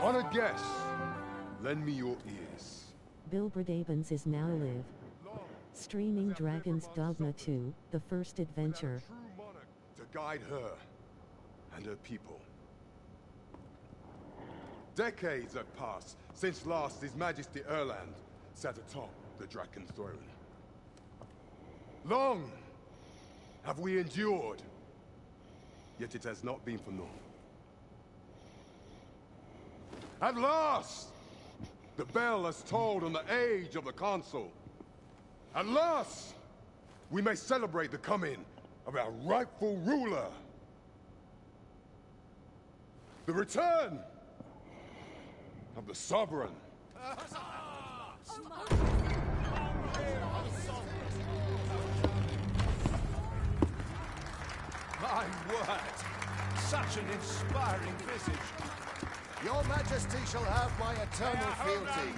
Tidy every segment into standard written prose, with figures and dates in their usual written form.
Honored guests, lend me your ears. Bill Bradabens is now live. Streaming Dragon's Dogma 2, the first adventure. True monarch to guide her and her people. Decades have passed since last His Majesty Erland sat atop the Draken throne. Long have we endured, yet it has not been for naught. At last, the bell has tolled on the age of the Council. At last, we may celebrate the coming of our rightful ruler. The return of the Sovereign. My word! Such an inspiring visage. Your Majesty shall have my eternal fealty.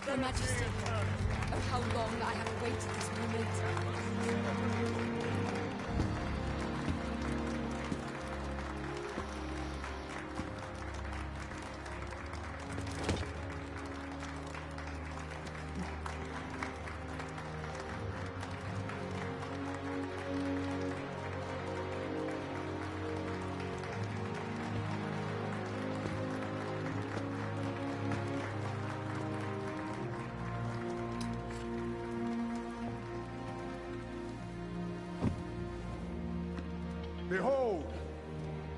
Your Majesty, oh how long I have awaited this moment. Behold,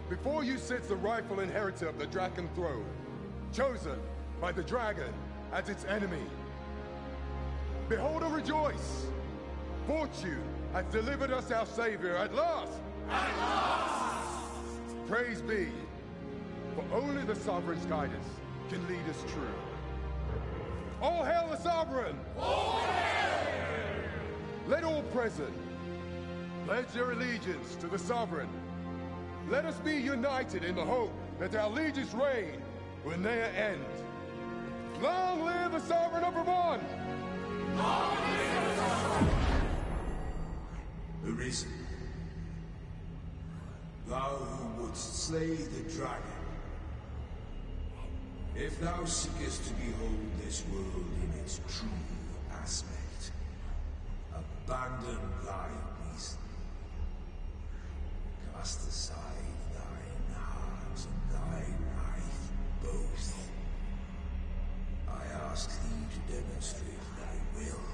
before you sits the rightful inheritor of the Draken throne, chosen by the dragon as its enemy. Behold and rejoice! Fortune has delivered us our savior at last! At last! Praise be, for only the Sovereign's guidance can lead us true. All hail the Sovereign! All hail! Let all present pledge their allegiance to the Sovereign. Let us be united in the hope that our liege's reign will ne'er end. Long live the Sovereign of Vermont! Long live the Sovereign! Arisen, thou who wouldst slay the dragon, if thou seekest to behold this world in its true aspect, abandon thy reason. Cast aside thine heart and thine eyes both. I ask thee to demonstrate thy will,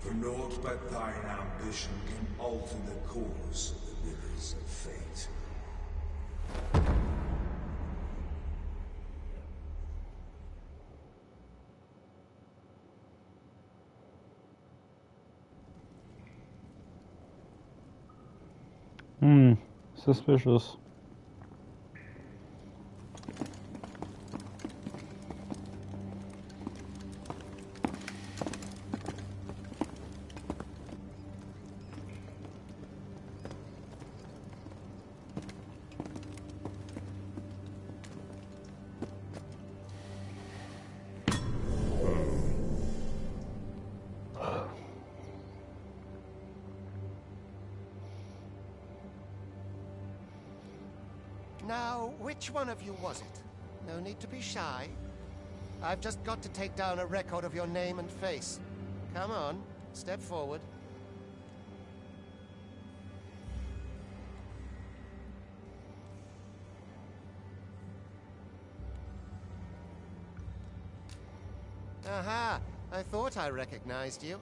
for naught but thine ambition can alter the course of the rivers of fate. Suspicious. Now, which one of you was it? No need to be shy. I've just got to take down a record of your name and face. Come on, step forward. Aha! I thought I recognized you.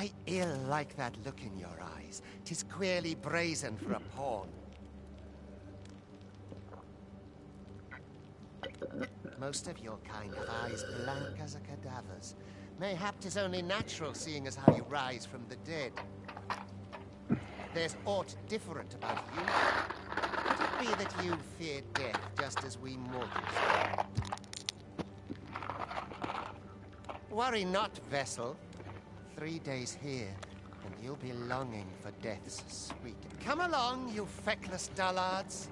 I ill like that look in your eyes. 'Tis queerly brazen for a pawn. Most of your kind have eyes blank as a cadaver's. Mayhap 'tis only natural, seeing as how you rise from the dead. There's aught different about you. Could it be that you fear death just as we mortals do? Worry not, vessel. 3 days here, and you'll be longing for death's sweet. Come along, you feckless dullards.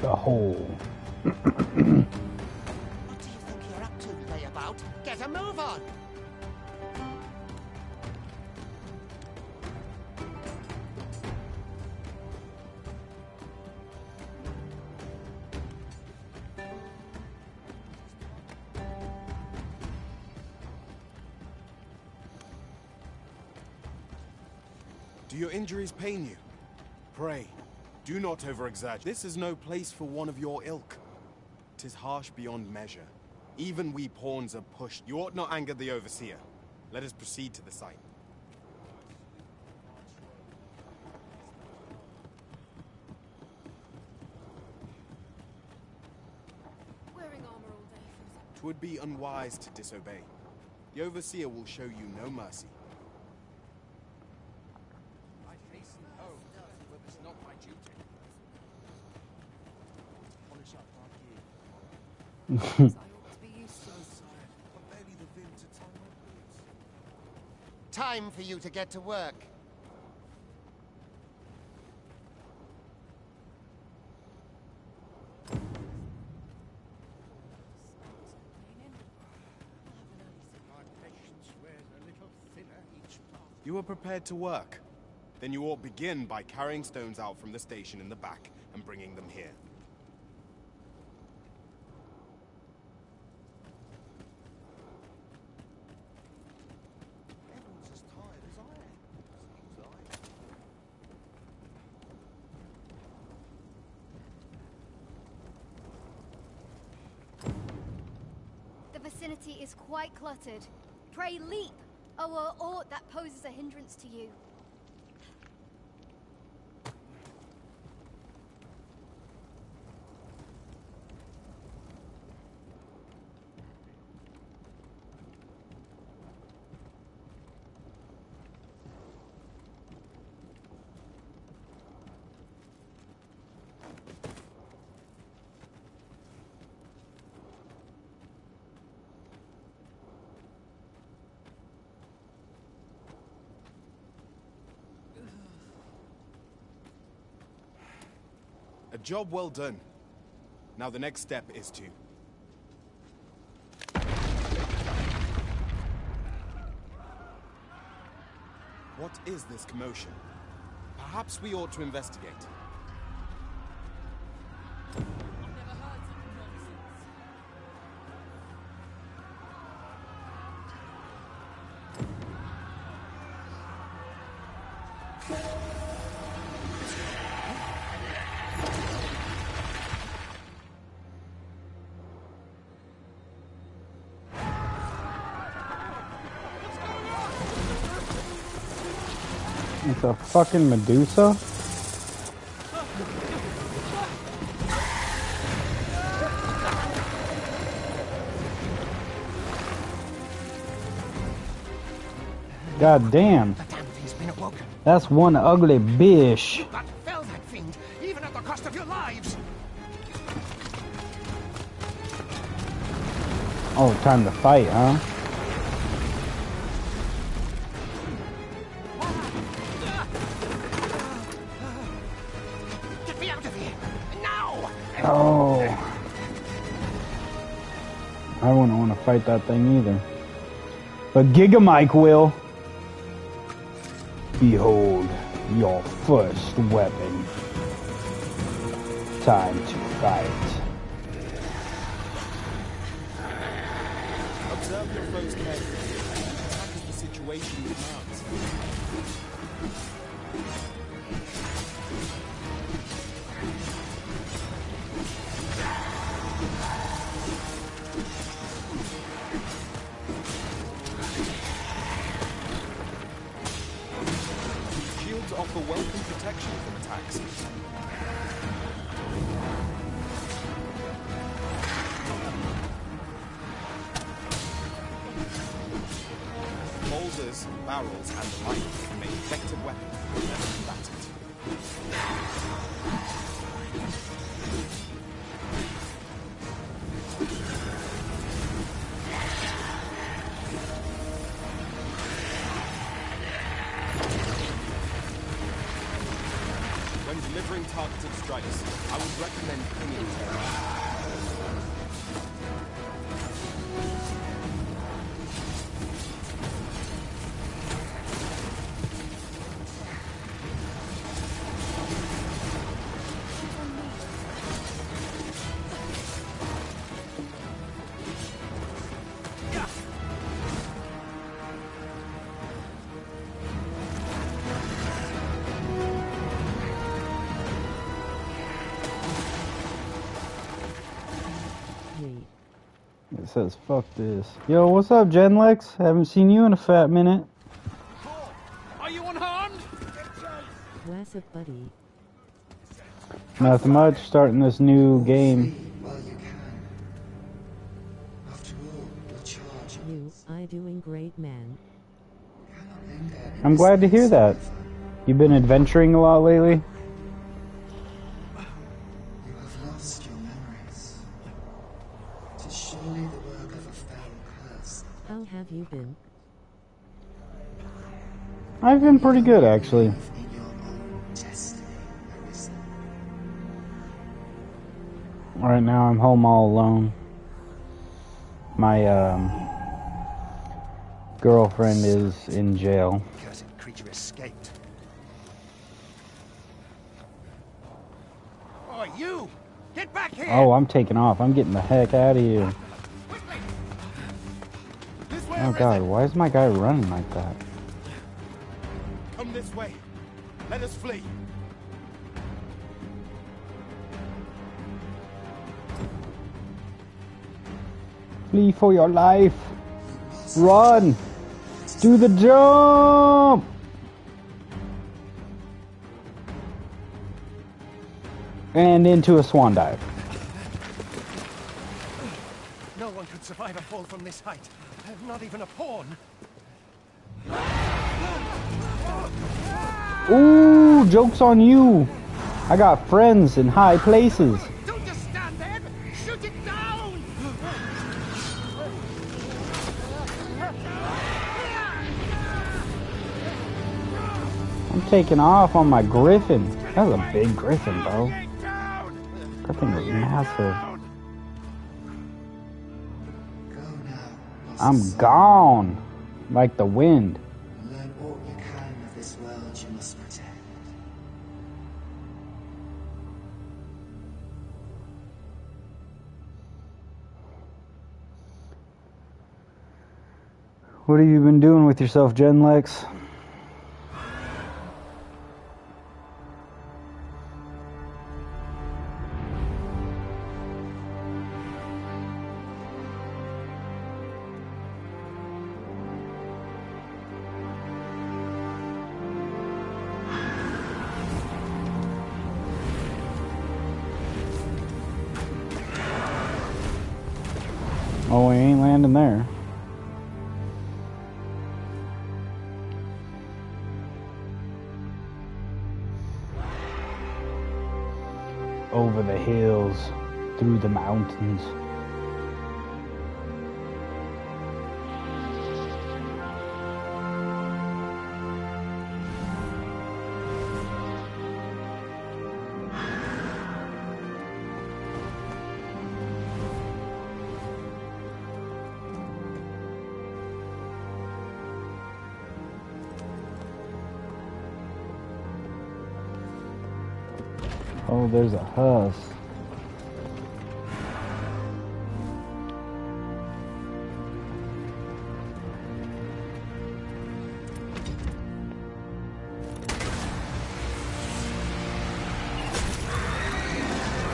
The hole. What do you think you're up to, layabout? Get a move on! Do your injuries pain you? Pray, do not overexaggerate. This is no place for one of your ilk. 'Tis harsh beyond measure. Even we pawns are pushed. You ought not anger the overseer. Let us proceed to the site. Wearing armor all day. 'Twould be unwise to disobey. The overseer will show you no mercy. Time for you to get to work. You are prepared to work. Then you ought begin by carrying stones out from the station in the back and bringing them here. The vicinity is quite cluttered. Pray leap, or aught that poses a hindrance to you. A job well done. Now the next step is to... What is this commotion? Perhaps we ought to investigate. It's a fucking Medusa? God damn. The damn thing's been awoken. That's one ugly bitch. You got to fell that fiend, even at the cost of your lives. Oh, time to fight, huh? Get me out of here now! Oh. I wouldn't want to fight that thing either. But Gigamike will. Behold your first weapon. Time to fight. Observe your foes carefully. Attack as the situation demands. Shields offer welcome protection from attacks. Boulders, barrels, and the like make effective weapons for whenever combatant. When delivering targeted strikes, I would recommend pinging terror. It says, fuck this. Yo, what's up, Genlex? Haven't seen you in a fat minute. Are you unharmed? What's up, buddy? Nothing much, starting this new game. While you can. After all, your charge. You, I doing great, man. Cannot linger in I'm this glad to hear space that. forever. You've been adventuring a lot lately? You have lost your memories. 'Tis surely the work of a foul curse. How have you been? I've been pretty good, actually. In your own destiny, Arisen. Right now, I'm home all alone. My, girlfriend is in jail. Cursed creature escaped. Oh, you! Get back here! Oh, I'm taking off. I'm getting the heck out of here. Quickly! This way, Oh Arisen. god, why is my guy running like that? Come this way. Let us flee. Flee for your life. Run. Do the jump. And into a swan dive. No one could survive a fall from this height. Not even a pawn. Ooh, joke's on you. I got friends in high places. Don't just stand there! Shoot it down! I'm taking off on my griffin. That was a big griffin, bro. That thing was massive. Go now, lost I'm soul. gone. Like the wind. Learn all you can of this world you must protect. What have you been doing with yourself, Genlex? Oh, we ain't landing there. over the hills, through the mountains. Oh, there's a husk.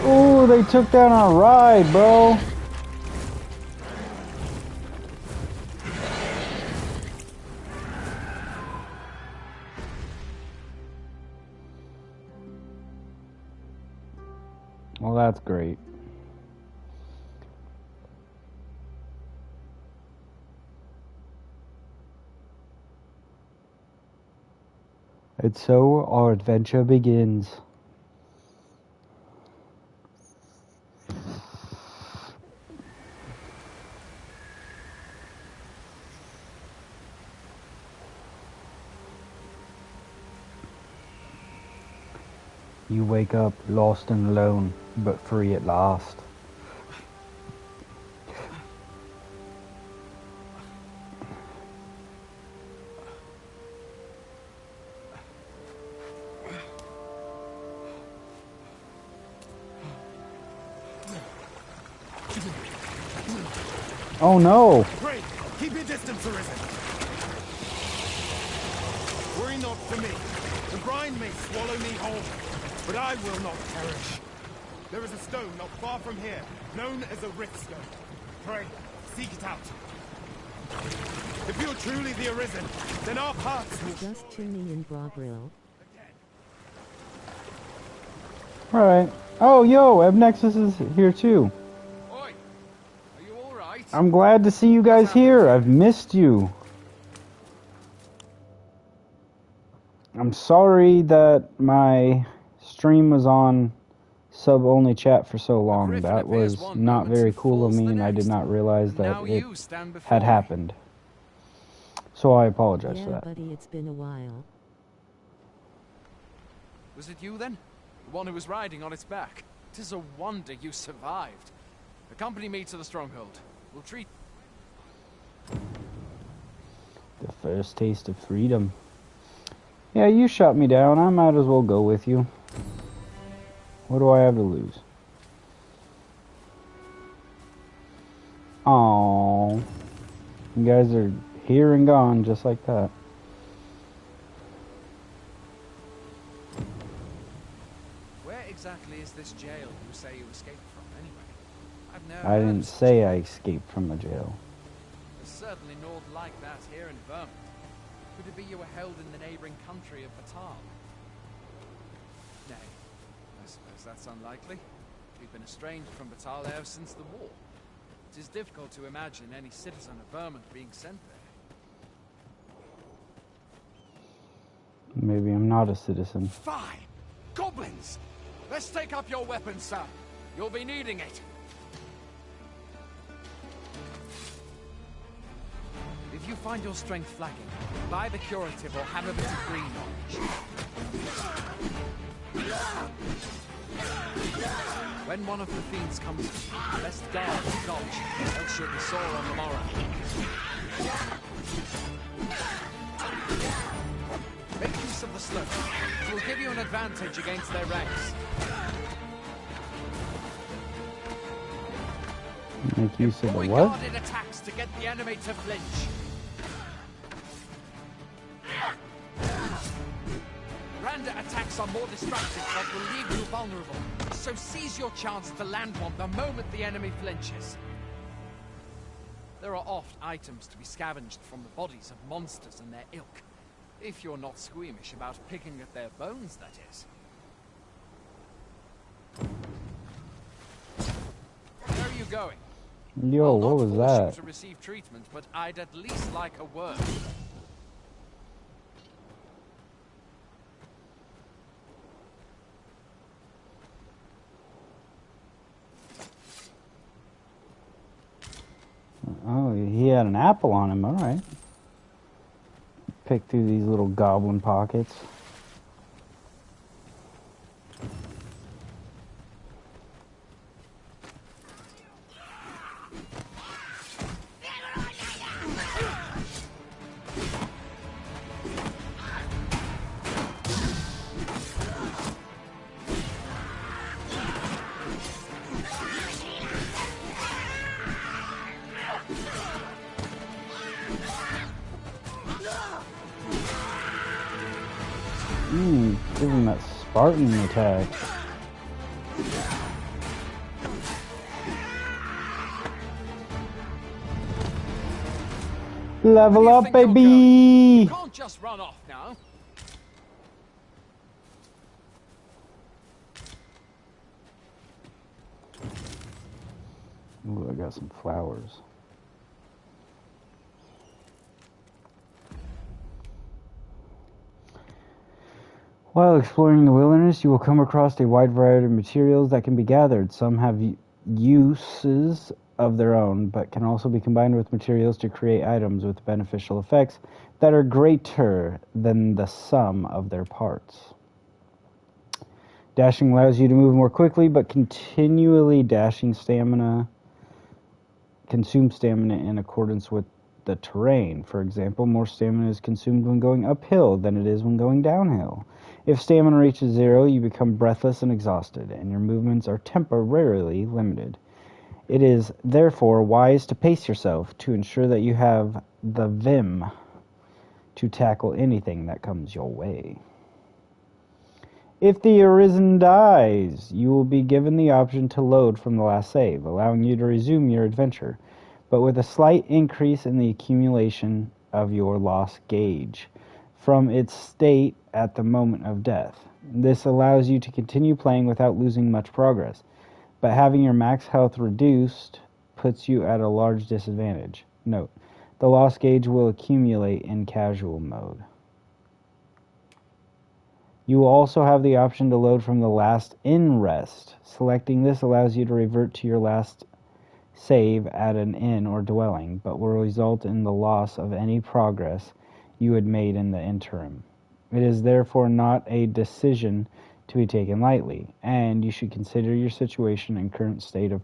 Oh, they took down our ride, bro. Well, that's great. And so our adventure begins. You wake up lost and alone, but free at last. Oh no! Pray, keep your distance, Arisen. Worry not for me. The brine may swallow me whole, but I will not perish. There is a stone not far from here, known as a rift stone. Pray, seek it out. If you're truly the Arisen, then our paths will... Just tuning in, Brobril. Alright. Oh, yo, Ebnexus is here too. Oi, are you all right? I'm glad to see you guys here. I've missed you. I'm sorry that my stream was on sub-only chat for so long. That was not very cool of me, and I did not realize that it had happened. So I apologize for Yeah, that. buddy, it's been a while. Was it you then? The one who was riding on its back? 'Tis a wonder you survived. Accompany me to the stronghold. We'll treat... The first taste of freedom. Yeah, you shot me down. I might as well go with you. What do I have to lose? Aww. You guys are here and gone just like that. Where exactly is this jail you say you escaped from, anyway? I've never I heard didn't of such say a- I escaped from a jail. There's certainly naught like that here in Vermont. Could it be you were held in the neighboring country of Batal? Nay, I suppose that's unlikely. We've been estranged from Batal ever since the war. It is difficult to imagine any citizen of Vermont being sent there. Maybe I'm not a citizen. Fine! Goblins! Let's take up your weapons, sir. You'll be needing it. If you find your strength flagging, buy the curative or have a bit of green knowledge. When one of the fiends comes, best guard and dodge, else you'll be sore on the morrow. Make use of the slope. It will give you an advantage against their ranks. Make use of the We what? guarded attacks to get the enemy to flinch. Random attacks are more destructive but will leave you vulnerable. So seize your chance to land one the moment the enemy flinches. There are oft items to be scavenged from the bodies of monsters and their ilk. If you're not squeamish about picking at their bones, that is. Where are you going? Yo, I'll what not was force that? you to receive treatment, but I'd at least like a word. had an apple on him, alright. Pick through these little goblin pockets. Give him that Spartan attack. Level up, baby! You can't just run off now. Ooh, I got some flowers. While exploring the wilderness, you will come across a wide variety of materials that can be gathered. Some have uses of their own, but can also be combined with materials to create items with beneficial effects that are greater than the sum of their parts. Dashing allows you to move more quickly, but continually dashing consumes stamina in accordance with the terrain. For example, more stamina is consumed when going uphill than it is when going downhill. If stamina reaches 0, you become breathless and exhausted, and your movements are temporarily limited. It is therefore wise to pace yourself to ensure that you have the vim to tackle anything that comes your way. If the Arisen dies, you will be given the option to load from the last save, allowing you to resume your adventure, but with a slight increase in the accumulation of your loss gauge from its state at the moment of death. This allows you to continue playing without losing much progress, but having your max health reduced puts you at a large disadvantage. Note, the loss gauge will accumulate in casual mode. You will also have the option to load from the last in rest. Selecting this allows you to revert to your last save at an inn or dwelling, but will result in the loss of any progress you had made in the interim. It is therefore not a decision to be taken lightly, and you should consider your situation and current state of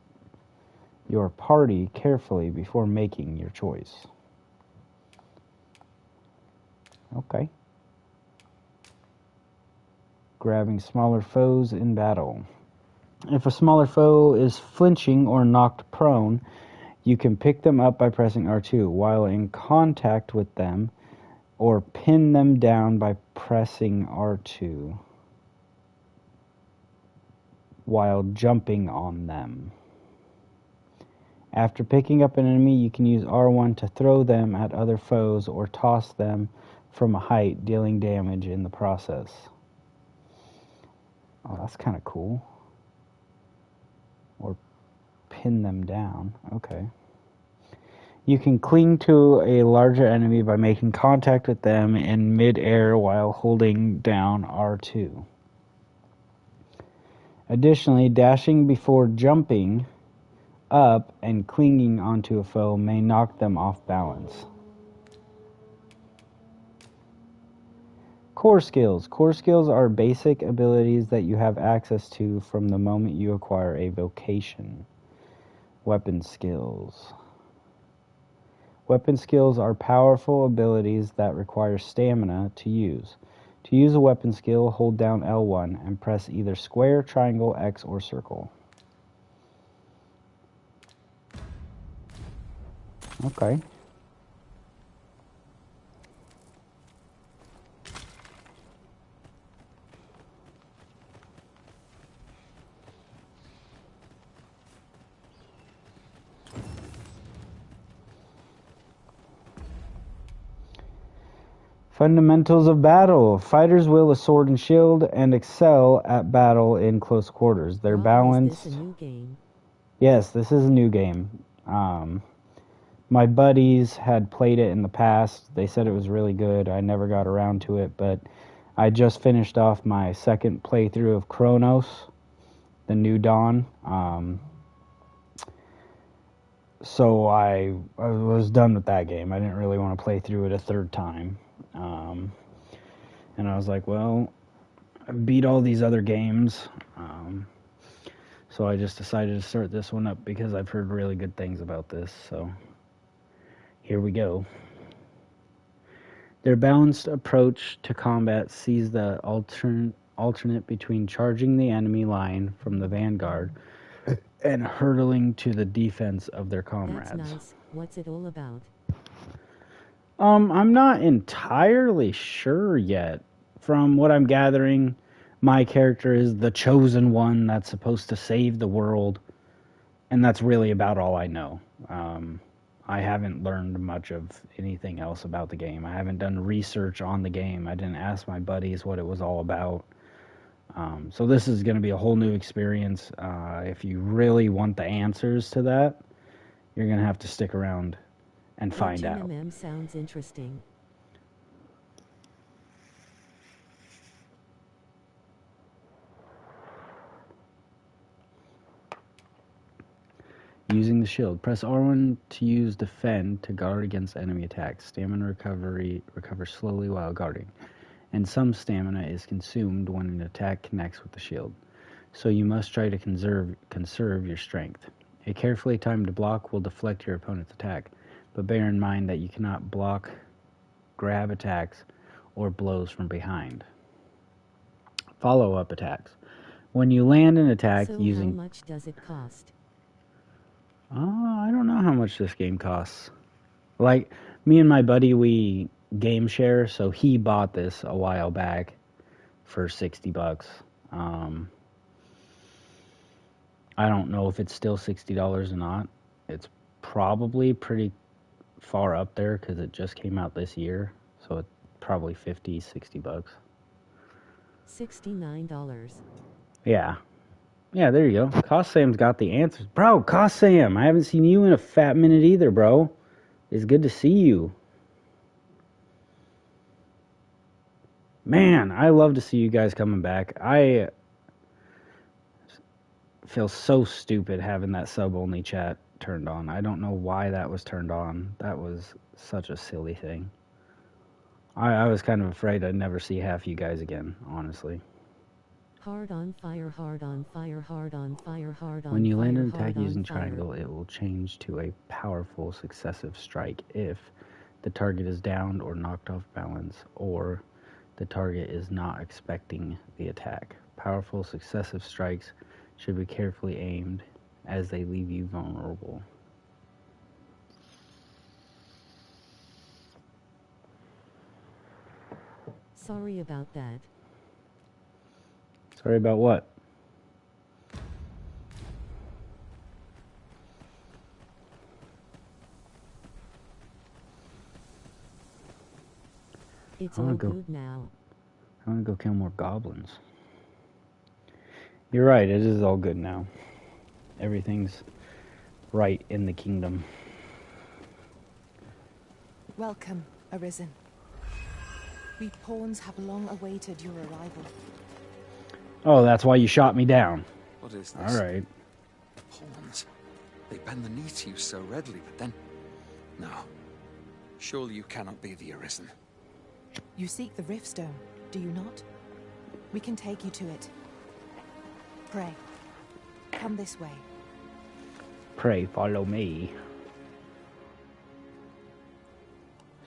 your party carefully before making your choice. Okay. Grabbing smaller foes in battle. If a smaller foe is flinching or knocked prone, you can pick them up by pressing R2 while in contact with them, or pin them down by pressing R2 while jumping on them. After picking up an enemy, you can use R1 to throw them at other foes or toss them from a height, dealing damage in the process. Oh, that's kind of cool. Or pin them down. Okay. You can cling to a larger enemy by making contact with them in mid-air while holding down R2. Additionally, dashing before jumping up and clinging onto a foe may knock them off balance. Core skills. Core skills are basic abilities that you have access to from the moment you acquire a vocation. Weapon skills. Weapon skills are powerful abilities that require stamina to use. To use a weapon skill, hold down L1 and press either square, triangle, X, or circle. Okay. Fundamentals of battle. Fighters wield a sword and shield and excel at battle in close quarters. They're balanced. Is this a new game? Yes, this is a new game. My buddies had played it in the past. They said it was really good. I never got around to it, but I just finished off my second playthrough of Chronos, the New Dawn. So I was done with that game. I didn't really want to play through it a third time. And I was like, well, I beat all these other games. So I just decided to start this one up because I've heard really good things about this. So here we go. Their balanced approach to combat sees the alternate between charging the enemy line from the vanguard and hurtling to the defense of their comrades. That's nice. What's it all about? I'm not entirely sure yet. From what I'm gathering, my character is the chosen one that's supposed to save the world, and that's really about all I know. I haven't learned much of anything else about the game. I haven't done research on the game. I didn't ask my buddies what it was all about. So this is going to be a whole new experience. If you really want the answers to that, you're going to have to stick around and find out. HMM sounds interesting. Using the shield. Press R1 to use defend to guard against enemy attacks. Stamina recovers slowly while guarding. And some stamina is consumed when an attack connects with the shield. So you must try to conserve your strength. A carefully timed block will deflect your opponent's attack, but bear in mind that you cannot block, grab attacks, or blows from behind. Follow-up attacks. When you land an attack using... how much does it cost? I don't know how much this game costs. Like, me and my buddy, we game share, so he bought this a while back for $60. I don't know if it's still $60 or not. It's probably pretty far up there because it just came out this year, so it's probably $50, $60. $69. Yeah. Yeah, there you go. Cost Sam's got the answers. Bro, Cost Sam, I haven't seen you in a fat minute either, bro. It's good to see you. Man, I love to see you guys coming back. I feel so stupid having that sub-only chat turned on. I don't know why that was turned on. That was such a silly thing. I was kind of afraid I'd never see half you guys again, honestly. Hard on fire, hard on fire, hard on fire, hard on fire. When you land an attack using triangle, it will change to a powerful successive strike if the target is downed or knocked off balance, or the target is not expecting the attack. Powerful successive strikes should be carefully aimed as they leave you vulnerable. Sorry about that. Sorry about what? It's all good now. I'm gonna go kill more goblins. You're right, it is all good now. Everything's right in the kingdom. Welcome, Arisen. We pawns have long awaited your arrival. Oh, that's why you shot me down. What is this? All right. Pawns. They bend the knee to you so readily, but then... No. Surely you cannot be the Arisen. You seek the Riftstone, do you not? We can take you to it. Pray. Come this way. Pray, follow me.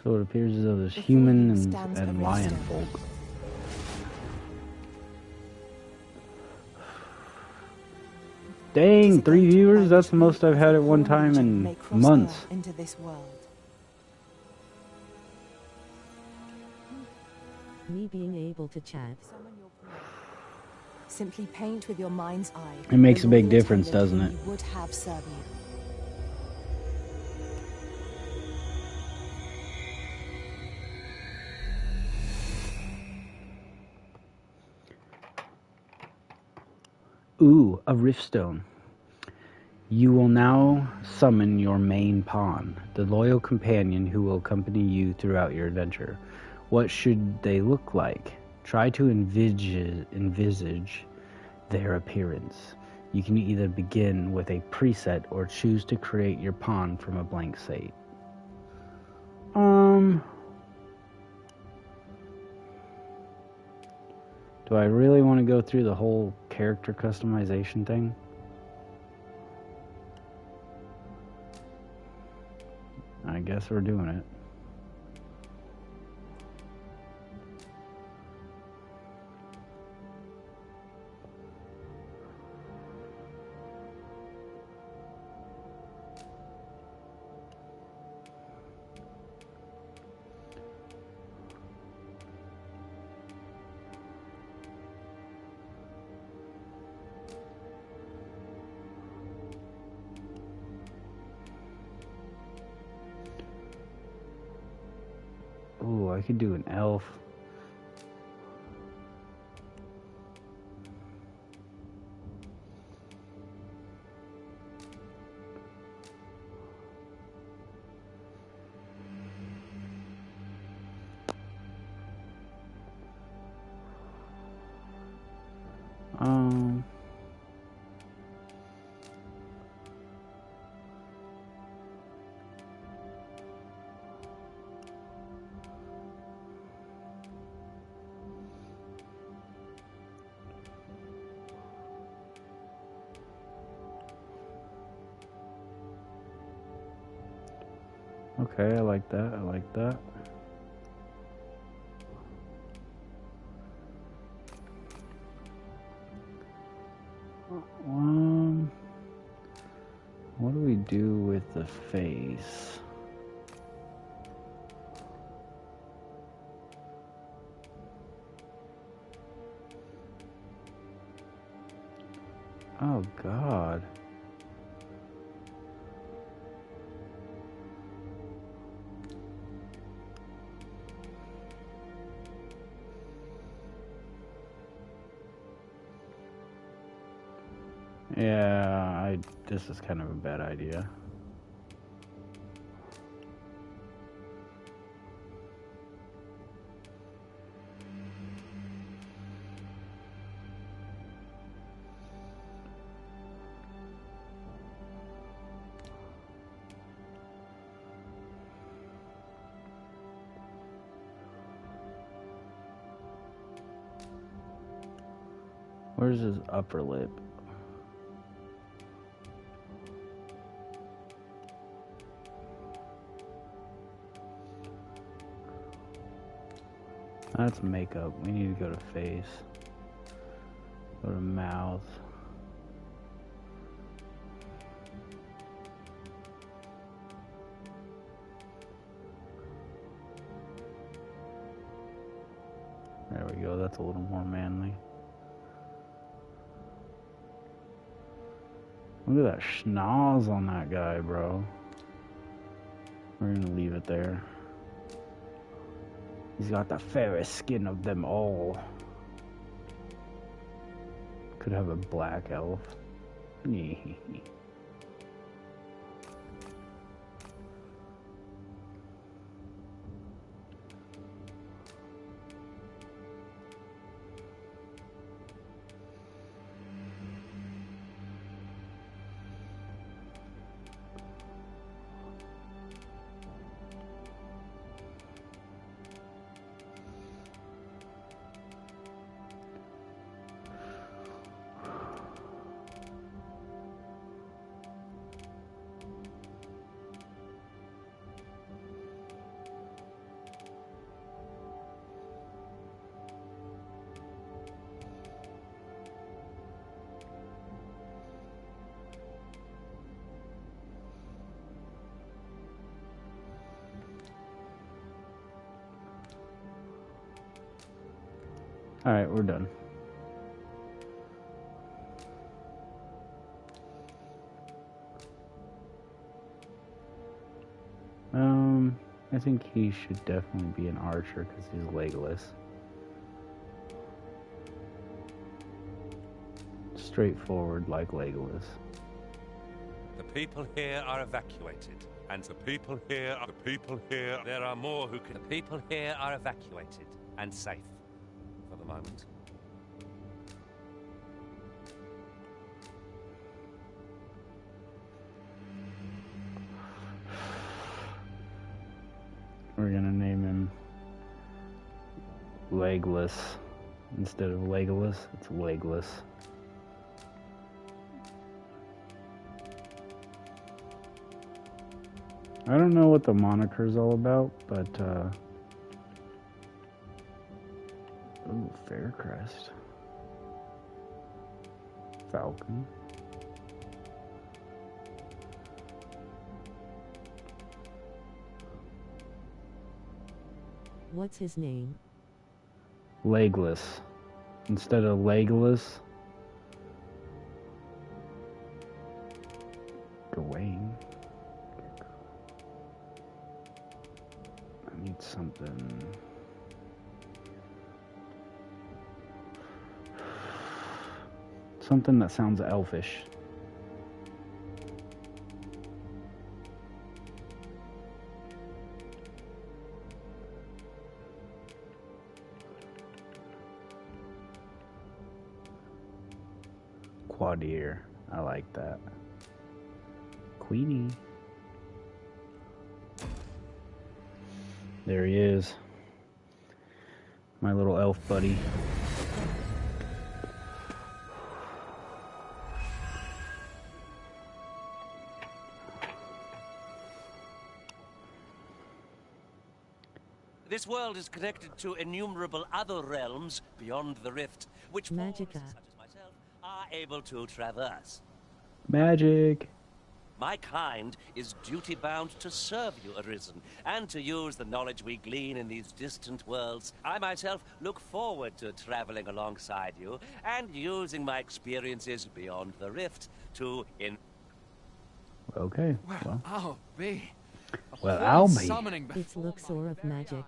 So it appears as though there's human and lion folk. Dang, 3 viewers? That's the most I've had at one time in months. Into this world. Me being able to chat. Simply paint with your mind's eye. It makes a big difference, doesn't it? Would have served you. Ooh, a Riftstone. You will now summon your main pawn, the loyal companion who will accompany you throughout your adventure. What should they look like? Try to envisage their appearance. You can either begin with a preset or choose to create your pawn from a blank slate. Do I really want to go through the whole character customization thing? I guess we're doing it. Ooh, I could do an elf. Okay, I like that. I like that. What do we do with the face? Oh, God. Yeah, this is kind of a bad idea. Where's his upper lip? That's makeup. We need to go to face. Go to mouth. There we go. That's a little more manly. Look at that schnoz on that guy, bro. We're gonna leave it there. He's got the fairest skin of them all. Could have a black elf. Alright, we're done. I think he should definitely be an archer because he's Legolas. Straightforward like Legolas. The people here are evacuated. And the people here there are more who can... The people here are evacuated and safe. For the moment. We're gonna name him Legless. Instead of Legolas, it's Legless. I don't know what the moniker's all about, but ooh, Faircrest. Falcon. What's his name? Legless. Instead of Legolas, Gawain. I need something. Something that sounds elfish. Quadir. I like that. Queenie. There he is. My little elf buddy. This world is connected to innumerable other realms beyond the rift, which Magica. such as myself are able to traverse. Magic. My kind is duty-bound to serve you, Arisen, and to use the knowledge we glean in these distant worlds. I myself look forward to traveling alongside you and using my experiences beyond the rift to Okay. Well, I'll be. Well, I'll be. Summoning It's Luxor of magic.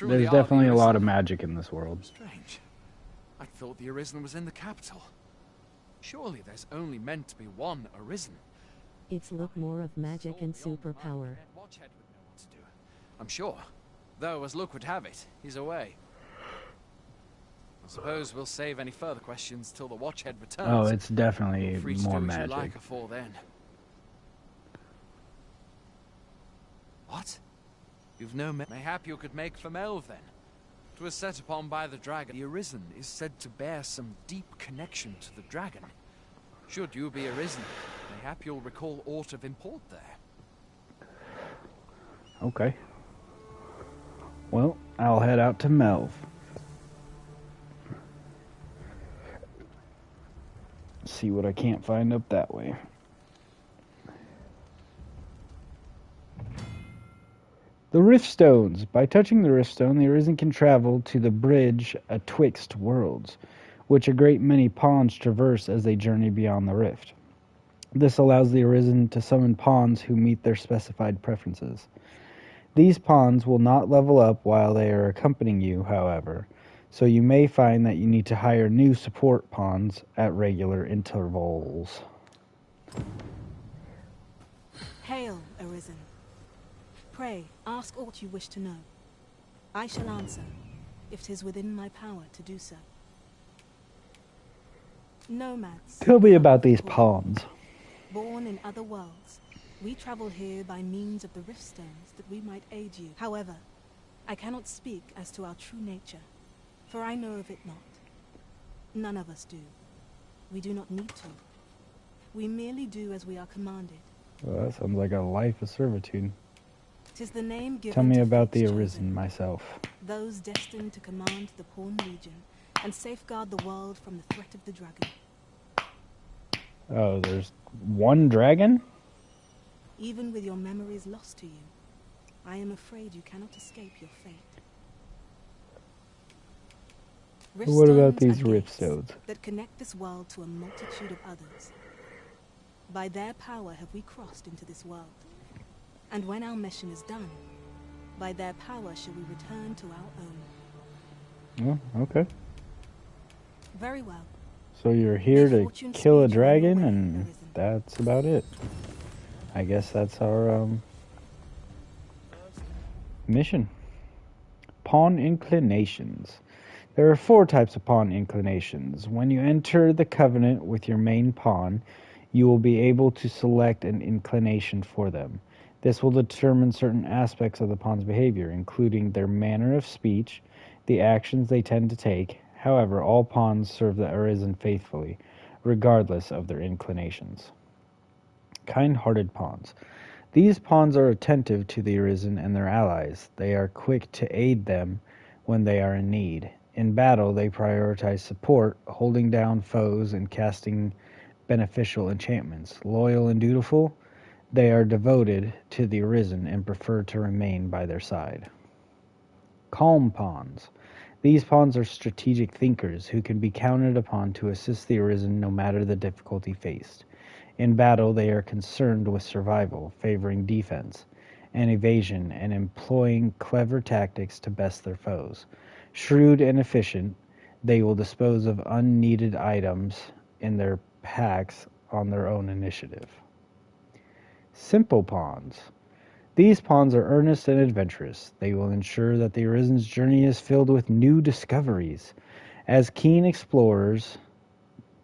There's definitely a lot of magic in this world. Strange. I thought the Arisen was in the capital. Surely there's only meant to be one Arisen. It's look more of magic and superpower. Watchhead would know what to do. I'm sure. Though, as luck would have it, he's away. I suppose we'll save any further questions till the Watchhead returns. Oh, it's definitely Free to more do as you magic. like afore then. What? You've no mayhap you could make for Melve then. 'Twas set upon by the dragon. The Arisen is said to bear some deep connection to the dragon. Should you be Arisen, mayhap you'll recall aught of import there. Okay. Well, I'll head out to Melve. See what I can't find up that way. The Riftstones. By touching the Riftstone, the Arisen can travel to the bridge atwixt worlds, which a great many pawns traverse as they journey beyond the rift. This allows the Arisen to summon pawns who meet their specified preferences. These pawns will not level up while they are accompanying you, however, so you may find that you need to hire new support pawns at regular intervals. Hail, Arisen. Pray, ask aught you wish to know. I shall answer, if 'tis within my power to do so. Nomads. Tell me about these pawns. Born in other worlds, we travel here by means of the Riftstones that we might aid you. However, I cannot speak as to our true nature, for I know of it not. None of us do. We do not need to. We merely do as we are commanded. Well, that sounds like a life of servitude. 'Tis the name given Tell me to about the fate's Arisen chosen, myself. those destined to command the Pawn Legion and safeguard the world from the threat of the dragon. Oh, there's one dragon? Even with your memories lost to you, I am afraid you cannot escape your fate. What about Riftstones these are gates Riftstones? that connect this world to a multitude of others. By their power have we crossed into this world. And when our mission is done, by their power shall we return to our own. Oh, okay. Very well. So you're here to kill a dragon, and that's about it. I guess that's our mission. Pawn inclinations. There are 4 types of pawn inclinations. When you enter the Covenant with your main pawn, you will be able to select an inclination for them. This will determine certain aspects of the pawn's behavior, including their manner of speech, the actions they tend to take. However, all pawns serve the Arisen faithfully, regardless of their inclinations. Kind-hearted pawns. These pawns are attentive to the Arisen and their allies. They are quick to aid them when they are in need. In battle, they prioritize support, holding down foes and casting beneficial enchantments. Loyal and dutiful, they are devoted to the Arisen and prefer to remain by their side. Calm pawns. These pawns are strategic thinkers who can be counted upon to assist the Arisen no matter the difficulty faced. In battle, they are concerned with survival, favoring defense and evasion, and employing clever tactics to best their foes. Shrewd and efficient, they will dispose of unneeded items in their packs on their own initiative. Simple pawns. These pawns are earnest and adventurous. They will ensure that the Arisen's journey is filled with new discoveries. As keen explorers,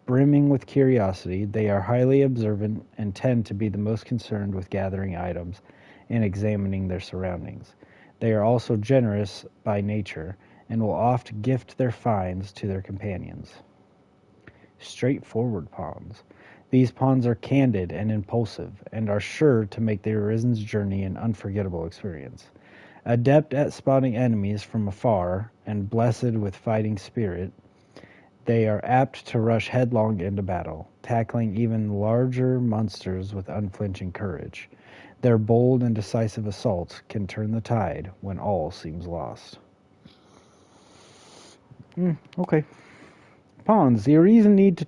brimming with curiosity, they are highly observant and tend to be the most concerned with gathering items and examining their surroundings. They are also generous by nature and will oft gift their finds to their companions. Straightforward pawns. These pawns are candid and impulsive and are sure to make the Arisen's journey an unforgettable experience. Adept at spotting enemies from afar and blessed with fighting spirit, they are apt to rush headlong into battle, tackling even larger monsters with unflinching courage. Their bold and decisive assaults can turn the tide when all seems lost. Okay. Pawns. The Arisen need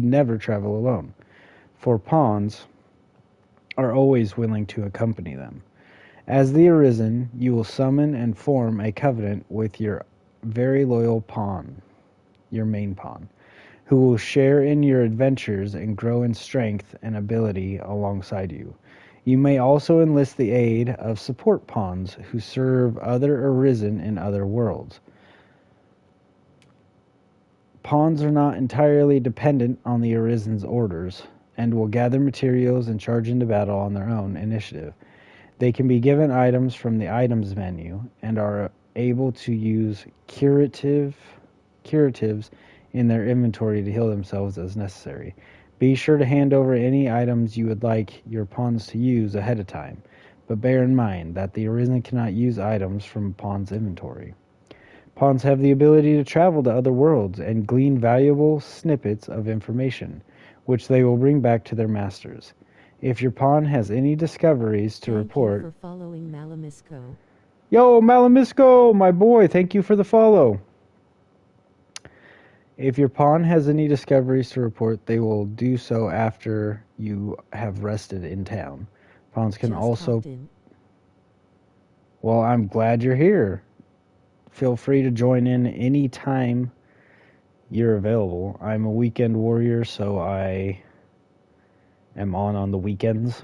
never travel alone, for pawns are always willing to accompany them. As the Arisen, you will summon and form a covenant with your very loyal pawn, your main pawn, who will share in your adventures and grow in strength and ability alongside you. You may also enlist the aid of support pawns who serve other Arisen in other worlds. Pawns are not entirely dependent on the Arisen's orders, and will gather materials and charge into battle on their own initiative. They can be given items from the items menu, and are able to use curatives in their inventory to heal themselves as necessary. Be sure to hand over any items you would like your pawns to use ahead of time, but bear in mind that the Arisen cannot use items from a pawn's inventory. Pawns have the ability to travel to other worlds and glean valuable snippets of information, which they will bring back to their masters. If your pawn has any discoveries to report... Thank you for following Malamisco. Yo, Malamisco, my boy, thank you for the follow. If your pawn has any discoveries to report, they will do so after you have rested in town. Pawns can also... Well, I'm glad you're here. Feel free to join in any time you're available. I'm a weekend warrior, so I am on the weekends.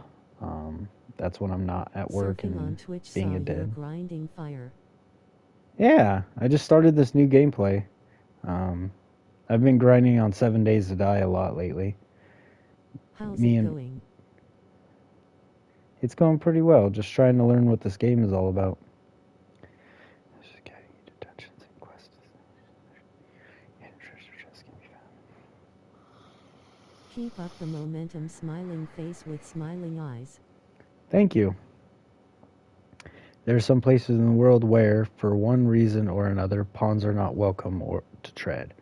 That's when I'm not at work Surfing and on Twitch being saw a dead. you're grinding fire. Yeah, I just started this new gameplay. I've been grinding on 7 Days to Die a lot lately. How's it going? It's going pretty well. Just trying to learn what this game is all about. Keep up the momentum, smiling face with smiling eyes. Thank you. There are some places in the world where, for one reason or another, pawns are not welcome or to tread.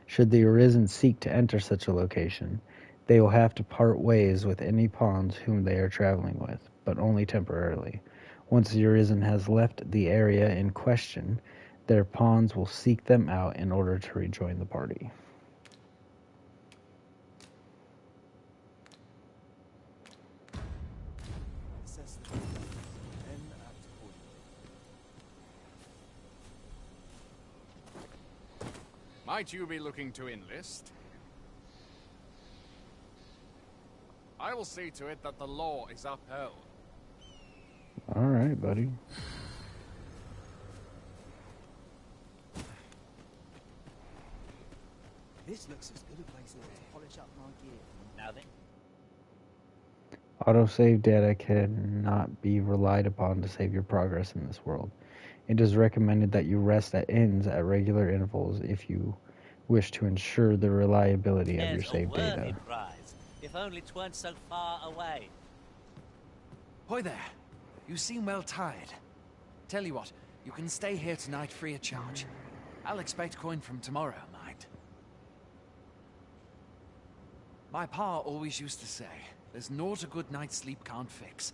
Should the Arisen seek to enter such a location, they will have to part ways with any pawns whom they are traveling with, but only temporarily. Once the Arisen has left the area in question, their pawns will seek them out in order to rejoin the party. Might you be looking to enlist? I will see to it that the law is upheld. All right, buddy. This looks as good a place as to polish up my gear. Now then. Autosave data cannot be relied upon to save your progress in this world. It is recommended that you rest at inns at regular intervals if you wish to ensure the reliability of your save data. Prize, if only 'tweren't so far away. Hoy there. You seem well tired. Tell you what, you can stay here tonight free of charge. I'll expect coin from tomorrow, mind. My pa always used to say, there's naught a good night's sleep can't fix.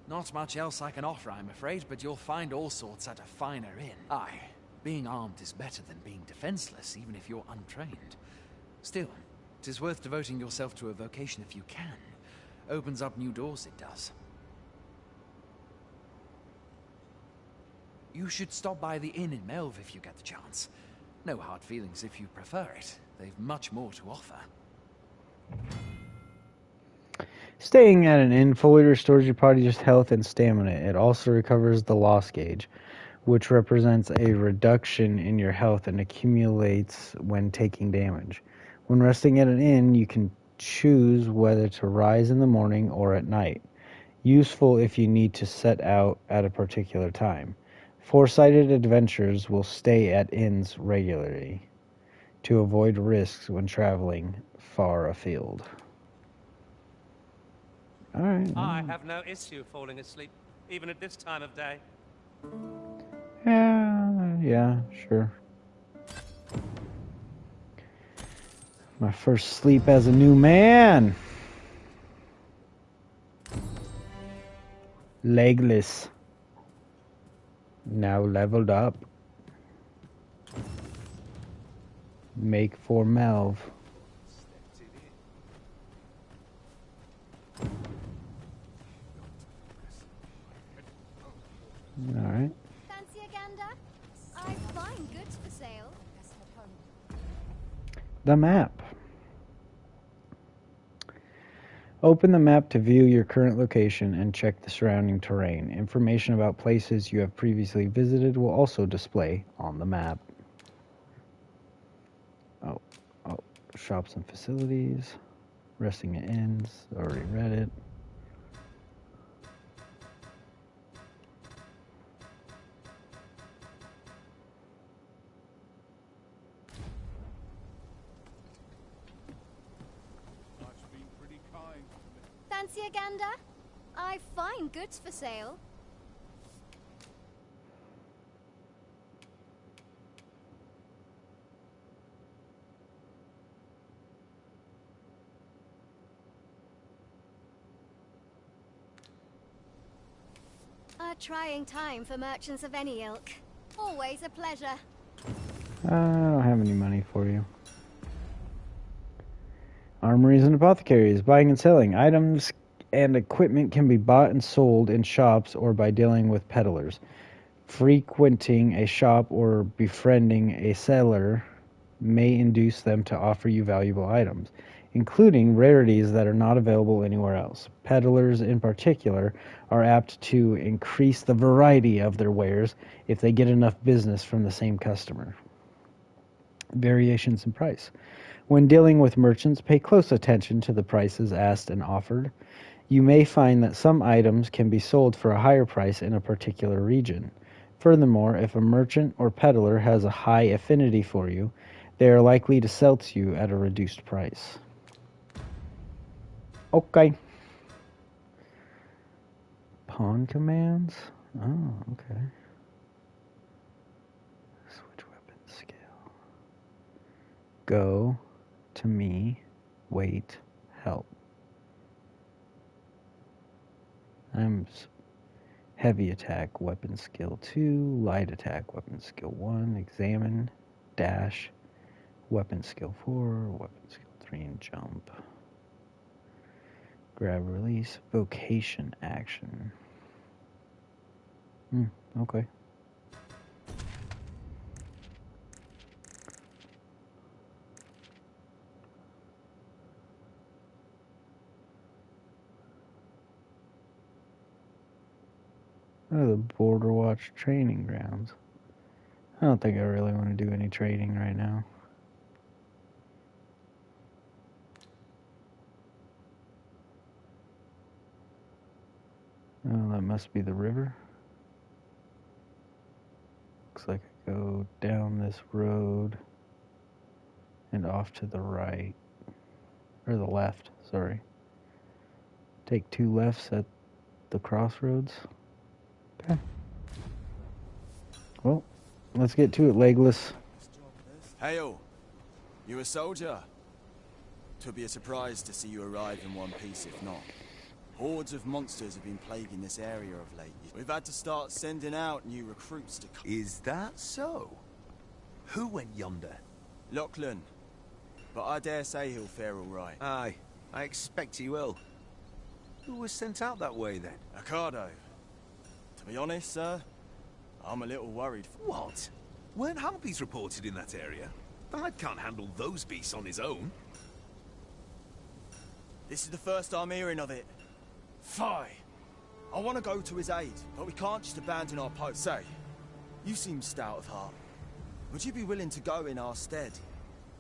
Not much else I can offer, I'm afraid, but you'll find all sorts at a finer inn. Aye, being armed is better than being defenseless, even if you're untrained. Still, 'tis worth devoting yourself to a vocation if you can. Opens up new doors, it does. You should stop by the inn in Melve if you get the chance. No hard feelings if you prefer it. They've much more to offer. Staying at an inn fully restores your body's health and stamina. It also recovers the loss gauge, which represents a reduction in your health and accumulates when taking damage. When resting at an inn, you can choose whether to rise in the morning or at night. Useful if you need to set out at a particular time. Foresighted adventurers will stay at inns regularly to avoid risks when traveling far afield. All right. I have no issue falling asleep, even at this time of day. Yeah, sure. My first sleep as a new man. Legless. Now leveled up. Make for Melve. Alright. Fancy a gander? I find goods for sale. The map. Open the map to view your current location and check the surrounding terrain. Information about places you have previously visited will also display on the map. Oh, shops and facilities. Resting at inns. Already read it. Fancy a gander? I find goods for sale. A trying time for merchants of any ilk. Always a pleasure. I don't have any money for you. Armories and apothecaries. Buying and selling. Items and equipment can be bought and sold in shops or by dealing with peddlers. Frequenting a shop or befriending a seller may induce them to offer you valuable items, including rarities that are not available anywhere else. Peddlers, in particular, are apt to increase the variety of their wares if they get enough business from the same customer. Variations in price. When dealing with merchants, pay close attention to the prices asked and offered. You may find that some items can be sold for a higher price in a particular region. Furthermore, if a merchant or peddler has a high affinity for you, they are likely to sell to you at a reduced price. Okay. Pawn commands? Oh, okay. Switch weapon skill. Go to me, wait, help. I'm heavy attack, weapon skill 2, light attack, weapon skill 1, examine, dash, weapon skill 4, weapon skill 3, and jump. Grab, release, vocation action. Okay. Oh, the Border Watch training grounds. I don't think I really want to do any trading right now. Oh, that must be the river. Looks like I go down this road and off to the right. Or the left, sorry. Take 2 lefts at the crossroads. Okay. Well, let's get to it, Legless. Hail! You a soldier? 'Twould be a surprise to see you arrive in one piece, if not. Hordes of monsters have been plaguing this area of late. We've had to start sending out new recruits to come. Is that so? Who went yonder? Lachlan. But I dare say he'll fare all right. Aye, I expect he will. Who was sent out that way, then? Ocado. To be honest, sir, I'm a little worried. What? Weren't harpies reported in that area? Bard can't handle those beasts on his own. This is the first I'm hearing of it. Fie! I want to go to his aid, but we can't just abandon our post. Say, you seem stout of heart. Would you be willing to go in our stead?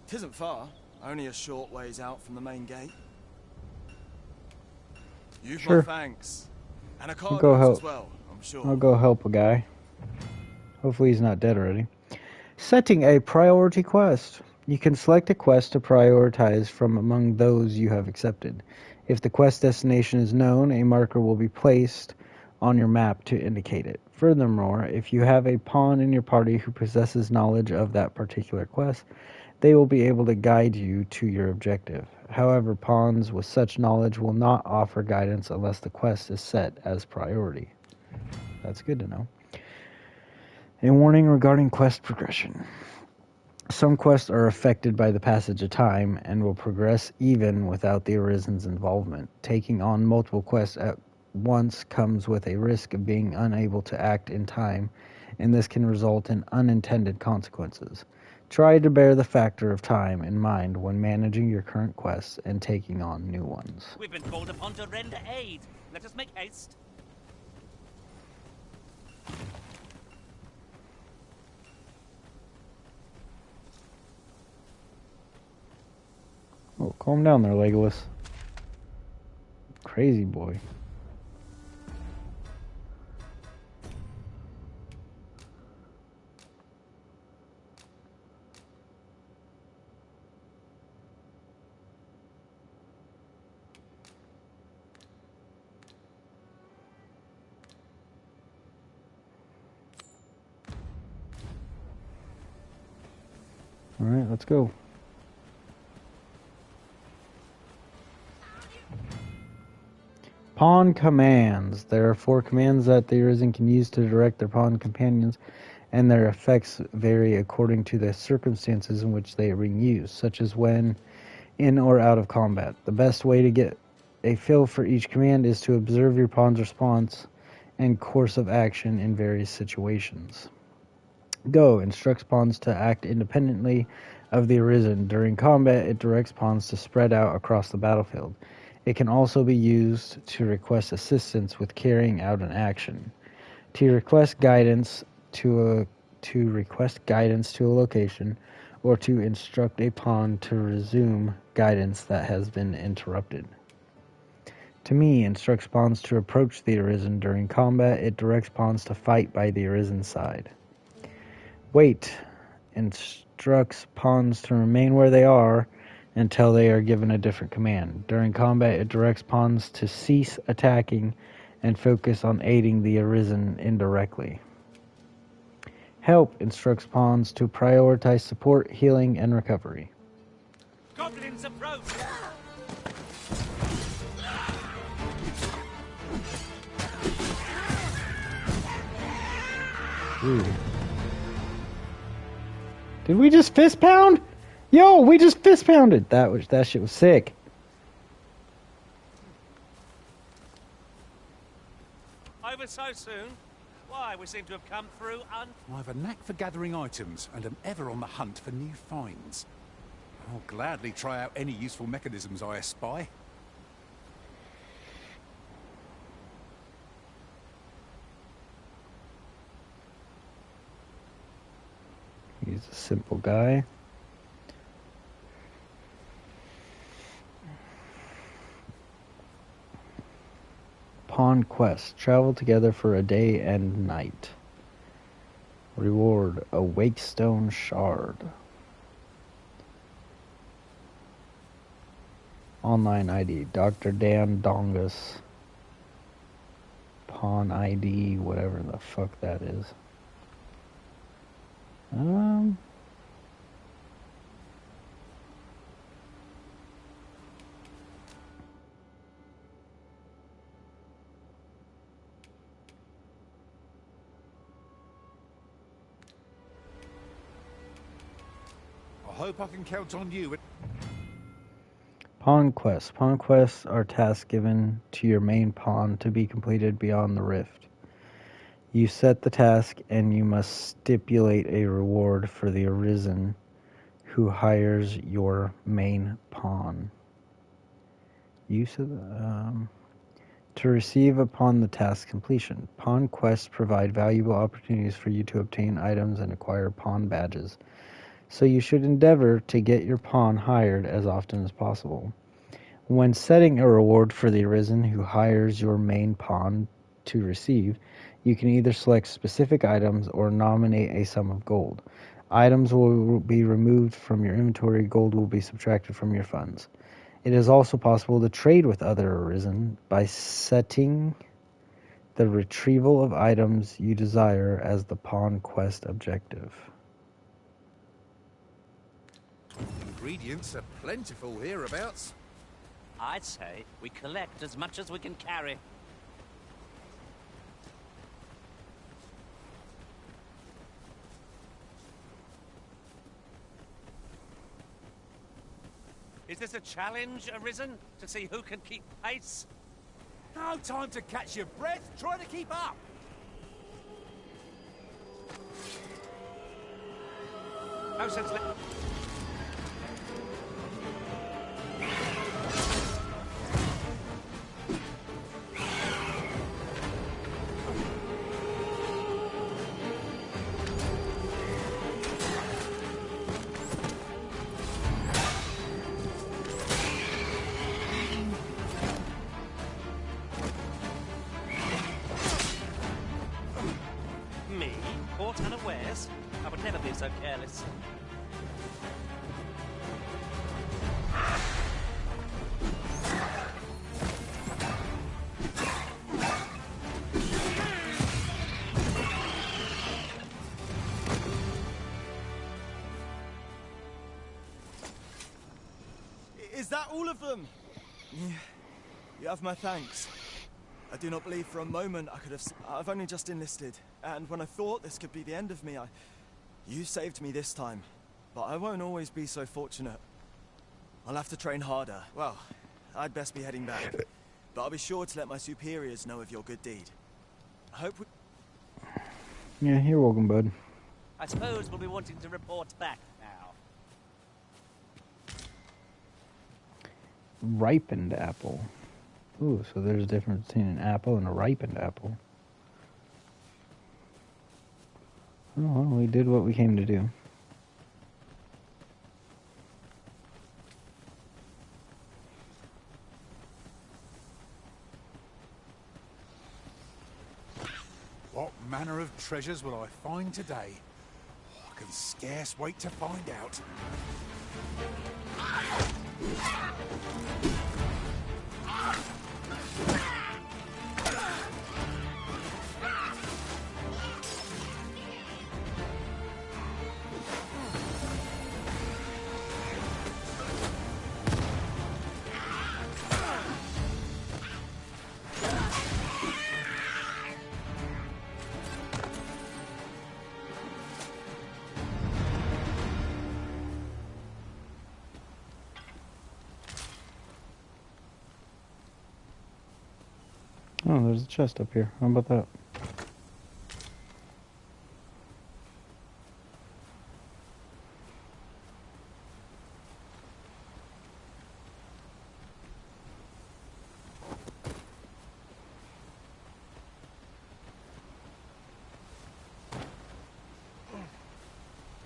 'Tisn't far, only a short ways out from the main gate. You've Sure. my thanks. And a I'll card go help. as well, I'm sure. I'll go help a guy. Hopefully he's not dead already. Setting a priority quest. You can select a quest to prioritize from among those you have accepted. If the quest destination is known, a marker will be placed on your map to indicate it. Furthermore, if you have a pawn in your party who possesses knowledge of that particular quest, they will be able to guide you to your objective. However, pawns with such knowledge will not offer guidance unless the quest is set as priority. That's good to know. A warning regarding quest progression. Some quests are affected by the passage of time and will progress even without the Arisen's involvement. Taking on multiple quests at once comes with a risk of being unable to act in time, and this can result in unintended consequences. Try to bear the factor of time in mind when managing your current quests and taking on new ones. We've been called upon to render aid. Let us make haste. Oh, calm down there, Legolas. Crazy boy. All right, let's go. Pawn commands. There are 4 commands that the Arisen can use to direct their pawn companions, and their effects vary according to the circumstances in which they are being used, such as when in or out of combat. The best way to get a feel for each command is to observe your pawn's response and course of action in various situations. Go instructs pawns to act independently of the Arisen. During combat, it directs pawns to spread out across the battlefield. It can also be used to request assistance with carrying out an action. To request guidance to a location, or to instruct a pawn to resume guidance that has been interrupted. To me, instructs pawns to approach the Arisen during combat. It directs pawns to fight by the Arisen side. Wait instructs pawns to remain where they are until they are given a different command. During combat, it directs pawns to cease attacking and focus on aiding the Arisen indirectly. Help instructs pawns to prioritize support, healing, and recovery. Goblins approach! Ooh. Did we just fist pound? Yo, we just fist pounded. That shit was sick. Over so soon? Why, we seem to have come through I have a knack for gathering items and am ever on the hunt for new finds. I'll gladly try out any useful mechanisms I espy. He's a simple guy. Pawn quest. Travel together for a day and night. Reward. A Wakestone shard. Online ID. Dr. Dan Dongus. Pawn ID. Whatever the fuck that is. I hope I can count on you. Pawn quests. Pawn quests are tasks given to your main pawn to be completed beyond the rift. You set the task and you must stipulate a reward for the arisen who hires your main pawn. Use of to receive upon the task completion. Pawn quests provide valuable opportunities for you to obtain items and acquire pawn badges. So you should endeavor to get your pawn hired as often as possible. When setting a reward for the arisen who hires your main pawn to receive, you can either select specific items or nominate a sum of gold. Items will be removed from your inventory, gold will be subtracted from your funds. It is also possible to trade with other arisen by setting the retrieval of items you desire as the pawn quest objective. Ingredients are plentiful hereabouts. I'd say we collect as much as we can carry. Is this a challenge, Arisen? To see who can keep pace? No time to catch your breath. Try to keep up. No sense left. Me? Caught unawares? I would never be so careless. Is that all of them? You have my thanks. I do not believe for a moment I could have... I've only just enlisted, and when I thought this could be the end of me, you saved me this time. But I won't always be so fortunate. I'll have to train harder. Well, I'd best be heading back. But I'll be sure to let my superiors know of your good deed. I hope we... Yeah, you're welcome, bud. I suppose we'll be wanting to report back now. Ripened apple. Ooh, so there's a difference between an apple and a ripened apple. Oh, well, we did what we came to do. What manner of treasures will I find today? I can scarce wait to find out. Oh, there's a chest up here. How about that?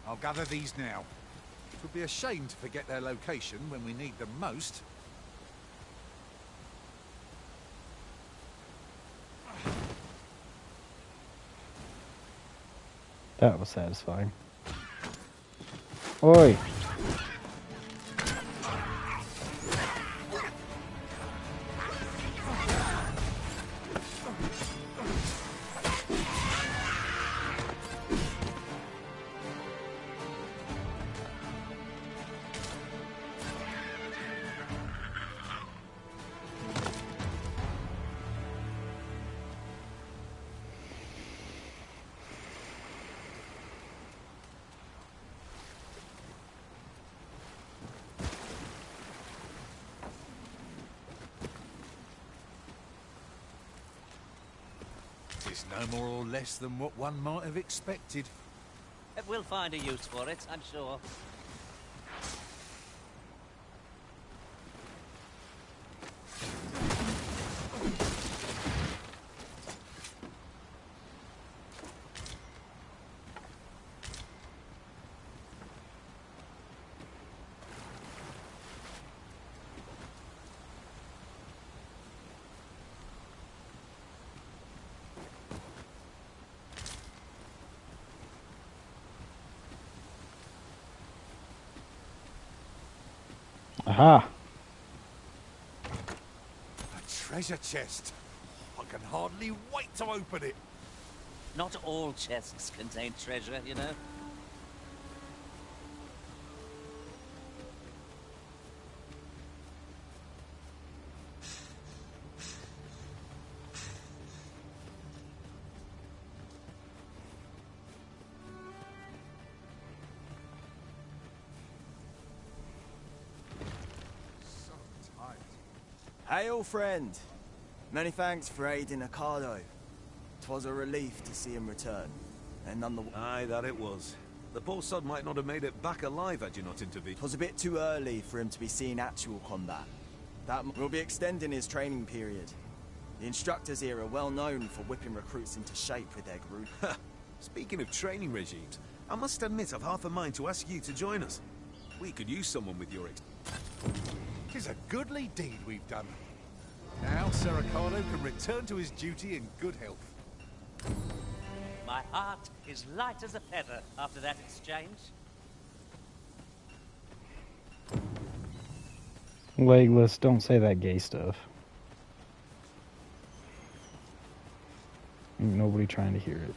I'll gather these now. It would be a shame to forget their location when we need them most. That was satisfying. Oi! It's no more or less than what one might have expected. We'll find a use for it, I'm sure. Aha! A treasure chest. I can hardly wait to open it. Not all chests contain treasure, you know. Hail, friend. Many thanks for aiding Ocado. 'Twas a relief to see him return, and none the... Aye, that it was. The poor sod might not have made it back alive had you not intervened. 'Twas a bit too early for him to be seeing actual combat. We'll be extending his training period. The instructors here are well known for whipping recruits into shape with their group. Speaking of training regimes, I must admit I've half a mind to ask you to join us. We could use someone with your... 'Tis a goodly deed we've done. Now Sir Ocado can return to his duty in good health. My heart is light as a feather after that exchange. Legless, don't say that gay stuff. Ain't nobody trying to hear it.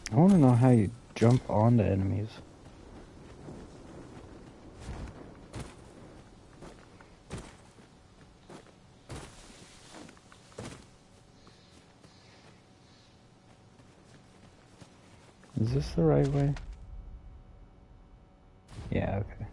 I want to know how you jump onto enemies. Is this the right way? Yeah, okay.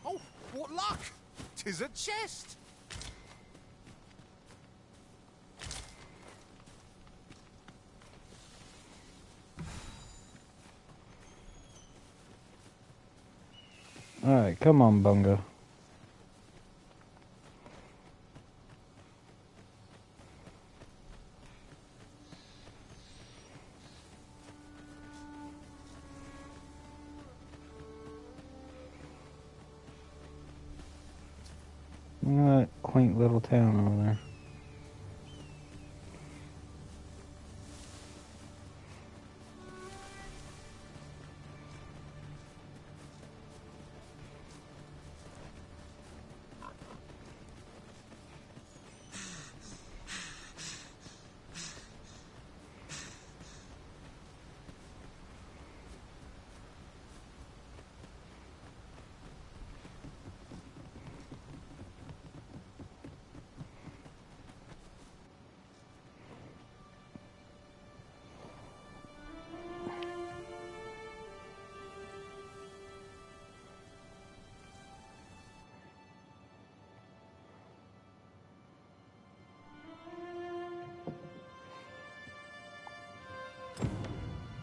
Oh, what luck! 'Tis a chest! Alright, come on, Bunga. That quaint little town over there.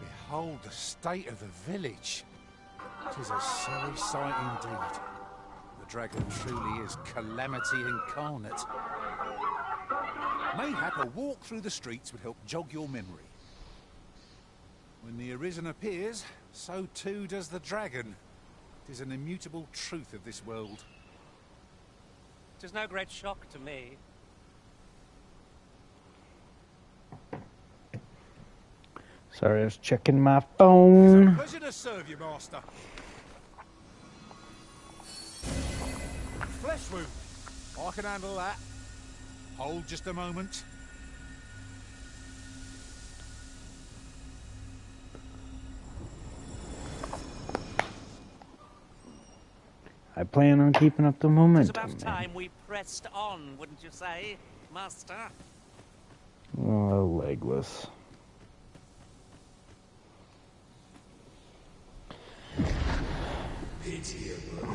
Behold the state of the village. 'Tis a sorry sight indeed. The dragon truly is calamity incarnate. Mayhap a walk through the streets would help jog your memory. When the Arisen appears, so too does the dragon. 'Tis an immutable truth of this world. 'Tis no great shock to me. Sorry, I was checking my phone. It's a pleasure to serve you, master. Flesh wound. I can handle that. Hold just a moment. I plan on keeping up the momentum. It's about time we pressed on, wouldn't you say, master? Oh, legless. Pitiable.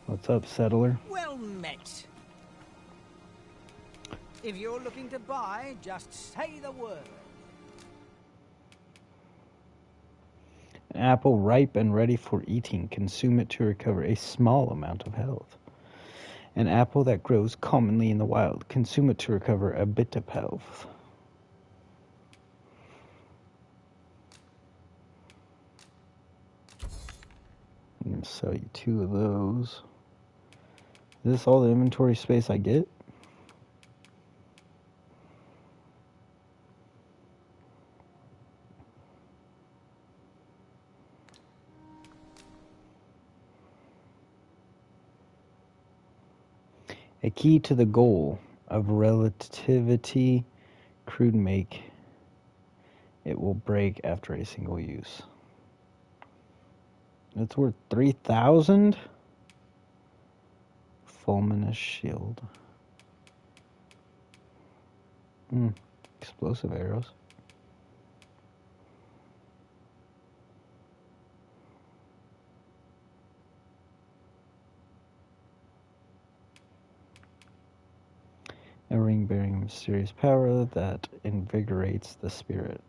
What's up, settler? Well met. If you're looking to buy, just say the word. An apple ripe and ready for eating. Consume it to recover a small amount of health. An apple that grows commonly in the wild. Consume it to recover a bit of health. I'm going to sell you 2 of those. Is this all the inventory space I get? A key to the goal of relativity, crude make. It will break after a single use. It's worth 3,000. Fulminous shield. Explosive arrows. A ring bearing mysterious power that invigorates the spirit.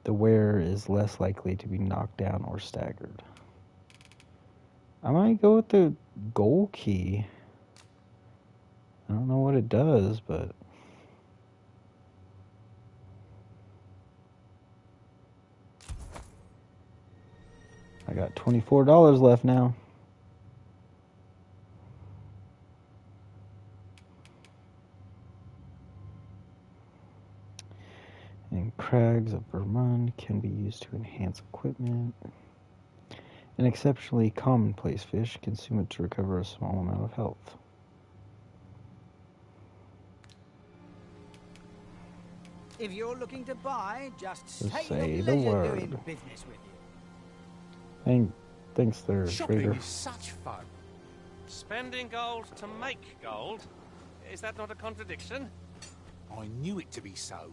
The wearer is less likely to be knocked down or staggered. I might go with the goal key. I don't know what it does, but... I got $24 left now. And crags of Vermont can be used to enhance equipment. An exceptionally commonplace fish. Consume it to recover a small amount of health. If you're looking to buy, just say the word. doing business with you. Thanks there, Shopping trader. is such fun. Spending gold to make gold? Is that not a contradiction? I knew it to be so.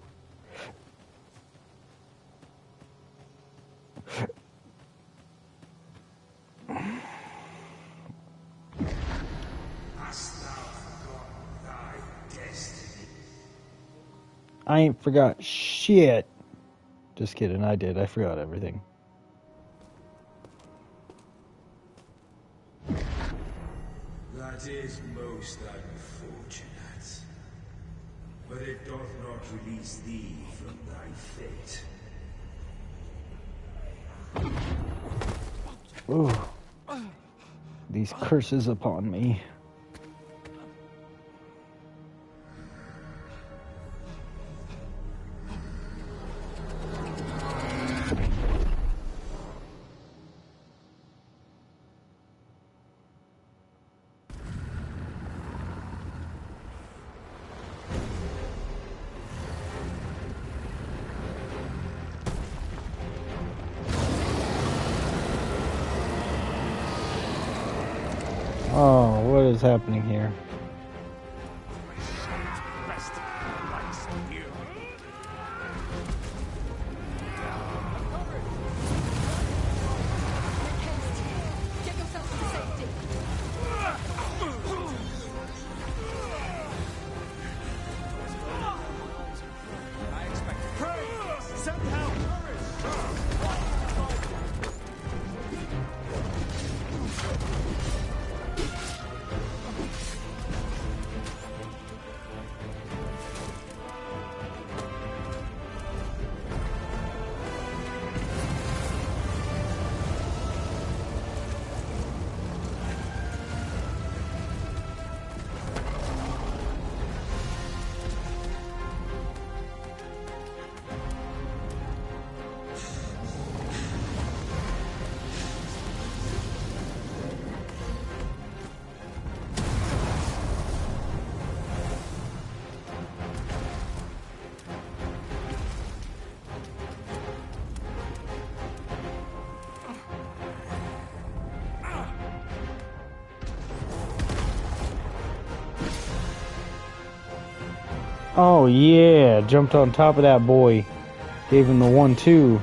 Hast thou forgotten thy destiny? I ain't forgot shit. Just kidding, I did. I forgot everything. That is most unfortunate. But it doth not release thee from thy fate. Ooh. These curses upon me. Oh, what is happening here? Oh yeah, jumped on top of that boy. Gave him the 1-2.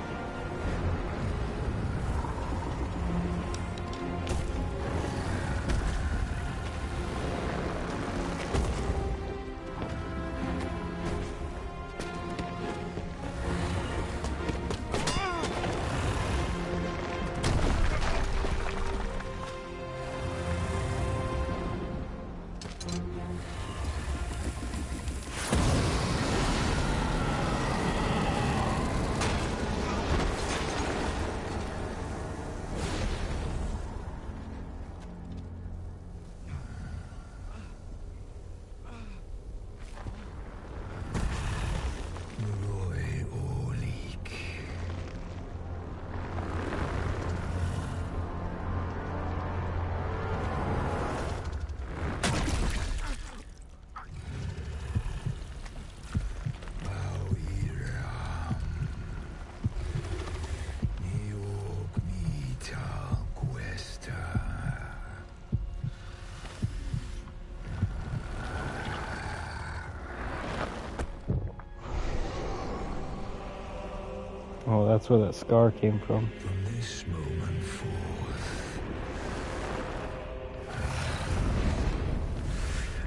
Oh, that's where that scar came from. From this moment forth,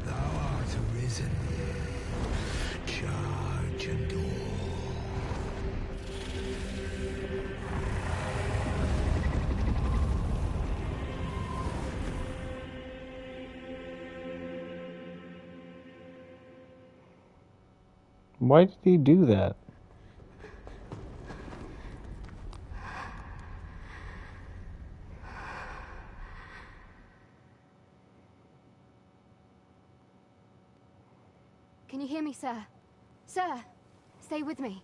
thou art arisen. Charge and all. Why did he do that? Can you hear me, sir? Sir, stay with me.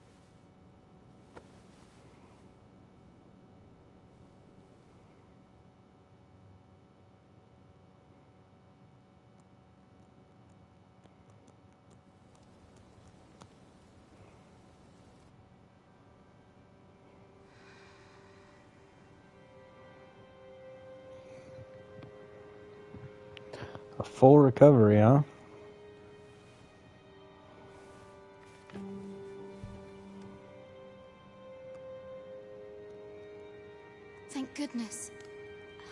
A full recovery, huh? Thank goodness.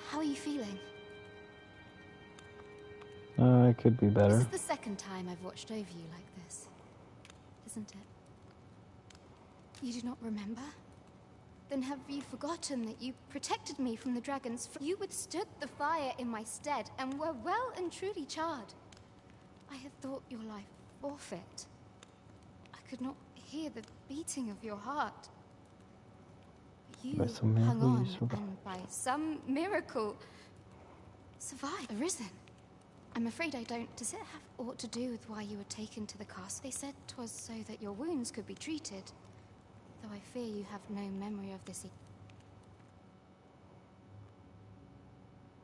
How are you feeling? It could be better. This is the second time I've watched over you like this, isn't it? You do not remember? Then have you forgotten that you protected me from the dragons? You withstood the fire in my stead and were well and truly charred. I had thought your life forfeit. I could not hear the beating of your heart. You hung on, and by some miracle, survived, arisen. I'm afraid I don't. Does it have aught to do with why you were taken to the castle? They said 'twas so that your wounds could be treated. Though I fear you have no memory of this.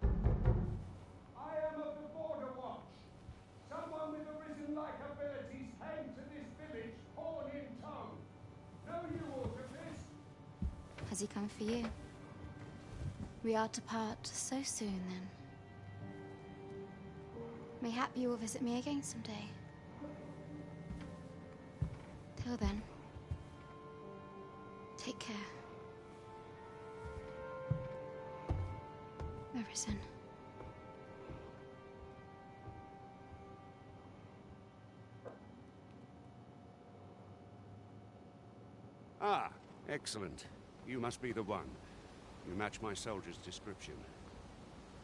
I am of the Border Watch. Someone with arisen-like abilities came to this village, horn in tow. Know you aught of this? Has he come for you? We are to part so soon, then. Mayhap you will visit me again someday. Till then, take care. Arisen. Ah, excellent. You must be the one. You match my soldier's description.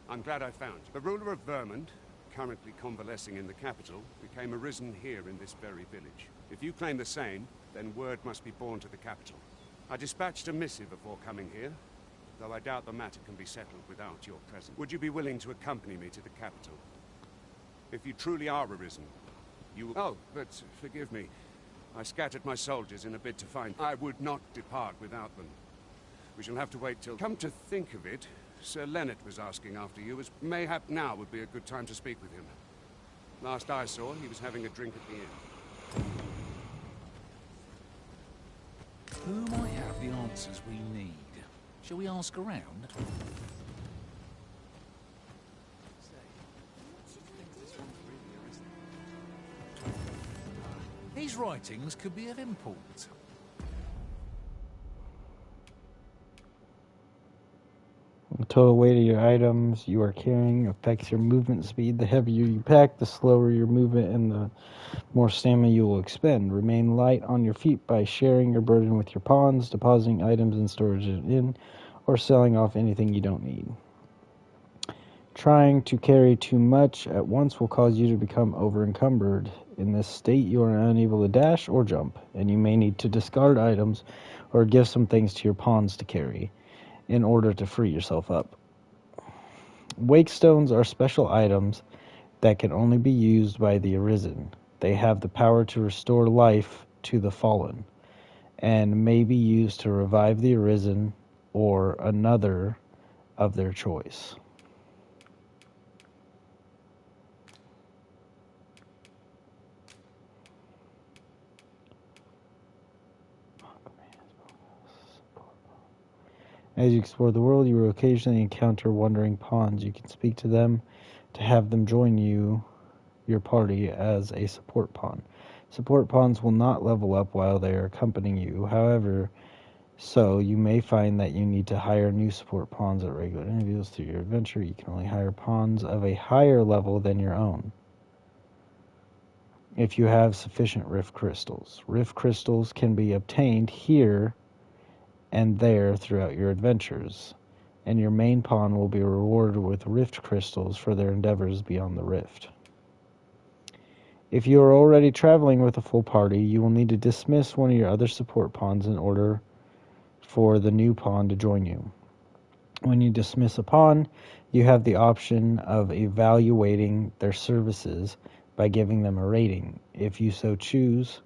I'm glad I found you. The ruler of Vermont, currently convalescing in the capital, became arisen here in this very village. If you claim the same, then word must be borne to the capital. I dispatched a missive before coming here, though I doubt the matter can be settled without your presence. Would you be willing to accompany me to the capital? If you truly are arisen, you will... Oh, but forgive me. I scattered my soldiers in a bid to find... I would not depart without them. We shall have to wait till... Come to think of it, Sir Leonard was asking after you, as mayhap now would be a good time to speak with him. Last I saw, he was having a drink at the inn. Who might have the answers we need? Shall we ask around? these writings could be of import. The total weight of your items you are carrying affects your movement speed. The heavier you pack, the slower your movement and the more stamina you will expend. Remain light on your feet by sharing your burden with your pawns, depositing items in storage in, or selling off anything you don't need. Trying to carry too much at once will cause you to become over-encumbered. In this state, you are unable to dash or jump, and you may need to discard items or give some things to your pawns to carry in order to free yourself up. Wake stones are special items that can only be used by the Arisen. They have the power to restore life to the fallen, and may be used to revive the Arisen or another of their choice. As you explore the world, you will occasionally encounter wandering pawns. You can speak to them to have them join your party as a support pawn. Support pawns will not level up while they are accompanying you. However, so you may find that you need to hire new support pawns at regular intervals through your adventure. You can only hire pawns of a higher level than your own if you have sufficient rift crystals. Rift crystals can be obtained here and there throughout your adventures, and your main pawn will be rewarded with rift crystals for their endeavors beyond the rift. If you are already traveling with a full party, you will need to dismiss one of your other support pawns in order for the new pawn to join you. When you dismiss a pawn, you have the option of evaluating their services by giving them a rating. If you so choose,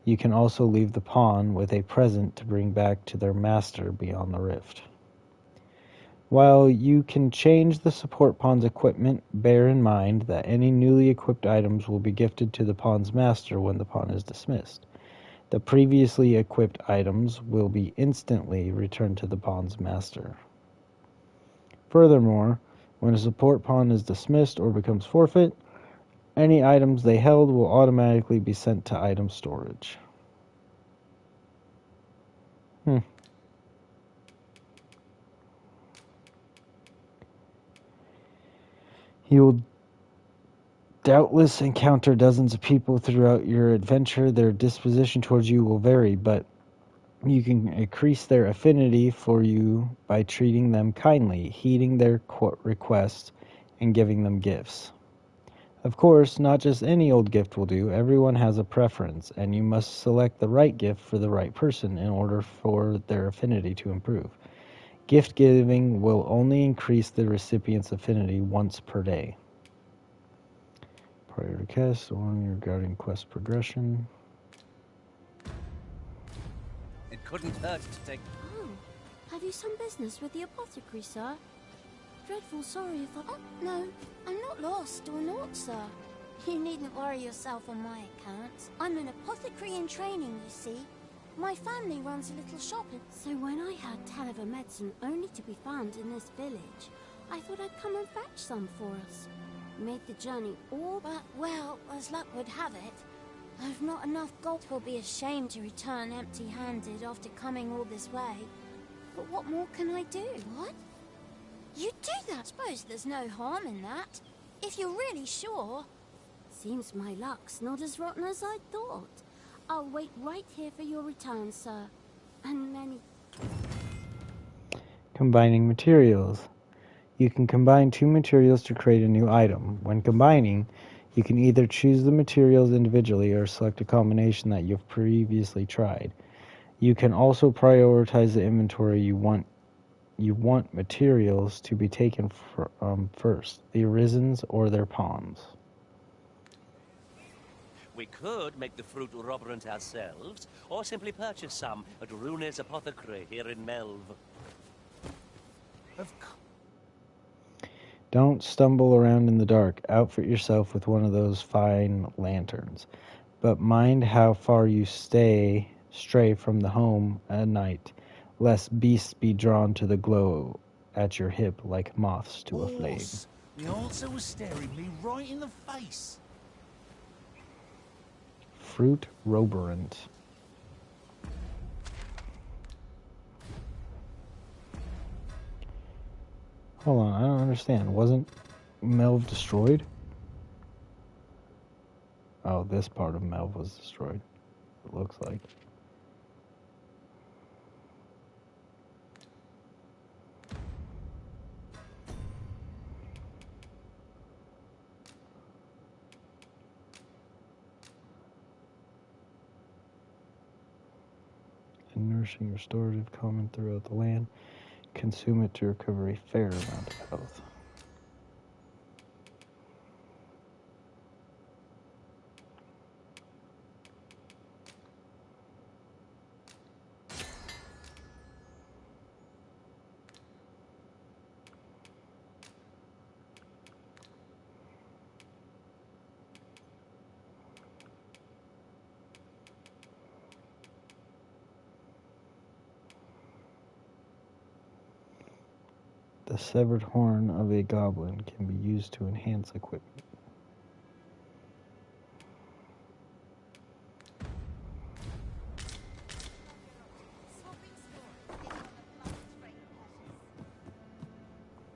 you can also leave the pawn with a present to bring back to their master beyond the rift. While you can change the support pawn's equipment, bear in mind that any newly equipped items will be gifted to the pawn's master when the pawn is dismissed. The previously equipped items will be instantly returned to the pawn's master. Furthermore, when a support pawn is dismissed or becomes forfeit, any items they held will automatically be sent to item storage. You will doubtless encounter dozens of people throughout your adventure. Their disposition towards you will vary, but you can increase their affinity for you by treating them kindly, heeding their requests, and giving them gifts. Of course, not just any old gift will do. Everyone has a preference, and you must select the right gift for the right person in order for their affinity to improve. Gift giving will only increase the recipient's affinity once per day. Prior to cast, on regarding quest progression. It couldn't hurt to take... Oh, have you some business with the apothecary, sir? Dreadful sorry if I... Oh, no, I'm not lost or naught, sir. You needn't worry yourself on my account. I'm an apothecary in training, you see. My family runs a little shop. So when I had tell of a medicine only to be found in this village, I thought I'd come and fetch some for us. Made the journey all... But, well, as luck would have it, I've not enough gold. 'Twill be a shame to return empty-handed after coming all this way. But what more can I do? What? You do that? Suppose there's no harm in that. If you're really sure. Seems my luck's not as rotten as I thought. I'll wait right here for your return, sir. And many... Combining materials. You can combine two materials to create a new item. When combining, you can either choose the materials individually or select a combination that you've previously tried. You can also prioritize the inventory you want materials to be taken from first, the Arisens or their pawns. We could make the fruit roberant ourselves, or simply purchase some at Rune's apothecary here in Melve. Don't stumble around in the dark. Outfit yourself with one of those fine lanterns. But mind how far you stray from the home at night, lest beasts be drawn to the glow at your hip like moths to a flame. The answer was staring me right in the face. fruit roborant. Hold on, I don't understand. Wasn't Melv destroyed? Oh, this part of Melv was destroyed. It looks like. And nourishing restorative common throughout the land. Consume it to recover a fair amount of health. The severed horn of a goblin can be used to enhance equipment.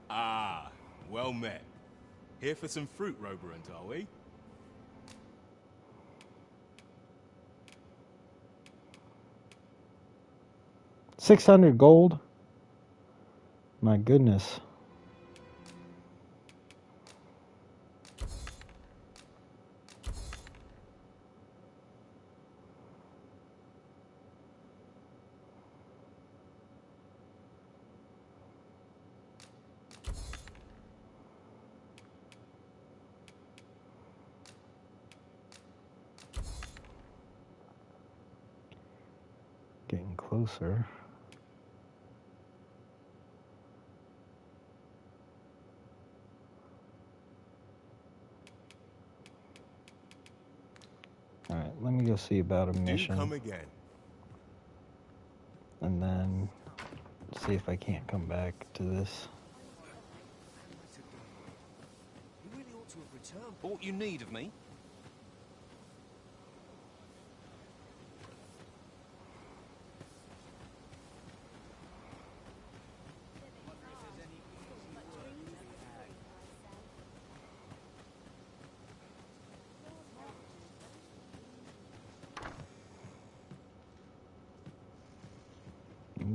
Ah, well met. Here for some fruit, Roborant, are we? $600 gold? My goodness. Getting closer. Alright, let me go see about a mission. Come again. And then see if I can't come back to this. You really ought to have returned what you need of me.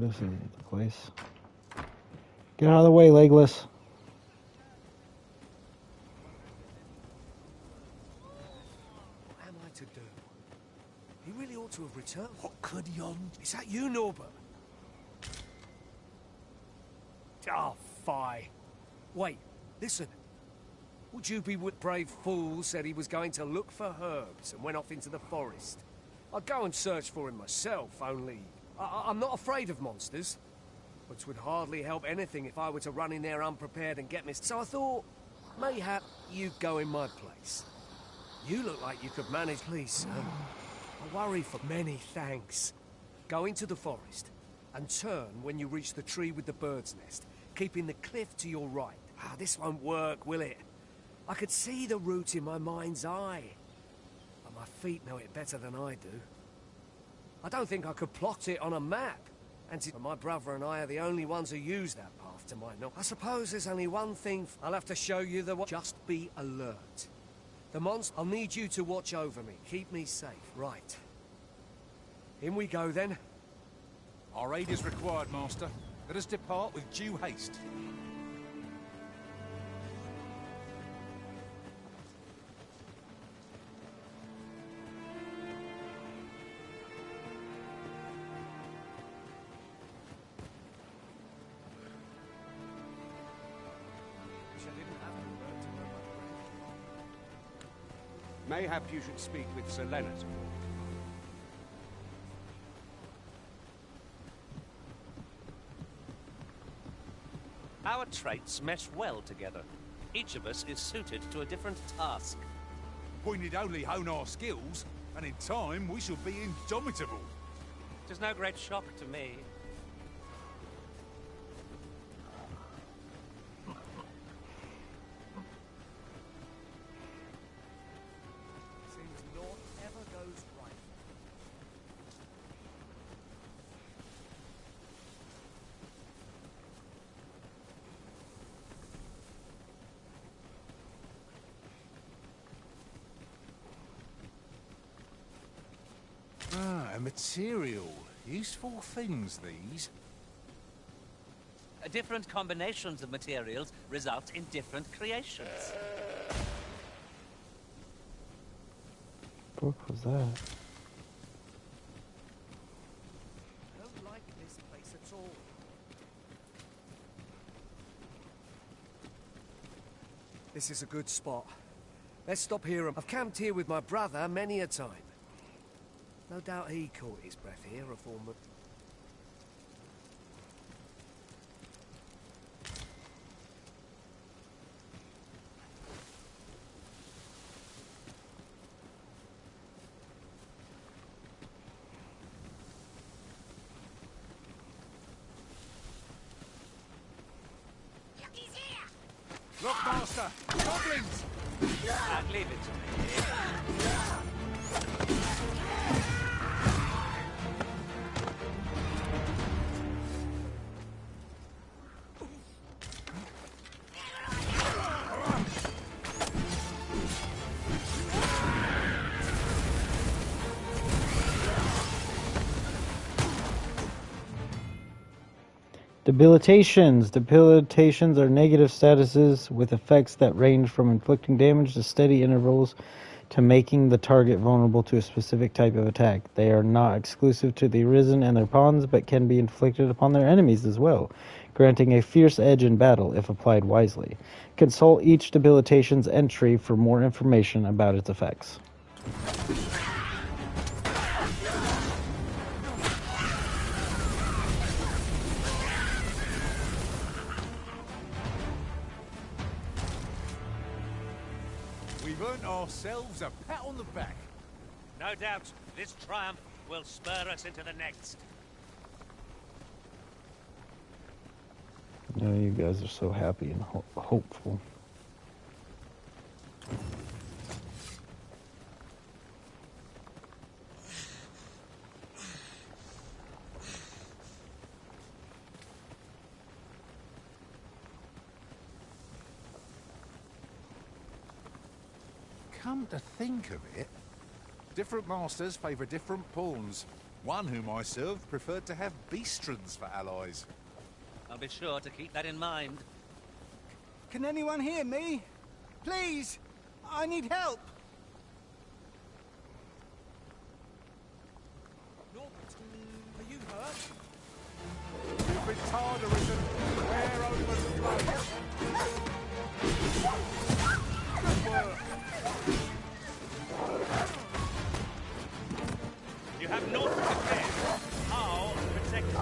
This isn't the place. Get out of the way, Legless. What am I to do? He really ought to have returned. What could yon? Is that you, Norbert? Oh, fie. Wait, listen. Would you be with brave fool said he was going to look for herbs and went off into the forest? I'd go and search for him myself, only I'm not afraid of monsters, which would hardly help anything if I were to run in there unprepared and get missed. So I thought, mayhap you'd go in my place. You look like you could manage. Please, sir. I worry for many thanks. Go into the forest and turn when you reach the tree with the bird's nest, keeping the cliff to your right. Ah, this won't work, will it? I could see the route in my mind's eye, but my feet know it better than I do. I don't think I could plot it on a map, and my brother and I are the only ones who use that path to my knowledge. I suppose there's only one thing. I'll have to show you the way. Just be alert. The monster. I'll need you to watch over me. Keep me safe. Right. In we go then. Our aid is required, Master. Let us depart with due haste. Mayhap you should speak with Sir Leonard. Our traits mesh well together. Each of us is suited to a different task. We need only hone our skills, and in time we shall be indomitable. It is no great shock to me. Seems naught ever goes right. material. Useful things, these. Different combinations of materials result in different creations. What book was that? I don't like this place at all. This is a good spot. Let's stop here. I've camped here with my brother many a time. No doubt he caught his breath here, a former... Look, Master! Goblins! Leave it to me. Debilitations. Debilitations are negative statuses with effects that range from inflicting damage to steady intervals to making the target vulnerable to a specific type of attack. They are not exclusive to the Arisen and their pawns, but can be inflicted upon their enemies as well, granting a fierce edge in battle if applied wisely. Consult each debilitation's entry for more information about its effects. We've earned ourselves a pat on the back. No doubt, this triumph will spur us into the next. You know, you guys are so happy and hopeful. Come to think of it, different masters favour different pawns. One whom I served preferred to have beastrons for allies. I'll be sure to keep that in mind. Can anyone hear me? Please! I need help! Norbert, are you hurt? You've been tired, Arisen. Where over the place? Good work. You have naught to fear. I'll protect you.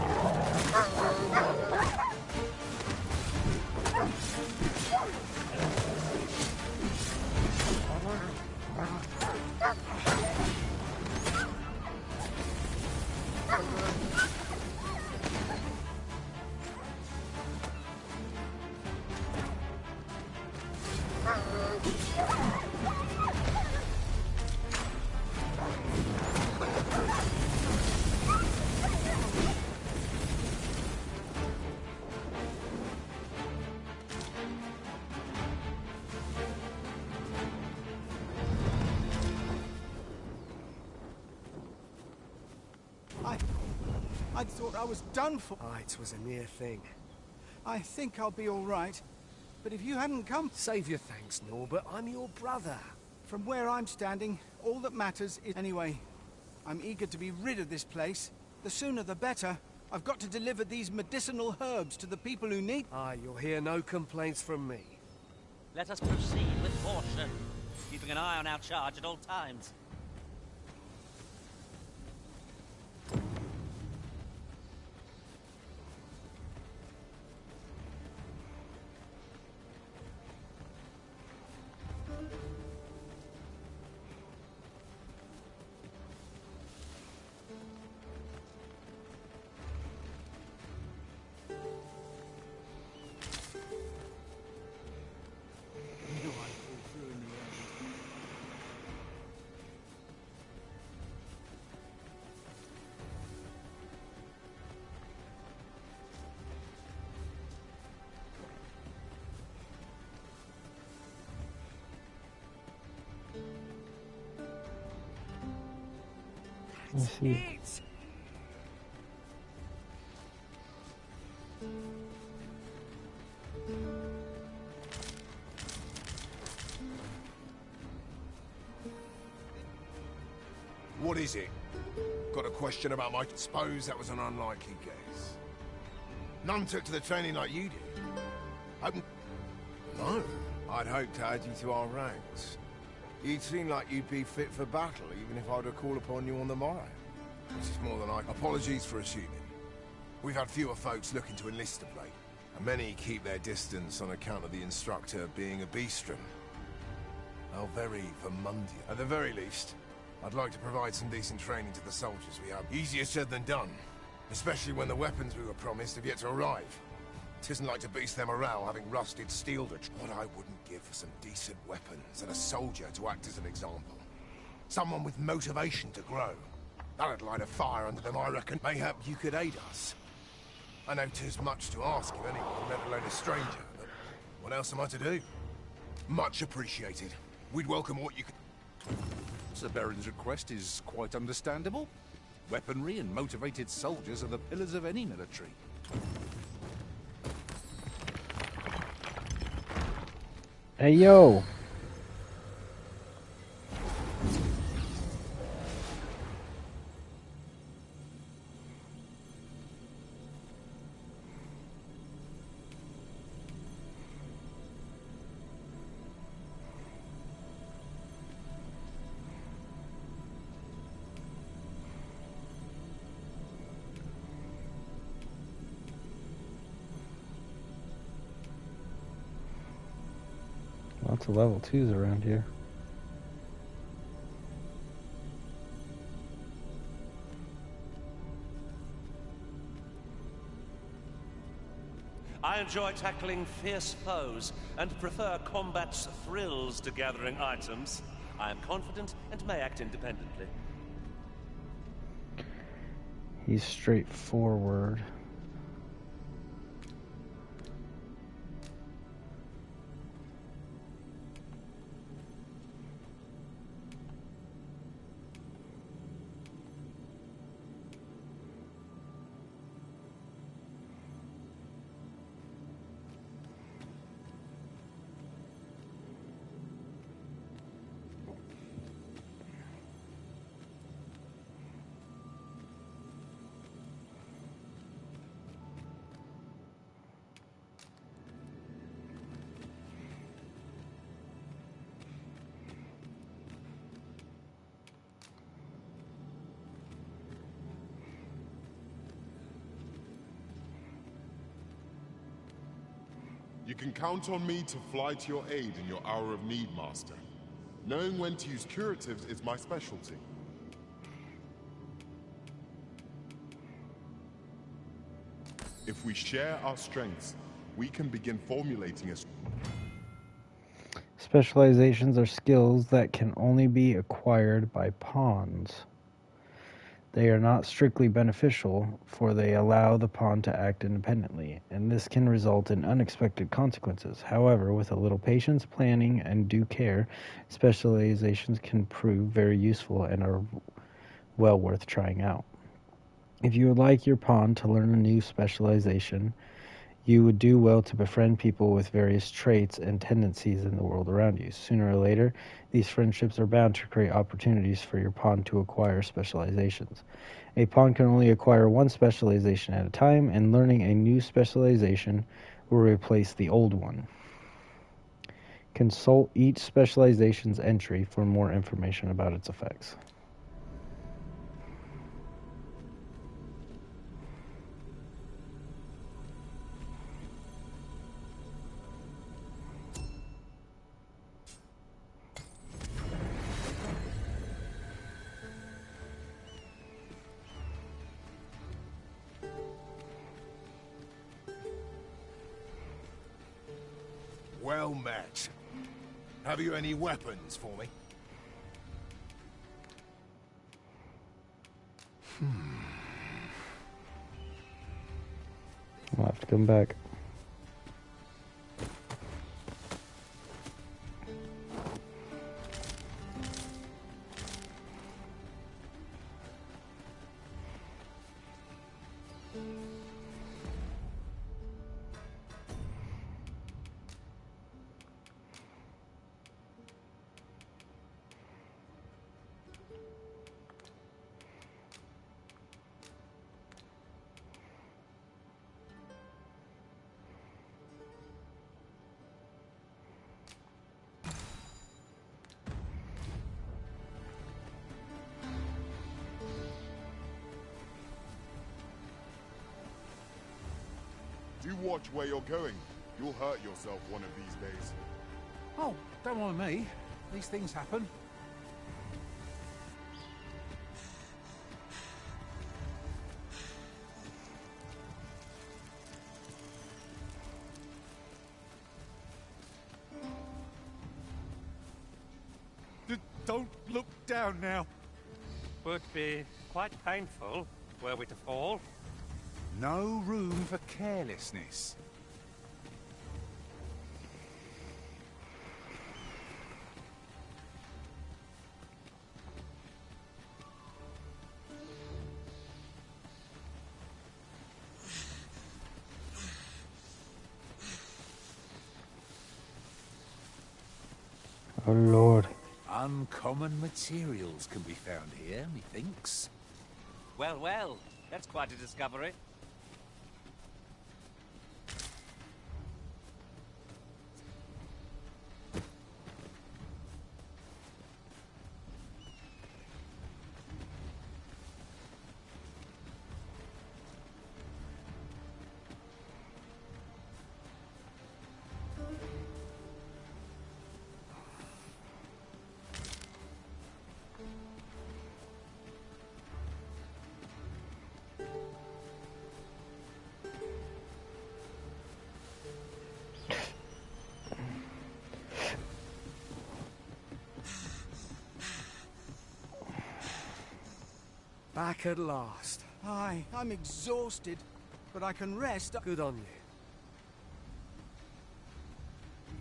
I thought I was done for. Ah, it was a near thing. I think I'll be all right. But if you hadn't come... Save your thanks, Norbert. I'm your brother. From where I'm standing, all that matters is... Anyway, I'm eager to be rid of this place. The sooner the better. I've got to deliver these medicinal herbs to the people who need... Ah, you'll hear no complaints from me. Let us proceed with caution, keeping an eye on our charge at all times. see. What is it? Got a question about my... Suppose that was an unlikely guess. None took to the training like you did. No. I'd hoped to add you to our ranks. You'd seem like you'd be fit for battle, even if I were to call upon you on the morrow. Which is more than I... Apologies for assuming. We've had fewer folks looking to enlist of late, and many keep their distance on account of the instructor being a beastren. How very Vermundian. At the very least, I'd like to provide some decent training to the soldiers we have. Easier said than done, especially when the weapons we were promised have yet to arrive. Tisn't like to boost their morale having rusted steel to... What I wouldn't give for some decent weapons and a soldier to act as an example. Someone with motivation to grow. That'd light a fire under them, I reckon. Mayhap you could aid us. I know 'tis much to ask of anyone, let alone a stranger, but what else am I to do? Much appreciated. We'd welcome what you could... Sir Baron's request is quite understandable. Weaponry and motivated soldiers are the pillars of any military. Hey, yo! Lots of level 2s around here. I enjoy tackling fierce foes and prefer combat's thrills to gathering items. I am confident and may act independently. He's straightforward. You can count on me to fly to your aid in your hour of need, Master. Knowing when to use curatives is my specialty. If we share our strengths, we can begin formulating a... Specializations are skills that can only be acquired by pawns. They are not strictly beneficial, for they allow the pawn to act independently, and this can result in unexpected consequences. However, with a little patience, planning, and due care, specializations can prove very useful and are well worth trying out. If you would like your pawn to learn a new specialization, you would do well to befriend people with various traits and tendencies in the world around you. Sooner or later, these friendships are bound to create opportunities for your pawn to acquire specializations. A pawn can only acquire one specialization at a time, and learning a new specialization will replace the old one. Consult each specialization's entry for more information about its effects. Well met. Have you any weapons for me? I'll have to come back. Do watch where you're going. You'll hurt yourself one of these days. Oh, don't mind me. These things happen. Don't look down now. Would be quite painful were we to fall. No room for carelessness. Oh Lord. Uncommon materials can be found here, methinks. Well, well, that's quite a discovery. Back at last. Aye, I'm exhausted, but I can rest. Good on you.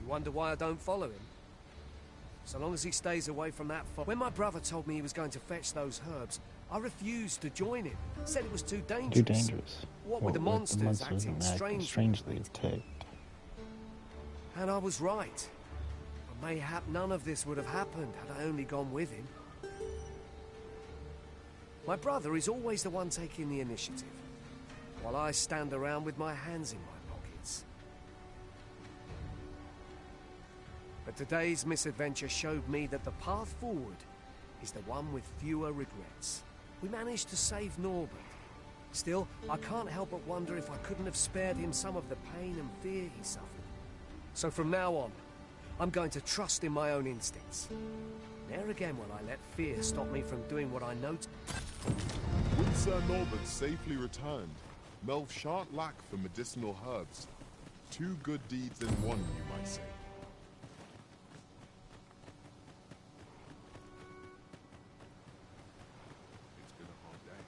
You wonder why I don't follow him? So long as he stays away from that fire. When my brother told me he was going to fetch those herbs, I refused to join him. Said it was too dangerous. Too dangerous. What with the monsters acting strangely attacked. And I was right. But mayhap none of this would have happened had I only gone with him. My brother is always the one taking the initiative, while I stand around with my hands in my pockets. But today's misadventure showed me that the path forward is the one with fewer regrets. We managed to save Norbert. Still, I can't help but wonder if I couldn't have spared him some of the pain and fear he suffered. So from now on, I'm going to trust in my own instincts. Ne'er again will I let fear stop me from doing what I know to. When Sir Norbert safely returned, Melv shan't lack for medicinal herbs. 2 good deeds in one, you might say. It's been a hard day.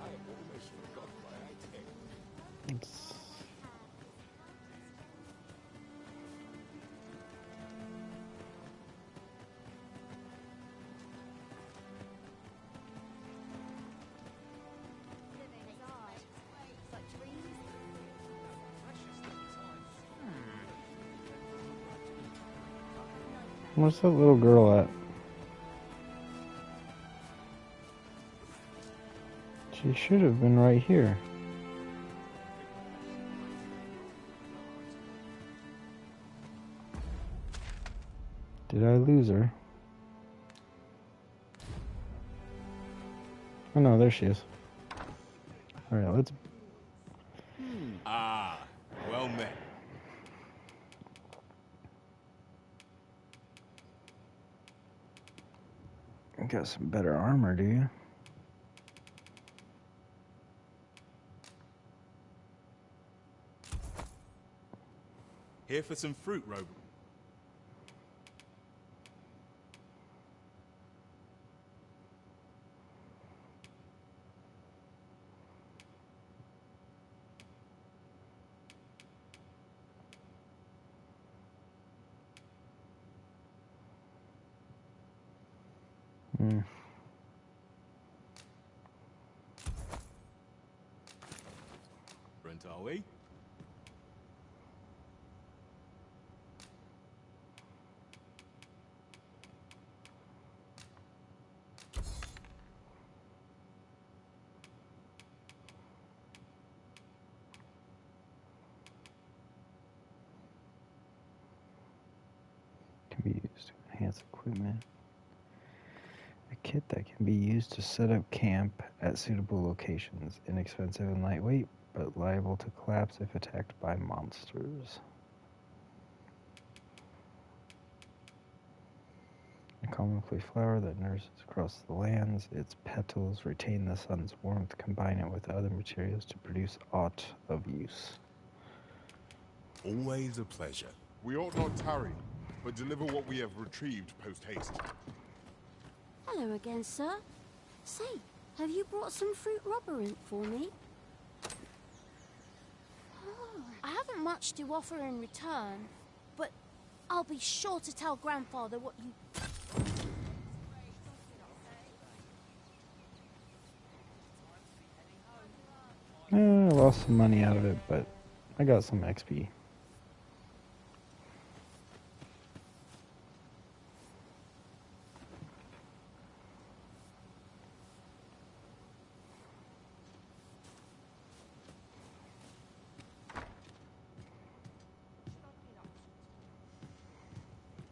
I almost forgot why I came. Where's that little girl at? She should have been right here. Did I lose her? Oh no, there she is. Alright, let's... Ah, well met. You got some better armor, do you? Here for some fruit, Rogue. Are we? Can be used to enhance equipment. kit that can be used to set up camp at suitable locations. Inexpensive and lightweight, but liable to collapse if attacked by monsters. A commonplace flower that nurses across the lands. Its petals retain the sun's warmth, combine it with other materials to produce aught of use. Always a pleasure. We ought not tarry, but deliver what we have retrieved post-haste. Hello again, sir. Say, have you brought some fruit robberant for me? Oh, I haven't much to offer in return, but I'll be sure to tell Grandfather what you... I lost some money out of it, but I got some XP.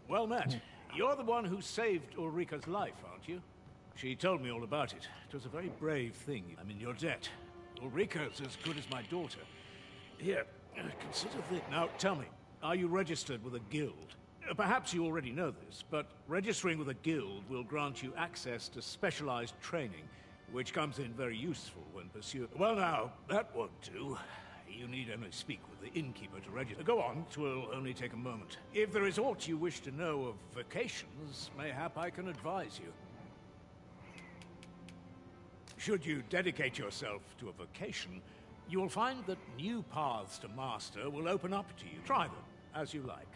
Well met. You're the one who saved Ulrika's life, aren't you? She told me all about it. It was a very brave thing. I'm in your debt. Ulrika's as good as my daughter. Here, consider this. Now, tell me, are you registered with a guild? Perhaps you already know this, but registering with a guild will grant you access to specialized training, which comes in very useful when pursuing... Well now, that won't do. You need only speak with the innkeeper to register. Go on, 'twill only take a moment. If there is aught you wish to know of vocations, mayhap I can advise you. Should you dedicate yourself to a vocation, you will find that new paths to master will open up to you. Try them, as you like.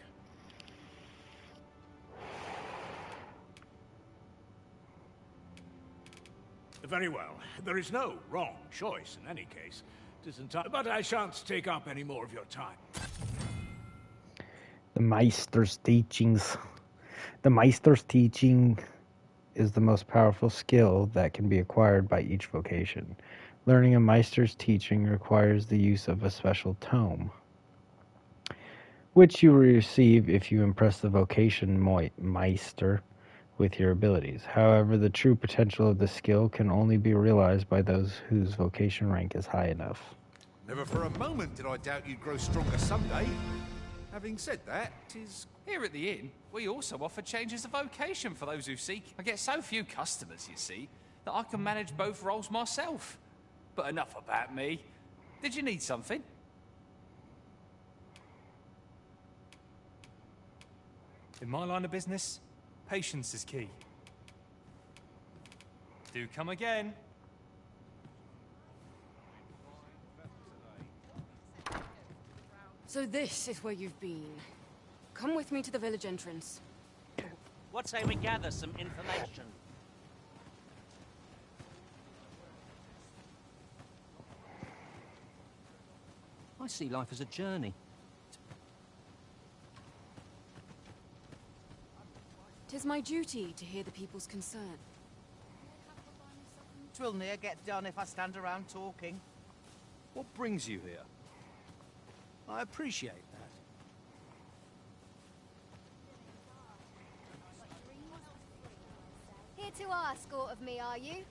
Very well. There is no wrong choice in any case. It is entirely... But I shan't take up any more of your time. The Meister's teachings. The Meister's teaching is the most powerful skill that can be acquired by each vocation. Learning a Meister's teaching requires the use of a special tome, which you receive if you impress the vocation Meister with your abilities. However, the true potential of the skill can only be realized by those whose vocation rank is high enough. Never for a moment did I doubt you'd grow stronger someday. Having said that, 'tis... Here at the inn, we also offer changes of vocation for those who seek. I get so few customers, you see, that I can manage both roles myself. But enough about me. Did you need something? In my line of business, patience is key. Do come again. So this is where you've been. Come with me to the village entrance. What say we gather some information? I see life as a journey. 'Tis my duty to hear the people's concern. 'Twill ne'er get done if I stand around talking. What brings you here? I appreciate that. Here to ask aught of me, are you?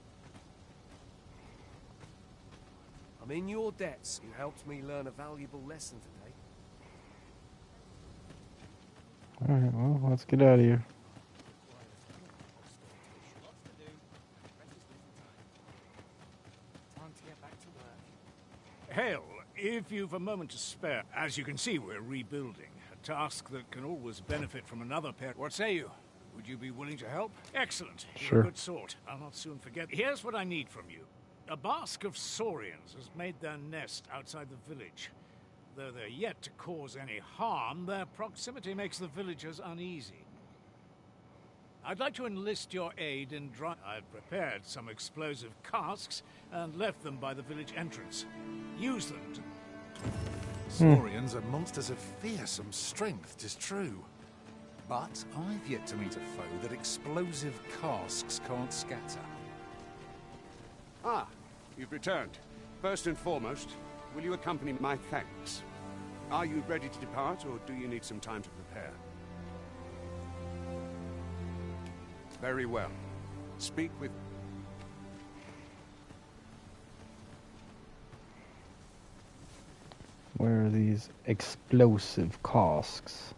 I'm in your debts. You helped me learn a valuable lesson today. Alright, well, let's get out of here. Hail, if you've a moment to spare. As you can see, we're rebuilding. A task that can always benefit from another pair. What say you? Would you be willing to help? Excellent. You're Sure. a good sort. I'll not soon forget. Here's what I need from you. A bask of saurians has made their nest outside the village. Though they're yet to cause any harm, their proximity makes the villagers uneasy. I'd like to enlist your aid in I've prepared some explosive casks and left them by the village entrance. Use them to... Saurians are monsters of fearsome strength, 'tis true. But I've yet to meet a foe that explosive casks can't scatter. Ah, you've returned. First and foremost, will you accompany my thanks? Are you ready to depart, or do you need some time to prepare? Very well. Speak with... Where are these explosive casks?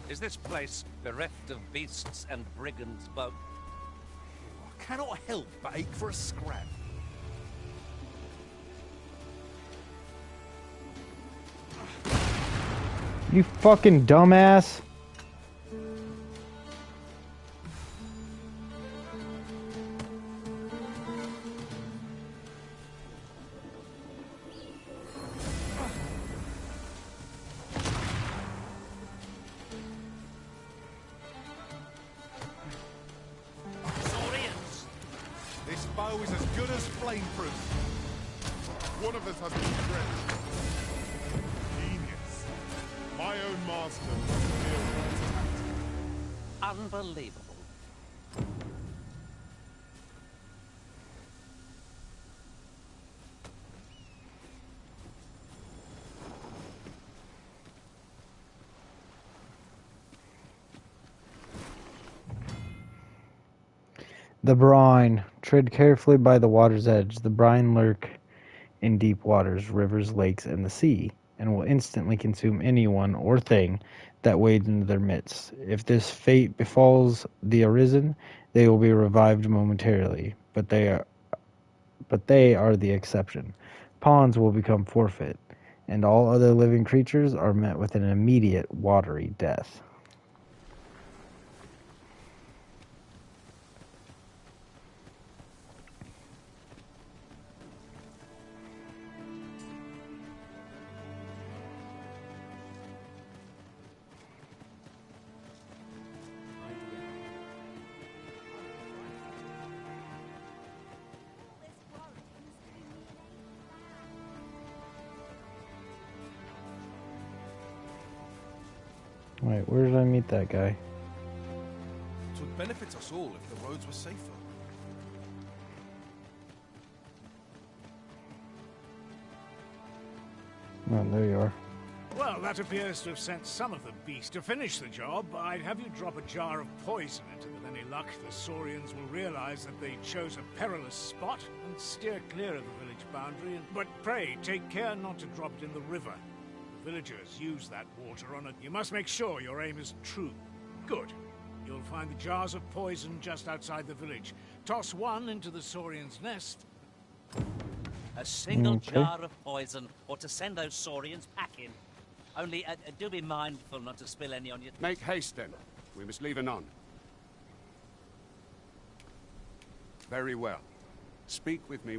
Is this place bereft of beasts and brigands both? I cannot help but ache for a scrap. You fucking dumbass. This bow is as good as flameproof. One of us has been stretched. Genius. My own master must feel that. Unbelievable. The brine. Tread carefully by the water's edge. The brine lurk in deep waters, rivers, lakes, and the sea, and will instantly consume anyone or thing that wades into their midst. If this fate befalls the Arisen, they will be revived momentarily, but they are the exception. Pawns will become forfeit, and all other living creatures are met with an immediate watery death. Wait, where did I meet that guy? It would benefit us all if the roads were safer. Oh, there you are. Well, that appears to have sent some of the beast. To finish the job, I'd have you drop a jar of poison into it. With any luck, the Saurians will realize that they chose a perilous spot and steer clear of the village boundary. But pray, take care not to drop it in the river. The villagers use that water on it. You must make sure your aim is true. Good. You'll find the jars of poison just outside the village. Toss one into the Saurian's nest. A single jar of poison, or to send those Saurians packing. Only, do be mindful not to spill any on your... Make haste, then. We must leave anon. Very well. Speak with me.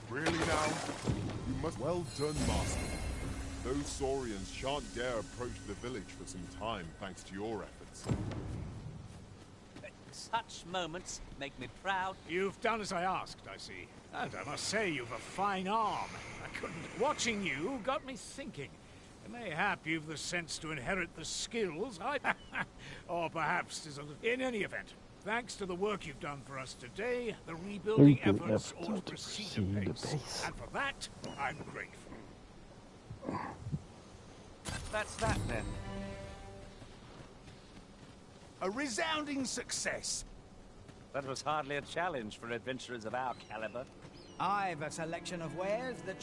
Really now? You must... Well done, Master. Those Saurians shan't dare approach the village for some time, thanks to your efforts. Such moments make me proud. You've done as I asked, I see. And I must say, you've a fine arm. I couldn't... Watching you got me thinking. Mayhap you've the sense to inherit the skills I... or perhaps 'tis a little... In any event, thanks to the work you've done for us today, the rebuilding efforts ought to proceed apace. And for that, I'm grateful. That's that, then. A resounding success. That was hardly a challenge for adventurers of our caliber. I've a selection of wares that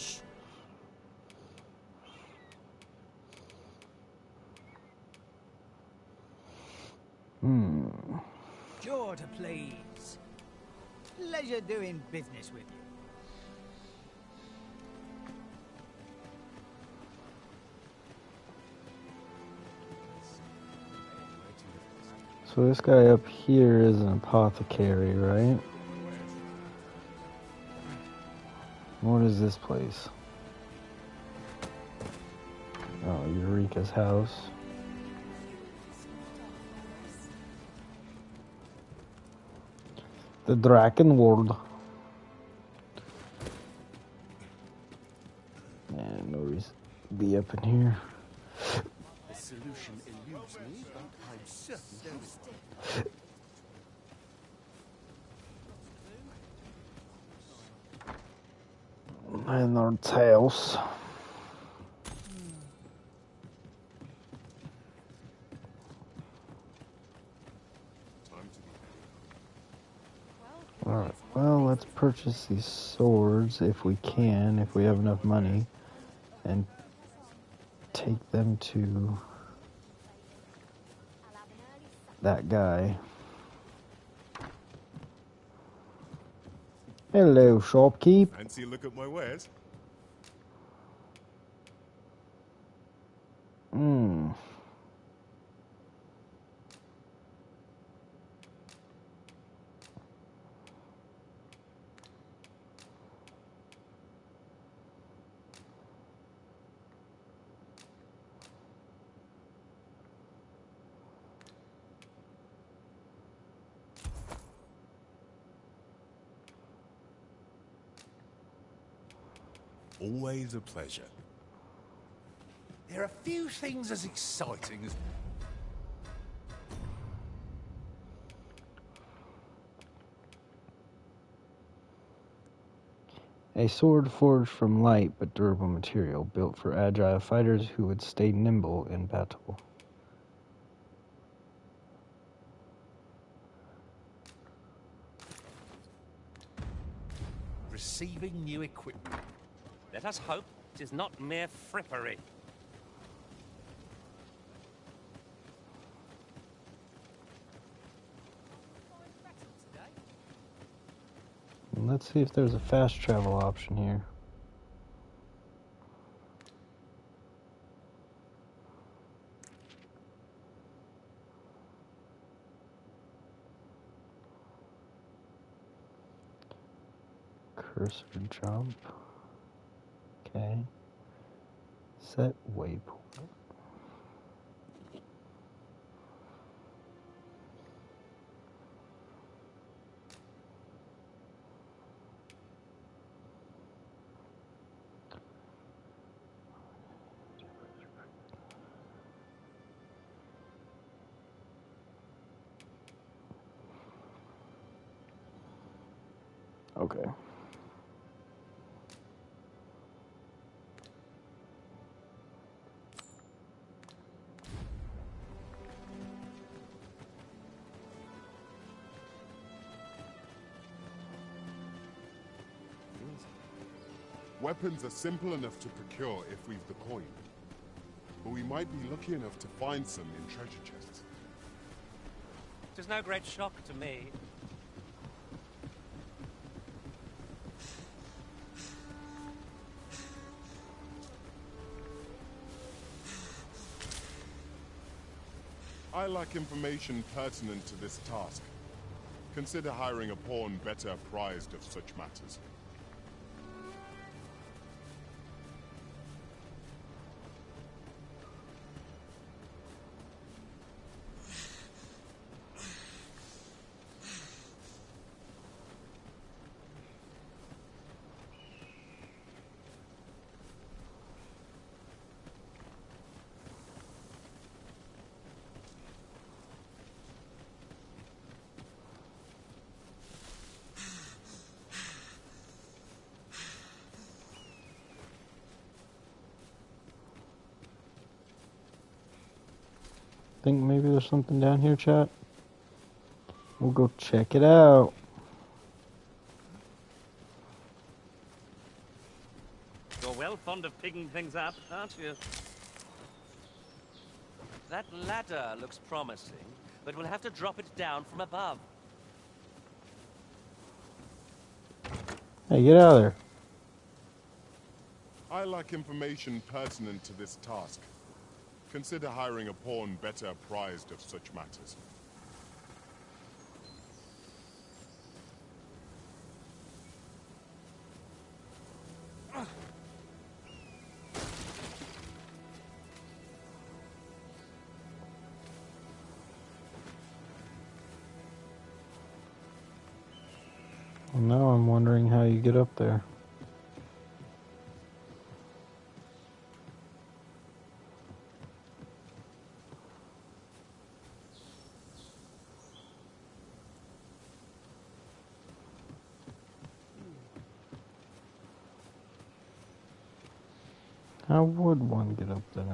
sure to please. Pleasure doing business with you. So this guy up here is an apothecary, right? What is this place? Oh, Eureka's house. The Draken World. And no reason to be up in here. The solution eludes me, but I'm certain Landlord's house. Alright, well, let's purchase these swords if we can, if we have enough money, and take them to that guy. Hello, shopkeep. Fancy a look at my wares? Always a pleasure. There are few things as exciting as... A sword forged from light but durable material, built for agile fighters who would stay nimble in battle. Receiving new equipment. Let us hope it is not mere frippery. Let's see if there's a fast travel option here. Cursor jump. Okay. Set waypoint. Okay. Weapons are simple enough to procure if we've the coin. But we might be lucky enough to find some in treasure chests. It is no great shock to me. I lack information pertinent to this task. Consider hiring a pawn better apprised of such matters. Think maybe there's something down here, chat? We'll go check it out. You're well fond of picking things up, aren't you? That ladder looks promising, but we'll have to drop it down from above. Hey, get out of there. I lack information pertinent to this task. Consider hiring a pawn better apprised of such matters. Now I'm wondering how you get up there. How would one get up there?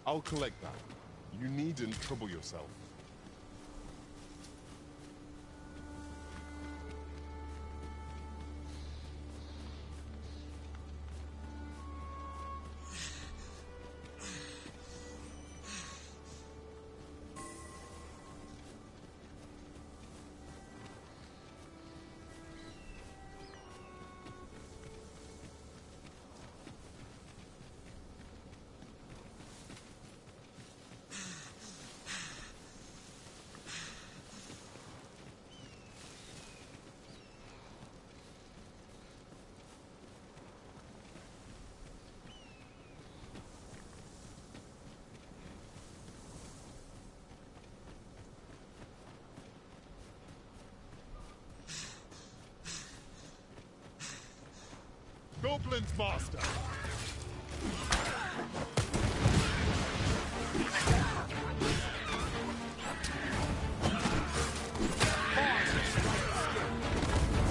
I'll collect that. You needn't trouble yourself. Goblins, master!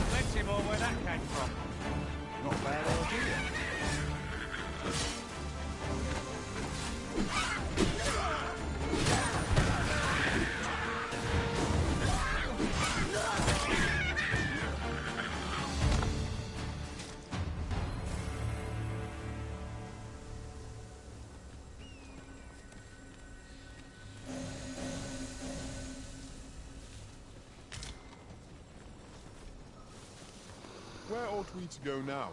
Plenty more where that came from. Not bad idea. Where ought we to go now?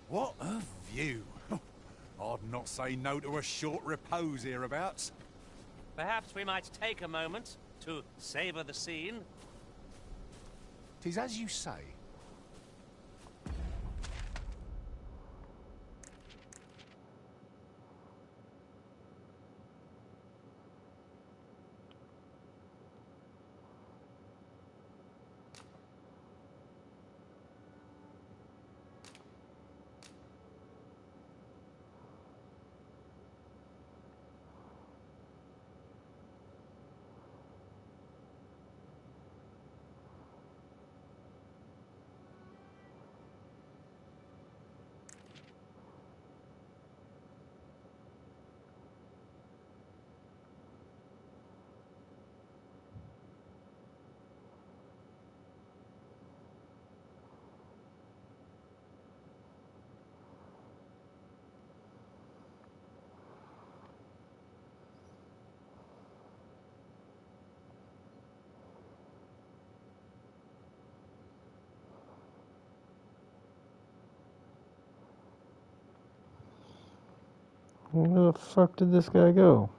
What a view. I'd not say no to a short repose hereabouts. Perhaps we might take a moment to savor the scene. 'Tis as you say. Where the fuck did this guy go?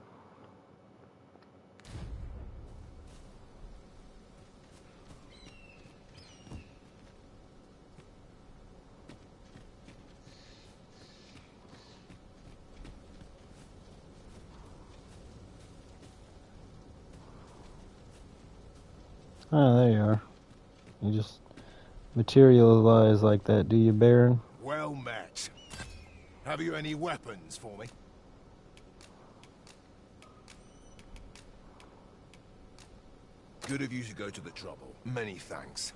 Ah, there you are. You just materialize like that, do you, Baron? Well met. Have you any weapons for me? Good of you to go to the trouble. Many thanks.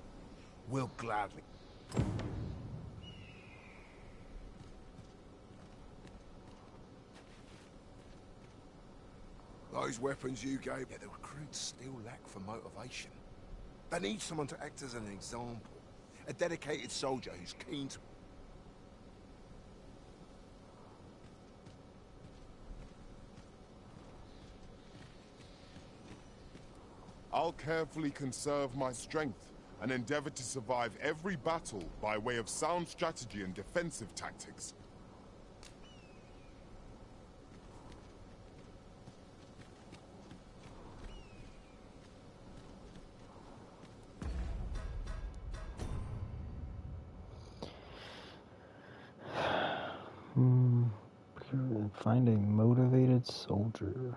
We'll gladly... Those weapons you gave... Yeah, the recruits still lack for motivation. They need someone to act as an example. A dedicated soldier who's keen to... I'll carefully conserve my strength and endeavor to survive every battle by way of sound strategy and defensive tactics. Find a motivated soldier.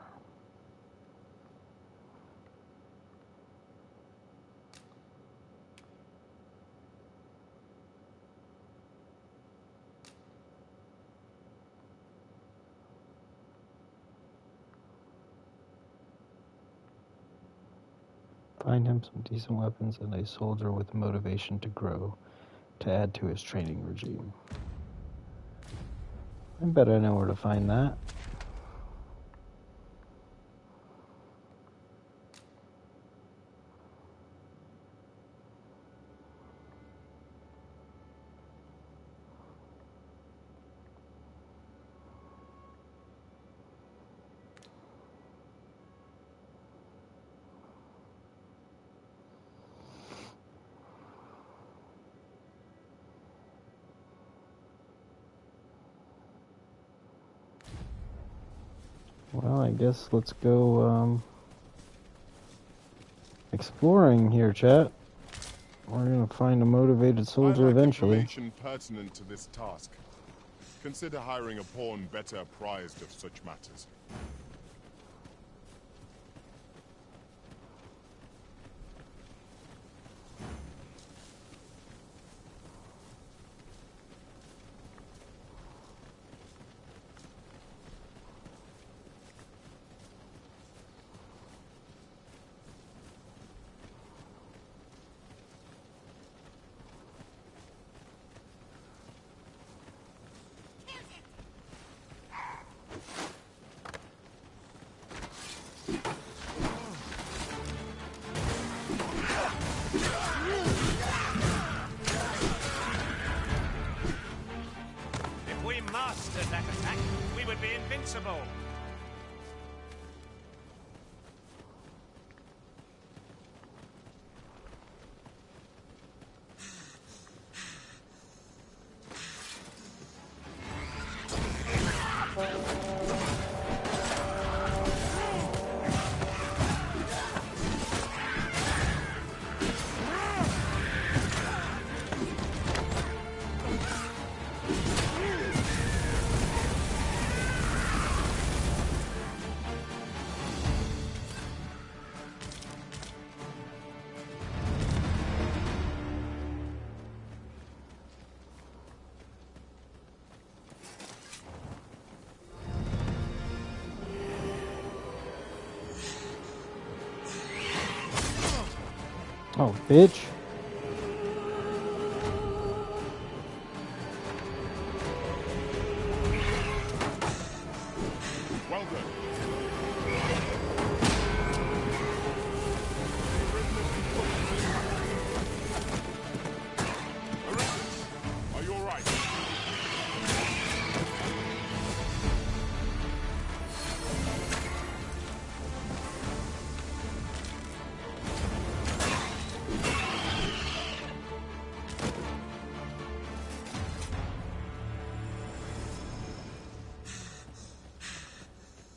Find him some decent weapons and a soldier with motivation to grow, to add to his training regime. I bet I know where to find that. Well, I guess let's go exploring here, chat. We're gonna find a motivated soldier eventually. Information pertinent to this task. Consider hiring a pawn better apprised of such matters. That attack, we would be invincible. Oh, bitch. Well done. Are you all right?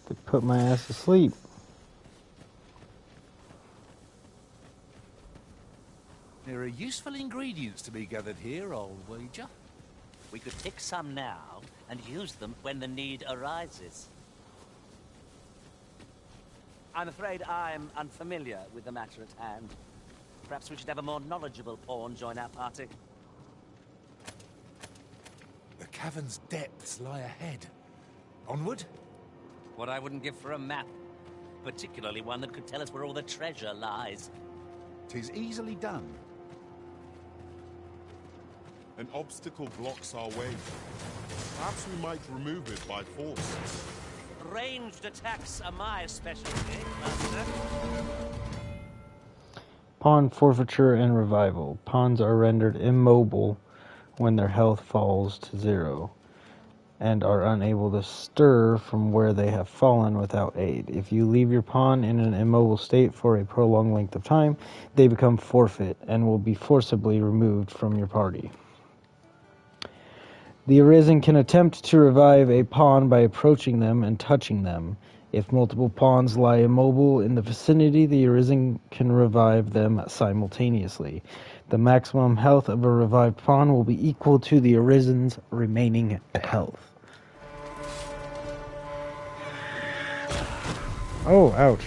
They put my ass to sleep. There are useful ingredients to be gathered here, old wager. We could pick some now and use them when the need arises. I'm afraid I'm unfamiliar with the matter at hand. Perhaps we should have a more knowledgeable pawn join our party. The cavern's depths lie ahead. Onward? What I wouldn't give for a map. Particularly one that could tell us where all the treasure lies. 'Tis easily done. An obstacle blocks our way. Perhaps we might remove it by force. Ranged attacks are my specialty, Master. Pawn forfeiture and revival. Pawns are rendered immobile when their health falls to 0 and are unable to stir from where they have fallen without aid. If you leave your pawn in an immobile state for a prolonged length of time, they become forfeit and will be forcibly removed from your party. The Arisen can attempt to revive a pawn by approaching them and touching them. If multiple pawns lie immobile in the vicinity, the Arisen can revive them simultaneously. The maximum health of a revived pawn will be equal to the Arisen's remaining health. Oh, ouch.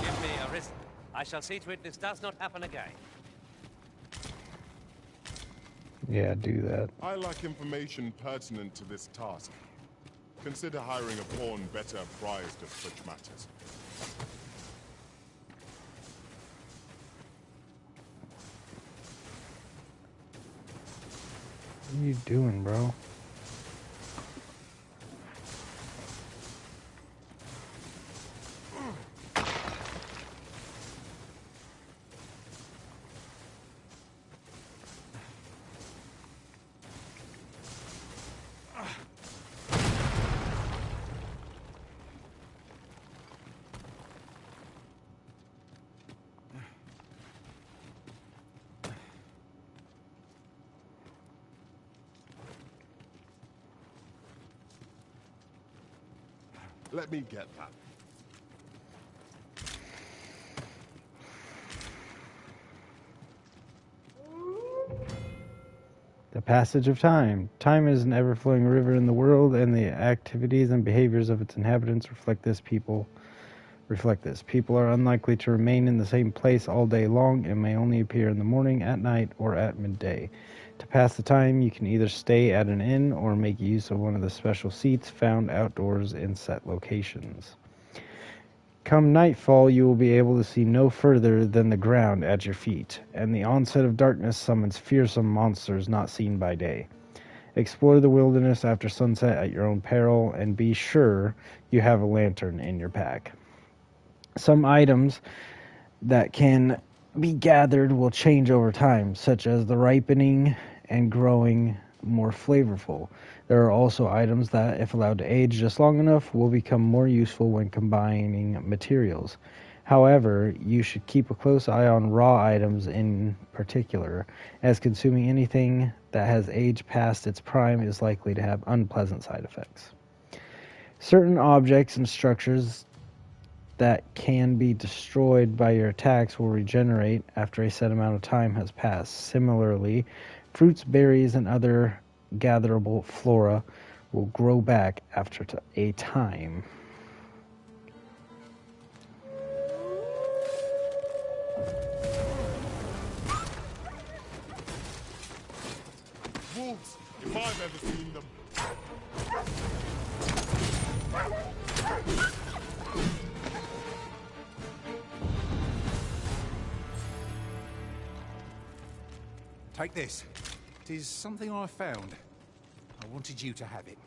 Give me a risk. I shall see to it this does not happen again. Yeah, do that. I lack information pertinent to this task. Consider hiring a pawn better apprised of such matters. What are you doing, bro? Let me get that. The passage of time. Time is an ever-flowing river in the world, and the activities and behaviors of its inhabitants reflect this. People are unlikely to remain in the same place all day long and may only appear in the morning, at night, or at midday. To pass the time, you can either stay at an inn or make use of one of the special seats found outdoors in set locations. Come nightfall, you will be able to see no further than the ground at your feet, and the onset of darkness summons fearsome monsters not seen by day. Explore the wilderness after sunset at your own peril, and be sure you have a lantern in your pack. Some items that can be gathered will change over time, such as the ripening and growing more flavorful. There are also items that, if allowed to age just long enough, will become more useful when combining materials. However, you should keep a close eye on raw items in particular, as consuming anything that has aged past its prime is likely to have unpleasant side effects. Certain objects and structures that can be destroyed by your attacks will regenerate after a set amount of time has passed. Similarly, fruits, berries, and other gatherable flora will grow back after a time. Wolves, if I've ever seen them. Take this. It is something I found. I wanted you to have it.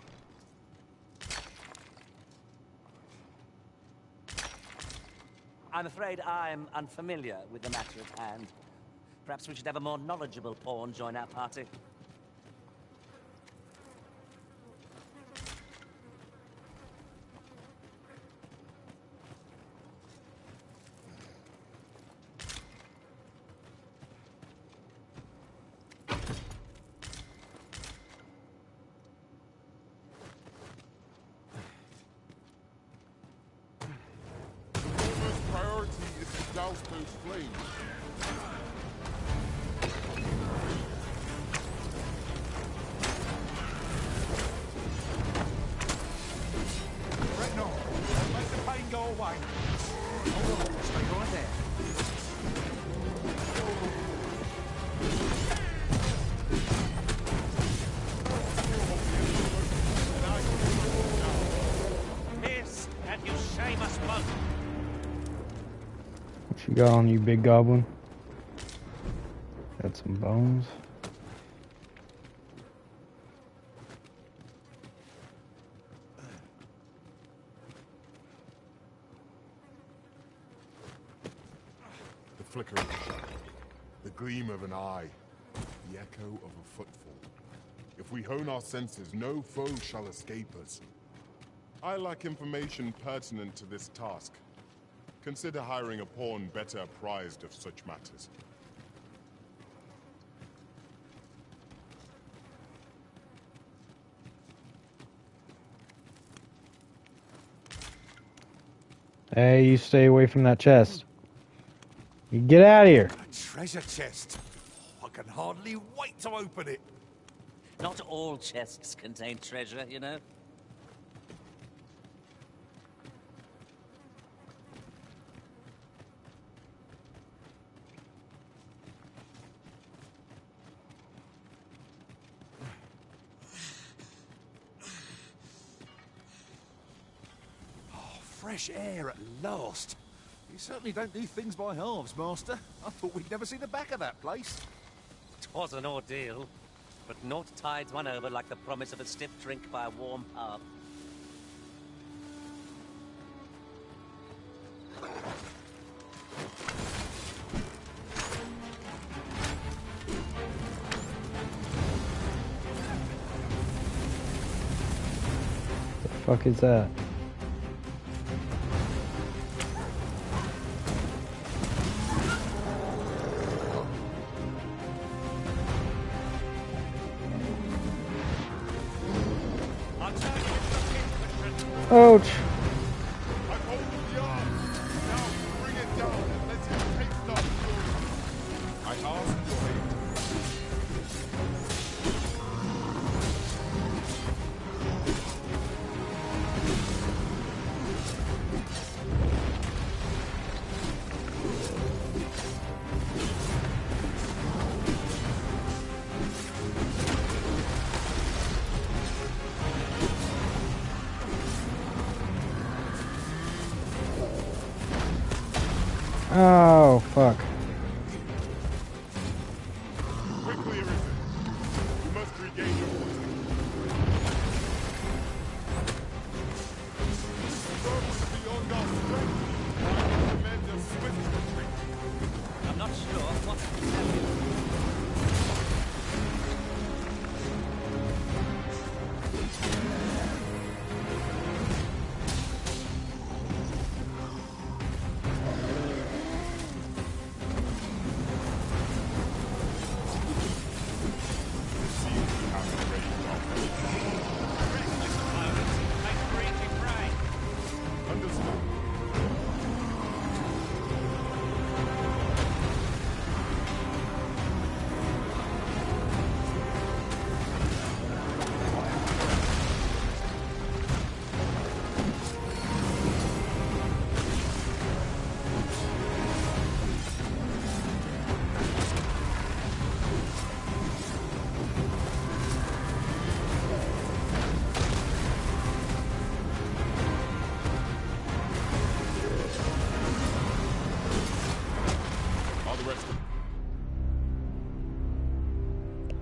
I'm afraid I'm unfamiliar with the matter at hand. Perhaps we should have a more knowledgeable pawn join our party. Douse those flames. Retinol, make the pain go away. Hold on, stay right there. Miss, and you shame us both. What you got on you, big goblin? Got some bones. flicker of a shadow, the gleam of an eye, the echo of a footfall. If we hone our senses, no foe shall escape us. I lack information pertinent to this task. Consider hiring a pawn better apprised of such matters. Hey, you stay away from that chest. You get out of here. A treasure chest. I can hardly wait to open it. Not all chests contain treasure, you know. Fresh air at last. You certainly don't do things by halves, Master. I thought we'd never see the back of that place. 'Twas an ordeal, but naught tides one over like the promise of a stiff drink by a warm hearth. The fuck is that? Ouch. Oh, fuck. Quickly, Arisen. You must regain your footing. Foes beyond our strength. I recommend a swift retreat. I'm not sure what to tell you.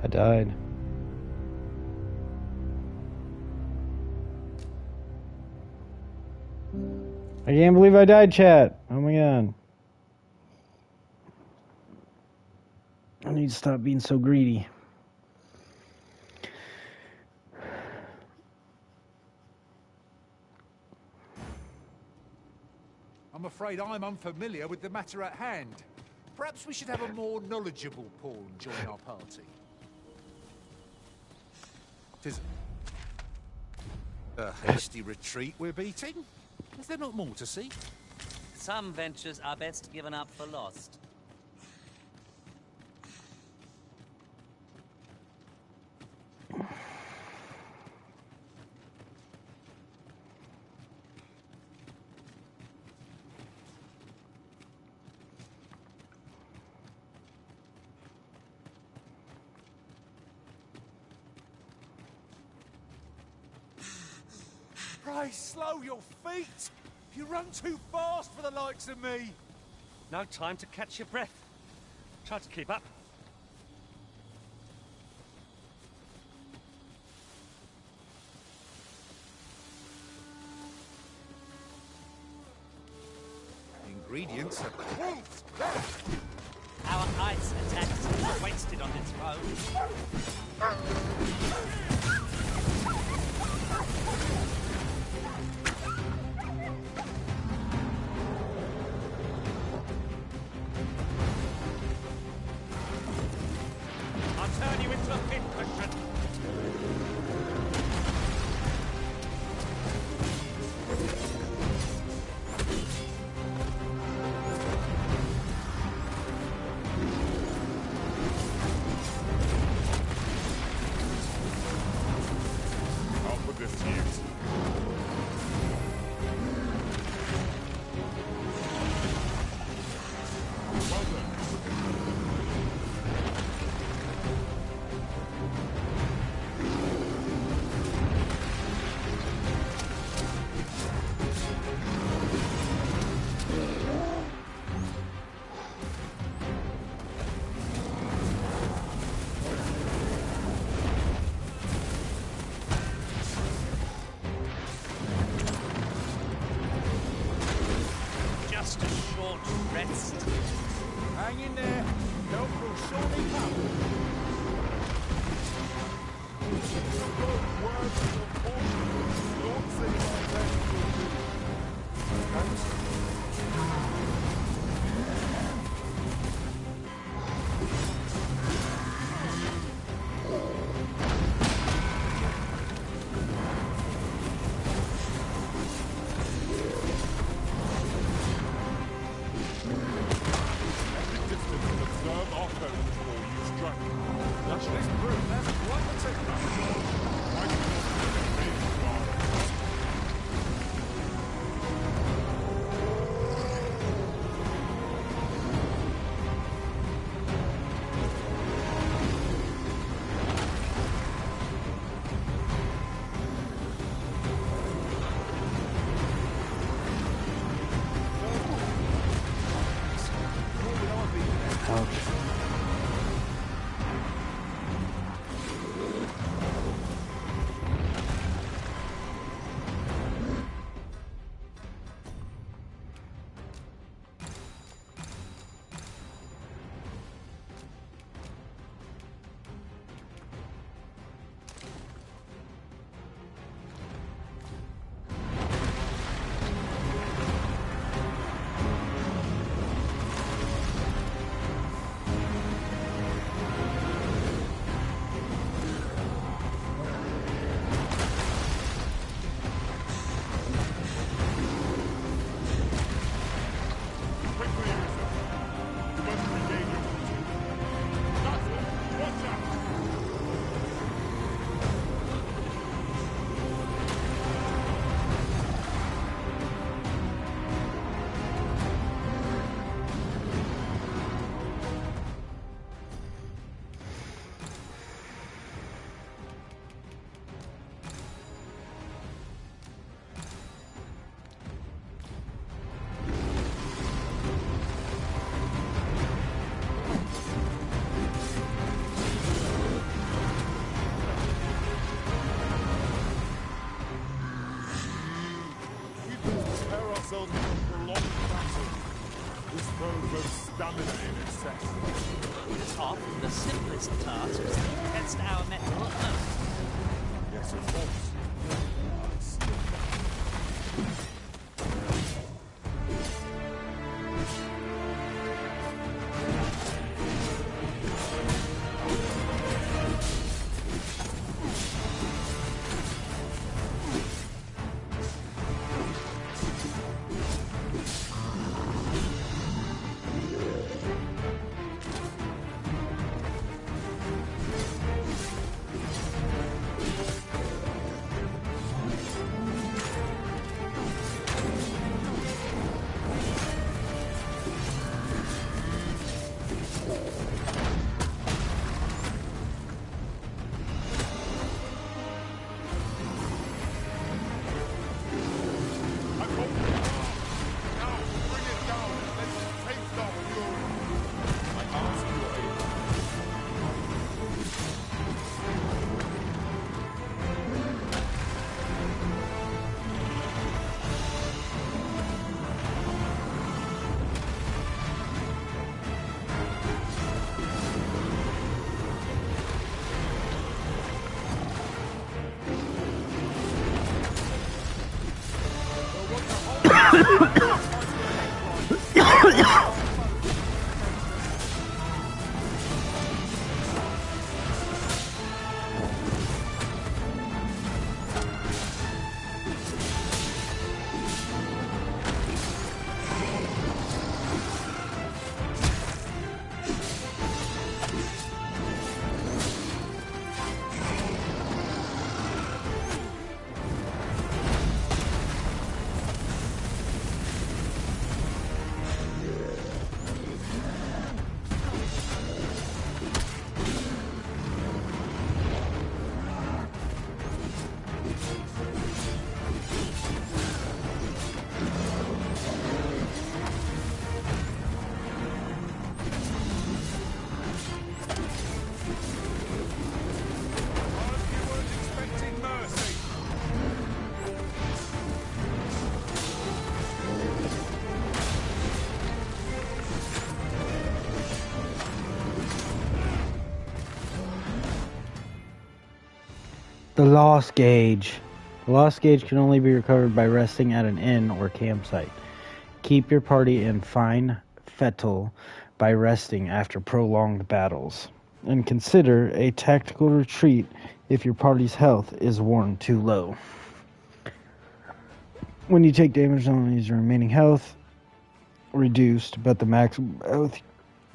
I died. I can't believe I died, chat. Oh my god. I need to stop being so greedy. I'm afraid I'm unfamiliar with the matter at hand. Perhaps we should have a more knowledgeable pawn join our party. 'Tis a hasty retreat we're beating? Is there not more to see? Some ventures are best given up for lost. Pray slow your feet! You run too fast for the likes of me! No time to catch your breath. Try to keep up. ingredients are... Wolves! There! Our ice attacks are wasted on this foe. I'll turn you into a pincushion. I'll put this to use. Well done. Just a short rest. Hang in there. Help will surely come. Words of your caution. Don't say my best will do. Thanks. Distance and observe our foe before you strike. Watch this brute. That's quite the technique. Ouch. Quickly, Arisa. You must regain your footing. Doctor, watch out! We can prepare ourselves for a prolonged battle. This foe boasts stamina in excess. It's often the simplest task to test our mettle at most. Yes, of course. I see. The lost gauge. The lost gauge can only be recovered by resting at an inn or campsite. Keep your party in fine fettle by resting after prolonged battles. And consider a tactical retreat if your party's health is worn too low. When you take damage, not only is your remaining health reduced, but the maximum health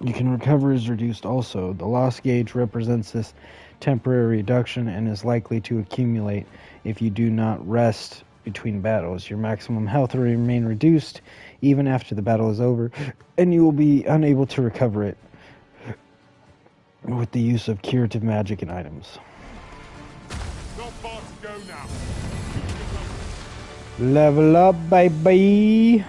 you can recover is reduced also. The lost gauge represents this temporary reduction and is likely to accumulate if you do not rest between battles. Your maximum health will remain reduced even after the battle is over, and you will be unable to recover it with the use of curative magic and items. Not far to go now. Level up, baby!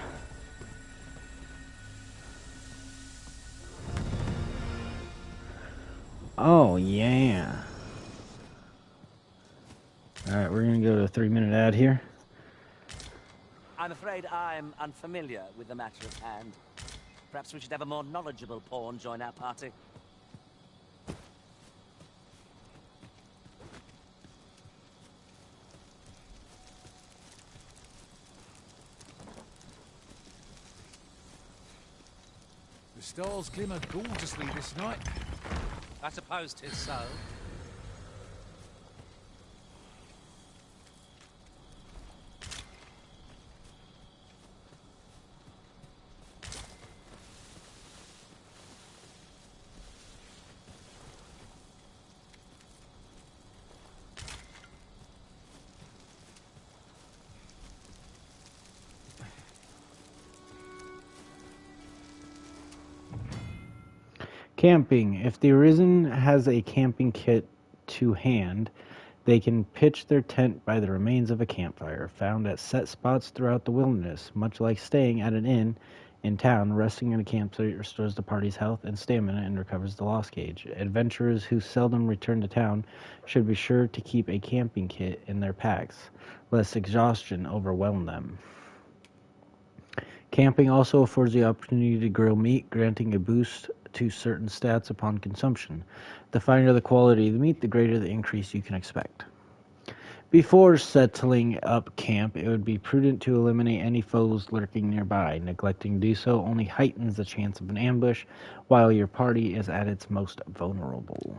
Oh, yeah. Alright, we're gonna go to a 3-minute ad here. I'm afraid I'm unfamiliar with the matter at hand. Perhaps we should have a more knowledgeable pawn join our party. The stars glimmer gorgeously this night. I suppose 'tis so. Camping. If the Arisen has a camping kit to hand, they can pitch their tent by the remains of a campfire, found at set spots throughout the wilderness. Much like staying at an inn in town, resting in a campsite restores the party's health and stamina and recovers the lost gauge. Adventurers who seldom return to town should be sure to keep a camping kit in their packs, lest exhaustion overwhelm them. Camping also affords the opportunity to grill meat, granting a boost to certain stats upon consumption. The finer the quality of the meat, the greater the increase you can expect. Before settling up camp, it would be prudent to eliminate any foes lurking nearby. Neglecting to do so only heightens the chance of an ambush while your party is at its most vulnerable.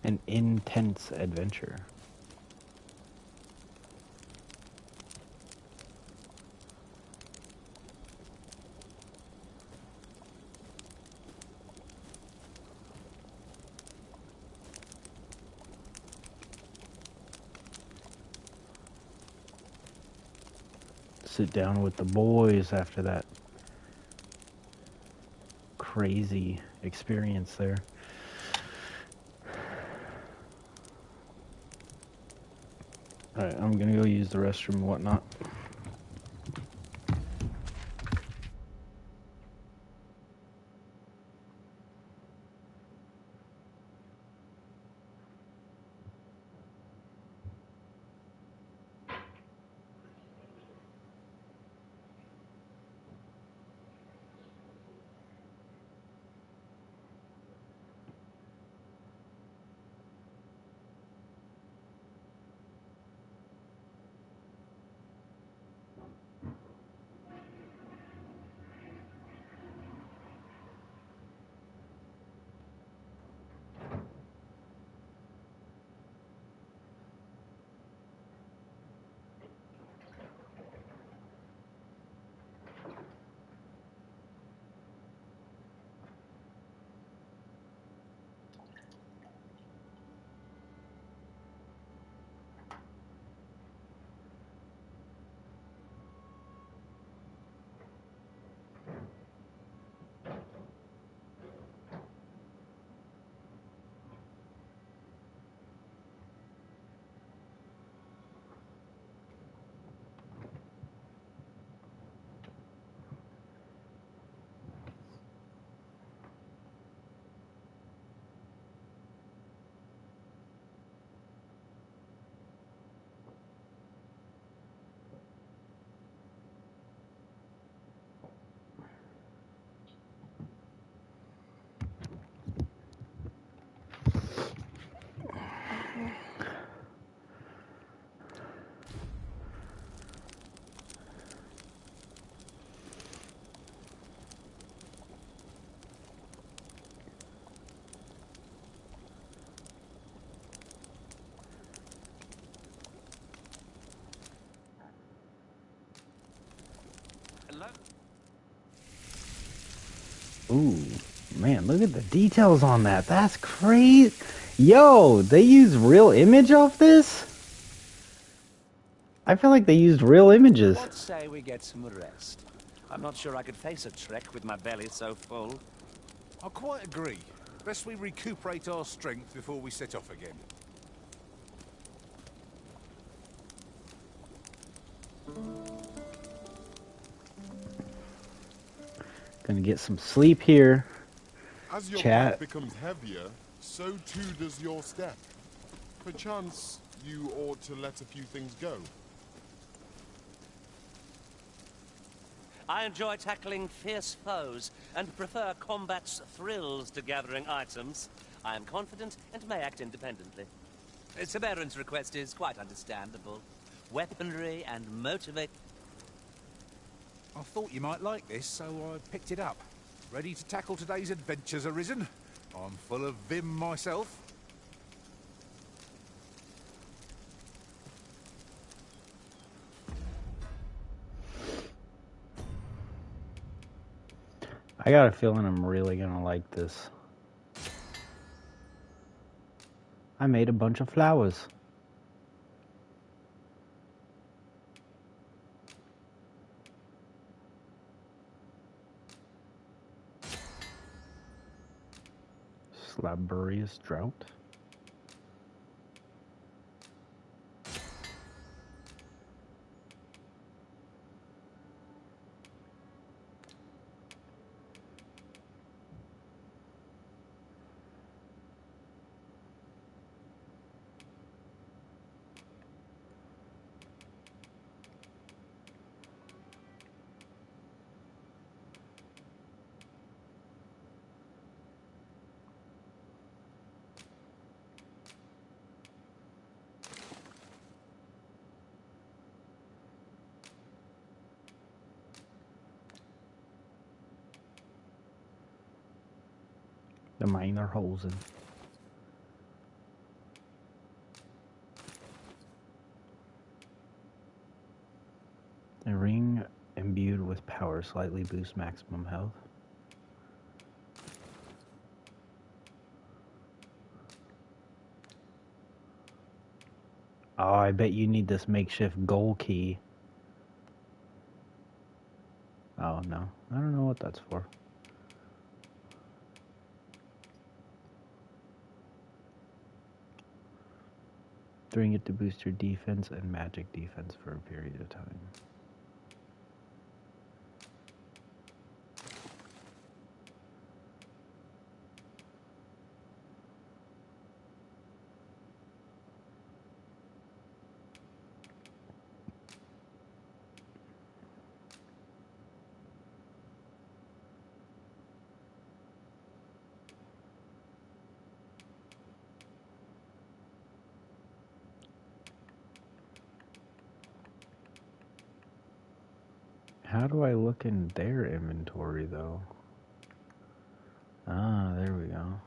An intense adventure. Sit down with the boys after that crazy experience there. Alright, I'm gonna go use the restroom and whatnot. Ooh, man, look at the details on that. That's crazy. Yo, they used real image off this? I feel like they used real images. What say we get some rest? I'm not sure I could face a trek with my belly so full. I quite agree. Best we recuperate our strength before we set off again. Gonna get some sleep here. As your Chat. path becomes heavier, so too does your step. Perchance, you ought to let a few things go. I enjoy tackling fierce foes and prefer combat's thrills to gathering items. I am confident and may act independently. Severan's request is quite understandable. Weaponry and motivate... I thought you might like this, so I picked it up. Ready to tackle today's adventures, Arisen? I'm full of vim myself. I got a feeling I'm really gonna like this. I made a bunch of flowers. Slaburious drought. The minor hosen. A ring imbued with power slightly boosts maximum health. Oh, I bet you need this makeshift goal key. Oh no, I don't know what that's for. Doing it to boost your defense and magic defense for a period of time. How do I look in their inventory, though? Ah, there we go.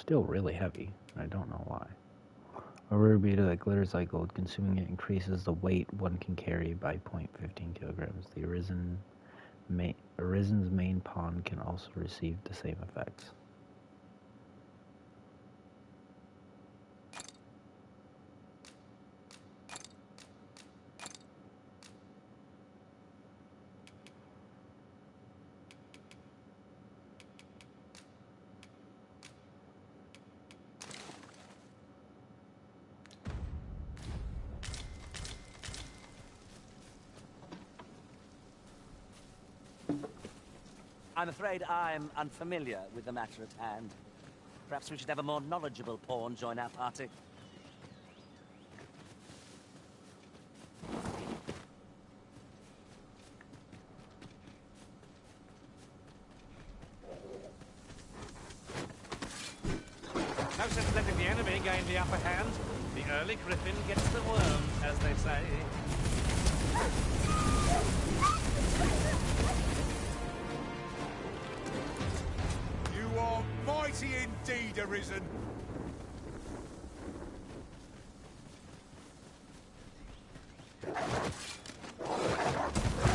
still really heavy. I don't know why. A rare beetle that glitters like gold. Consuming it increases the weight one can carry by 0.15 kilograms. The Arisen's main pawn can also receive the same effects. I'm afraid I'm unfamiliar with the matter at hand. Perhaps we should have a more knowledgeable pawn join our party. No sense letting the enemy gain the upper hand. The early griffin gets the worm, as they say. You are mighty indeed, Arisen.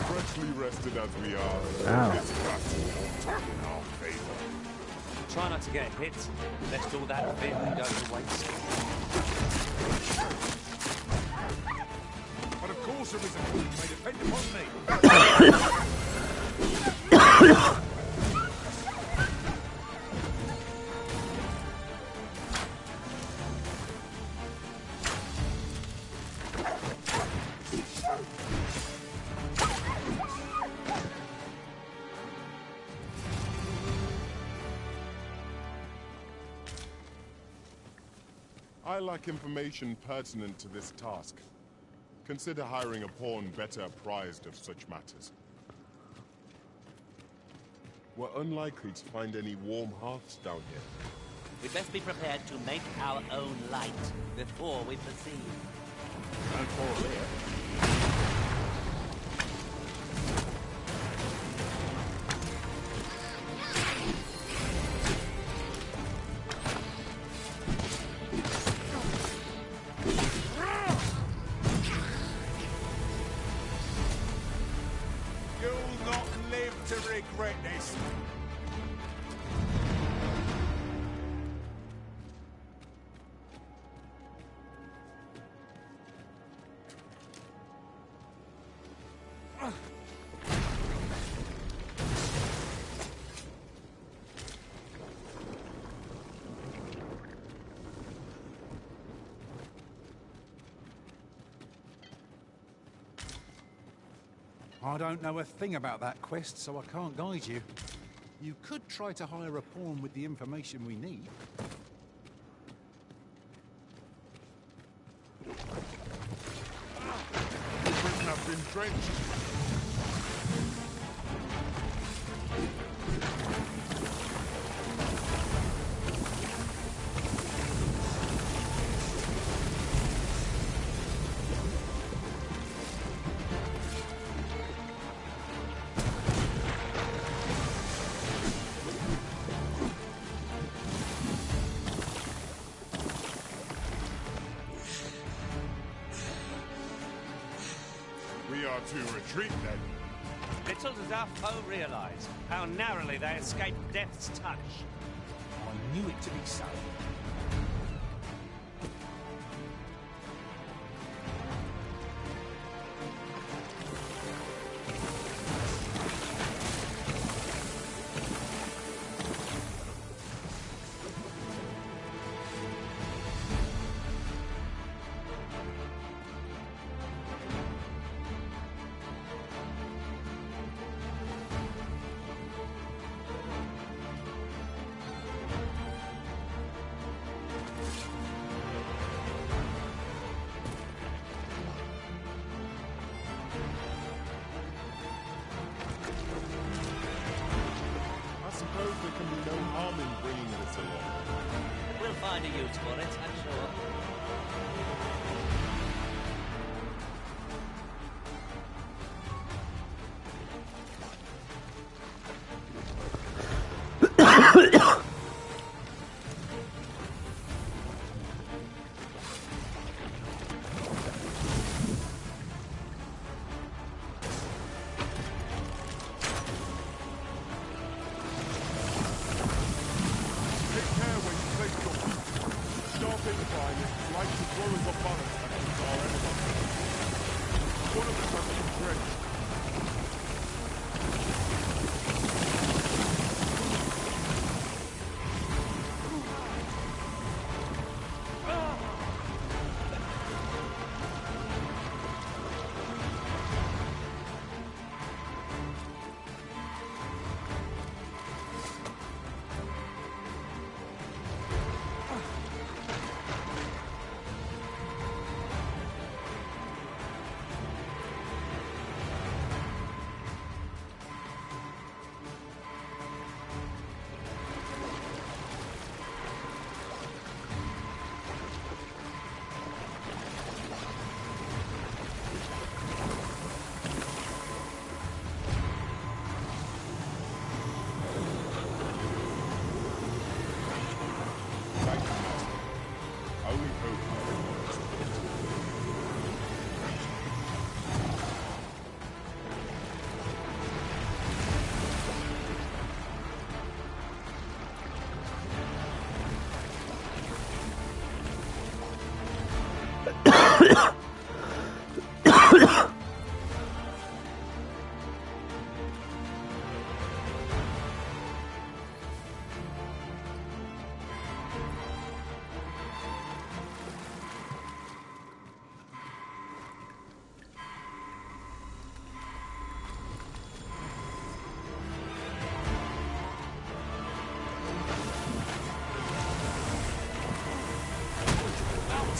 Freshly rested as we are, Ow. this battle won't turn in our favor. Try not to get hit, lest all that vim go to waste. But of course, Arisen, you may depend upon me. I lack information pertinent to this task. Consider hiring a pawn better apprised of such matters. We're unlikely to find any warm hearths down here. We'd best be prepared to make our own light before we proceed. And for here. You'll not live to regret this. I don't know a thing about that quest, so I can't guide you. You could try to hire a pawn with the information we need. Prisoners been drenched. We are to retreat then. Little does our foe realize how narrowly they escaped death's touch. I knew it to be so. I suppose there can be no harm in bringing this along. We'll find a use for it, I'm sure.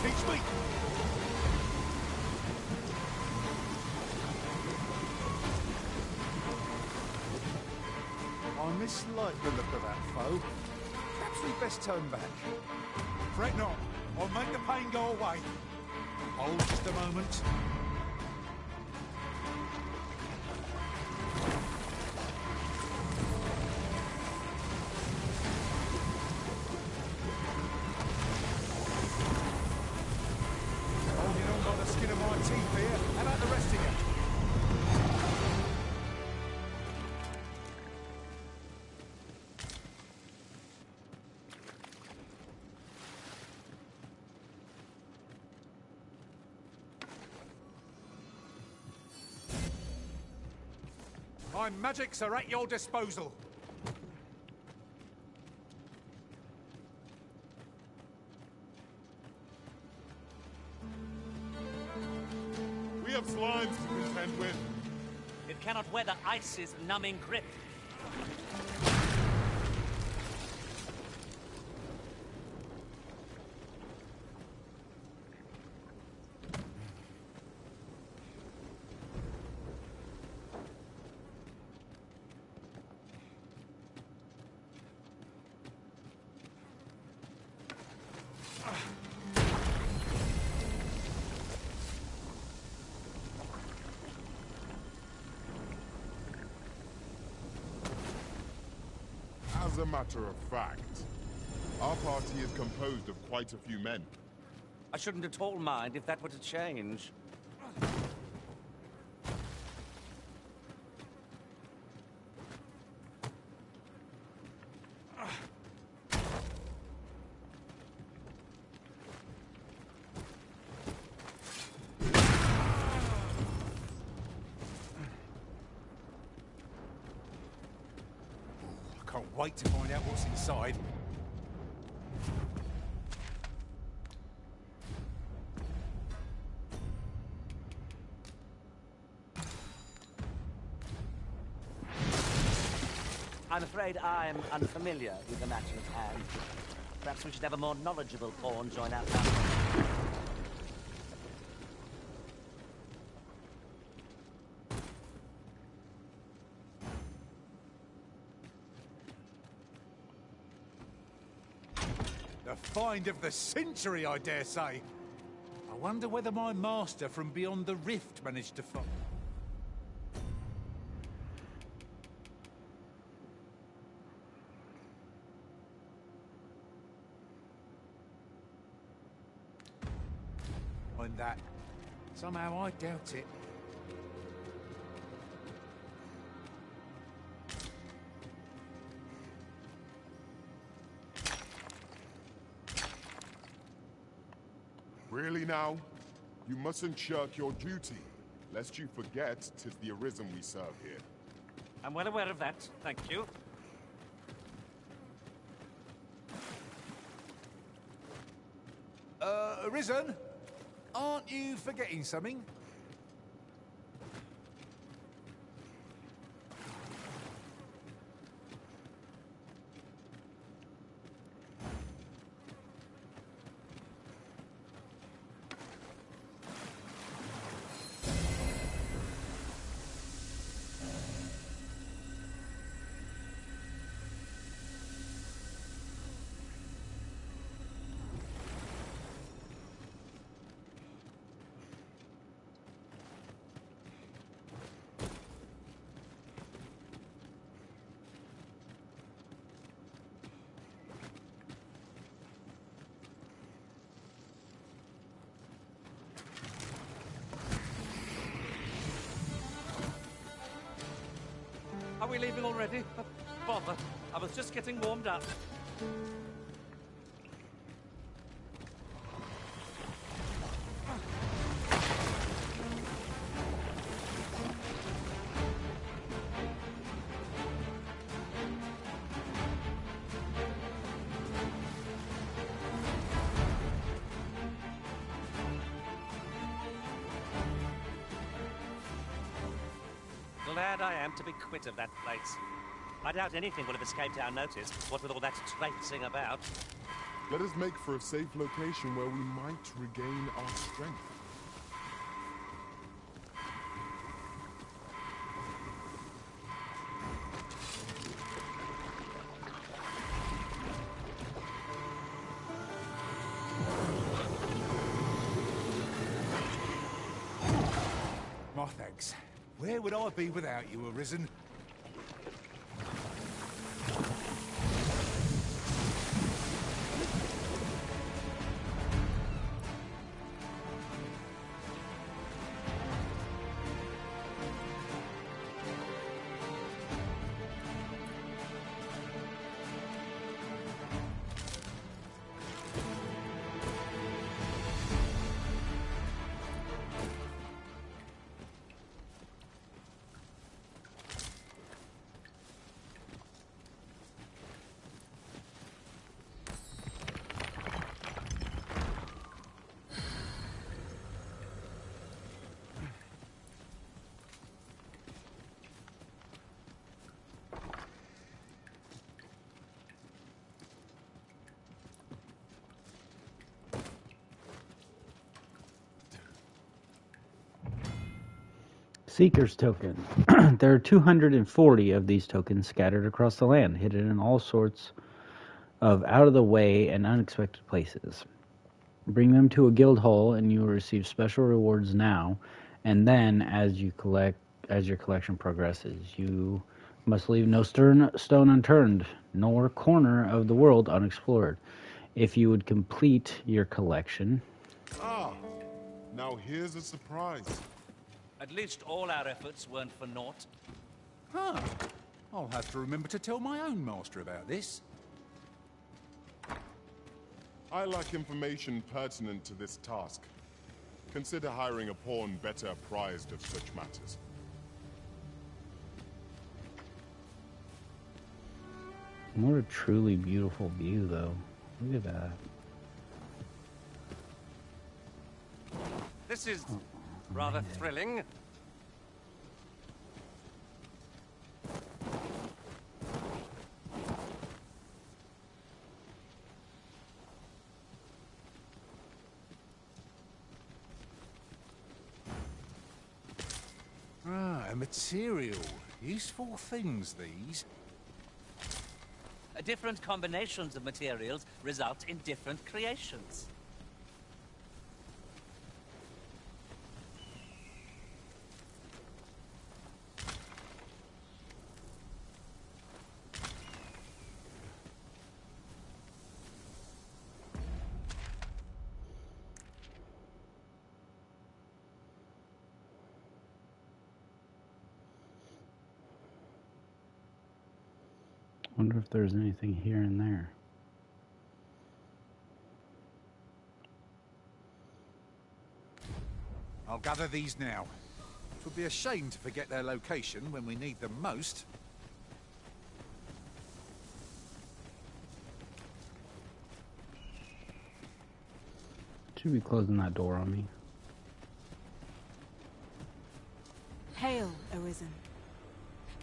teach me? I mislike the look of that foe. Perhaps we best turn back. Fret not. I'll make the pain go away. Hold just a moment. Holding on by the skin of my teeth here. How about the rest of you? My magics are at your disposal. We have slimes to contend with. It cannot weather ice's numbing grip. As a matter of fact, our party is composed of quite a few men. I shouldn't at all mind if that were to change. Can't wait to find out what's inside. I'm afraid I'm unfamiliar with the matter at hand. Perhaps we should have a more knowledgeable pawn join our company. The find of the century, I dare say. I wonder whether my master from beyond the rift managed to find... find that. Somehow I doubt it. Really now? You mustn't shirk your duty, lest you forget 'tis the Arisen we serve here. I'm well aware of that, thank you. Arisen? Aren't you forgetting something? Are we leaving already? Bother. I was just getting warmed up. Glad I am to be quit of that place. I doubt anything will have escaped our notice, what with all that traipsing about. Let us make for a safe location where we might regain our strength. My thanks. Where would I be without you, Arisen? Seeker's Token. There are 240 of these tokens scattered across the land, hidden in all sorts of out-of-the-way and unexpected places. Bring them to a guild hall and you will receive special rewards now, and then as your collection progresses, you must leave no stone unturned, nor corner of the world unexplored. If you would complete your collection... Ah, now here's a surprise. At least all our efforts weren't for naught. Huh. I'll have to remember to tell my own master about this. I lack information pertinent to this task. Consider hiring a pawn better apprised of such matters. What a truly beautiful view, though. Look at that. This is rather thrilling. Ah, a material. Useful things, these. Different combinations of materials result in different creations. Wonder if there's anything here and there. I'll gather these now. It would be a shame to forget their location when we need them most. Should be closing that door on me. Hail, Arisen.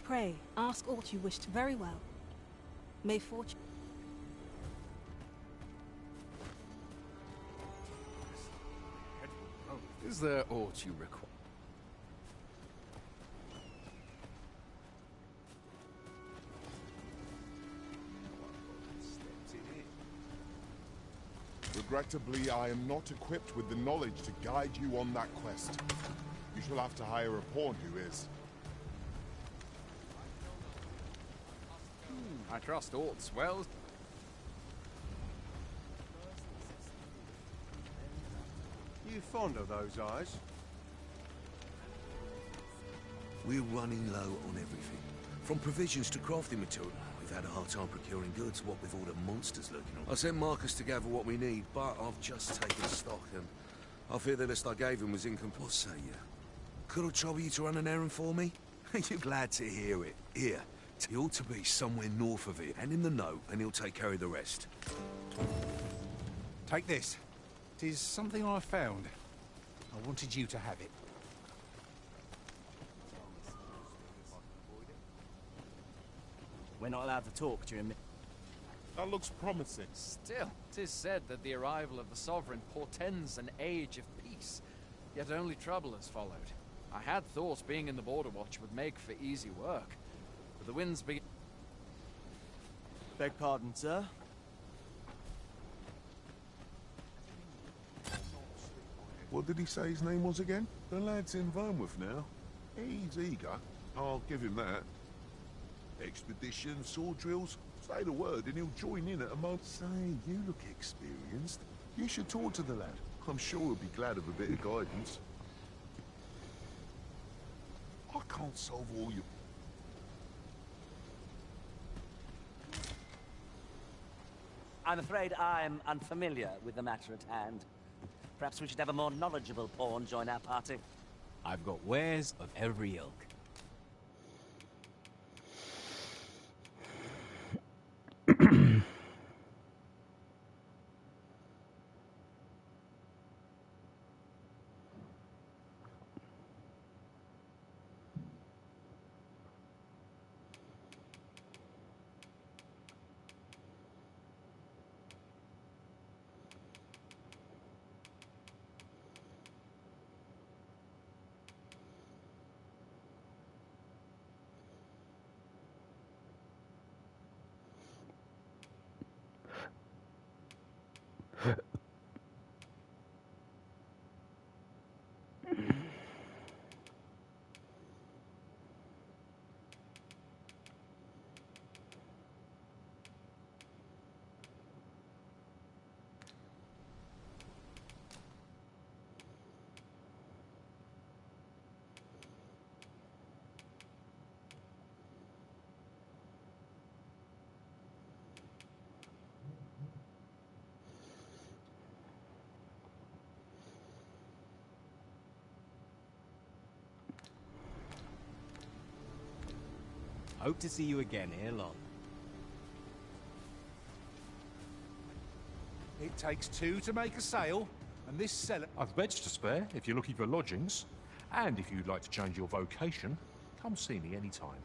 Pray, ask aught you wished very well. May fortune... Is there aught you require? Regrettably, I am not equipped with the knowledge to guide you on that quest. You shall have to hire a pawn who is. I trust aught's well. You fond of those eyes? We're running low on everything. From provisions to crafting material. We've had a hard time procuring goods, what with all the monsters lurking on. I sent Marcus to gather what we need, but I've just taken stock and I fear the list I gave him was incomplete. What say you? Could I trouble you to run an errand for me? You're glad to hear it. Here. He ought to be somewhere north of it. Hand him the note and he'll take care of the rest. Take this. It is something I found. I wanted you to have it. We're not allowed to talk during... That looks promising. Still, 'tis said that the arrival of the Sovereign portends an age of peace, yet only trouble has followed. I had thought being in the Border Watch would make for easy work, but the winds begin... Beg pardon, sir? What did he say his name was again? The lad's in Vermouth now. He's eager. I'll give him that. Expedition, sword drills, say the word and he'll join in at a moment. Say, you look experienced. You should talk to the lad. I'm sure he'll be glad of a bit of guidance. I can't solve all your... I'm afraid I'm unfamiliar with the matter at hand. Perhaps we should have a more knowledgeable pawn join our party. I've got wares of every ilk. Hope to see you again ere long. It takes two to make a sale, and this seller... I've beds to spare if you're looking for lodgings. And if you'd like to change your vocation, come see me anytime.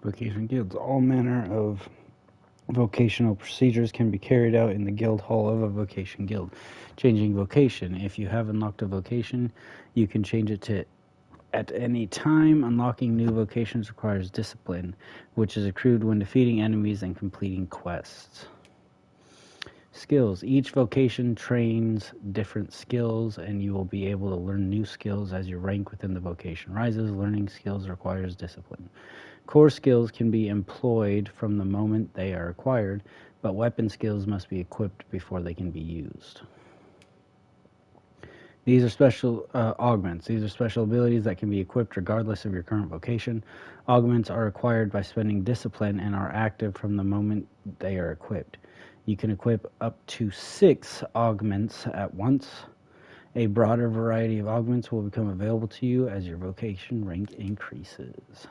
Vocation guilds. All manner of vocational procedures can be carried out in the guild hall of a vocation guild. Changing vocation. If you have unlocked a vocation, you can change it to at any time. Unlocking new vocations requires discipline, which is accrued when defeating enemies and completing quests. Skills. Each vocation trains different skills, and you will be able to learn new skills as your rank within the vocation rises. Learning skills requires discipline. Core skills can be employed from the moment they are acquired, but weapon skills must be equipped before they can be used. These are special augments. These are special abilities that can be equipped regardless of your current vocation. Augments are acquired by spending discipline and are active from the moment they are equipped. You can equip up to 6 augments at once. A broader variety of augments will become available to you as your vocation rank increases.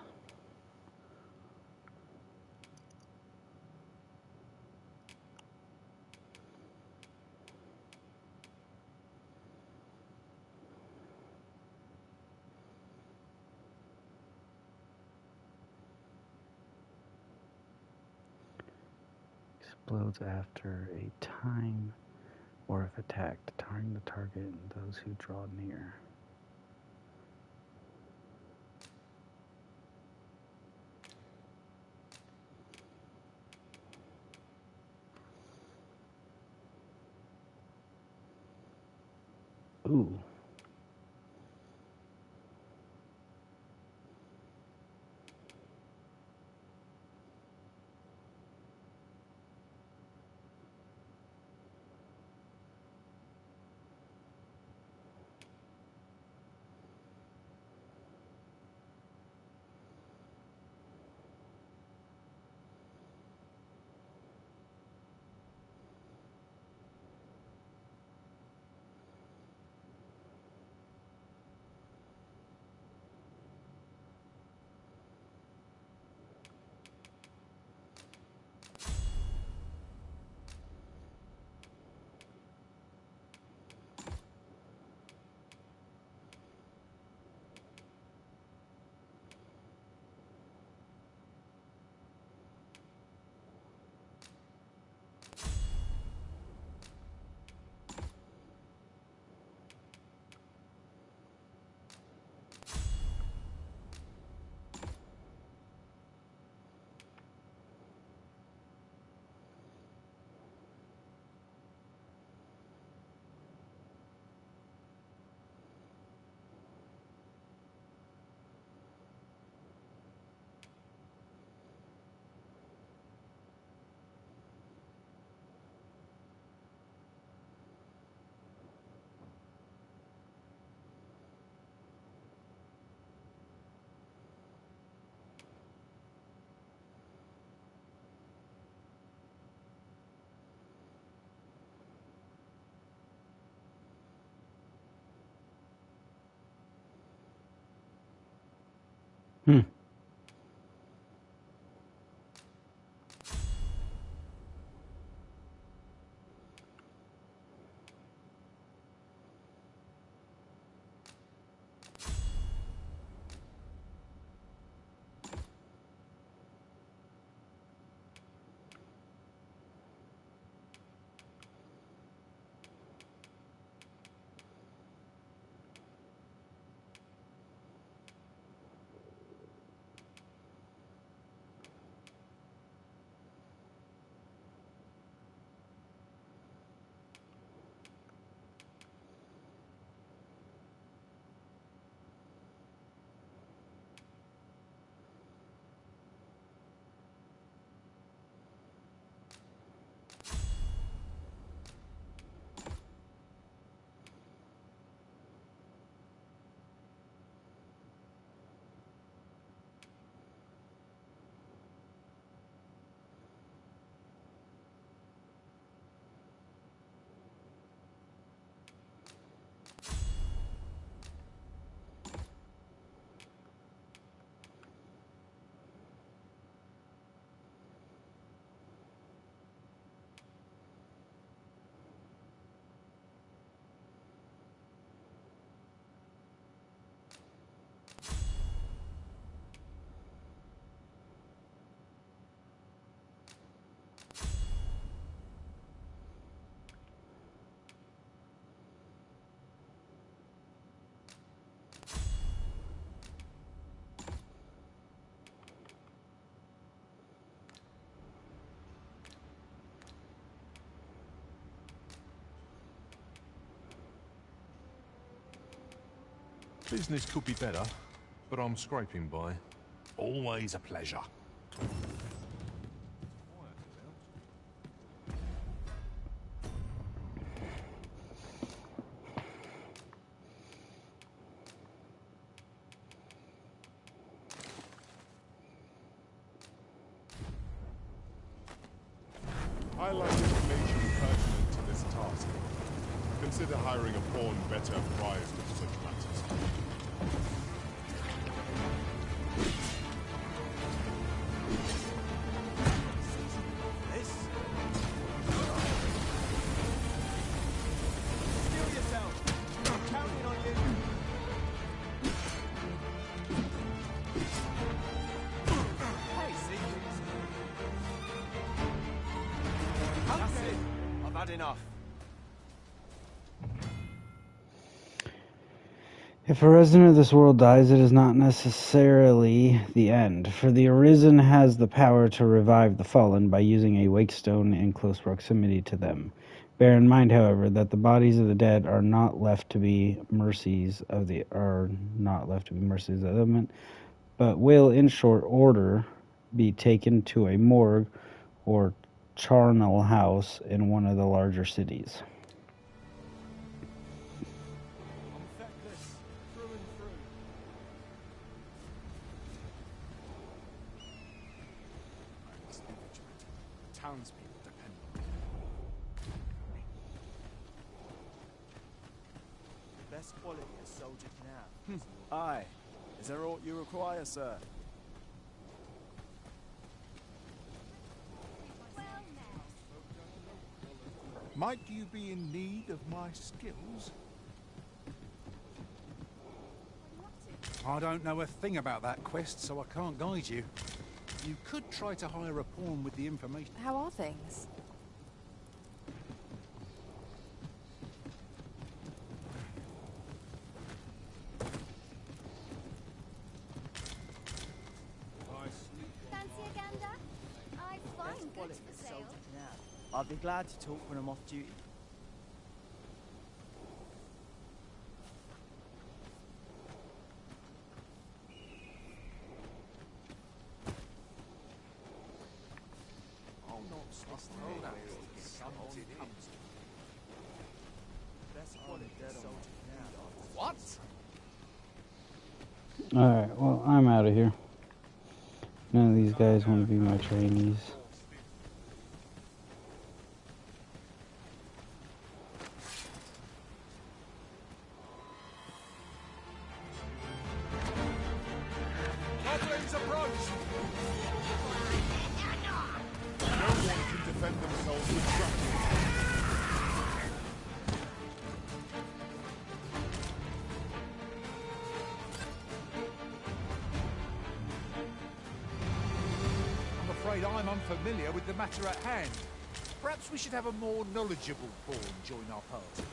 Explodes after a time or if attacked, tarring the target and those who draw near. Ooh. Hmm. Business could be better, but I'm scraping by. Always a pleasure. I like information pertinent to this task. Consider hiring a pawn better apprised of such matters. If a resident of this world dies, it is not necessarily the end, for the Arisen has the power to revive the fallen by using a wake stone in close proximity to them. Bear in mind, however, that the bodies of the dead are not left to be mercies of the element, but will, in short order, be taken to a morgue or charnel house in one of the larger cities. Townspeople depend on me. The best quality a soldier can have. Aye. Is there aught you require, sir? Might you be in need of my skills? I don't know a thing about that quest, so I can't guide you. You could try to hire a pawn with the information. How are things? Fancy a gander? I find goods for sale. I'd be glad to talk when I'm off duty. What? Alright, well, I'm out of here. None of these guys want to be my trainees. Goblins approach! No one can defend themselves with grappling. I'm afraid I'm unfamiliar with the matter at hand. Perhaps we should have a more knowledgeable pawn join our party.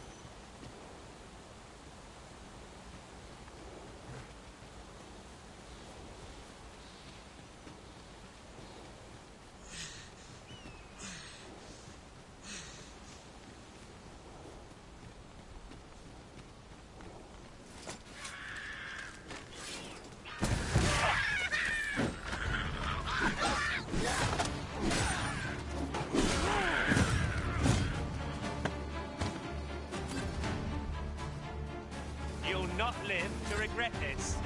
You'll not live to regret this.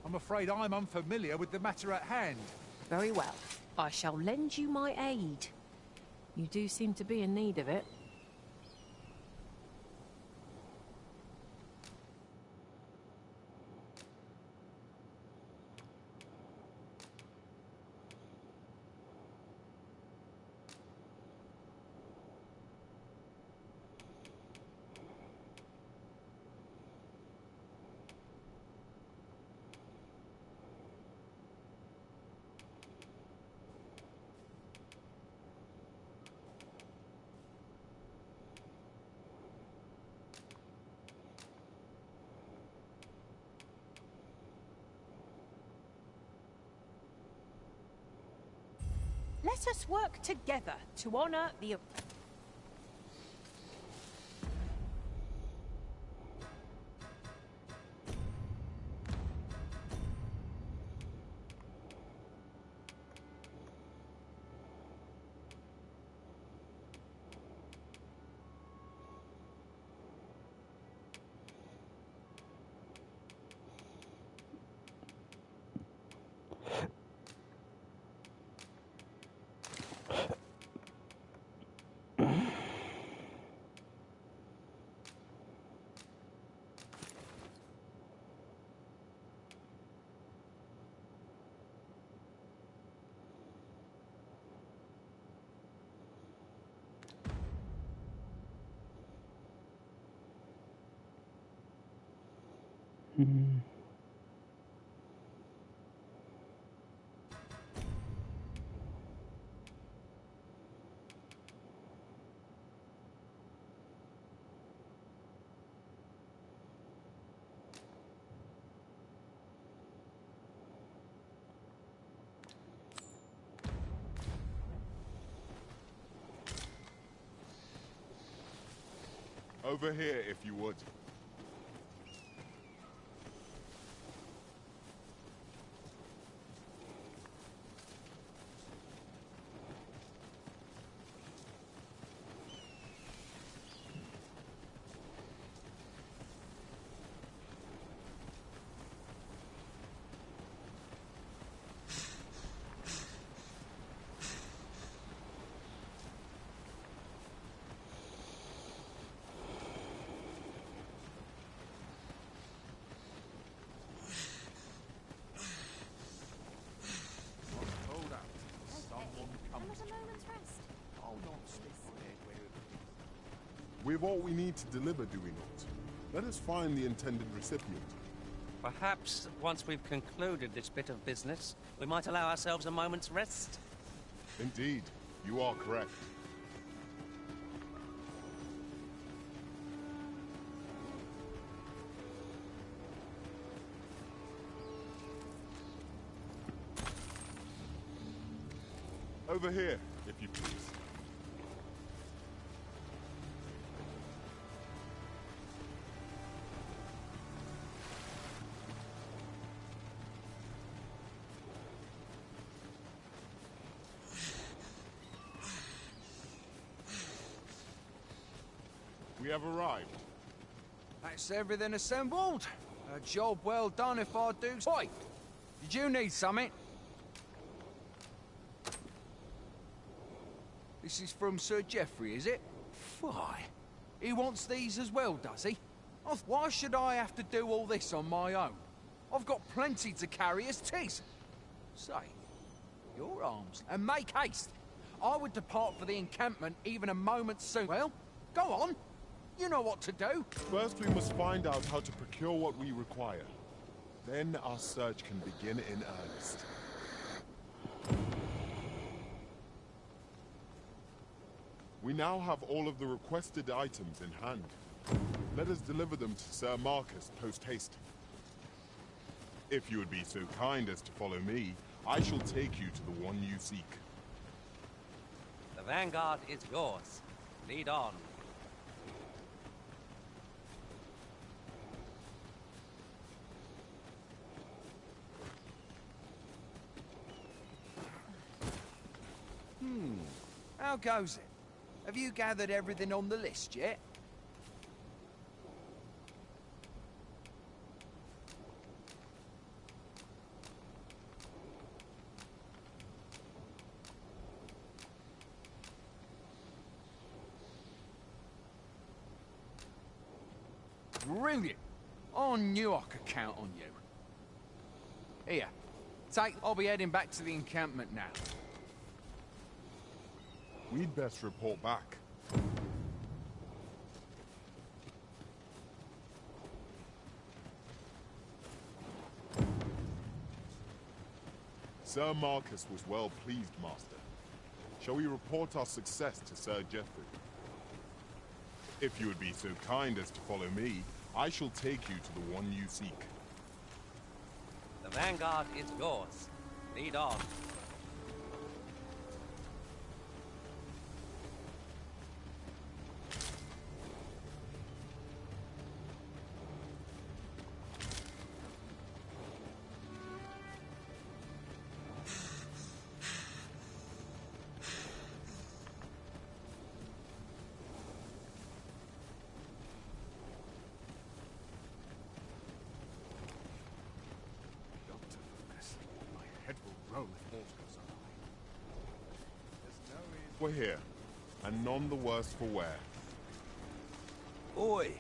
I'm afraid I'm unfamiliar with the matter at hand. Very well. I shall lend you my aid. You do seem to be in need of it. Let us work together to honor the... Over here, if you would. We've all we need to deliver, do we not? Let us find the intended recipient. Perhaps once we've concluded this bit of business, we might allow ourselves a moment's rest. Indeed, you are correct. Over here, if you please. We have arrived. That's everything assembled. A job well done if I do. Oi! Did you need something? This is from Sir Geoffrey, is it? Why? He wants these as well, does he? Why should I have to do all this on my own? I've got plenty to carry as tis. Say, your arms, and make haste. I would depart for the encampment even a moment soon. Well, go on. You know what to do. First, we must find out how to procure what we require. Then our search can begin in earnest. We now have all of the requested items in hand. Let us deliver them to Sir Marcus post-haste. If you would be so kind as to follow me, I shall take you to the one you seek. The vanguard is yours. Lead on. How goes it? Have you gathered everything on the list yet? Brilliant! I knew I could count on you. Here, I'll be heading back to the encampment now. We'd best report back. Sir Marcus was well pleased, Master. Shall we report our success to Sir Geoffrey? If you would be so kind as to follow me, I shall take you to the one you seek. The vanguard is yours. Lead on. We're here, and none the worse for wear. Oi,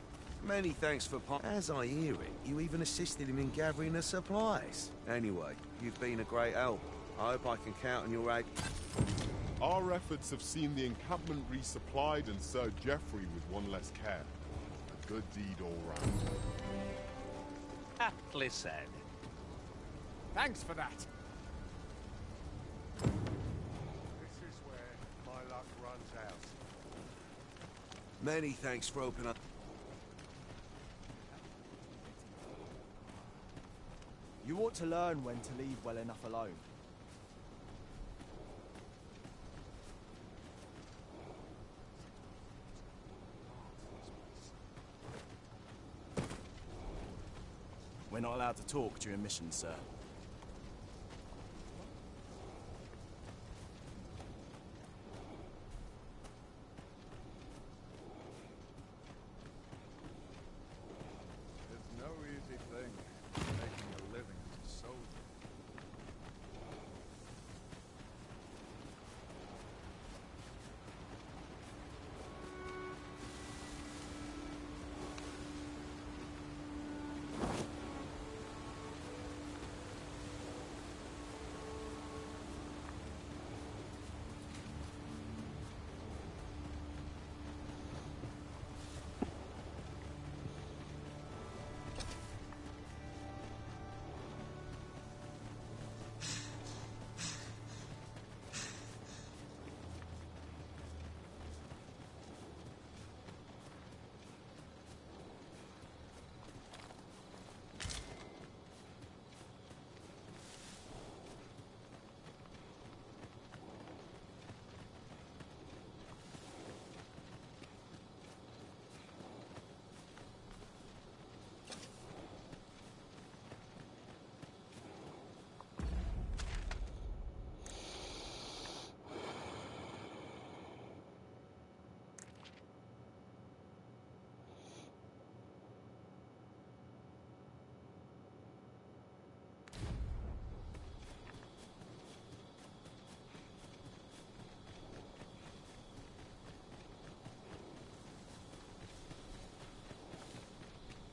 many thanks for as I hear it, you even assisted him in gathering the supplies. Anyway, you've been a great help. I hope I can count on your aid. Our efforts have seen the encampment resupplied and Sir Geoffrey with one less care. A good deed all round. Aptly said. Thanks for that. Many thanks for opening up. You ought to learn when to leave well enough alone. We're not allowed to talk during missions, sir.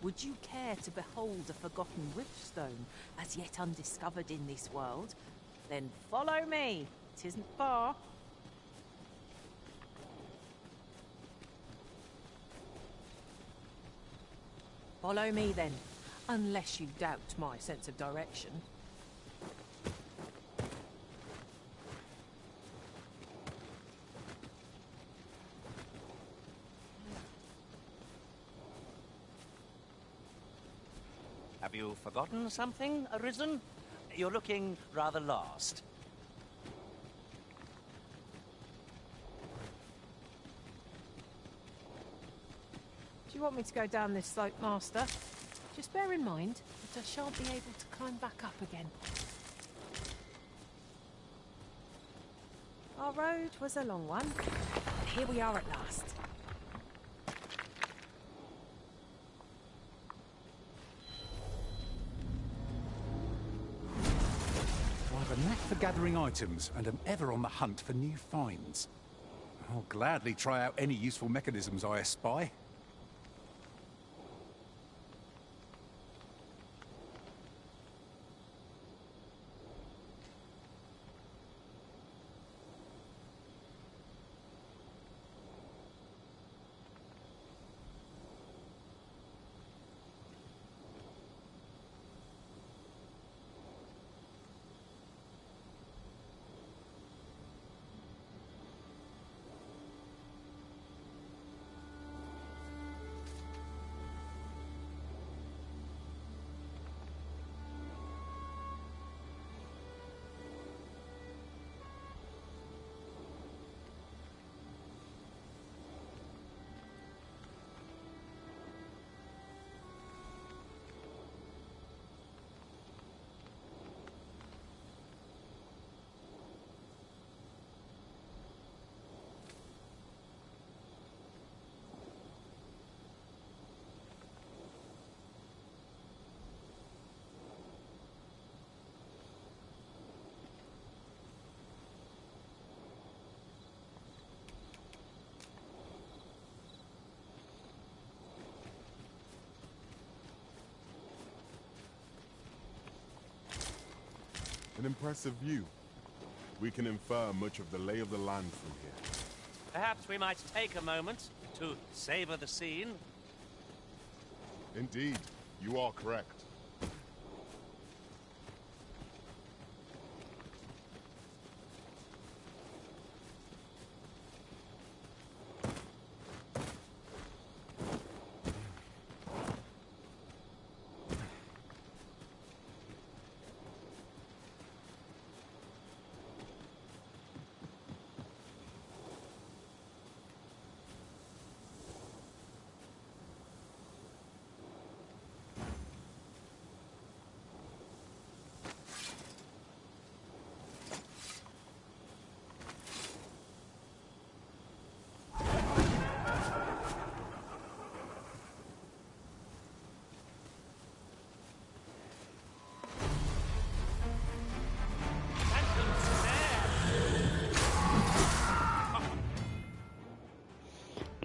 Would you care to behold a forgotten riftstone as yet undiscovered in this world? Then follow me. It isn't far. Follow me then, unless you doubt my sense of direction. Have you forgotten something, Arisen? You're looking rather lost. Do you want me to go down this slope, Master? Just bear in mind that I shan't be able to climb back up again. Our road was a long one, but here we are at last. I have a knack for gathering items and am ever on the hunt for new finds. I'll gladly try out any useful mechanisms I espy. An impressive view. We can infer much of the lay of the land from here. Perhaps we might take a moment to savor the scene. Indeed, you are correct.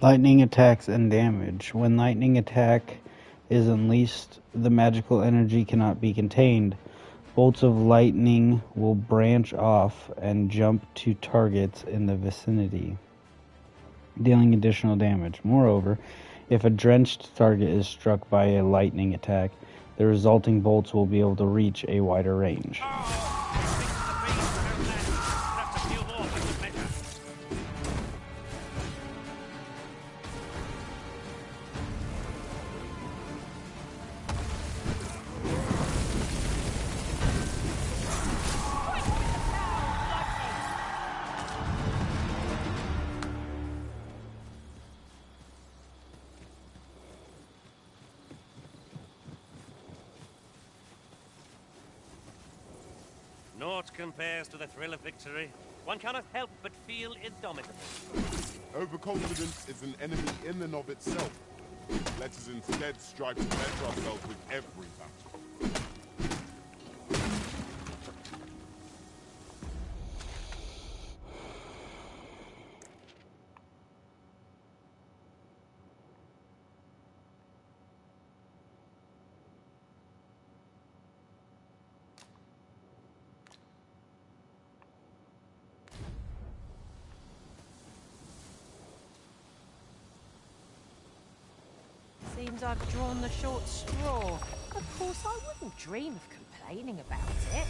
Lightning attacks and damage. When lightning attack is unleashed, the magical energy cannot be contained. Bolts of lightning will branch off and jump to targets in the vicinity, dealing additional damage. Moreover, if a drenched target is struck by a lightning attack, the resulting bolts will be able to reach a wider range. Naught compares to the thrill of victory. One cannot help but feel indomitable. Overconfidence is an enemy in and of itself. Let us instead strive to better ourselves with every battle. Seems I've drawn the short straw. Of course, I wouldn't dream of complaining about it.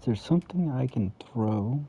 Is there something I can throw?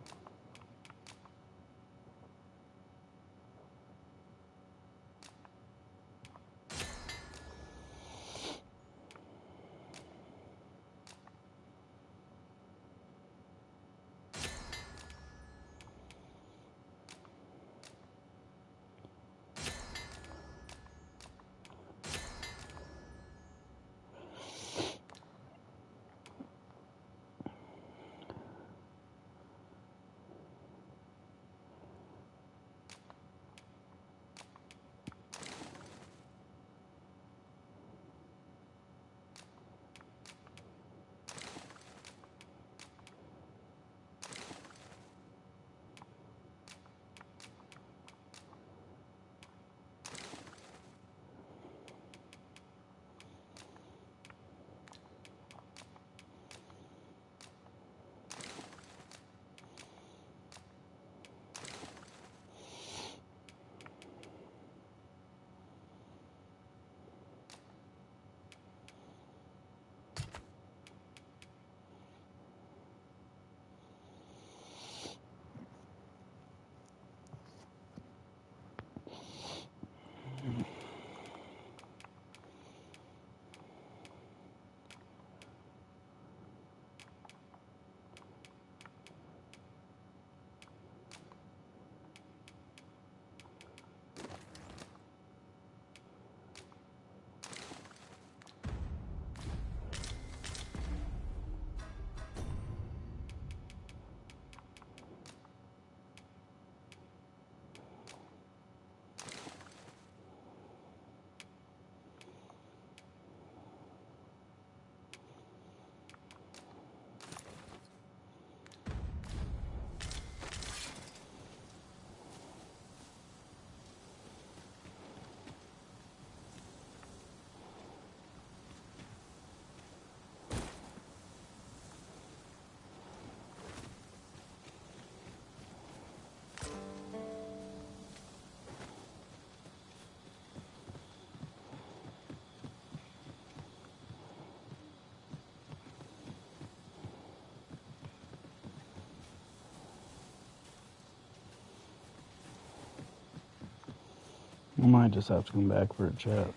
I might just have to come back for a chat.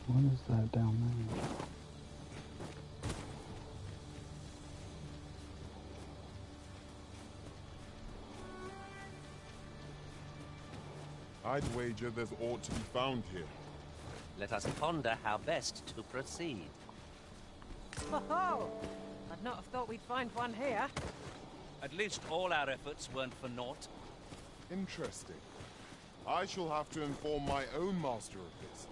What is that down there? I'd wager there's aught to be found here. Let us ponder how best to proceed. Oh, I'd not have thought we'd find one here. At least all our efforts weren't for naught. Interesting. I shall have to inform my own master of this.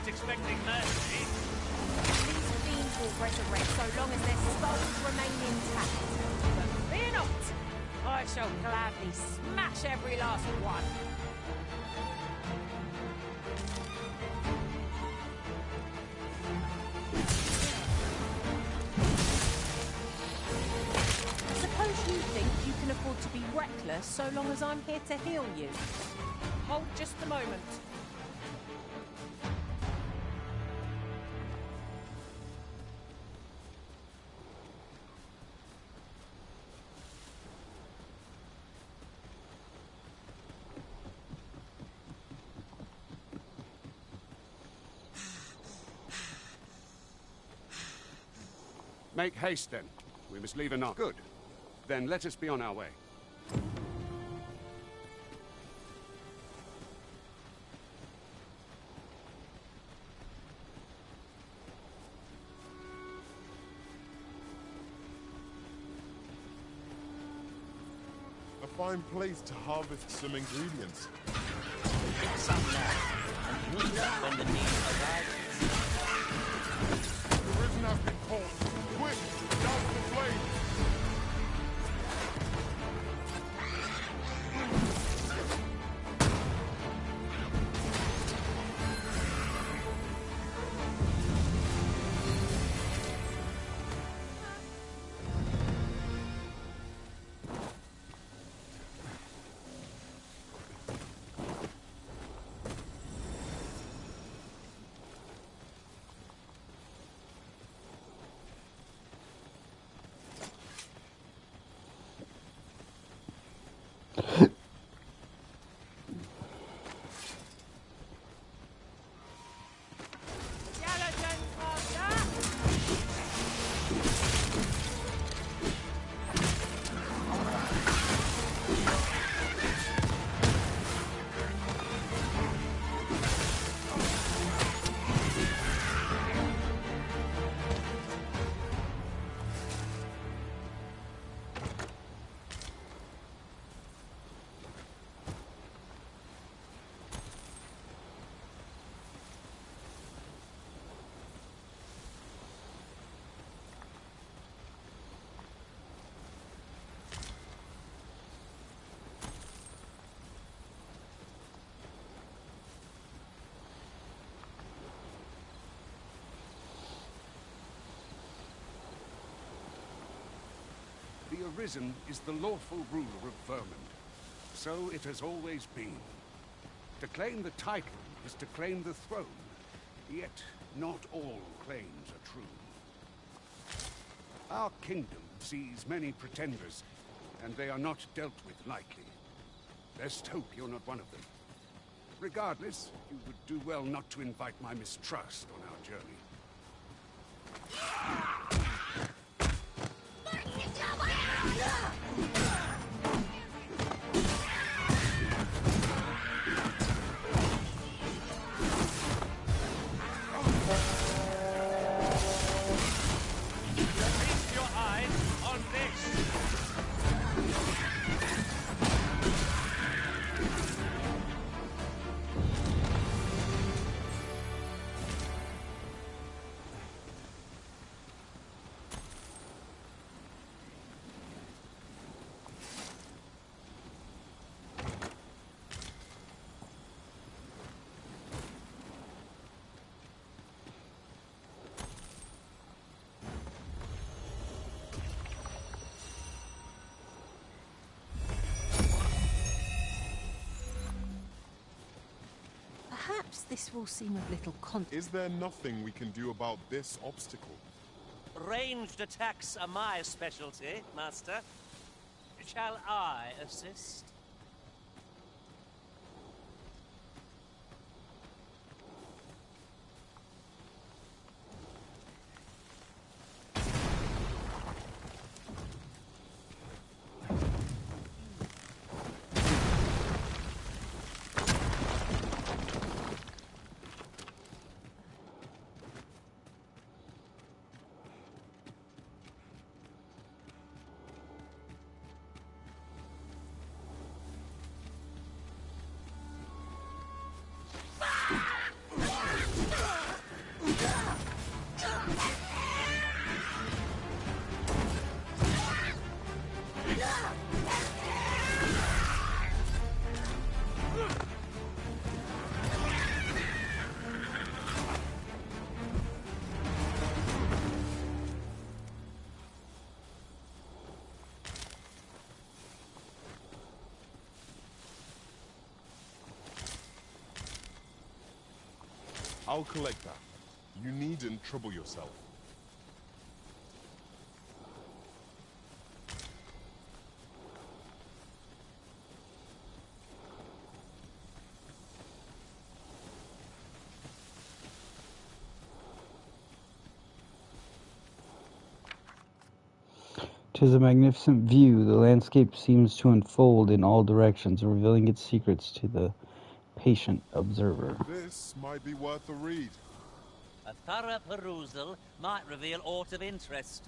Expecting mercy. These fiends will resurrect so long as their souls remain intact. But fear not, I shall gladly smash every last one. Suppose you think you can afford to be reckless so long as I'm here to heal you. Hold just a moment. Make haste, then. We must leave anon. Good. Then let us be on our way. A fine place to harvest some ingredients. Some now, and use them when the need arises. The risen has been caught. Quick, down the flame! The Arisen is the lawful ruler of Vermund. So it has always been. To claim the title is to claim the throne. Yet, not all claims are true. Our kingdom sees many pretenders, and they are not dealt with lightly. Best hope you're not one of them. Regardless, you would do well not to invite my mistrust on our journey. Feast your eyes on this. Perhaps this will seem of little Is there nothing we can do about this obstacle? Ranged attacks are my specialty, Master. Shall I assist? I'll collect that. You needn't trouble yourself. "'Tis a magnificent view. The landscape seems to unfold in all directions, revealing its secrets to the patient observer." This might be worth a read. A thorough perusal might reveal aught of interest.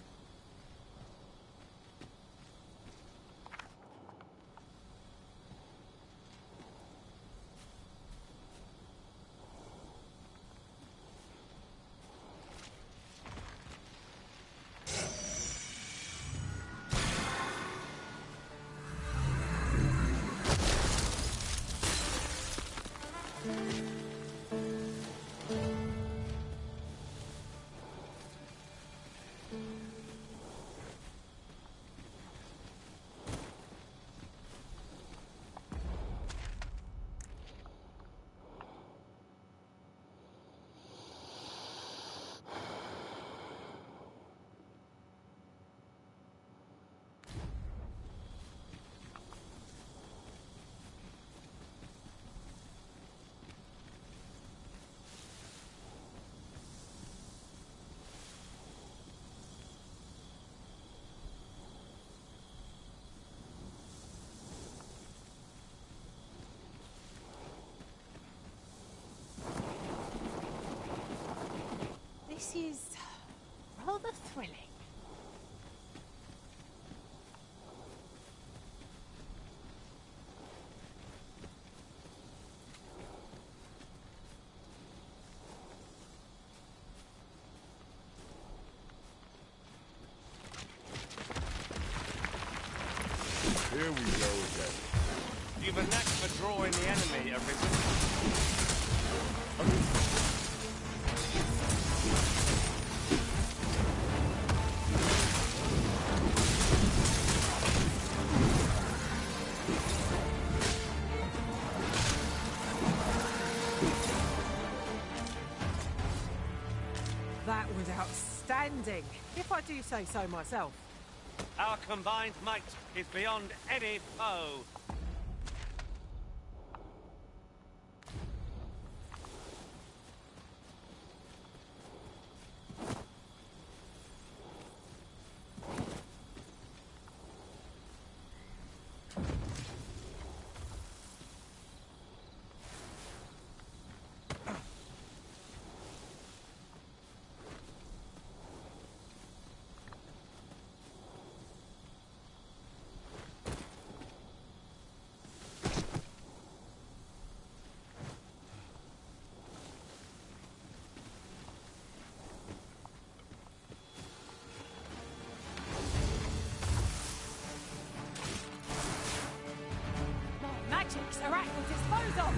This is rather thrilling. Here we go again. You've a knack for drawing the enemy, Arisen. That was outstanding, if I do say so myself. Our combined might is beyond any foe. Magics are at your disposal!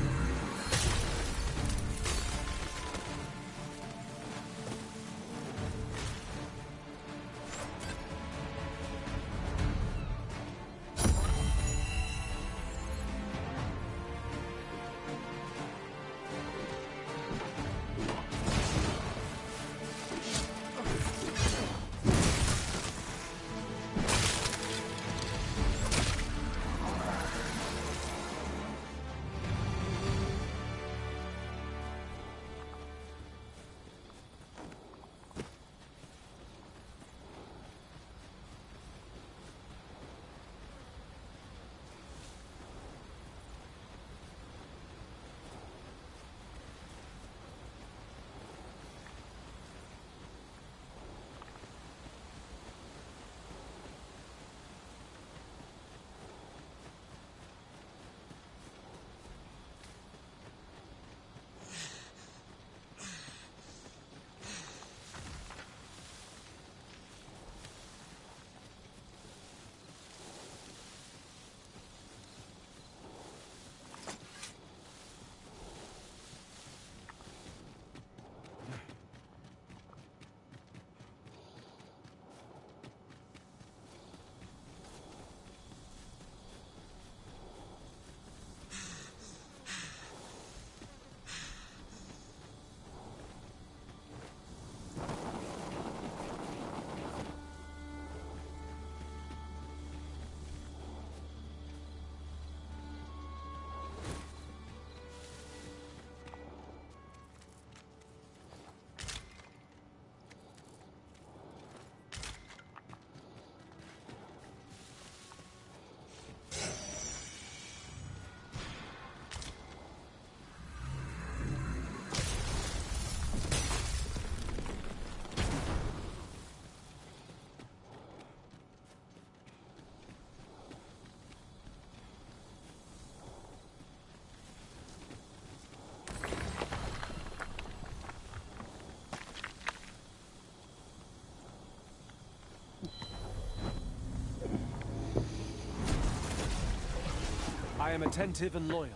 I am attentive and loyal,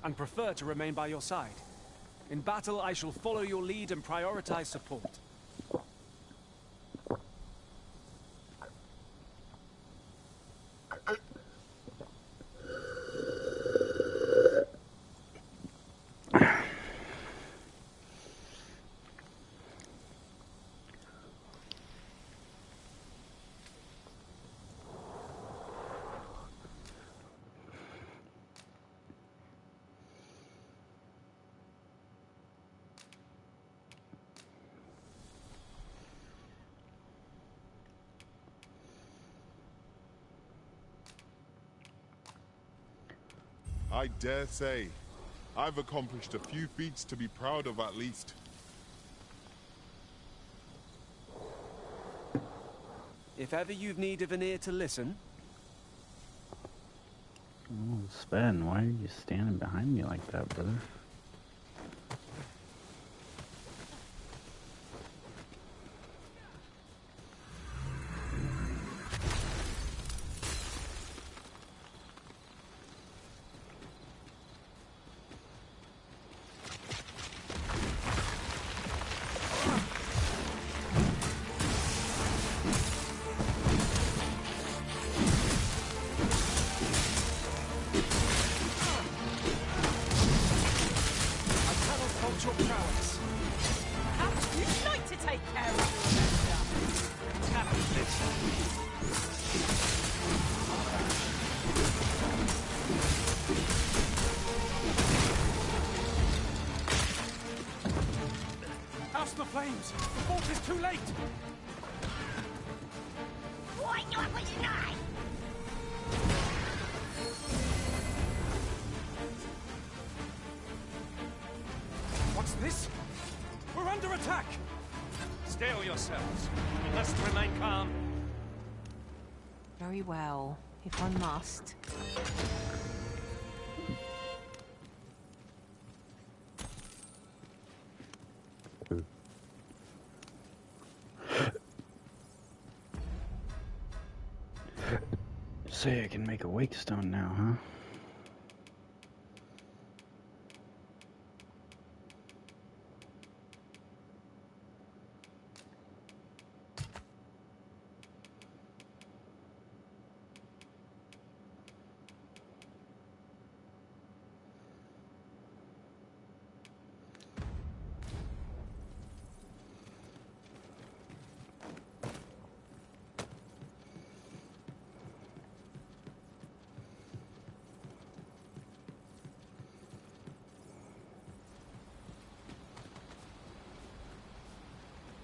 and prefer to remain by your side. In battle, I shall follow your lead and prioritize support. I dare say, I've accomplished a few feats to be proud of at least. If ever you've need of an ear to listen... Oh, Sven, why are you standing behind me like that, brother? What's this? We're under attack! Steel yourselves. You must remain calm. Very well, if I must. Say I can make a wake stone now, huh?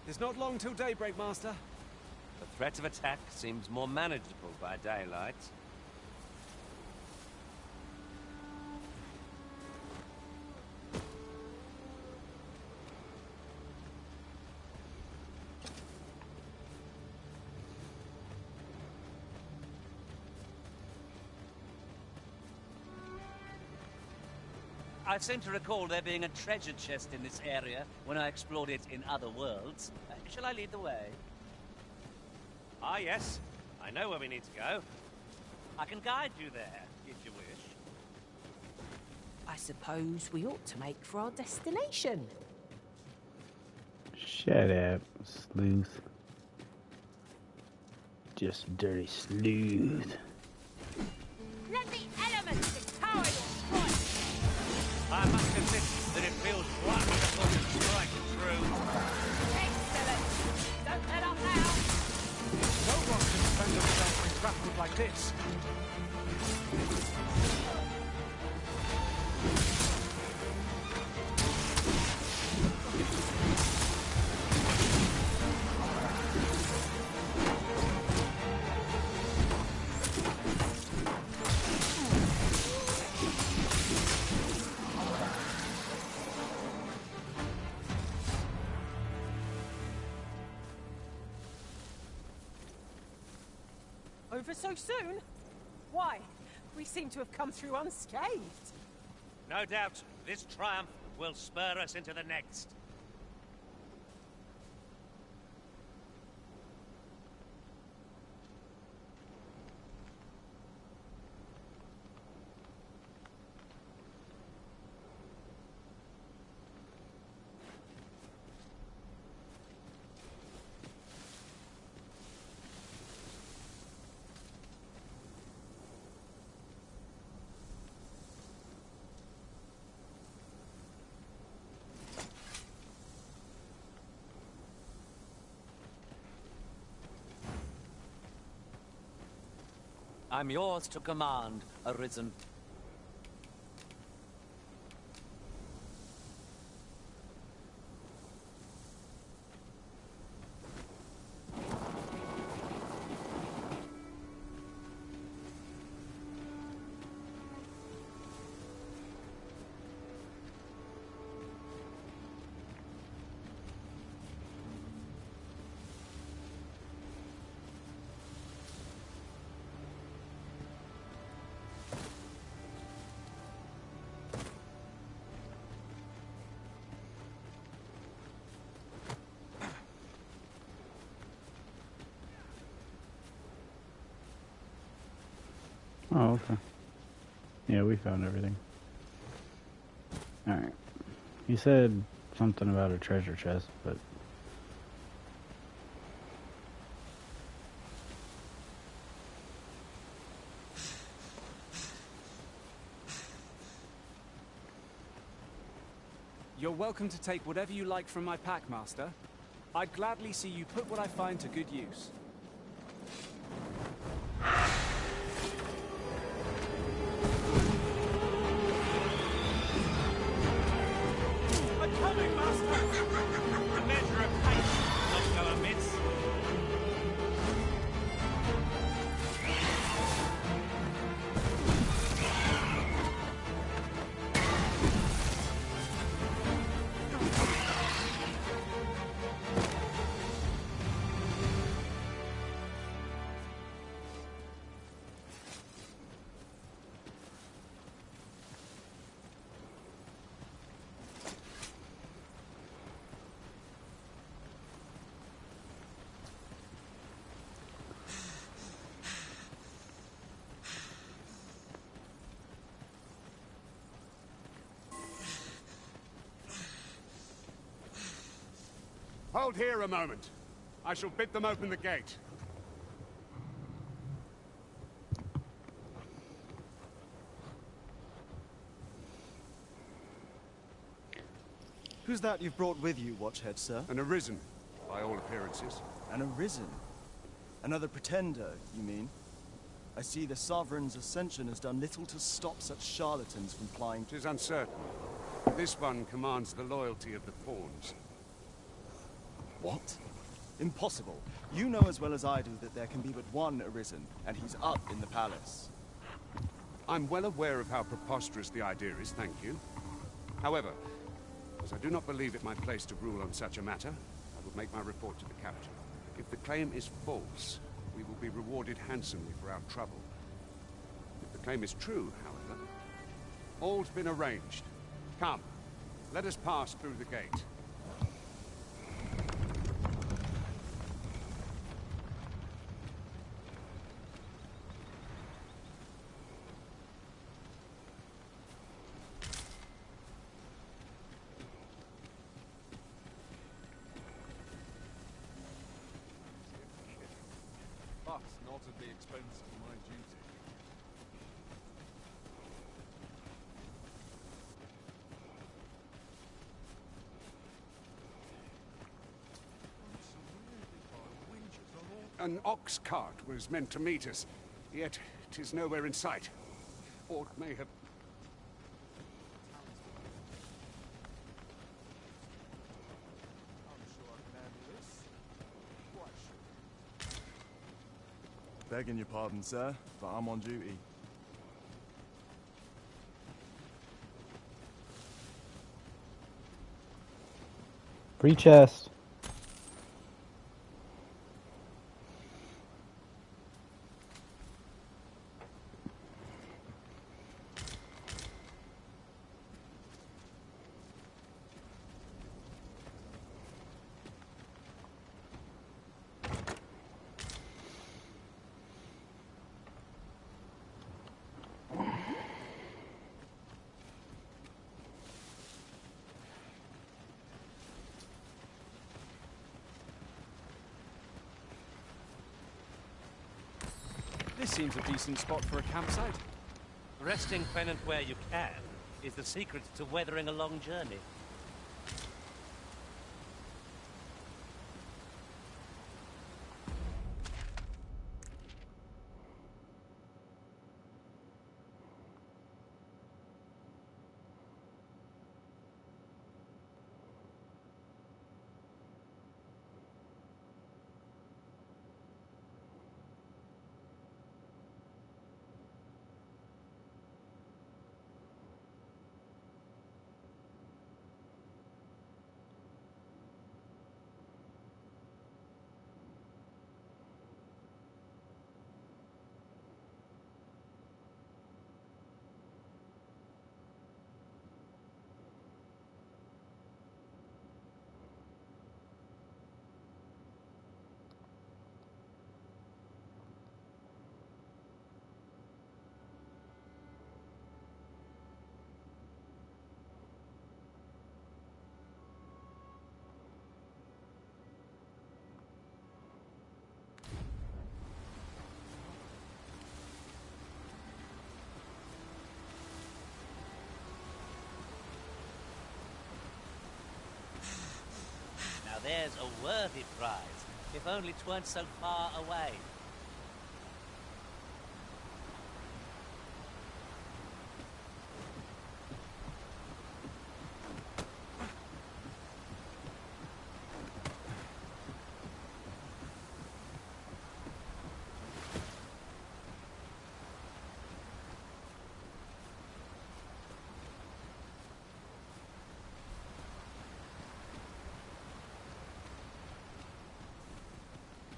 It's not long till daybreak, Master. The threat of attack seems more manageable by daylight. I seem to recall there being a treasure chest in this area when I explored it in other worlds. Shall I lead the way? Ah, yes. I know where we need to go. I can guide you there, if you wish. I suppose we ought to make for our destination. Shut up, sleuth. Just dirty sleuth. Let the elements empower your strike! I must admit that it feels wonderful to strike true. Excellent! Don't let up now! No one can defend themselves in grappled like this. Over so soon? Why? We seem to have come through unscathed. No doubt, this triumph will spur us into the next. I'm yours to command, Arisen. Oh, okay. Yeah, we found everything. Alright. You said something about a treasure chest, but... You're welcome to take whatever you like from my pack, Master. I'd gladly see you put what I find to good use. Hold here a moment. I shall bid them open the gate. Who's that you've brought with you, Watchhead, sir? An Arisen, by all appearances. An Arisen? Another pretender, you mean? I see the Sovereign's ascension has done little to stop such charlatans from flying. 'Tis uncertain. This one commands the loyalty of the pawns. What? Impossible. You know as well as I do that there can be but one Arisen, and he's up in the palace. I'm well aware of how preposterous the idea is, thank you. However, as I do not believe it my place to rule on such a matter, I will make my report to the captain. If the claim is false, we will be rewarded handsomely for our trouble. If the claim is true, however, all's been arranged. Come, let us pass through the gate. Not at the expense of my duty. An ox cart was meant to meet us, yet 'tis nowhere in sight. Or it may have... Begging your pardon, sir, but I'm on duty. Free chest. This seems a decent spot for a campsite. Resting when and where you can is the secret to weathering a long journey. There's a worthy prize, if only 'tweren't so far away.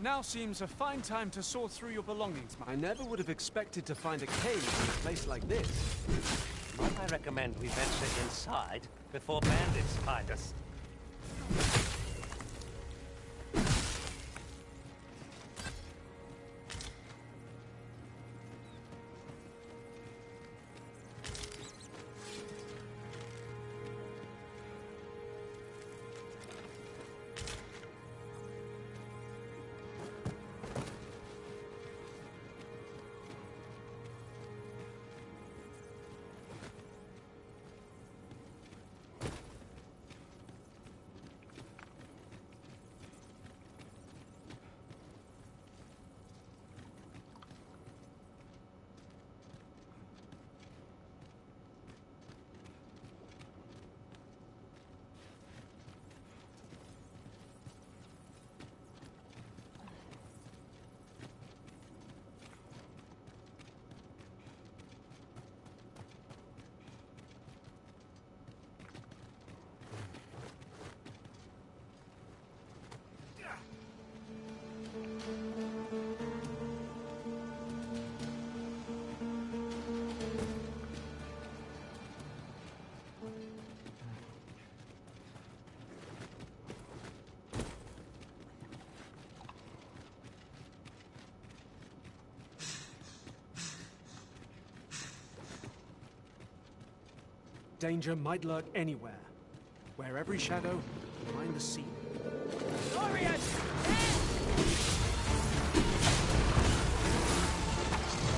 Now seems a fine time to sort through your belongings. I never would have expected to find a cave in a place like this. Might I recommend we venture inside before bandits find us? Danger might lurk anywhere, where every shadow behind the scene. Glorious!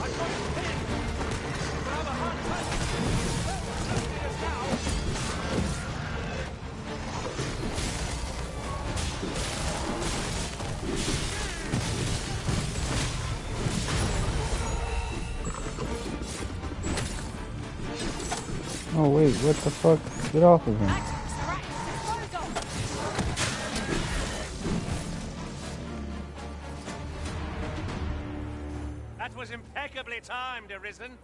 I've got his pin! We'll have a hard time. It is now. Oh wait, what the fuck? Get off of him. That was impeccably timed, Arisen.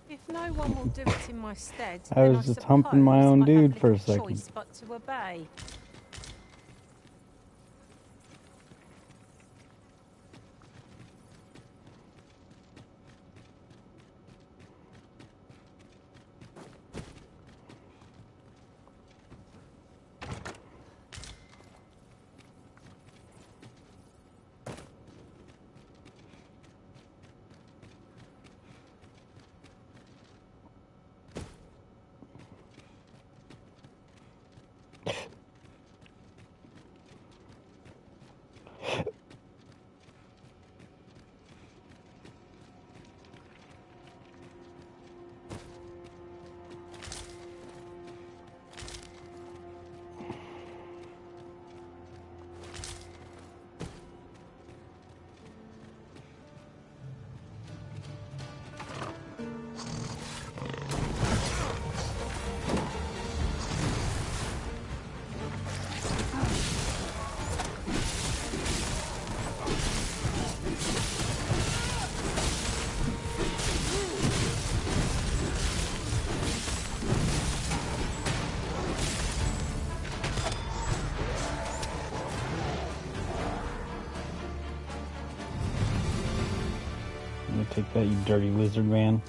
If no one will do it in my stead, I then was just humping my own dude for a second. choice but to obey. Take that, you dirty lizard man.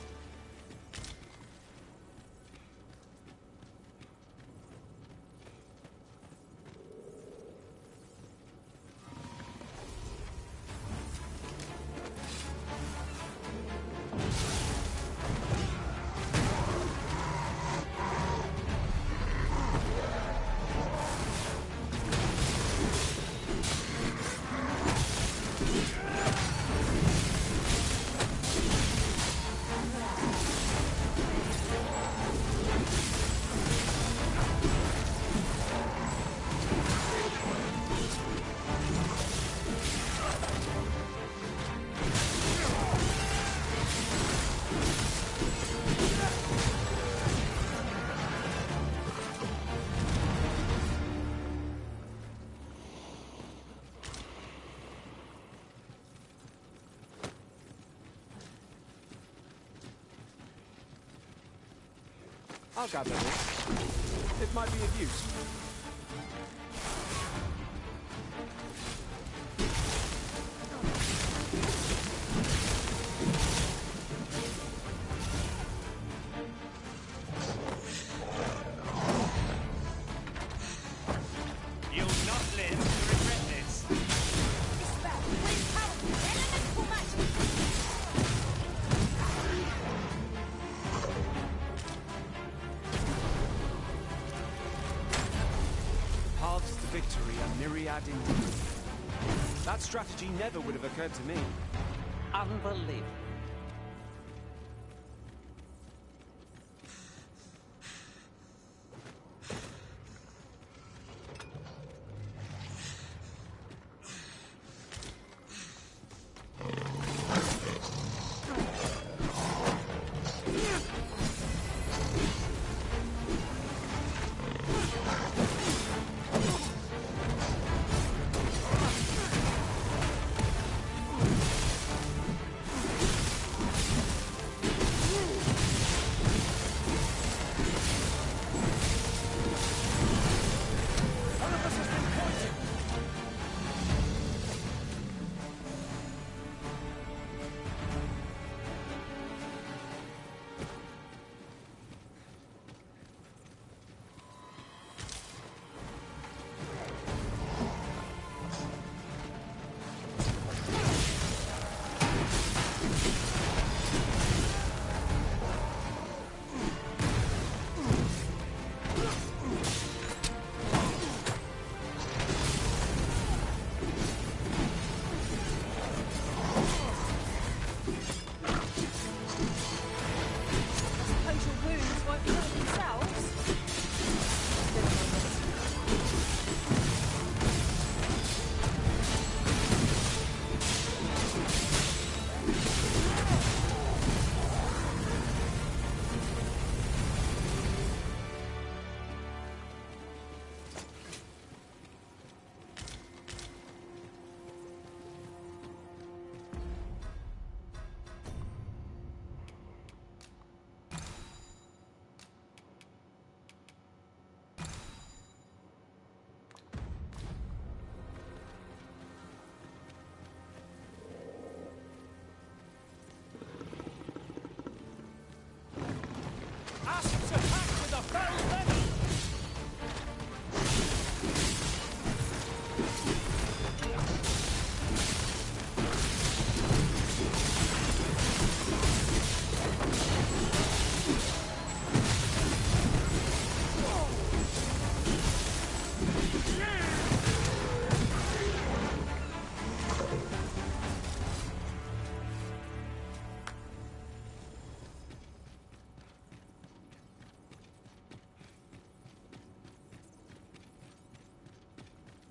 I'll gather this. It might be of use. You'll not live to regret this. This spell brings powerful elemental magic. Paths to victory are myriad indeed. That strategy never would have occurred to me. Unbelievable.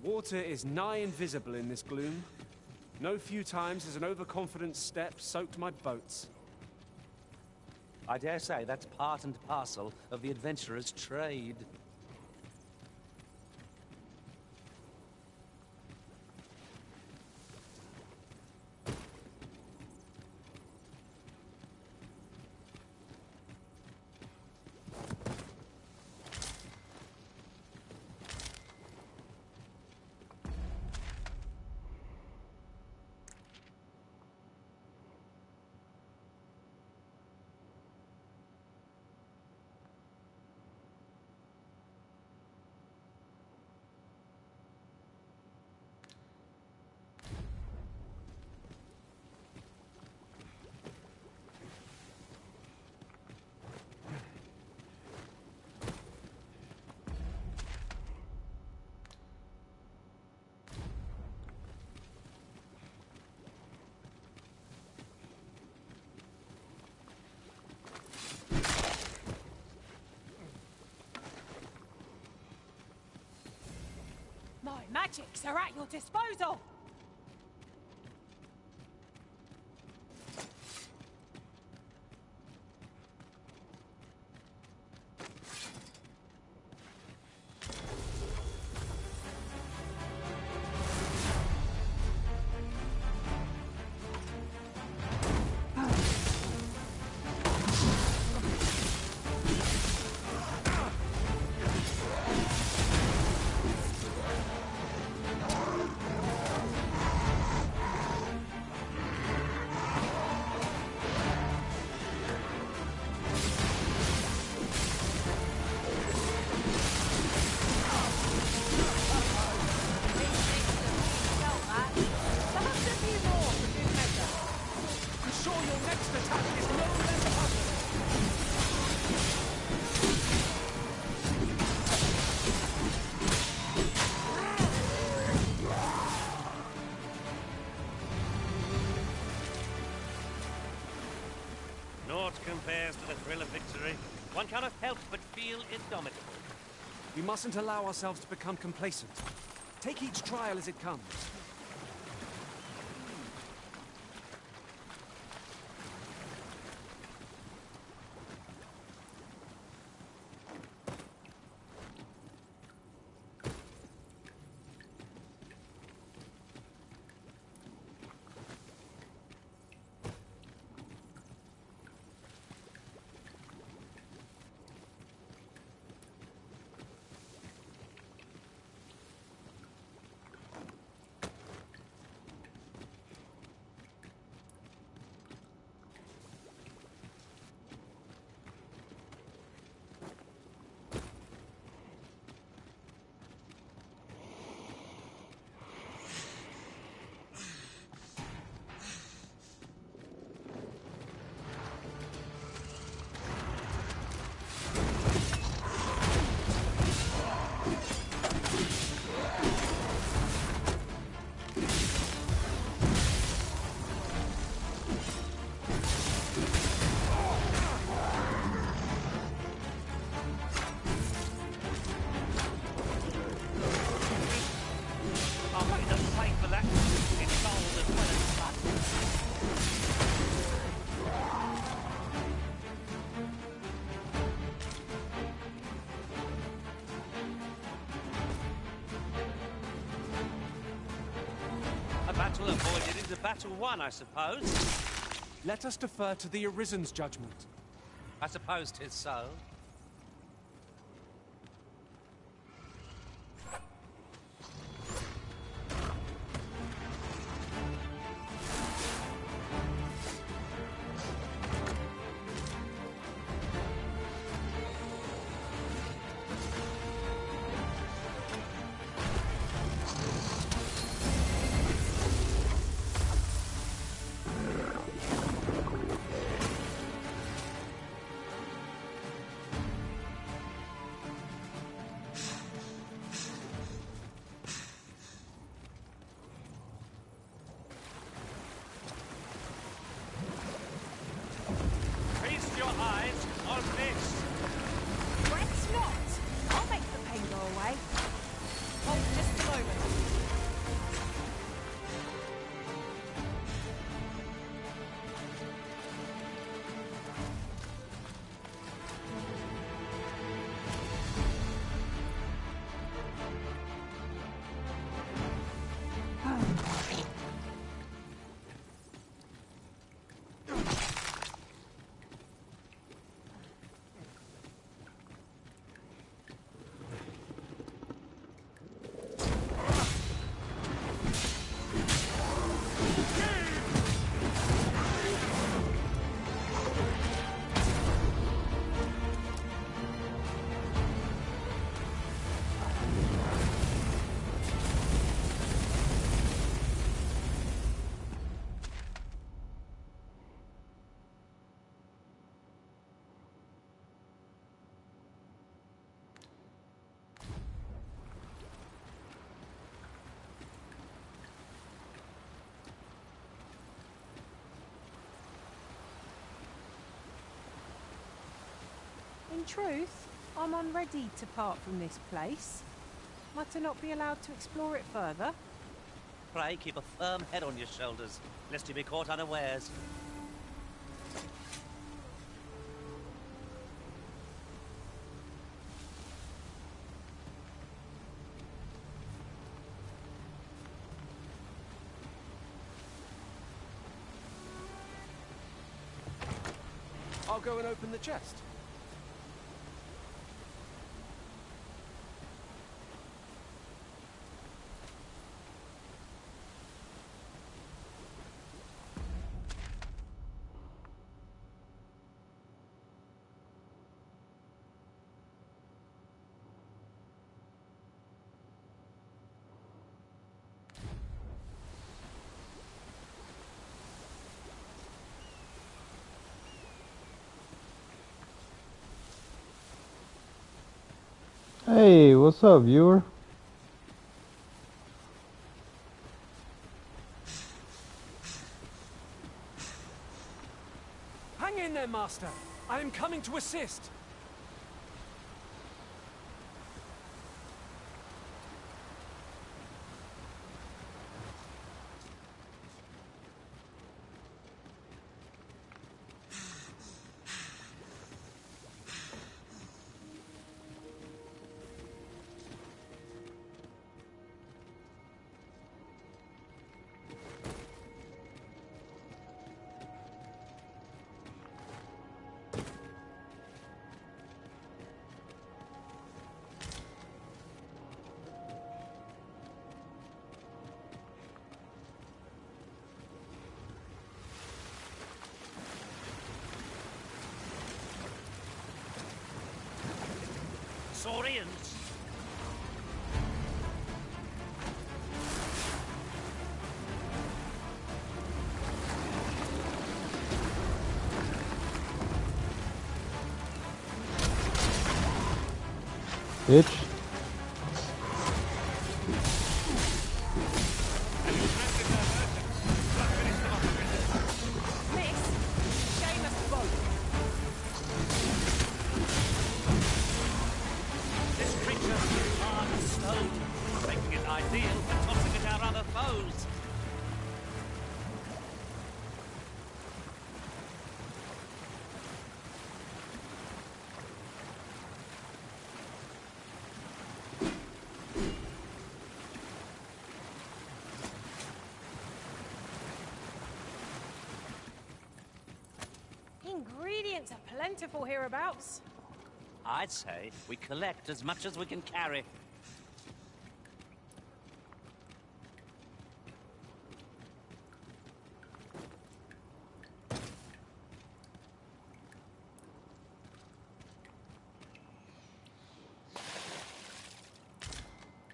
Water is nigh invisible in this gloom. No few times has an overconfident step soaked my boats. I dare say that's part and parcel of the adventurer's trade. My magics are at your disposal! indomitable. We mustn't allow ourselves to become complacent. Take each trial as it comes. Battle avoided is a battle won, I suppose. Let us defer to the Arisen's judgment. I suppose 'tis so. In truth, I'm unready to part from this place. Might I not be allowed to explore it further? Pray keep a firm head on your shoulders, lest you be caught unawares. I'll go and open the chest. Hey, what's up, viewer? Hang in there, Master. I am coming to assist. Saurians. Bitch. This creature is hard as stone, making it ideal for tossing at our other foes. Ingredients are plentiful hereabouts. I'd say we collect as much as we can carry.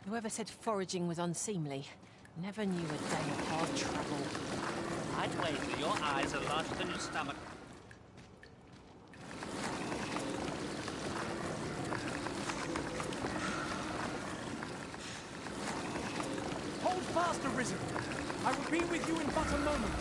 Whoever said foraging was unseemly never knew a day of hard travel. I'd wager your eyes are larger than your stomach. Hold fast, Arisen. I will be with you in but a moment.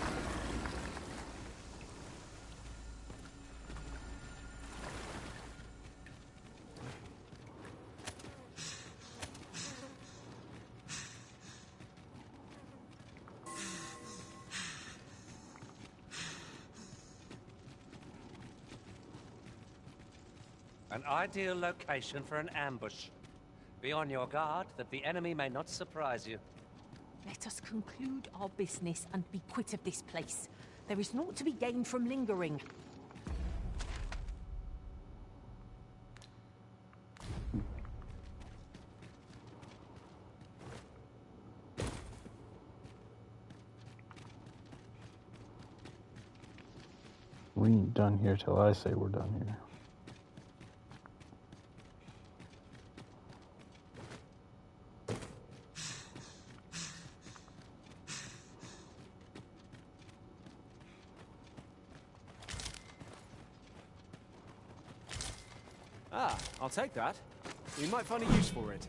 An ideal location for an ambush. Be on your guard that the enemy may not surprise you. Let us conclude our business and be quit of this place. There is naught to be gained from lingering. We ain't done here till I say we're done here. Ah, I'll take that. We might find a use for it.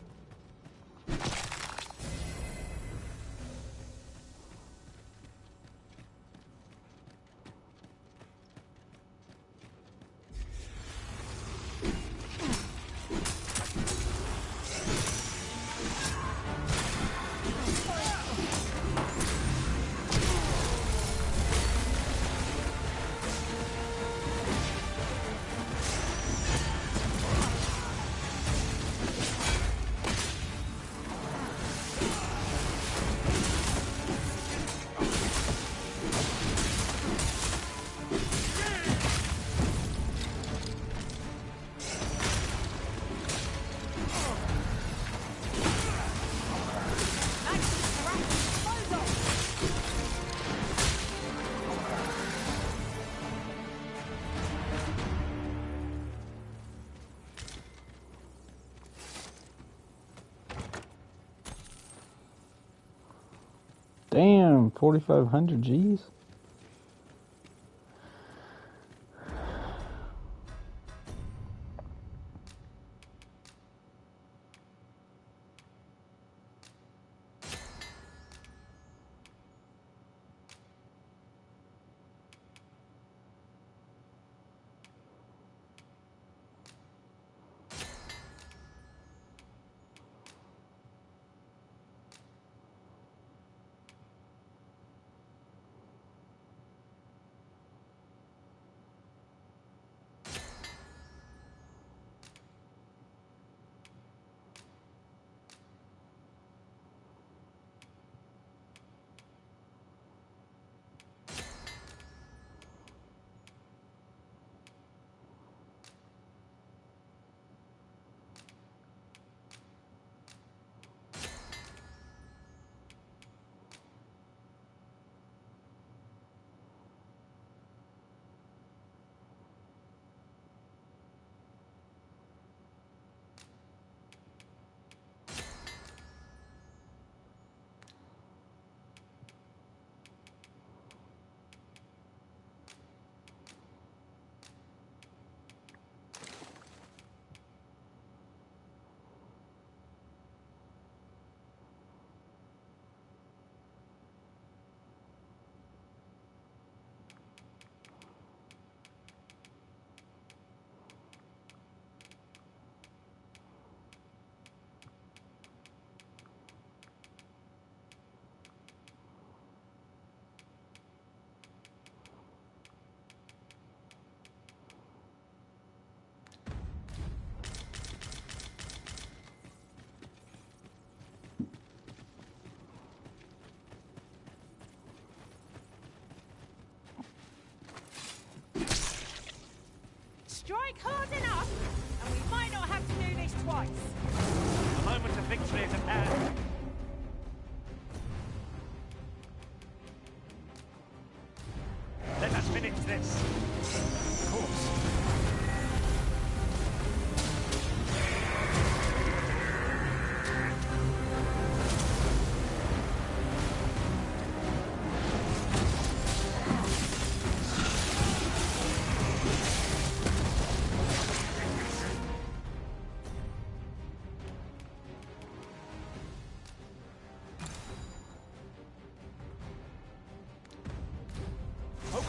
Damn, 4,500 G's? Strike hard enough, and we might not have to do this twice. The moment of victory is at hand. Let us finish this. Of course.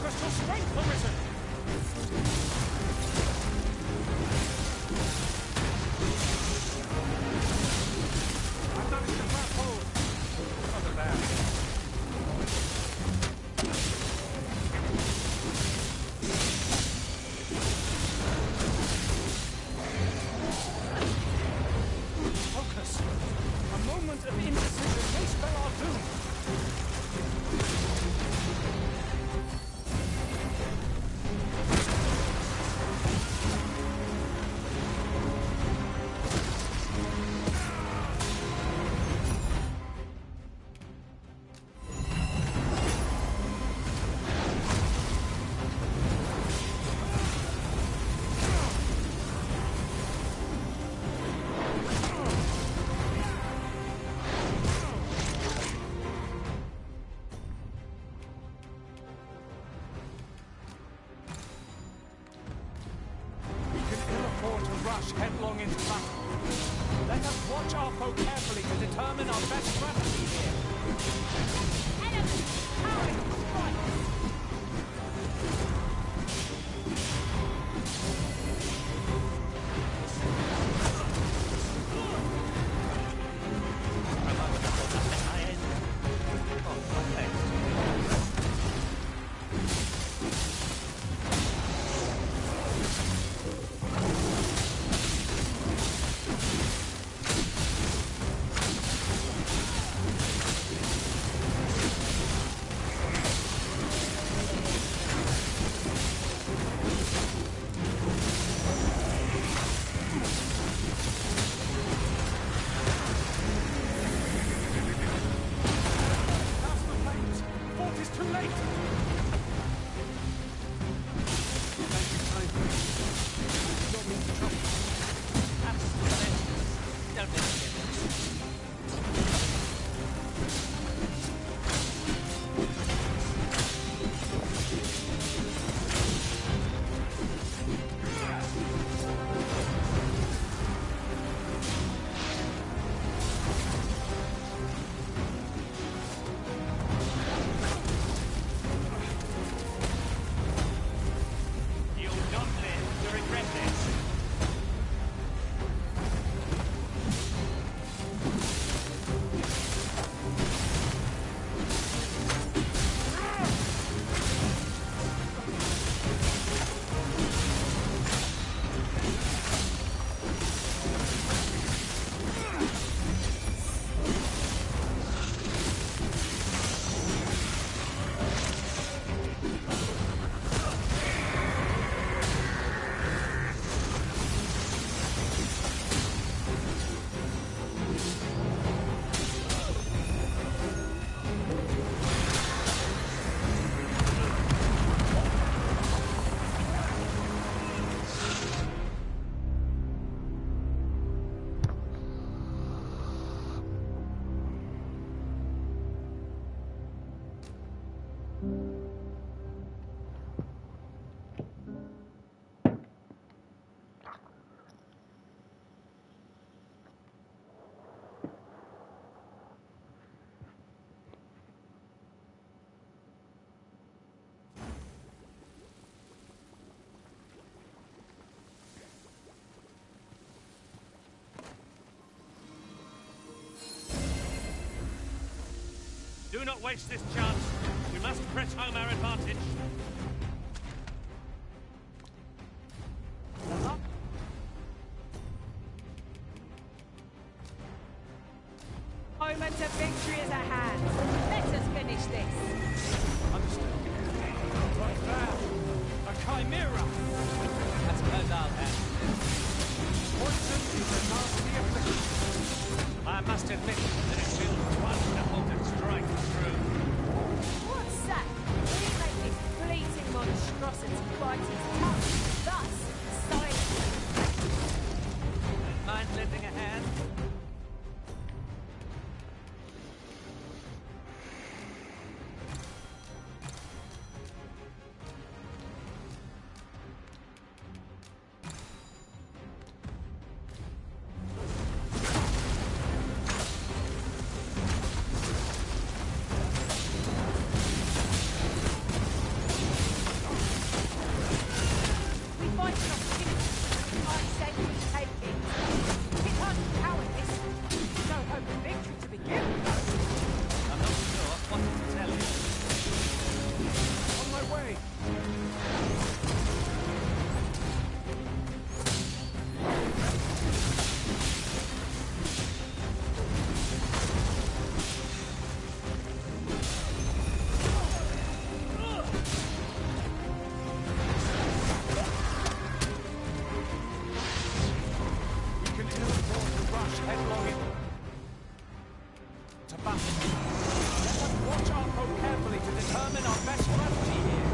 Crystal strength arisen! I've noticed a black hole. Not so bad. Focus! A moment of indecision may spell our doom! Headlong into battle. Let us watch our foe carefully to determine our best strategy here. Enemy! Powering strike! Do not waste this chance. We must press home our advantage. Moment of victory is at hand. Let us finish this. Understood. Right there. A chimera. That's suppose I'll handle this. Poison is a nasty affliction. I must admit that it feels wonderful to strike through. What's that? We make this fleeting monstrosity bite his tongue, thus silence. Mind lending a hand? We fight an opportunity. I say we take it. It can't cowardice. No hope of victory to begin with. I'm not sure what to tell you. On my way. We can ill afford to rush headlong in to battle. Let us watch our foe carefully to determine our best strategy here.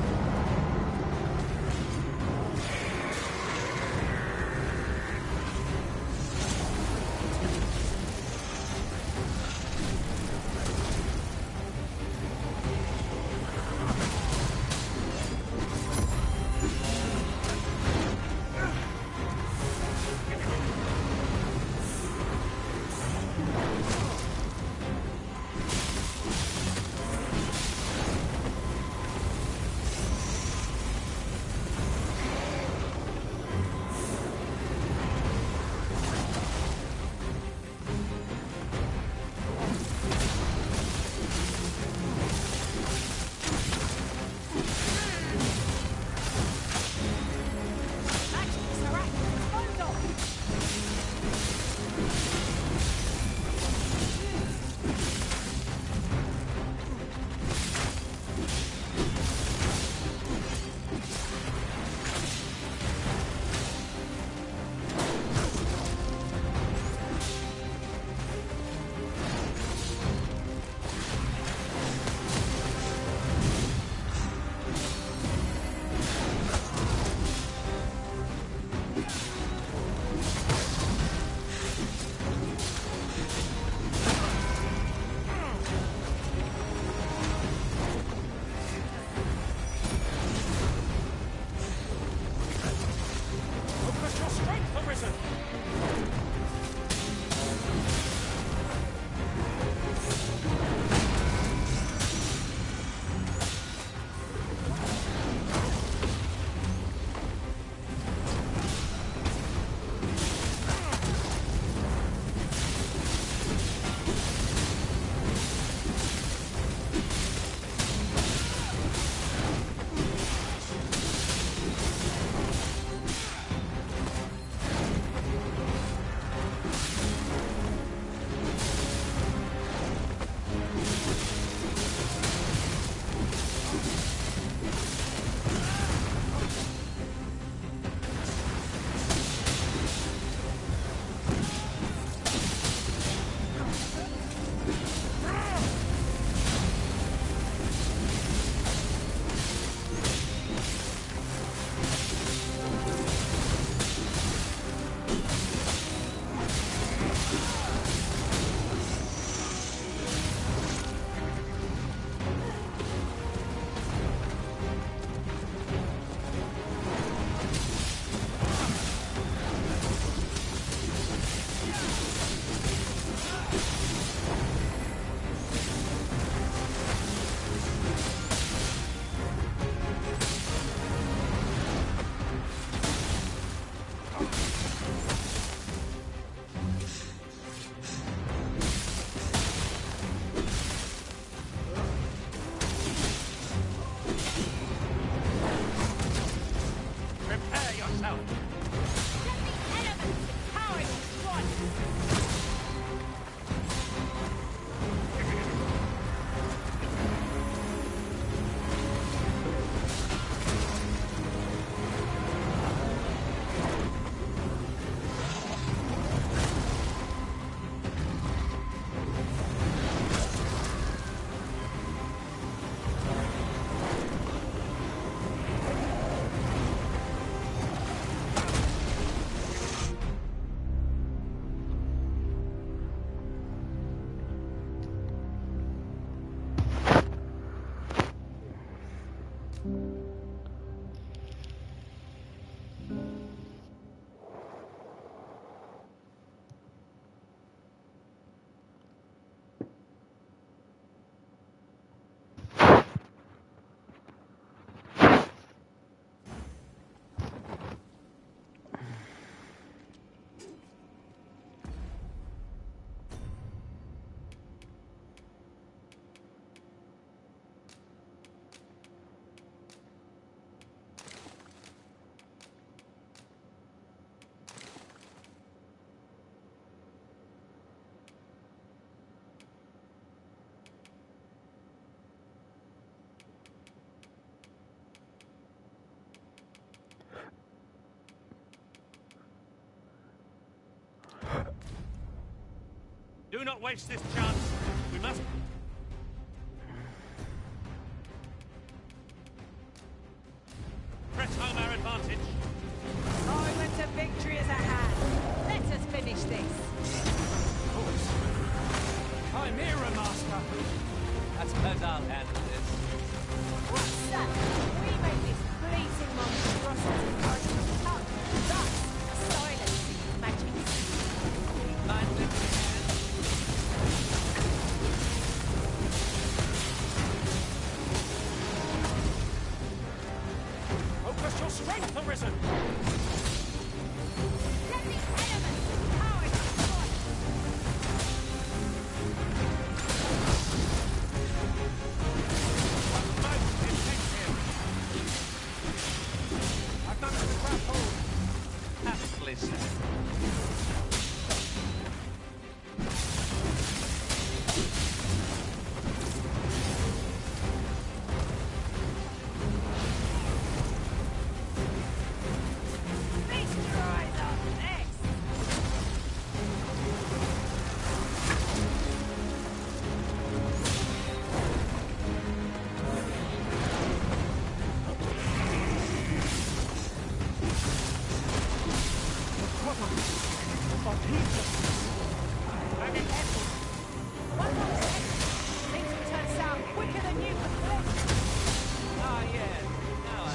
Do not waste this chance. We must... press home our advantage. Moment of victory is at hand. Let us finish this. Chimera Master. I suppose I'll handle this. What's that? We make this fleeting monstrosity try to cut, thus silence these magics. Mind lifting hand? Focus your strength, Arisen! Let the elements power destroy. I've managed to grab hold. Aptly said. Destroy them next. One more step. Things will turn south quicker than you could predict. Ah, yes. Now I...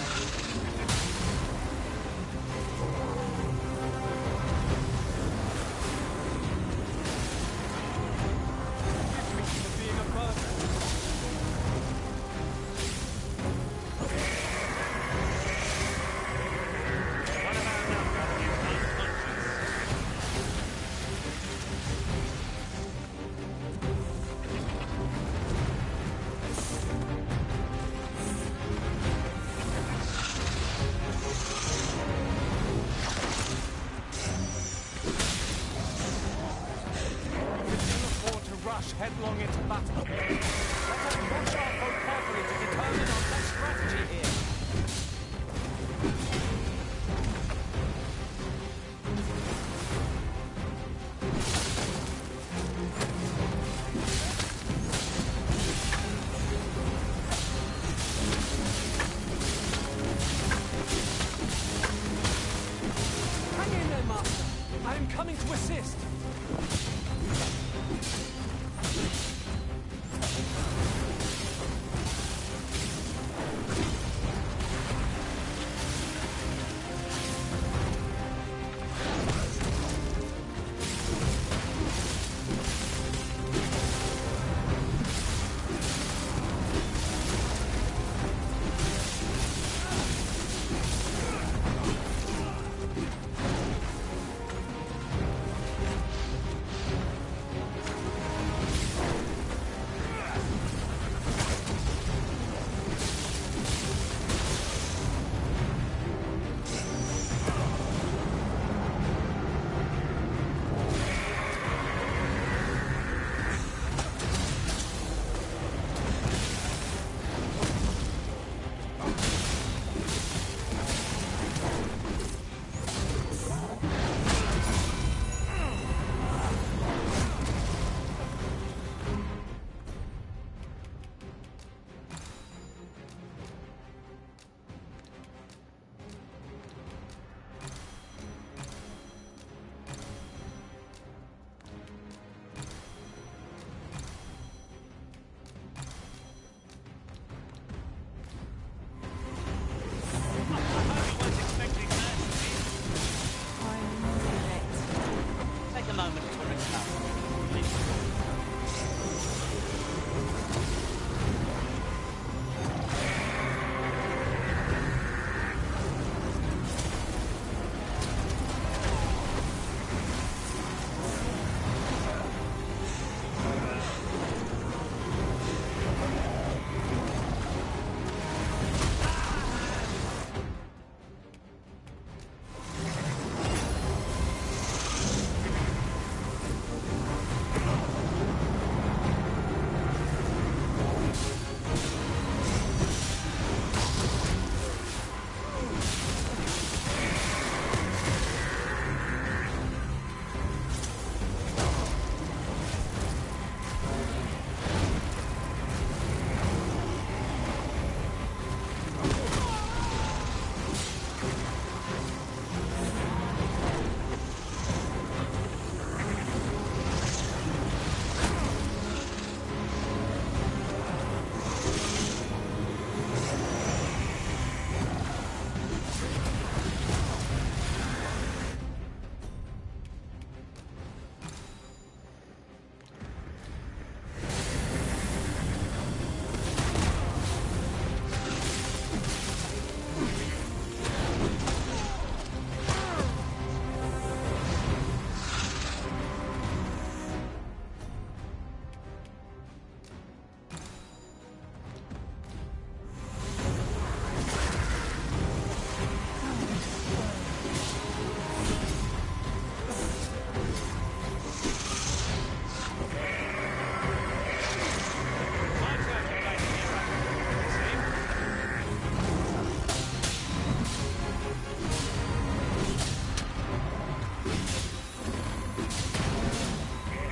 Being a burden. One of our number is unconscious. We can afford to rush headlong into battle. Let us watch our foe carefully to determine our best strategy here. Hang in there, Master. I am coming to assist.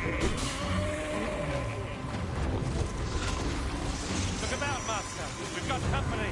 Look about, Master. We've got company.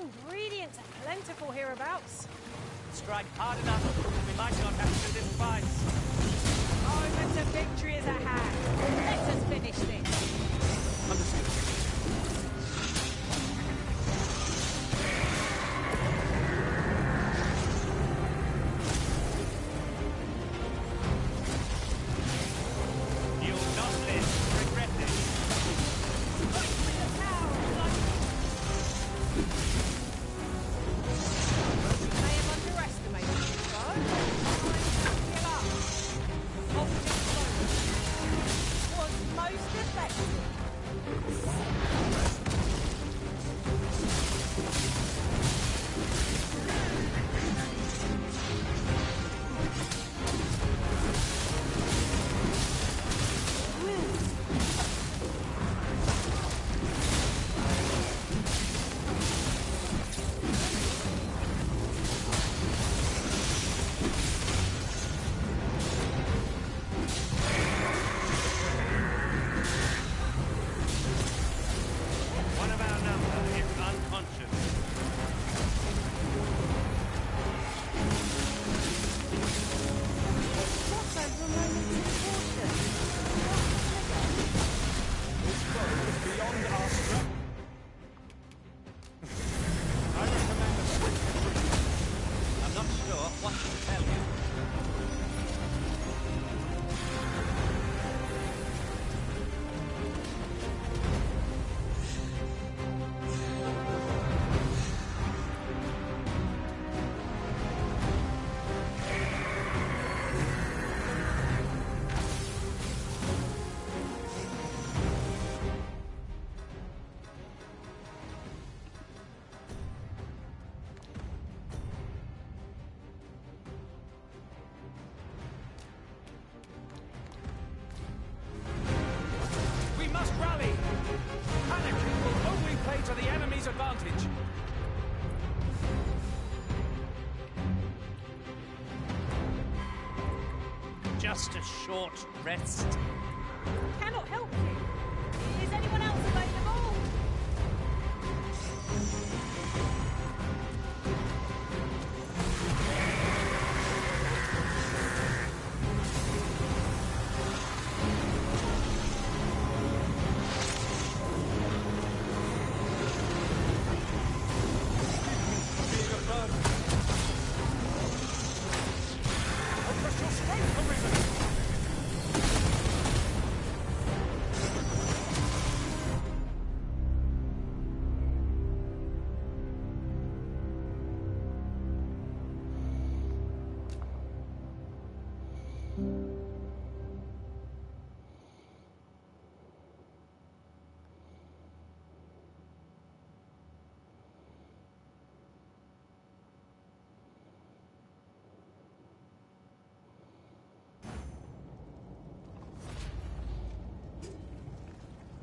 ingredients are plentiful hereabouts. Strike hard enough. We might not have to do this twice. Moment of victory is at hand. Let us finish this. Understood. Advantage. Just a short rest. Cannot help you. Is anyone else available?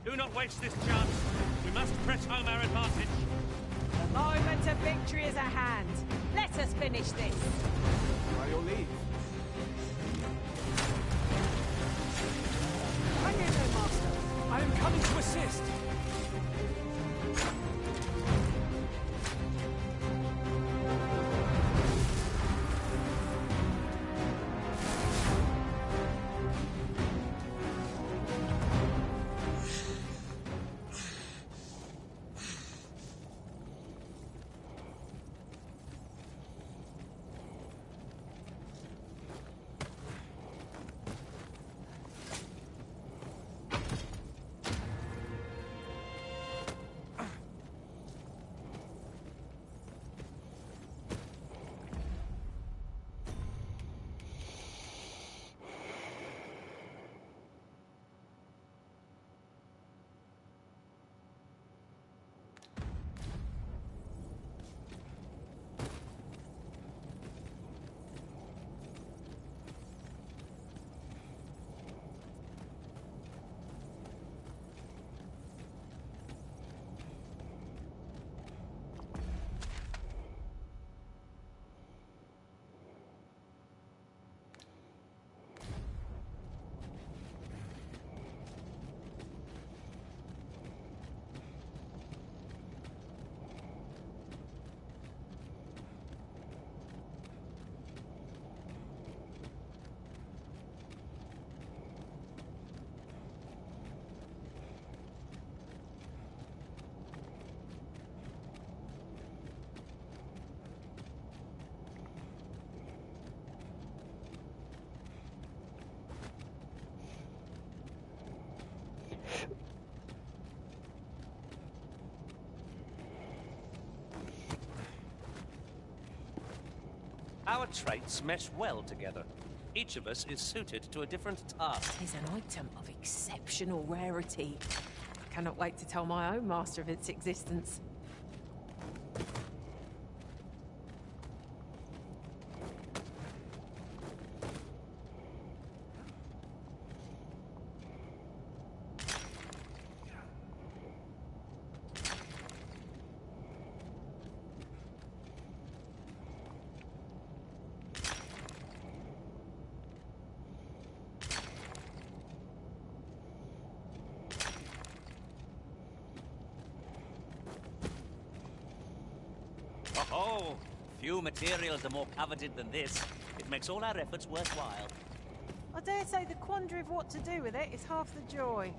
Do not waste this chance. We must press home our advantage. The moment of victory is at hand. Let us finish this. By your leave. Hang in there, Master. I am coming to assist. Our traits mesh well together. Each of us is suited to a different task. It is an item of exceptional rarity. I cannot wait to tell my own master of its existence. Oh, few materials are more coveted than this. It makes all our efforts worthwhile. I dare say the quandary of what to do with it is half the joy.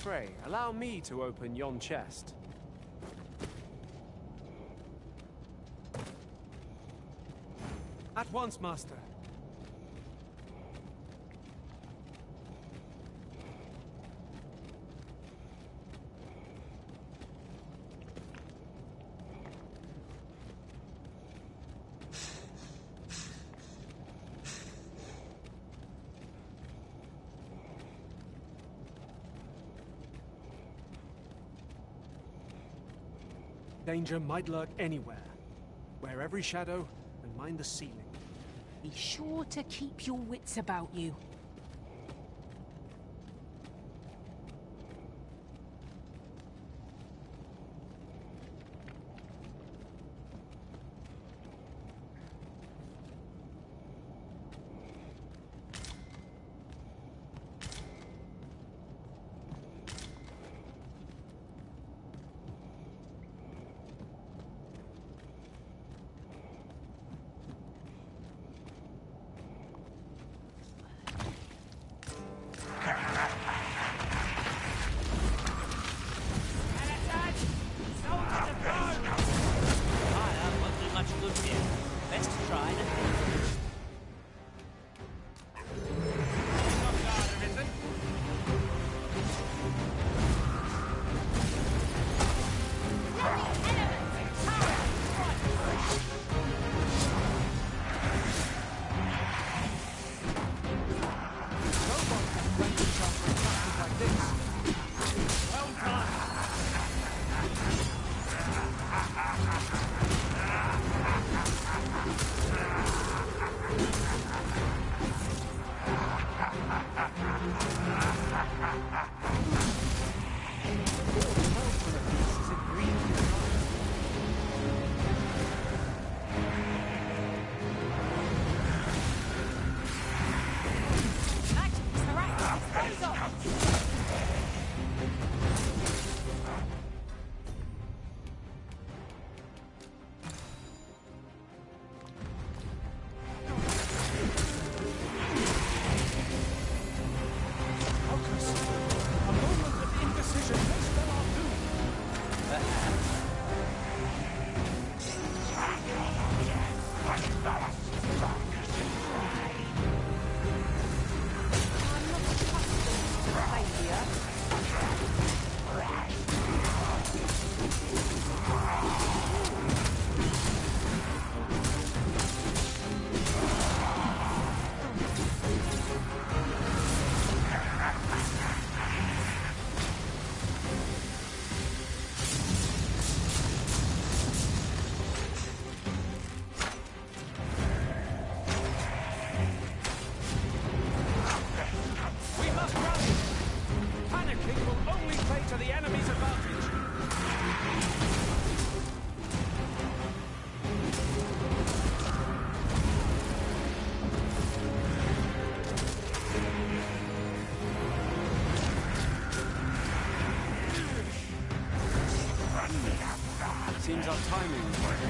Pray, allow me to open yon chest. At once, master. Danger might lurk anywhere. Wear every shadow and mind the ceiling. Be sure to keep your wits about you. Seems our timing is right.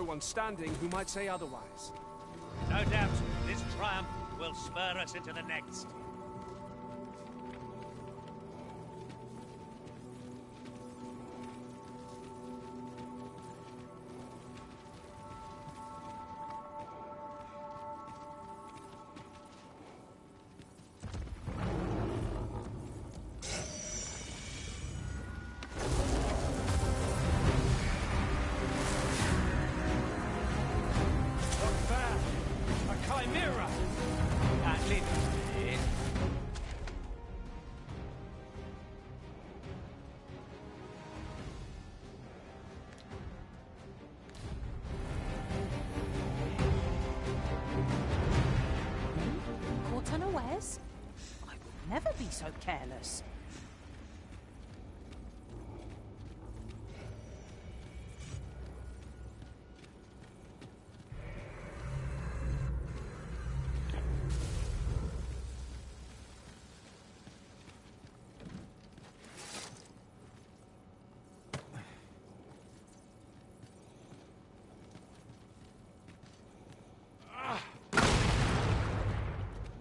one standing who might say otherwise. No doubt, this triumph will spur us into the next. Caught unawares? I would never be so careless.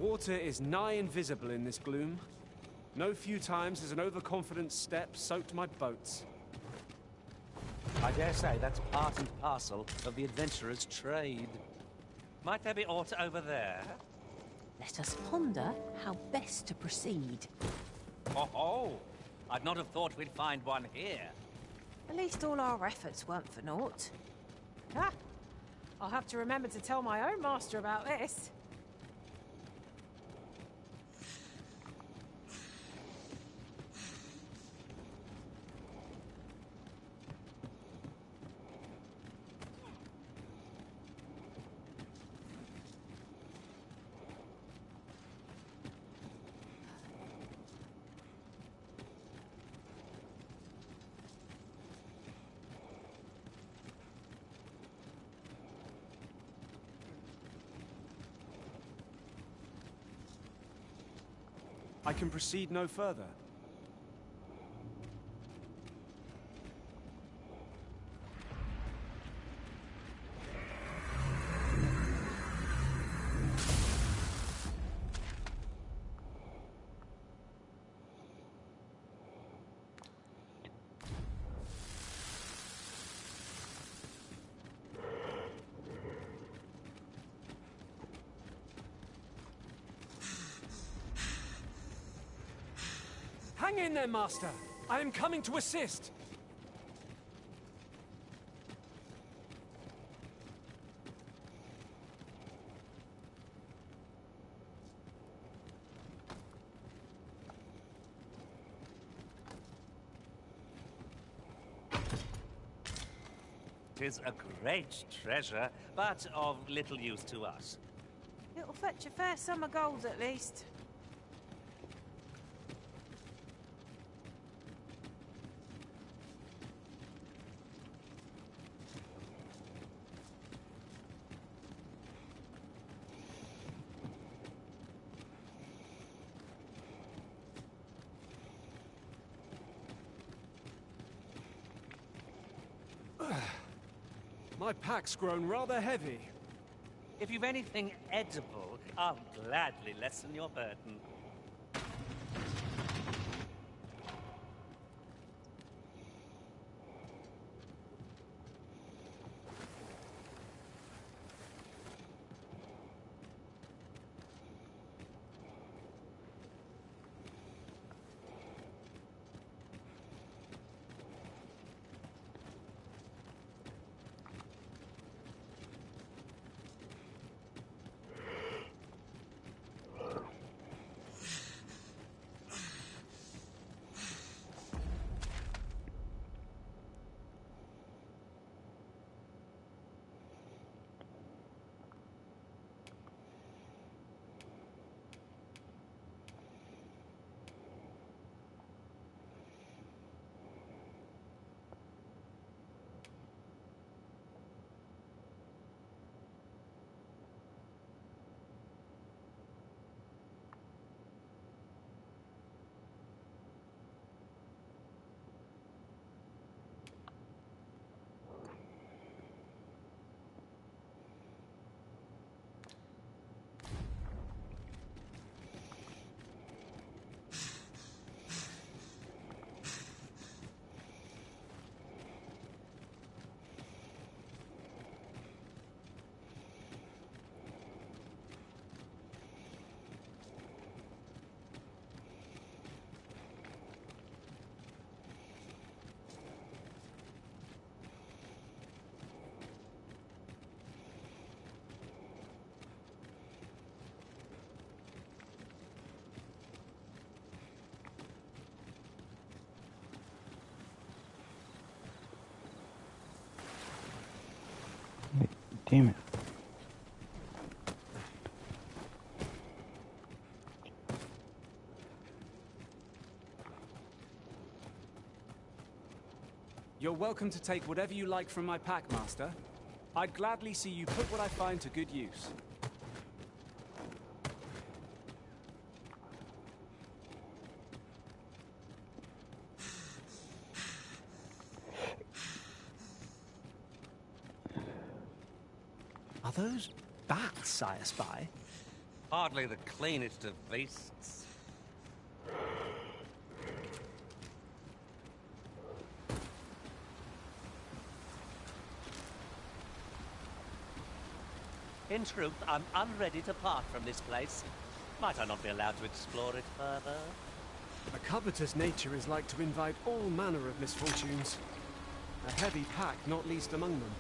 Water is nigh invisible in this gloom. No few times has an overconfident step soaked my boats. I dare say that's part and parcel of the adventurer's trade. Might there be aught over there? Let us ponder how best to proceed. Oh, I'd not have thought we'd find one here. At least all our efforts weren't for naught. Ah! I'll have to remember to tell my own master about this. I can proceed no further. Hang in there, Master! I am coming to assist! Tis a great treasure, but of little use to us. It'll fetch a fair sum of gold, at least. My pack's grown rather heavy. If you've anything edible, I'll gladly lessen your burden. Damn it. You're welcome to take whatever you like from my pack, Master. I'd gladly see you put what I find to good use. Are those bats I espy? Hardly the cleanest of beasts. In truth, I'm unready to part from this place. Might I not be allowed to explore it further? A covetous nature is like to invite all manner of misfortunes. A heavy pack not least among them.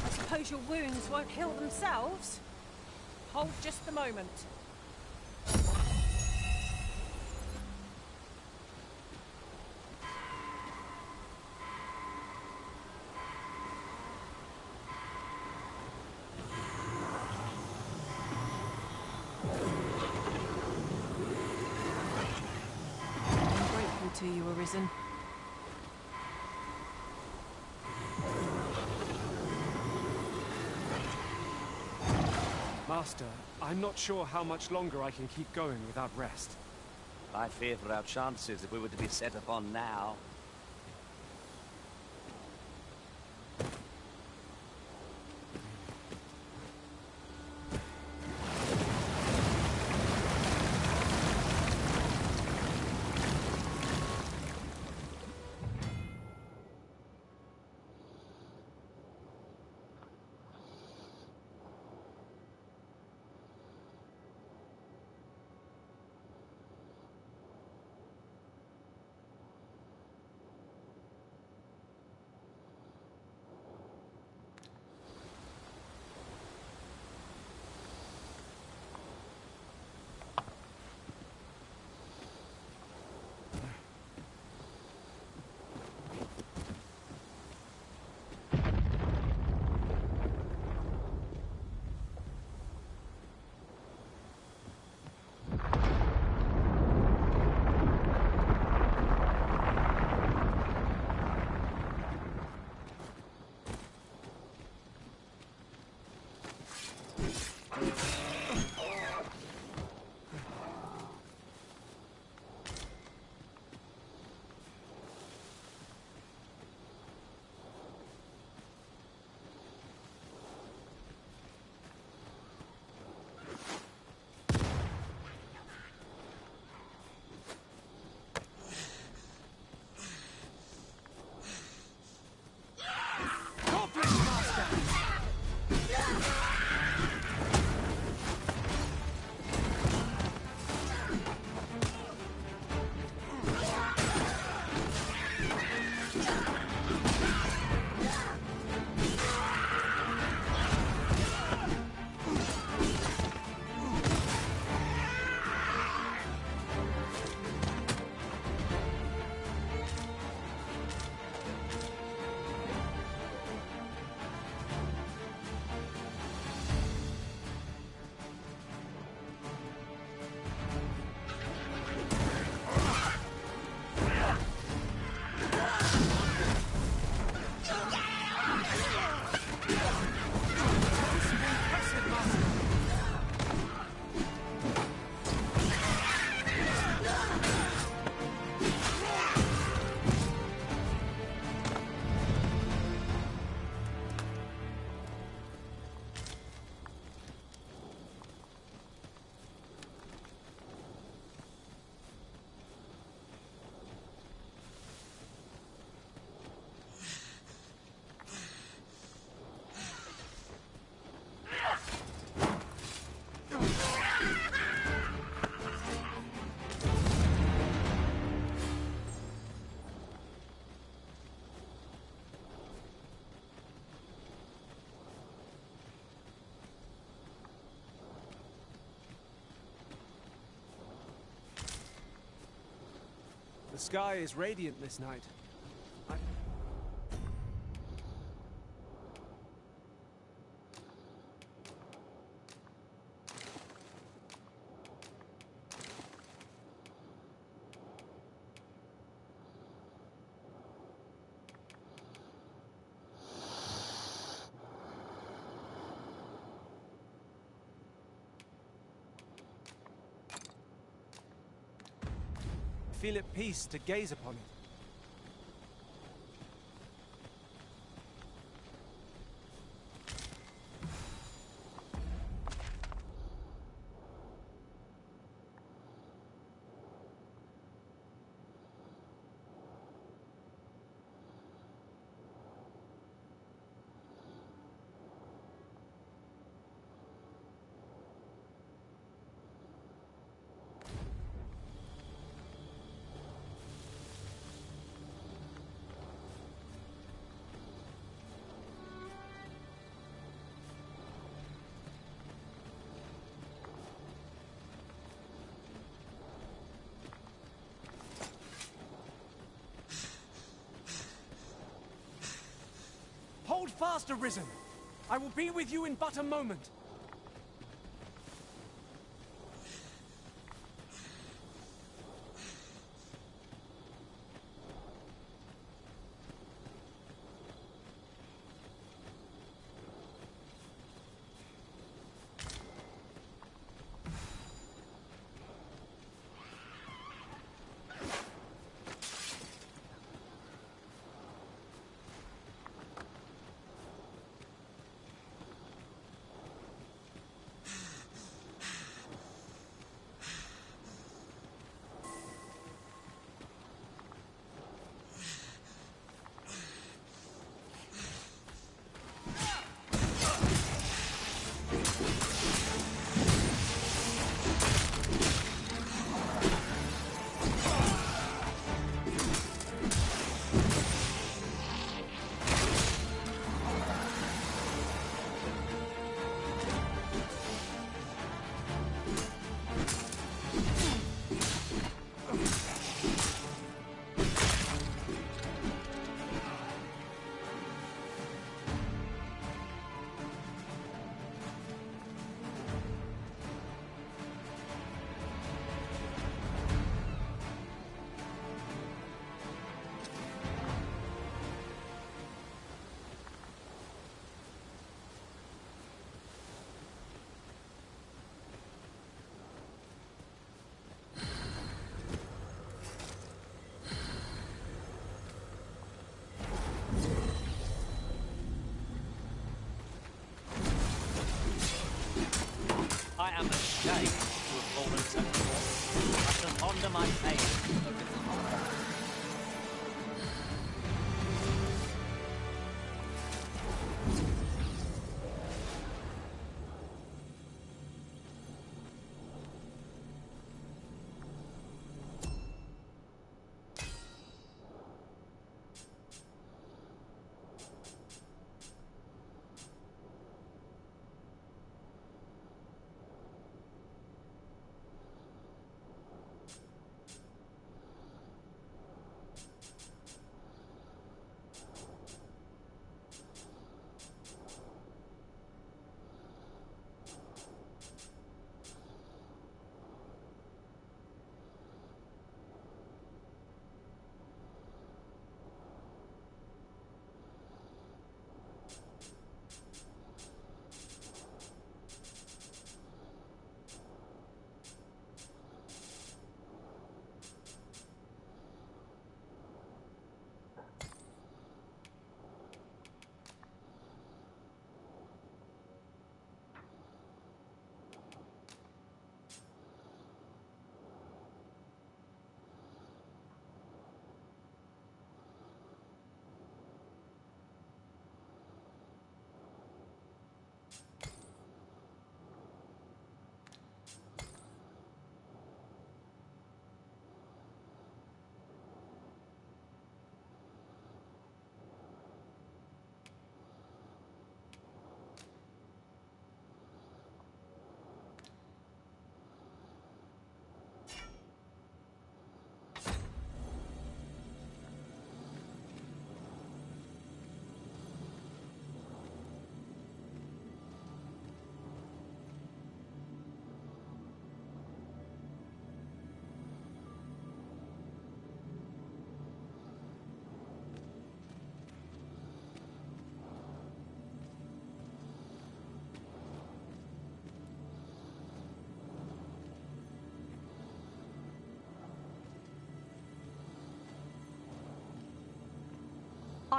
Suppose your wounds won't heal themselves? Hold just a moment. I'm grateful to you, Arisen. Master, I'm not sure how much longer I can keep going without rest. I fear for our chances if we were to be set upon now. The sky is radiant this night. I feel at peace to gaze upon it. Hold fast, Arisen! I will be with you in but a moment. I am ashamed to have fallen so short. I shall ponder my pain a little longer.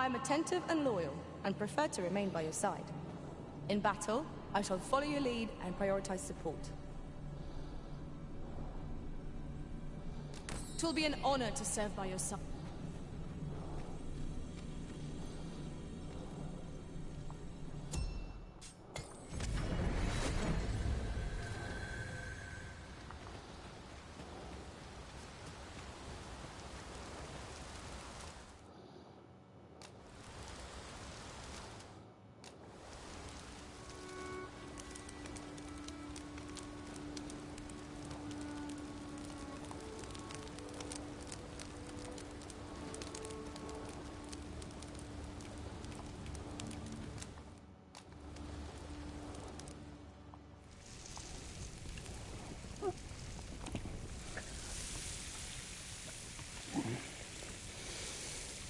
I am attentive and loyal, and prefer to remain by your side. In battle, I shall follow your lead and prioritize support. 'Twill be an honor to serve by your side.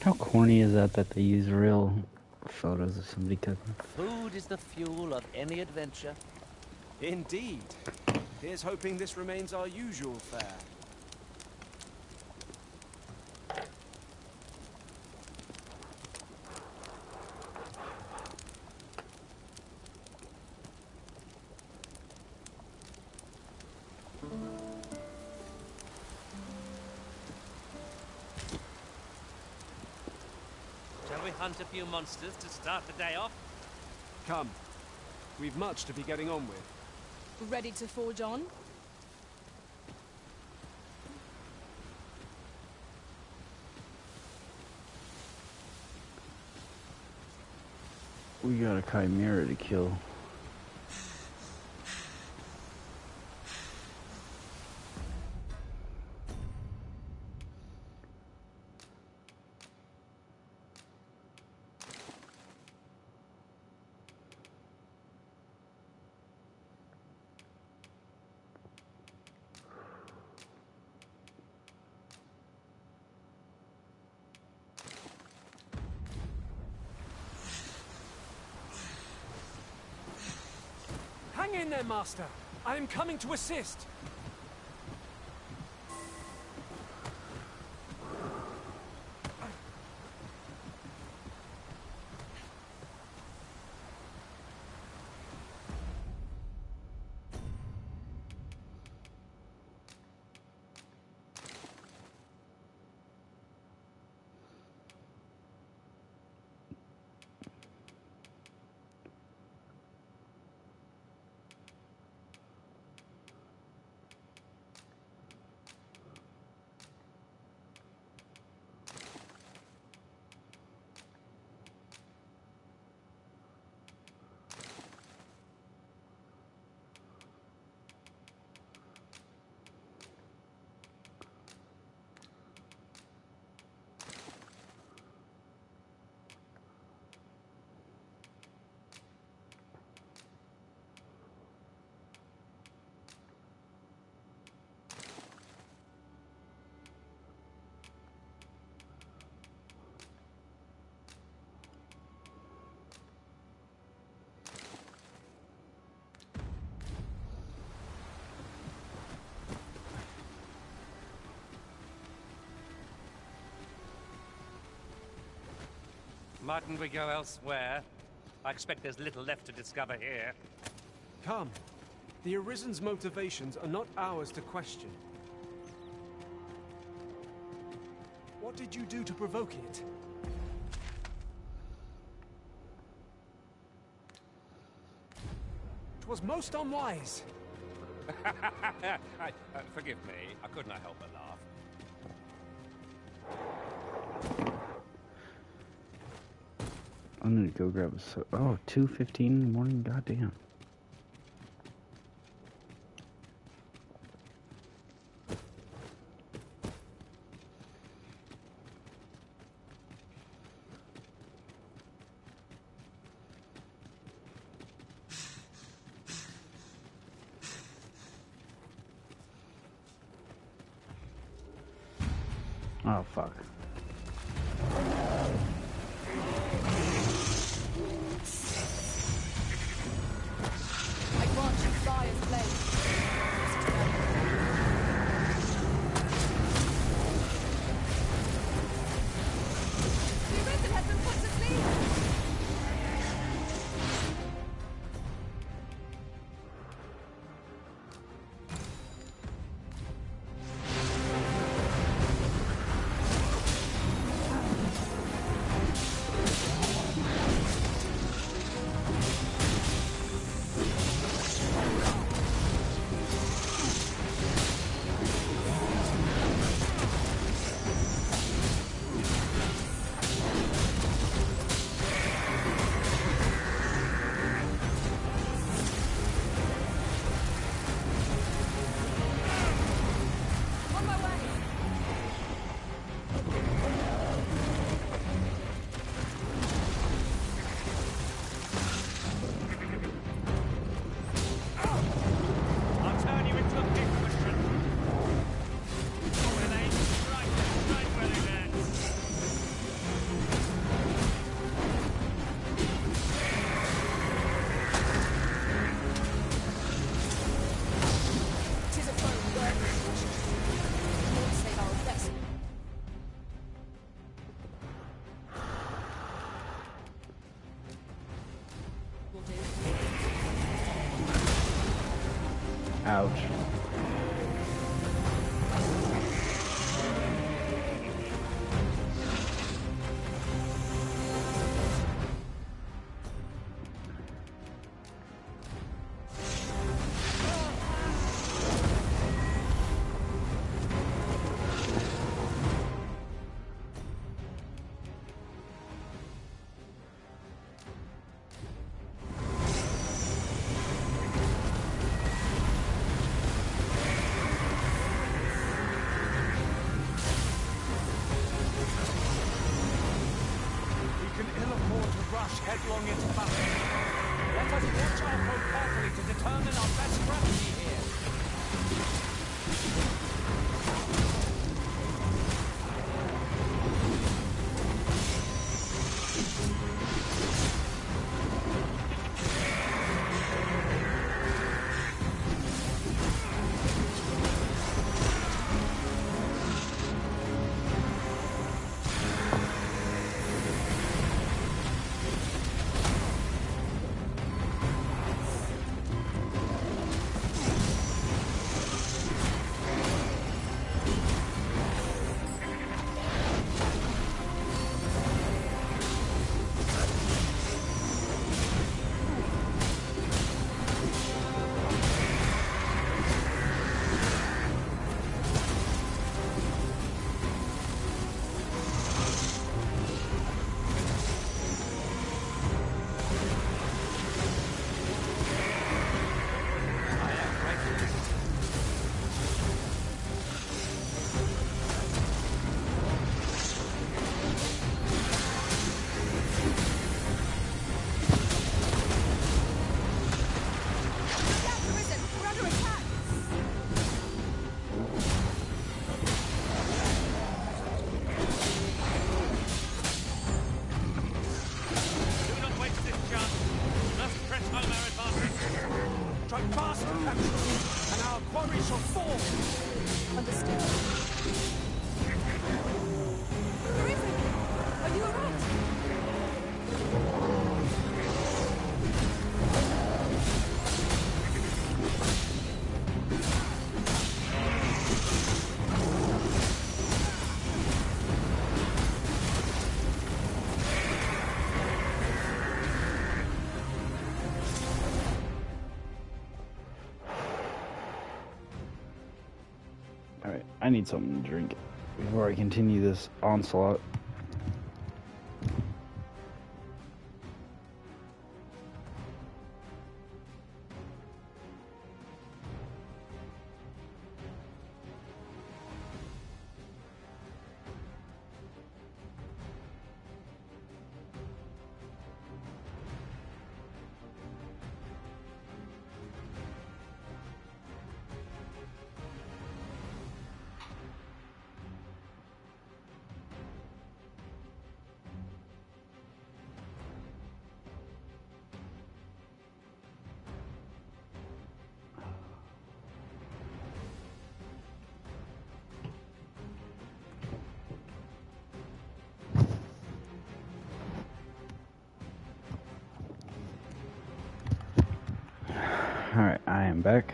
How corny is that they use real photos of somebody cooking? Food is the fuel of any adventure. Indeed. Here's hoping this remains our usual fare. Shall we hunt a few monsters to start the day off? Come. We've much to be getting on with. Ready to forge on? We got a chimera to kill. Hang in there, Master. I am coming to assist. Mightn't we go elsewhere? I expect there's little left to discover here. Come. The Arisen's motivations are not ours to question. What did you do to provoke it? It was most unwise. Forgive me, I could not help but laugh. I'm gonna go grab a oh, 2:15 in the morning, goddamn. Oh, fuck. I grant you fire's blade. The Arisen has been put to Ouch. Headlong into battle. Let us watch our foe carefully to determine our best strategy here. Alright, I need something to drink before I continue this onslaught. Alright, I am back.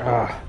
Ah.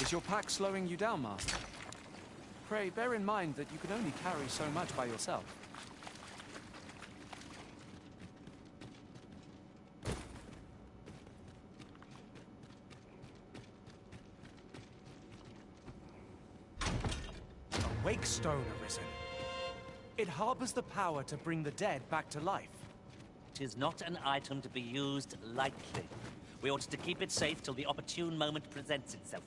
Is your pack slowing you down, Master? Pray, bear in mind that you can only carry so much by yourself. A wake stone arisen. It harbors the power to bring the dead back to life. It is not an item to be used lightly. We ought to keep it safe till the opportune moment presents itself.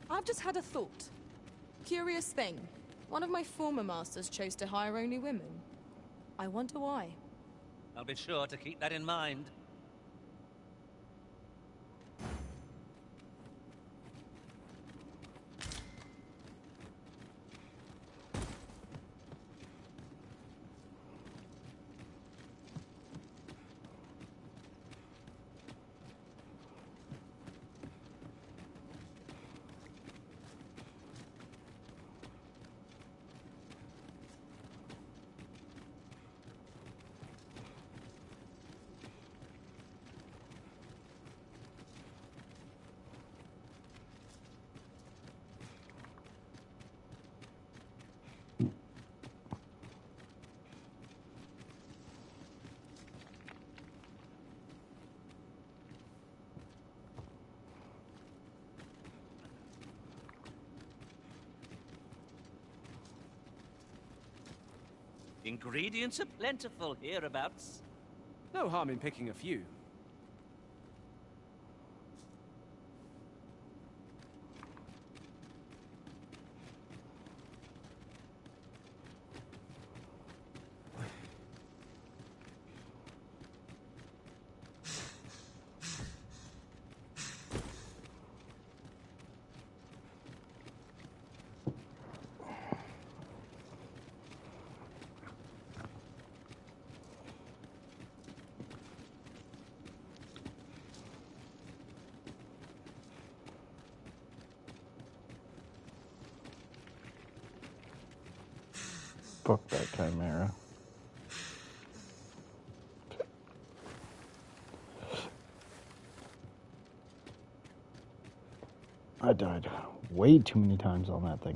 I've just had a thought. Curious thing. One of my former masters chose to hire only women. I wonder why. I'll be sure to keep that in mind. Ingredients are plentiful hereabouts. No harm in picking a few. Fuck that chimera. I died way too many times on that thing.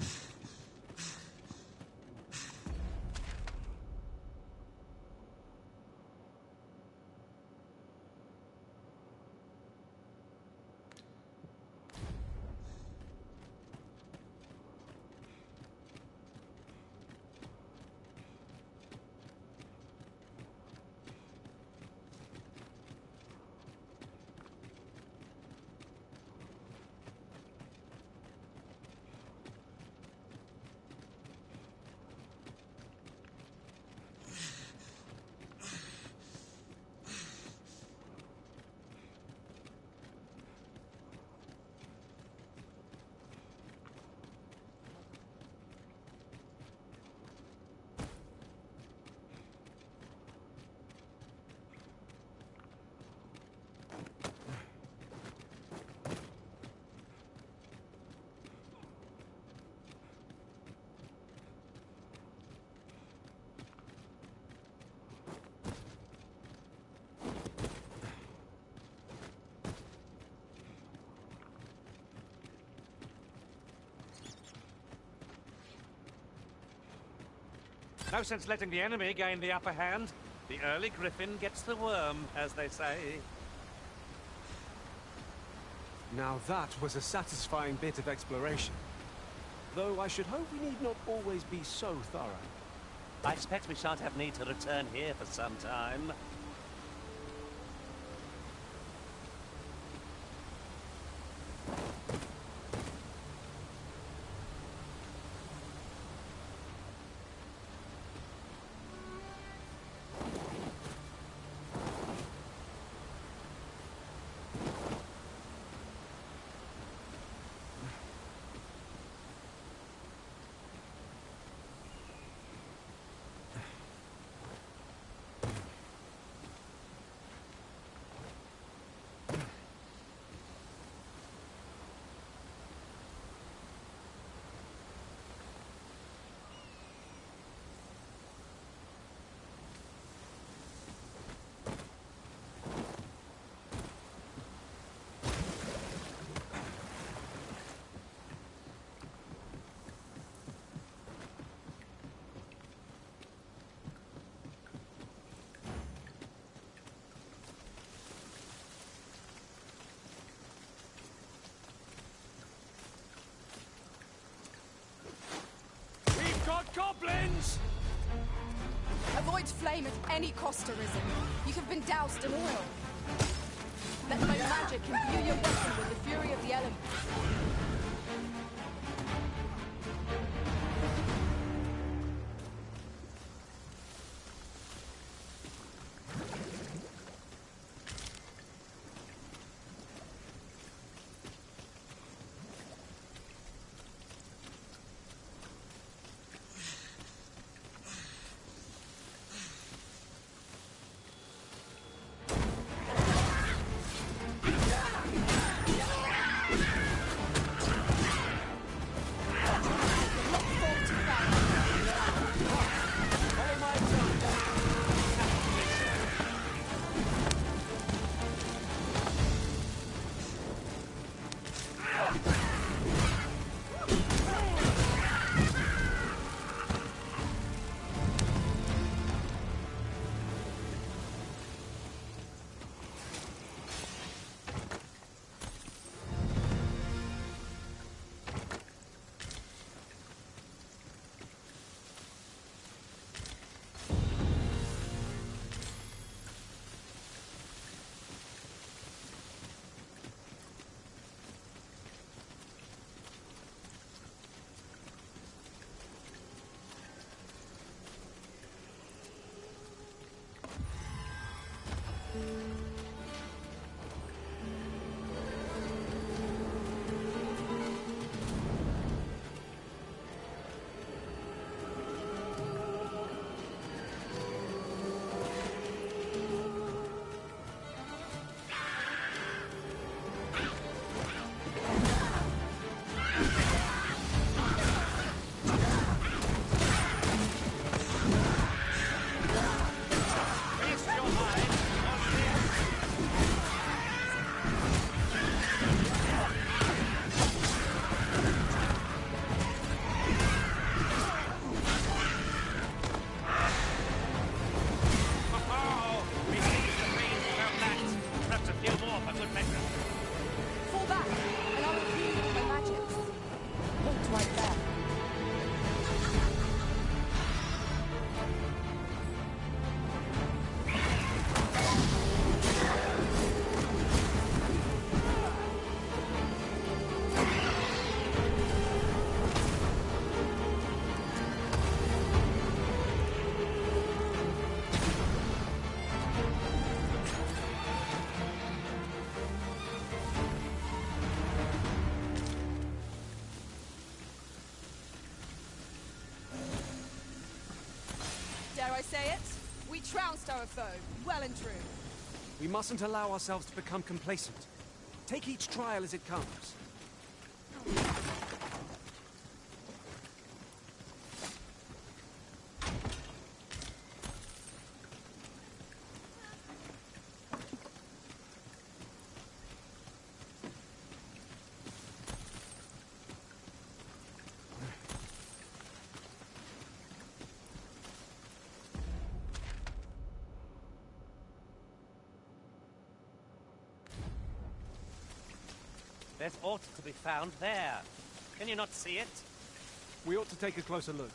No sense letting the enemy gain the upper hand. The early griffin gets the worm, as they say. Now that was a satisfying bit of exploration. Though I should hope we need not always be so thorough. I expect we shan't have need to return here for some time. Goblins! Avoid flame at any cost, Arisen. You have been doused in oil. Let my magic imbue your weapon with the fury of the elements. Dare I say it? We trounced our foe, well and true. We mustn't allow ourselves to become complacent. Take each trial as it comes. There's aught to be found there. Can you not see it? We ought to take a closer look.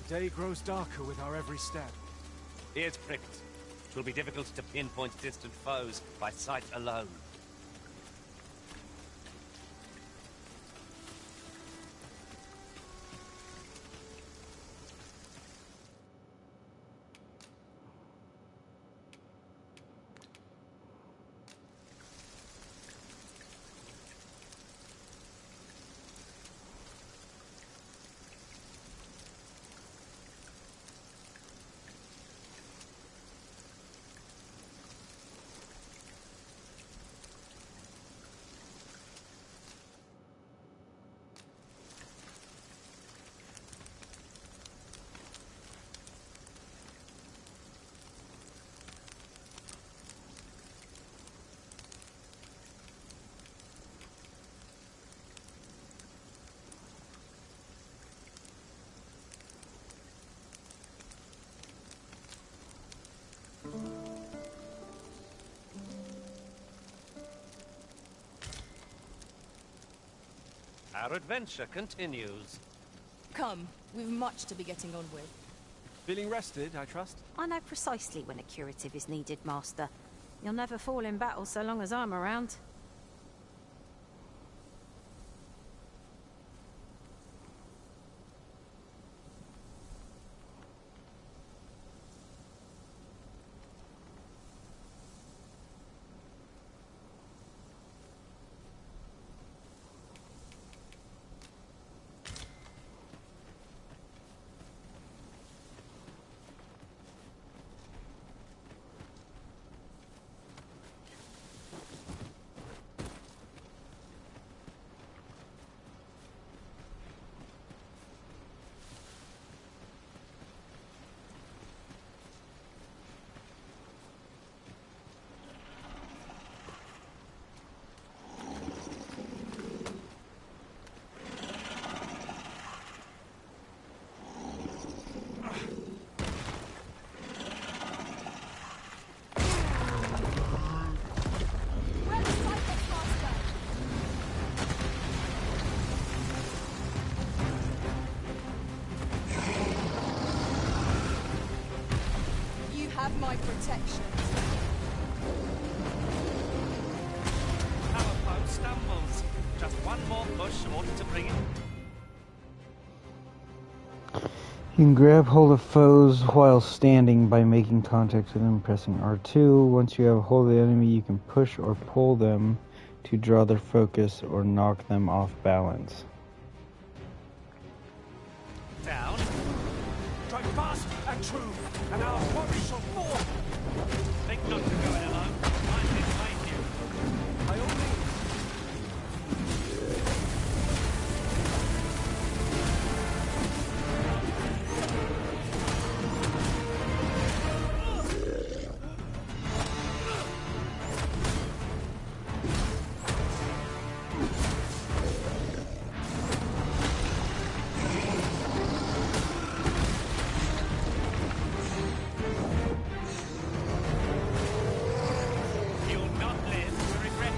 The day grows darker with our every step. Ears pricked. It will be difficult to pinpoint distant foes by sight alone. Our adventure continues. Come, we've much to be getting on with. Feeling rested, I trust? I know precisely when a curative is needed, Master. You'll never fall in battle so long as I'm around. My protection. Our foe stumbles. Just one more push ought to bring it. You can grab hold of foes while standing by making contact with them, pressing R2. Once you have hold of the enemy, you can push or pull them to draw their focus or knock them off balance. Down. Drive fast and true, and our quarry shall fall. Think not to go it alone. I'm behind you. By all means. You'll not live to regret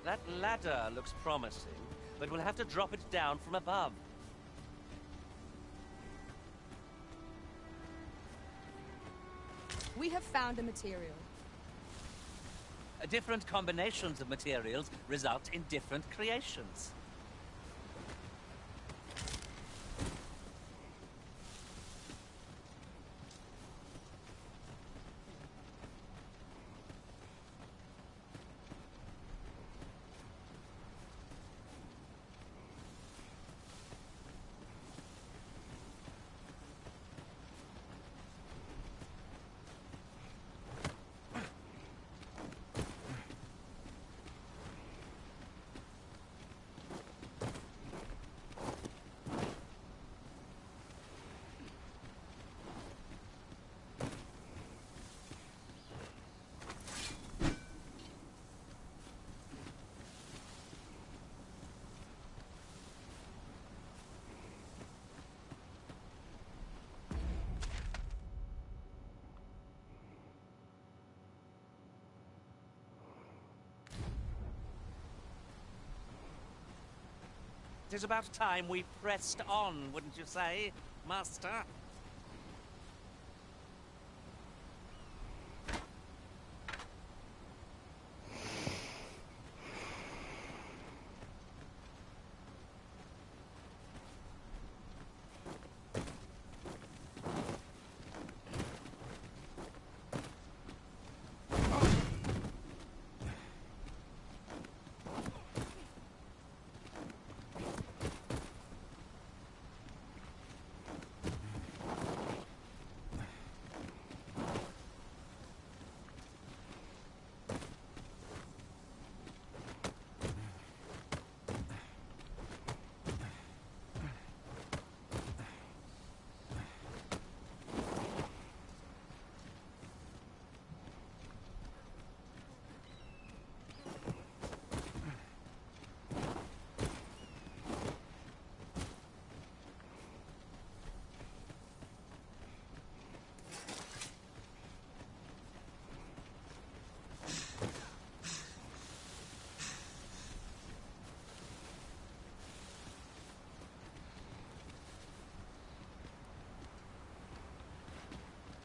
That ladder looks promising, but we'll have to drop it down from above. We have found a material. Different combinations of materials result in different creations. It is about time we pressed on, wouldn't you say, Master?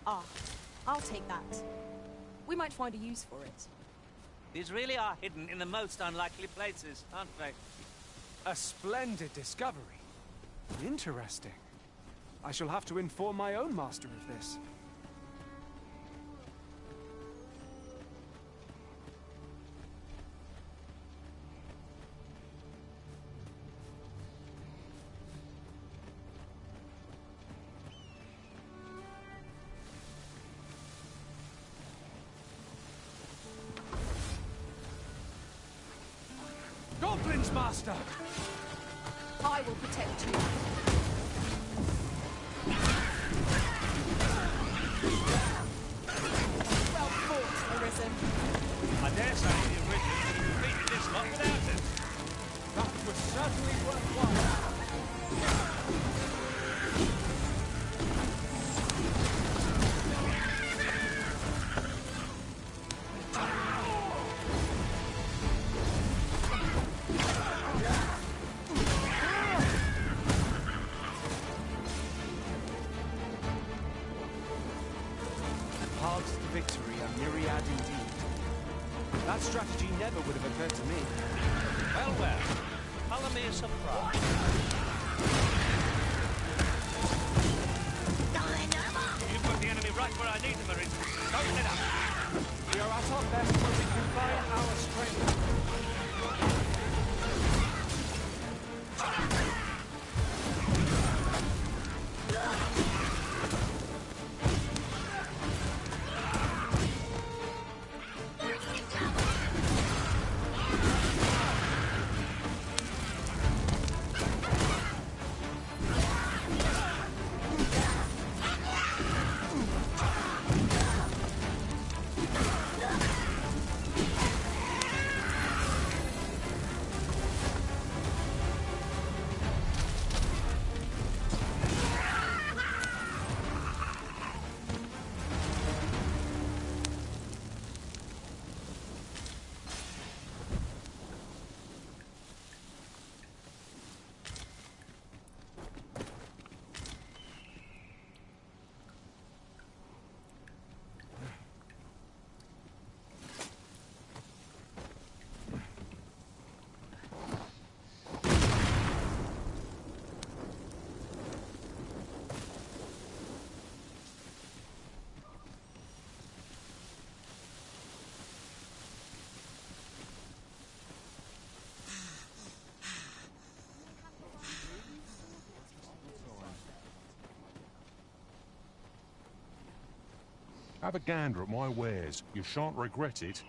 Ah, I'll take that. We might find a use for it. These really are hidden in the most unlikely places, aren't they? A splendid discovery. Interesting. I shall have to inform my own master of this. Goblins, Master! I will protect you. Well fought, Arisen. I dare say the Arisen could have defeated this lot without it. That was certainly worthwhile. Paths to victory are myriad indeed. That strategy never would have occurred to me. Well, well. Color me a surprise. You put the enemy right where I need them, Arisen. Don't let up. We are at our best when we combine our strength. Have a gander at my wares. You shan't regret it.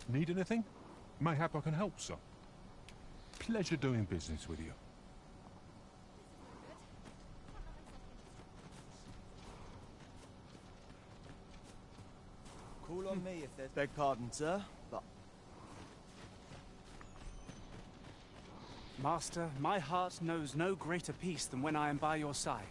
Need anything? Mayhap I can help, sir. Pleasure doing business with you. Call on me if there's... Beg pardon, sir, but... Master, my heart knows no greater peace than when I am by your side.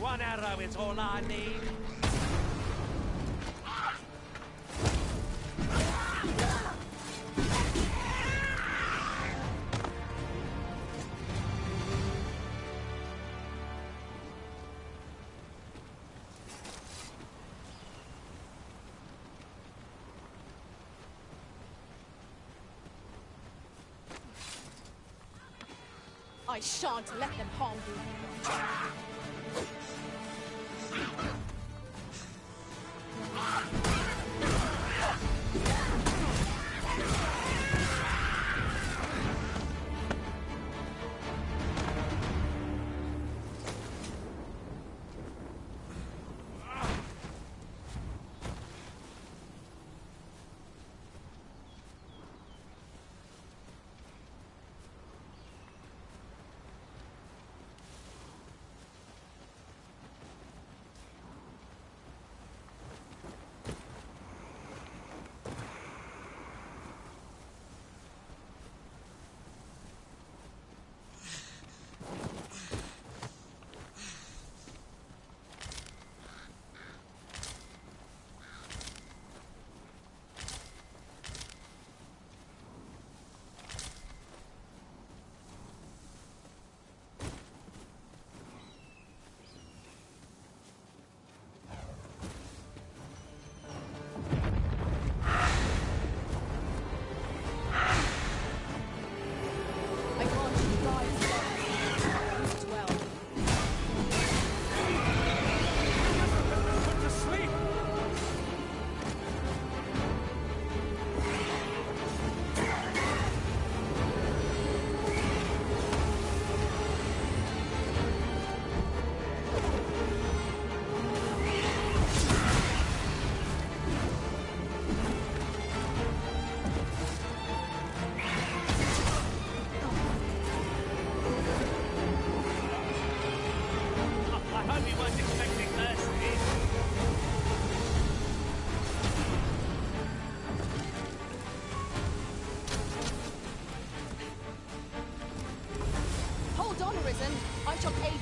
One arrow is all I need. I shan't let them harm you.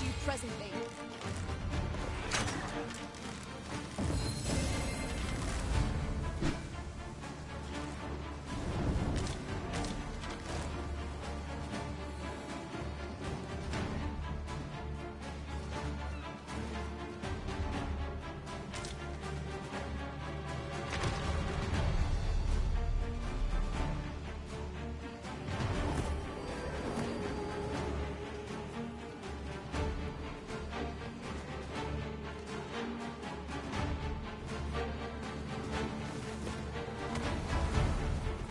find you presently.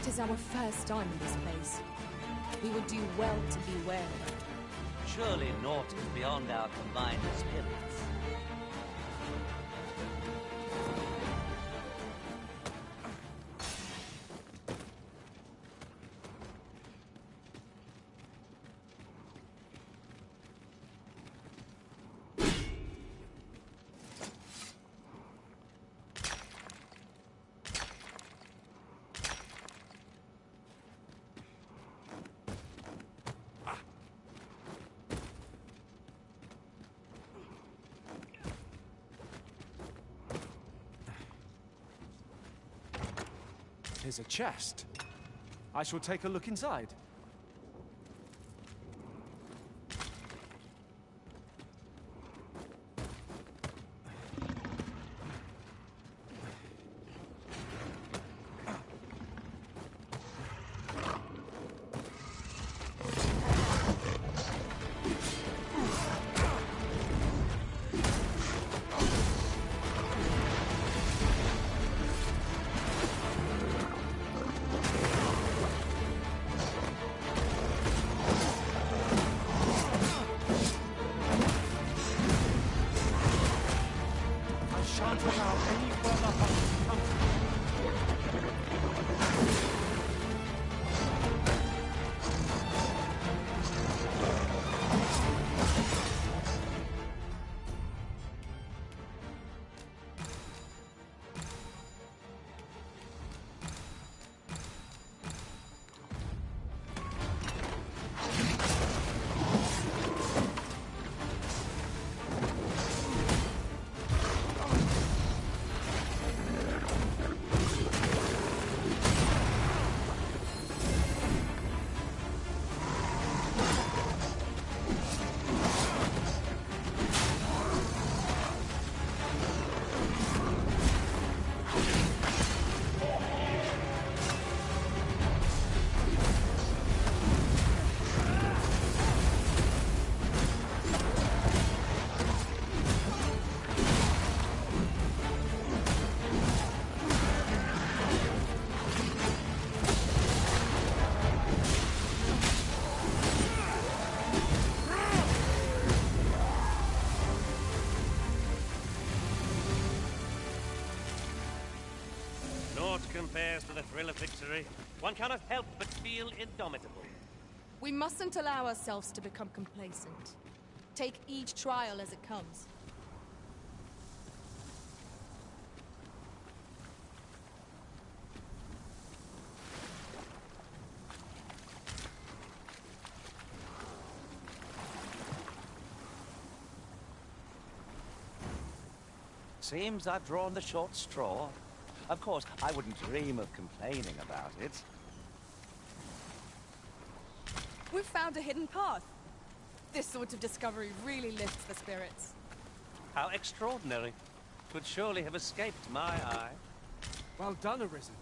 It is our first time in this place. We would do well to be wary. Surely naught is beyond our combined spirits. Here's a chest. I shall take a look inside. Compares to the thrill of victory. One cannot help but feel indomitable. We mustn't allow ourselves to become complacent. Take each trial as it comes. Seems I've drawn the short straw. Of course, I wouldn't dream of complaining about it. We've found a hidden path. This sort of discovery really lifts the spirits. How extraordinary. Could surely have escaped my eye. Well done, Arisen.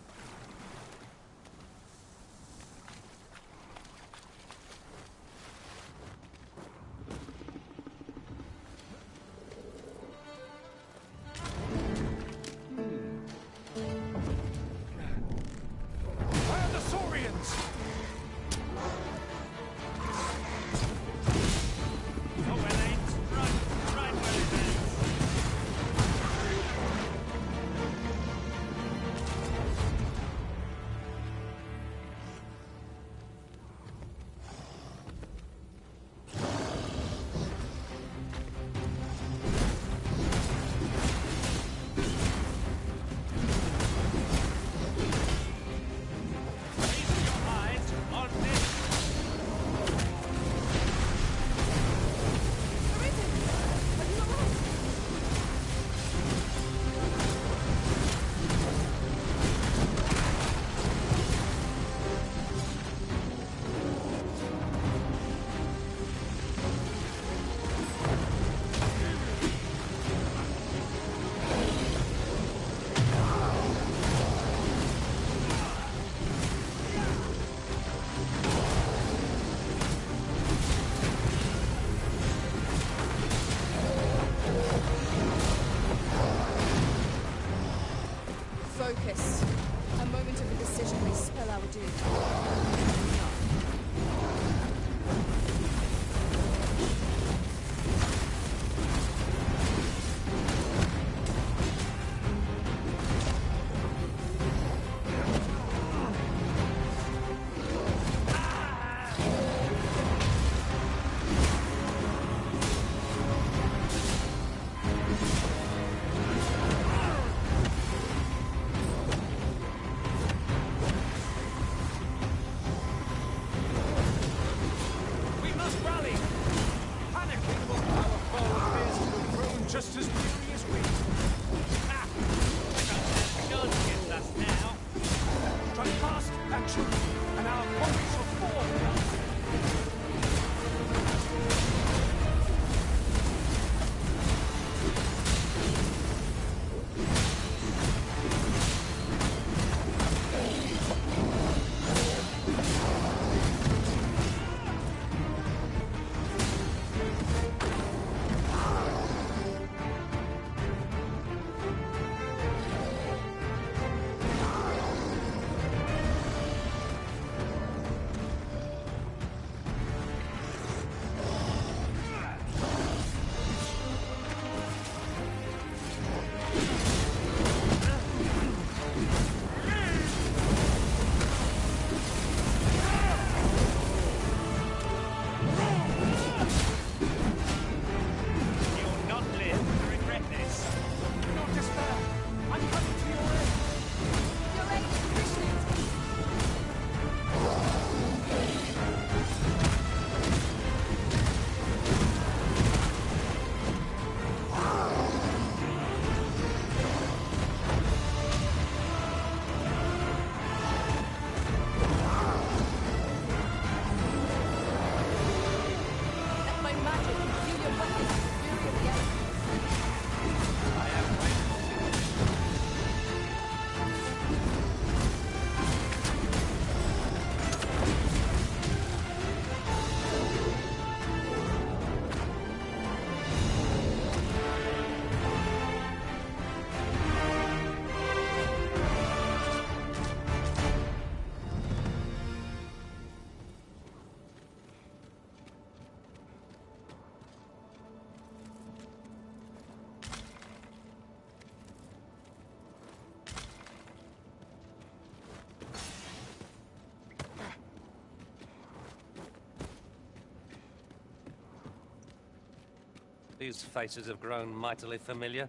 These faces have grown mightily familiar.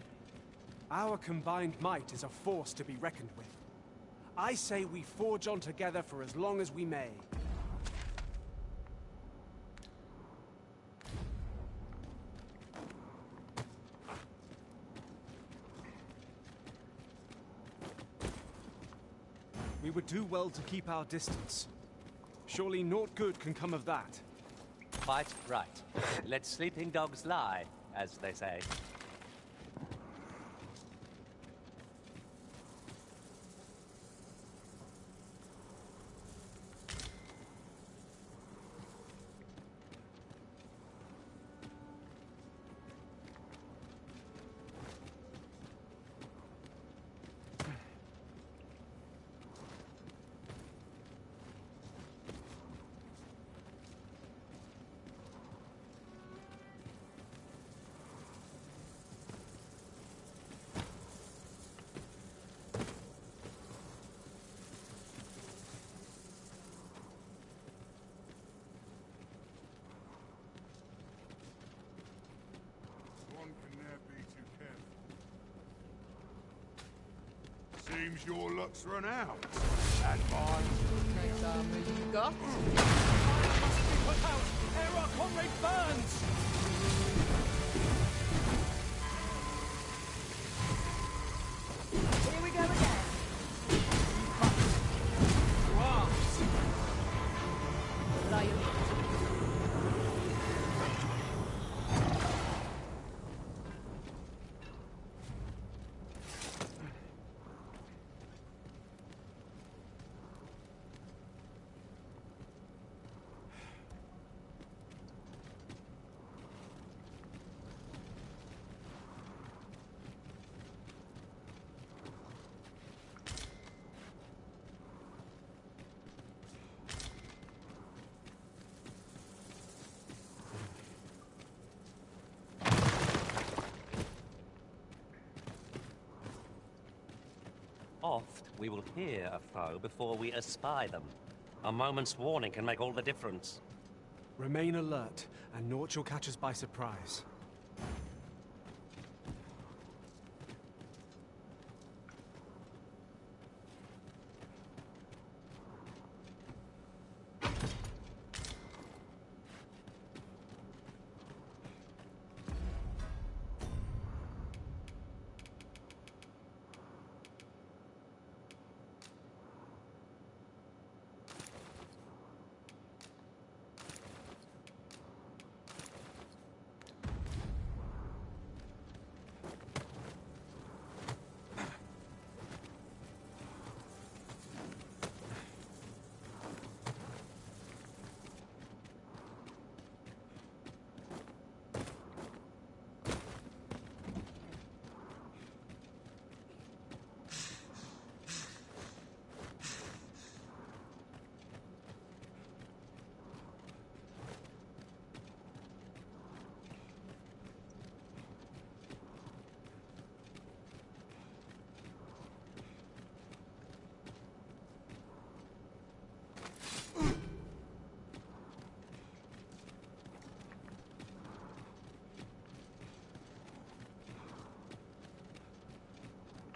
Our combined might is a force to be reckoned with. I say we forge on together for as long as we may. We would do well to keep our distance. Surely naught good can come of that. Quite right. Let sleeping dogs lie, as they say. One can never be too careful. Seems your luck's run out. And mine. Next armor you got? Put out ere our comrade burns! Here we go again. Lion. Oft we will hear a foe before we espy them. A moment's warning can make all the difference. Remain alert, and naught shall catch us by surprise.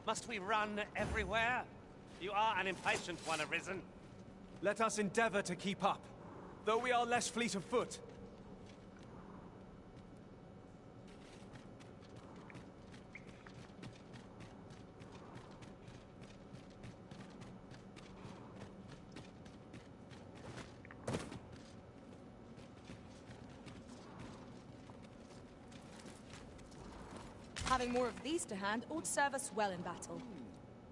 Must we run everywhere? You are an impatient one, Arisen. Let us endeavor to keep up, though we are less fleet of foot. Having more of these to hand ought serve us well in battle.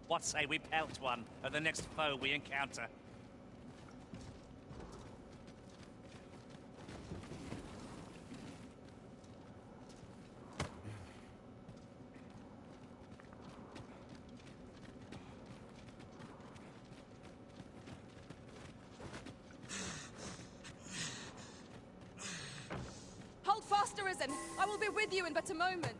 What say we pelt one of the next foe we encounter? Hold fast, Arisen! I will be with you in but a moment.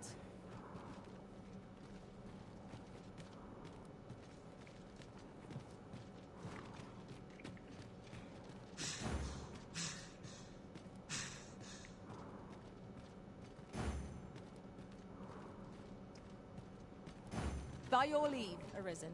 By your leave, Arisen.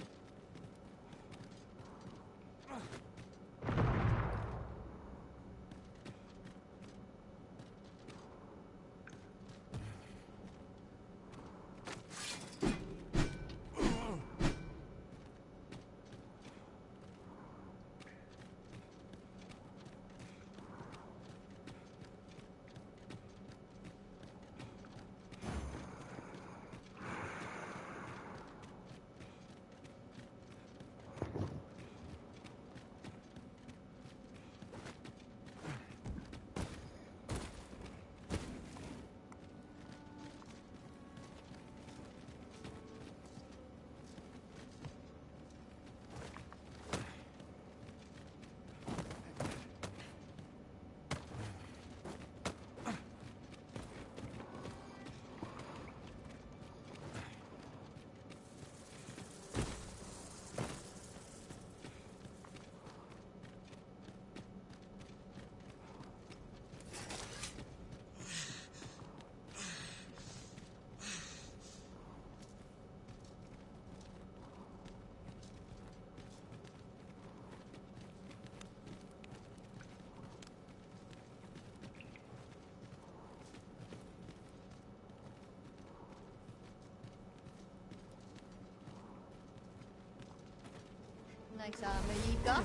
Nice armor you've got.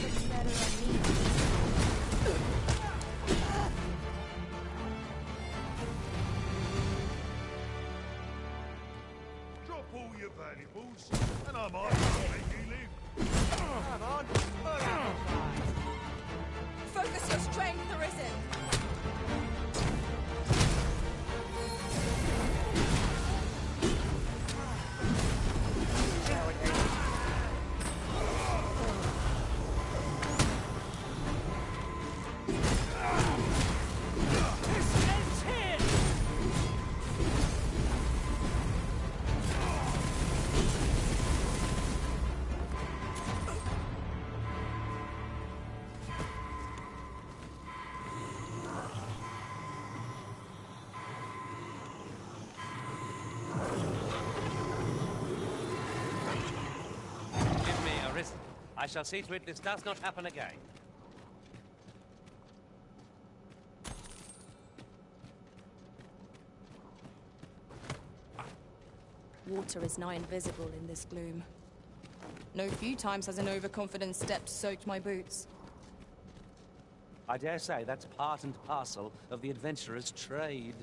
Looks better on me. Drop all your valuables, and I might make you live. Come on, pull out the prize. Focus your strength, Arisen. I shall see to it this does not happen again. Water is nigh invisible in this gloom. No few times has an overconfident step soaked my boots. I dare say that's part and parcel of the adventurer's trade.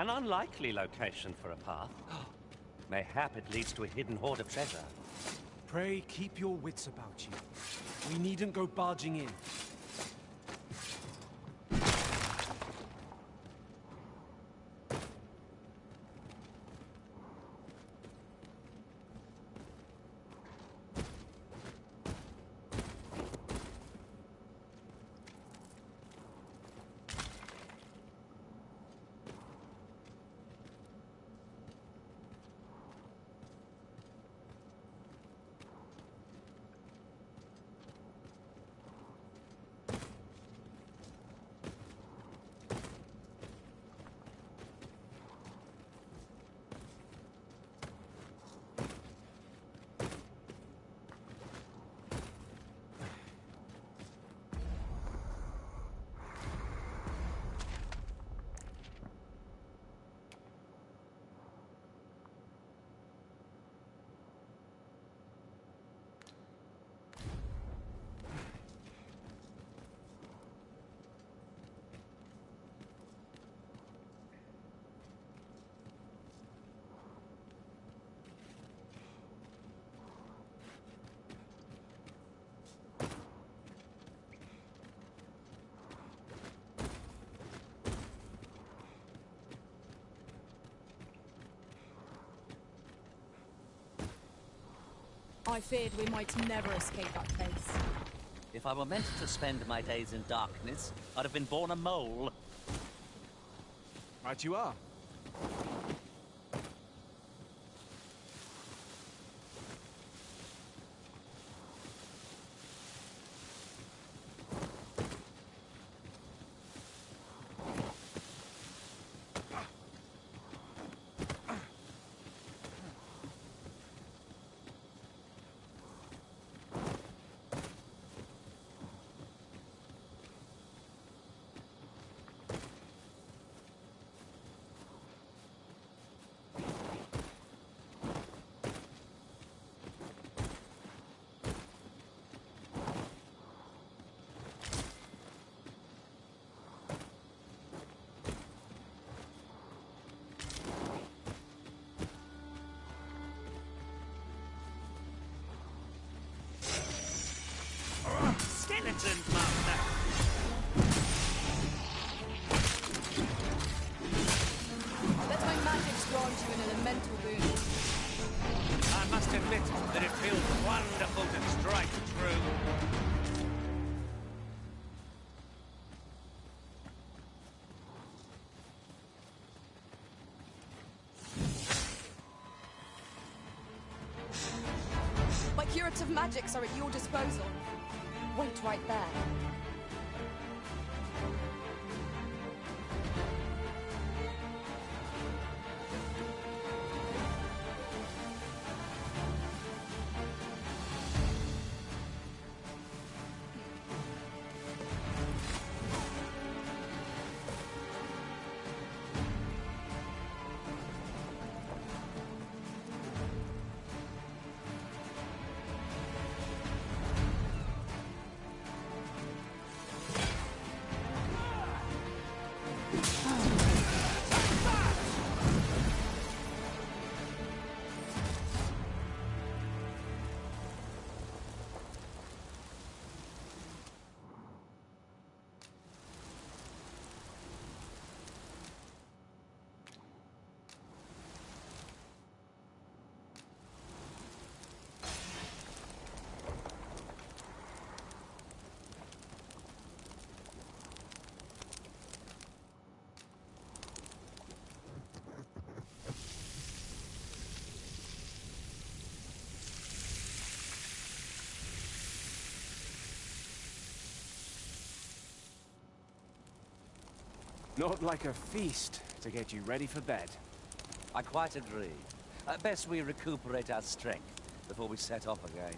An unlikely location for a path. Mayhap it leads to a hidden hoard of treasure. Pray keep your wits about you. We needn't go barging in. I feared we might never escape that place. If I were meant to spend my days in darkness, I'd have been born a mole. Right you are. Skeletons, Master! Let my magics grant you an elemental boon. I must admit that it feels wonderful to strike true. My curative magics are at your disposal. Wait right there. Not like a feast to get you ready for bed. I quite agree. Best we recuperate our strength before we set off again.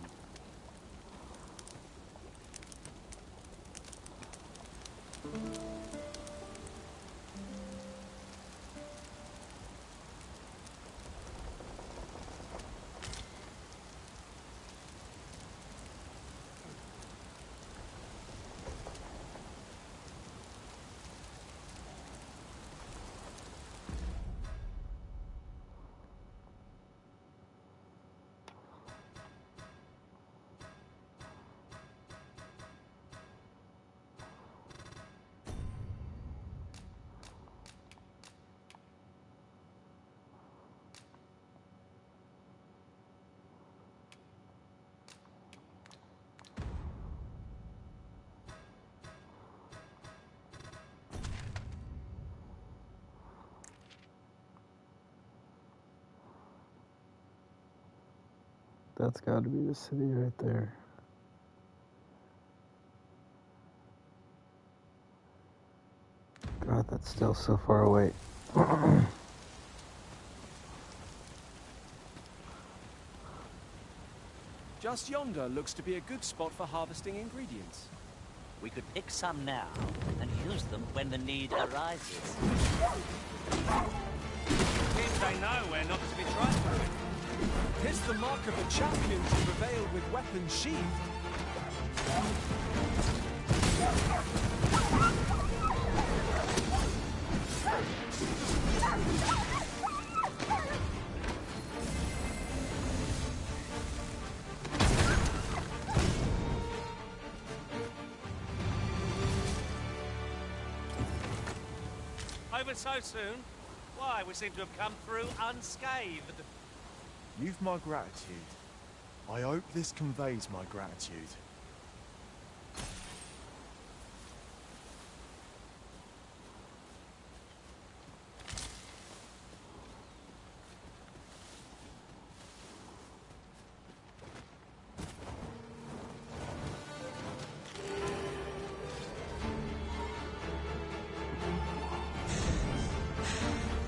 That's got to be the city right there. God, that's still so far away. Just yonder looks to be a good spot for harvesting ingredients. We could pick some now and use them when the need arises. Seems they know we're not to be trusted. 'Tis the mark of a champion to prevail with weapons sheathed. Over so soon? Why, we seem to have come through unscathed. You've my gratitude. I hope this conveys my gratitude.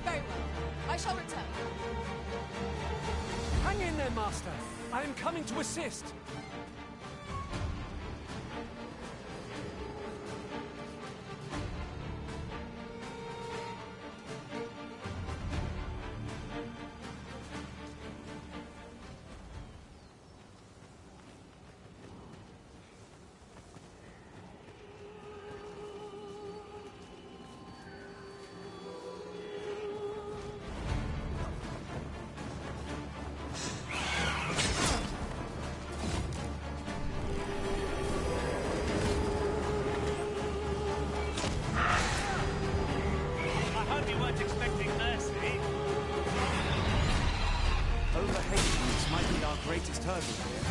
Very well. I shall return. Hang in there, Master. I am coming to assist. I hope you weren't expecting mercy. Over-hastings might be our greatest hurdle here.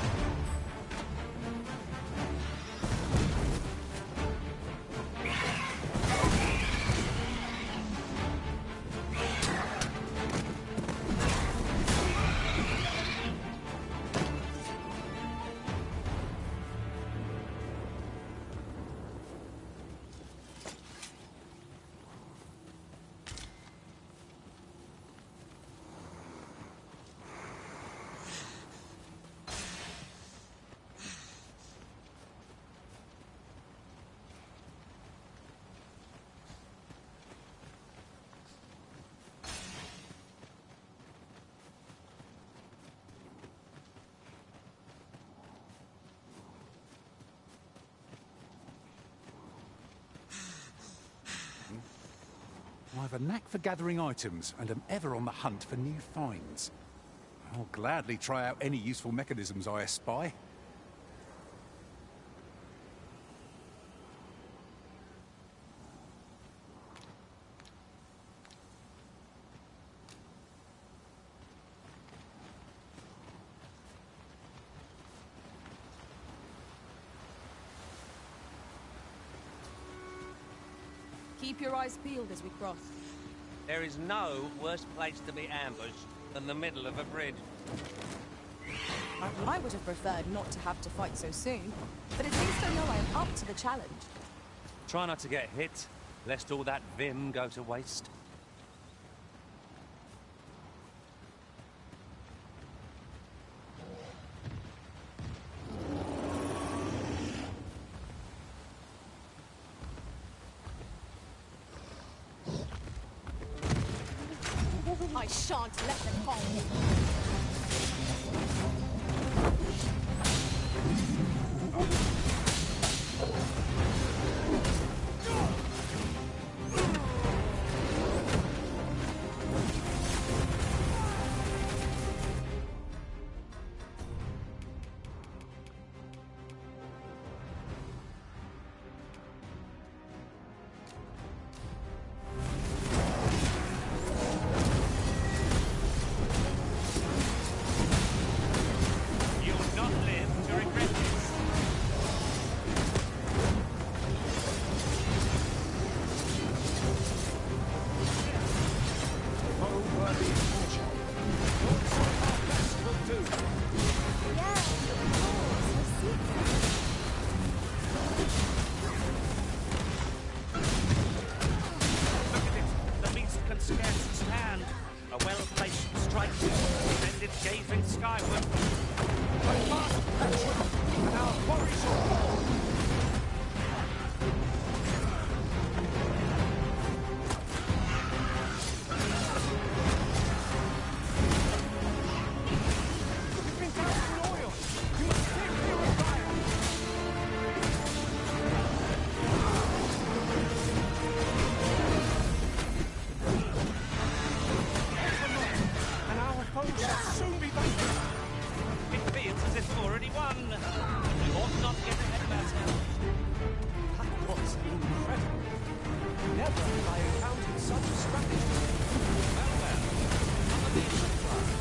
I have a knack for gathering items and am ever on the hunt for new finds. I'll gladly try out any useful mechanisms I espy. Keep your eyes peeled as we cross. There is no worse place to be ambushed than the middle of a bridge. I would have preferred not to have to fight so soon, but at least I know I am up to the challenge. Try not to get hit, lest all that vim go to waste. I shan't let them harm me. You'll not live to regret this. skyward. But fast and our quarry shall fall. You've been doused in oil. You must steer clear of fire. And our foe shall soon be vanquished. It feels as if we've already won. We ought not get ahead of ourselves. That was incredible. Never have I encountered such a strategy. Well, well. None of these supplies.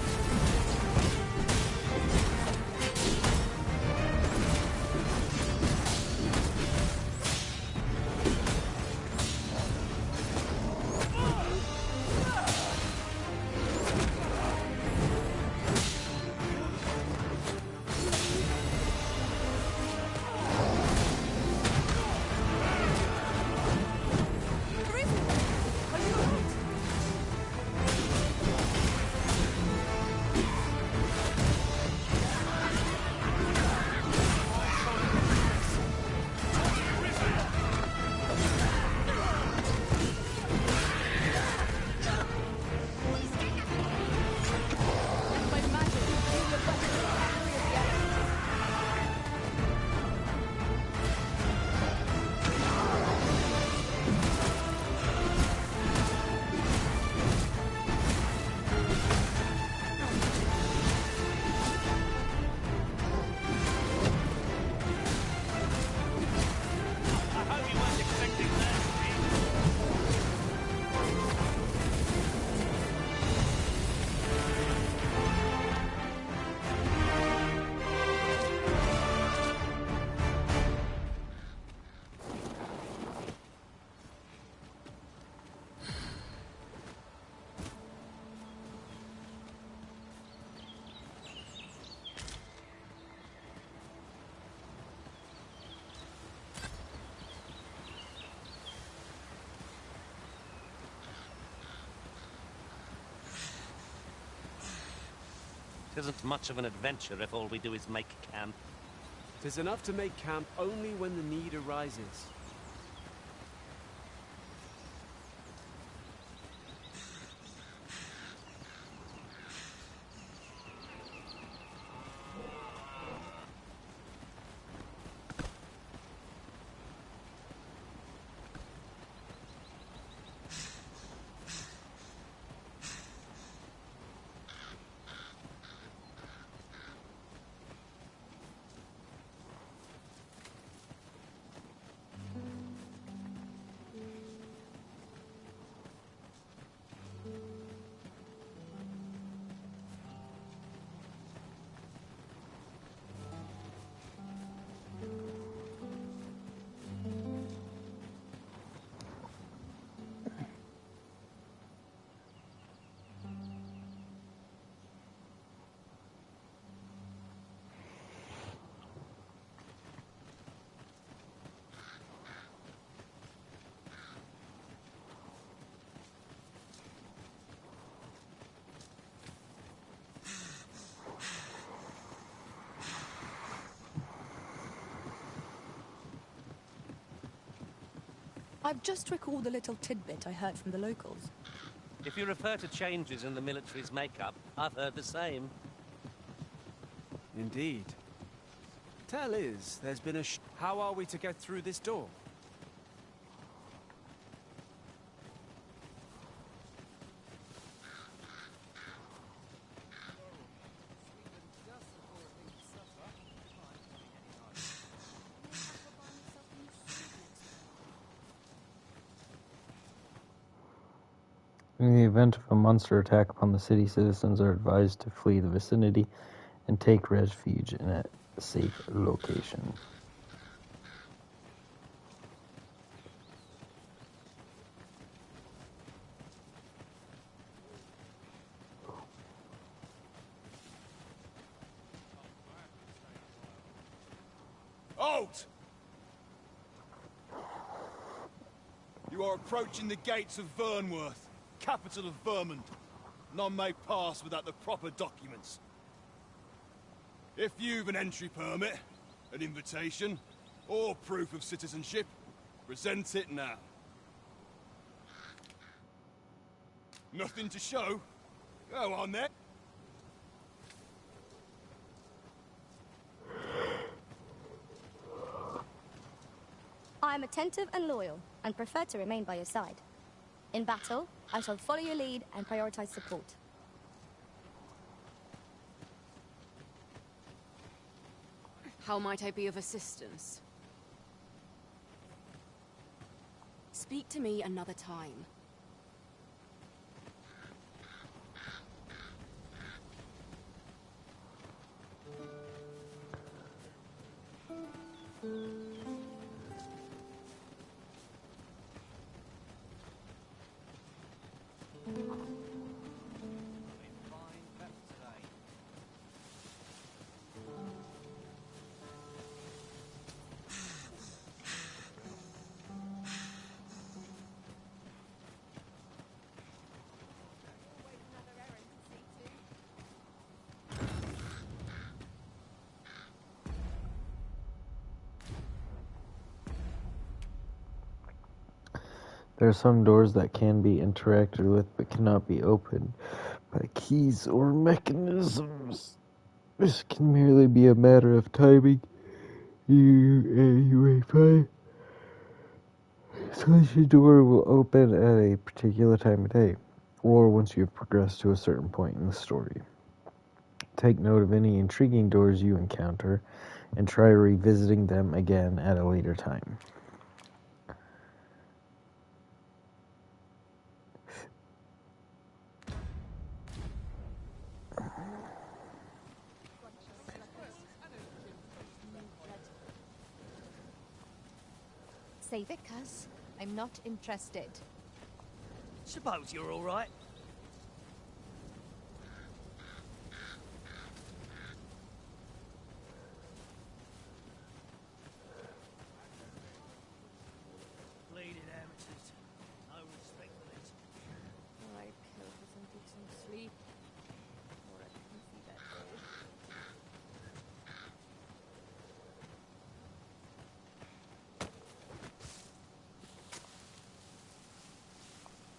It isn't much of an adventure if all we do is make camp. It is enough to make camp only when the need arises. I've just recalled a little tidbit I heard from the locals. If you refer to changes in the military's makeup, I've heard the same. Indeed. Tell is, there's been a How are we to get through this door? In the event of a monster attack upon the city, citizens are advised to flee the vicinity and take refuge in a safe location. Halt! You are approaching the gates of Vernworth, capital of Vermund. None may pass without the proper documents. If you've an entry permit, an invitation, or proof of citizenship, present it now. Nothing to show? Go on then. I am attentive and loyal, and prefer to remain by your side. In battle, I shall follow your lead and prioritize support. How might I be of assistance? Speak to me another time. There are some doors that can be interacted with but cannot be opened by keys or mechanisms. This can merely be a matter of timing. You may find such a door will open at a particular time of day, or once you have progressed to a certain point in the story. Take note of any intriguing doors you encounter, and try revisiting them again at a later time. Save it, cuz. I'm not interested. Suppose you're all right. Bleeding amateurs. No respect for this. I could and get some sleep. Or I can see that day.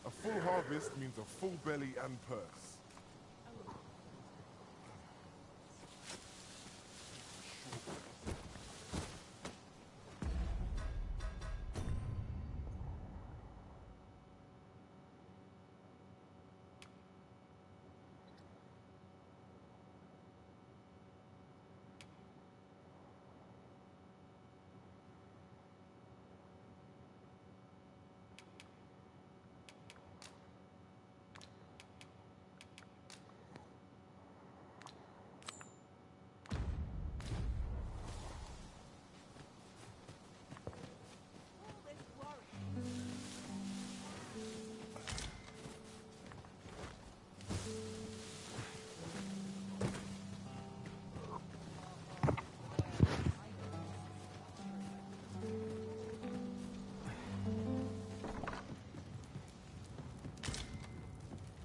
A full harvest means a full belly and purse.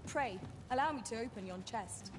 Pray, allow me to open yon chest.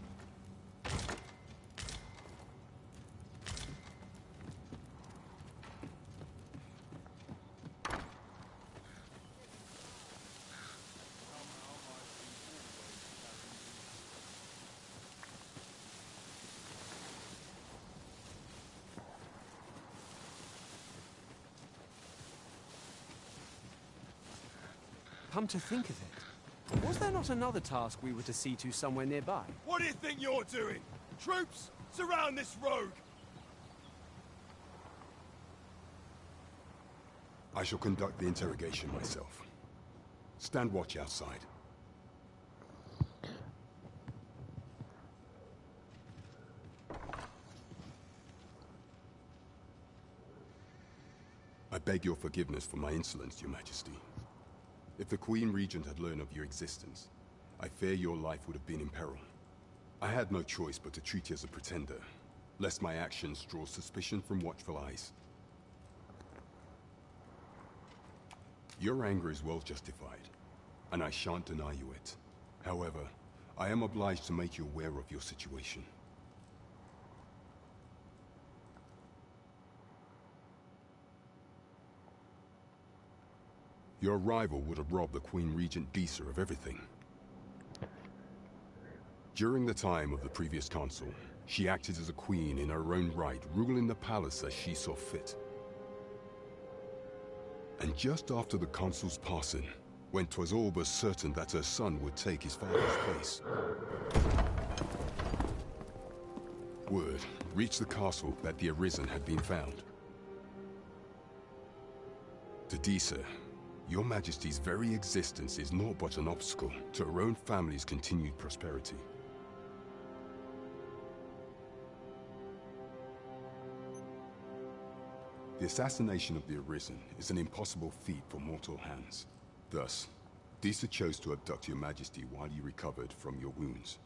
Come to think of it, was there not another task we were to see to somewhere nearby? What do you think you're doing? Troops, surround this rogue! I shall conduct the interrogation myself. Stand watch outside. I beg your forgiveness for my insolence, Your Majesty. If the Queen Regent had learned of your existence, I fear your life would have been in peril. I had no choice but to treat you as a pretender, lest my actions draw suspicion from watchful eyes. Your anger is well justified, and I shan't deny you it. However, I am obliged to make you aware of your situation. Your arrival would have robbed the Queen Regent Disa of everything. During the time of the previous consul, she acted as a queen in her own right, ruling the palace as she saw fit. And just after the consul's passing, when 'twas all but certain that her son would take his father's place, word reached the castle that the Arisen had been found. To Disa, your Majesty's very existence is naught but an obstacle to her own family's continued prosperity. The assassination of the Arisen is an impossible feat for mortal hands. Thus, Disa chose to abduct your Majesty while you recovered from your wounds,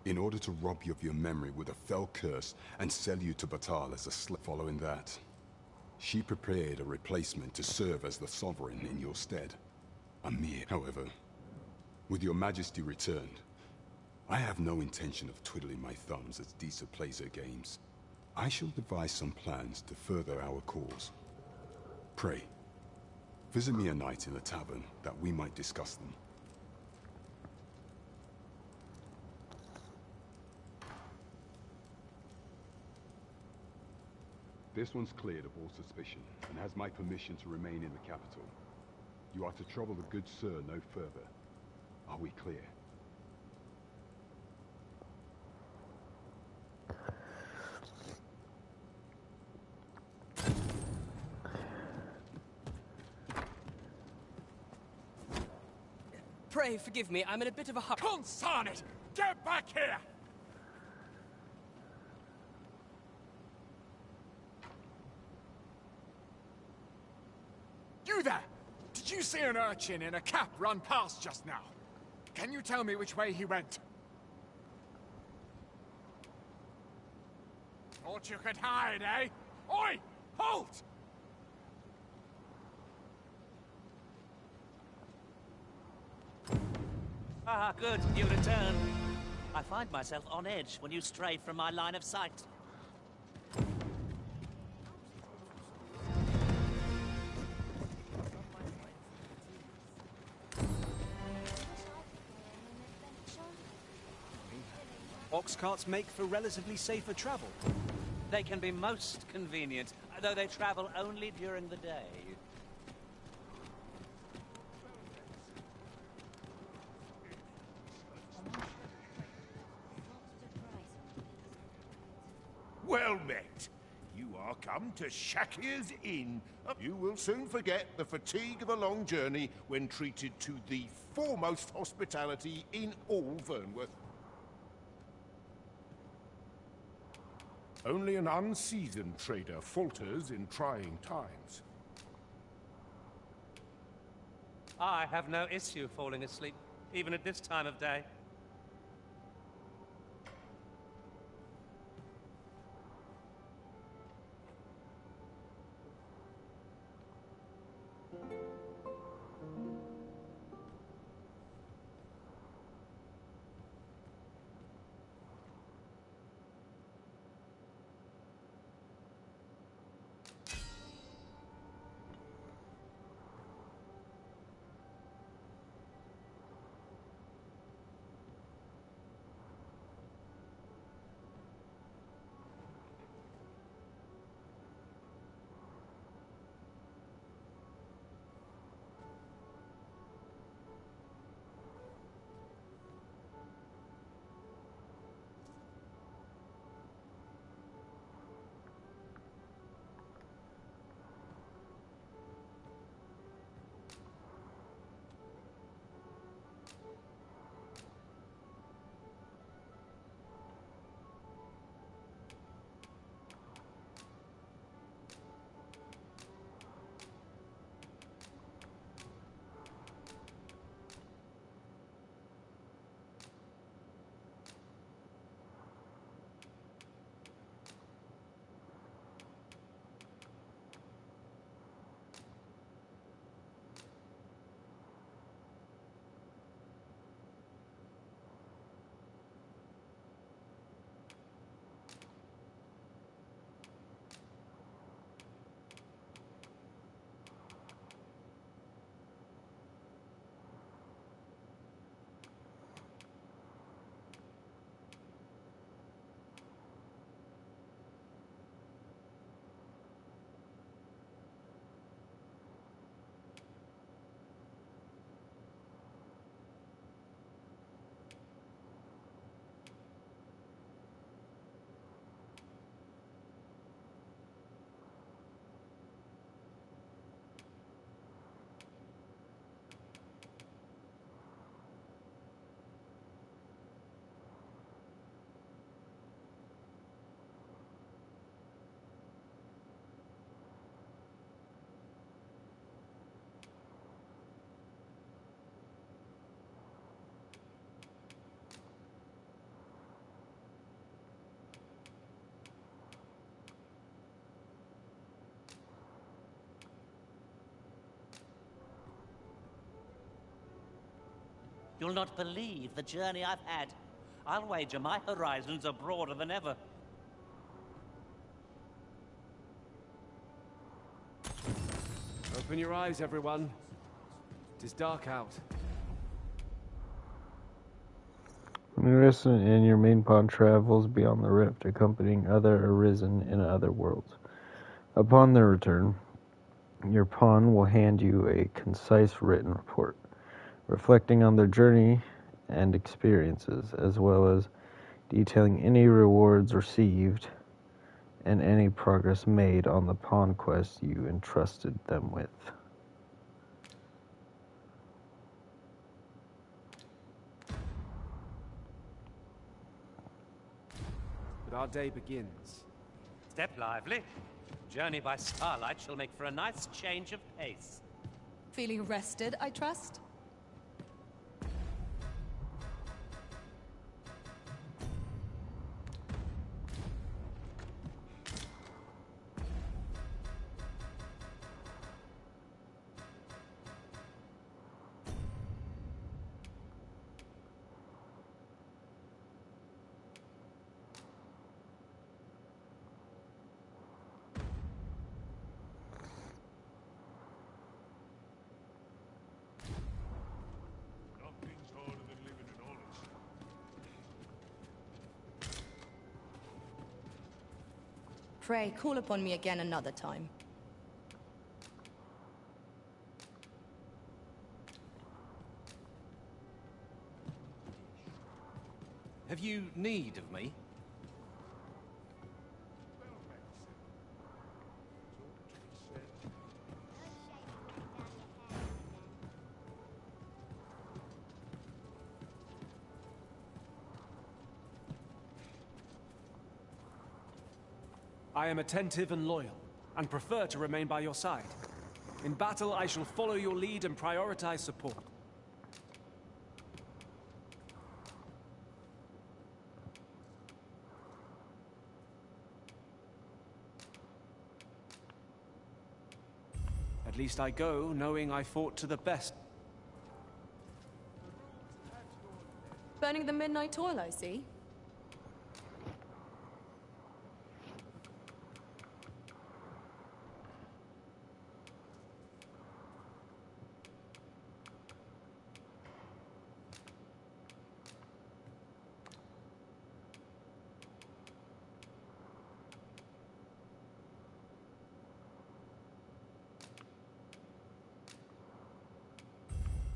in order to rob you of your memory with a fell curse and sell you to Batal as a slave. Following that, she prepared a replacement to serve as the sovereign in your stead. Amir, however, with your Majesty returned, I have no intention of twiddling my thumbs as Disa plays her games. I shall devise some plans to further our cause. Pray, visit me a night in the tavern that we might discuss them. This one's cleared of all suspicion and has my permission to remain in the capital. You are to trouble the good sir no further. Are we clear? Pray forgive me, I'm in a bit of a hurry. Consign it! Get back here! You there! Did you see an urchin in a cap run past just now? Can you tell me which way he went? Thought you could hide, eh? Oi! Halt! Ah, good, you return. I find myself on edge when you stray from my line of sight. Ox carts make for relatively safer travel. They can be most convenient, though they travel only during the day. Well met. You are come to Shakir's Inn. You will soon forget the fatigue of a long journey when treated to the foremost hospitality in all Vernworth. Only an unseasoned trader falters in trying times. I have no issue falling asleep, even at this time of day. You'll not believe the journey I've had. I'll wager my horizons are broader than ever. Open your eyes, everyone. It is dark out. Arisen in your main pawn travels beyond the rift, accompanying other Arisen in other worlds. Upon their return, your pawn will hand you a concise written report, reflecting on their journey and experiences, as well as detailing any rewards received and any progress made on the pawn quest you entrusted them with. But our day begins. Step lively. Journey by starlight shall make for a nice change of pace. Feeling rested, I trust? Pray, call upon me again another time. Have you need of me? I am attentive and loyal, and prefer to remain by your side. In battle, I shall follow your lead and prioritize support. At least I go knowing I fought to the best. Burning the midnight toil, I see.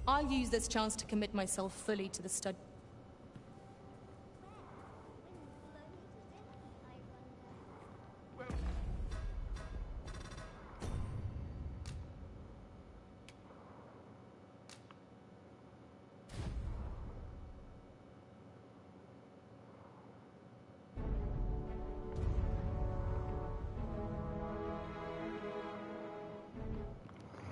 I'll use this chance to commit myself fully to the stud.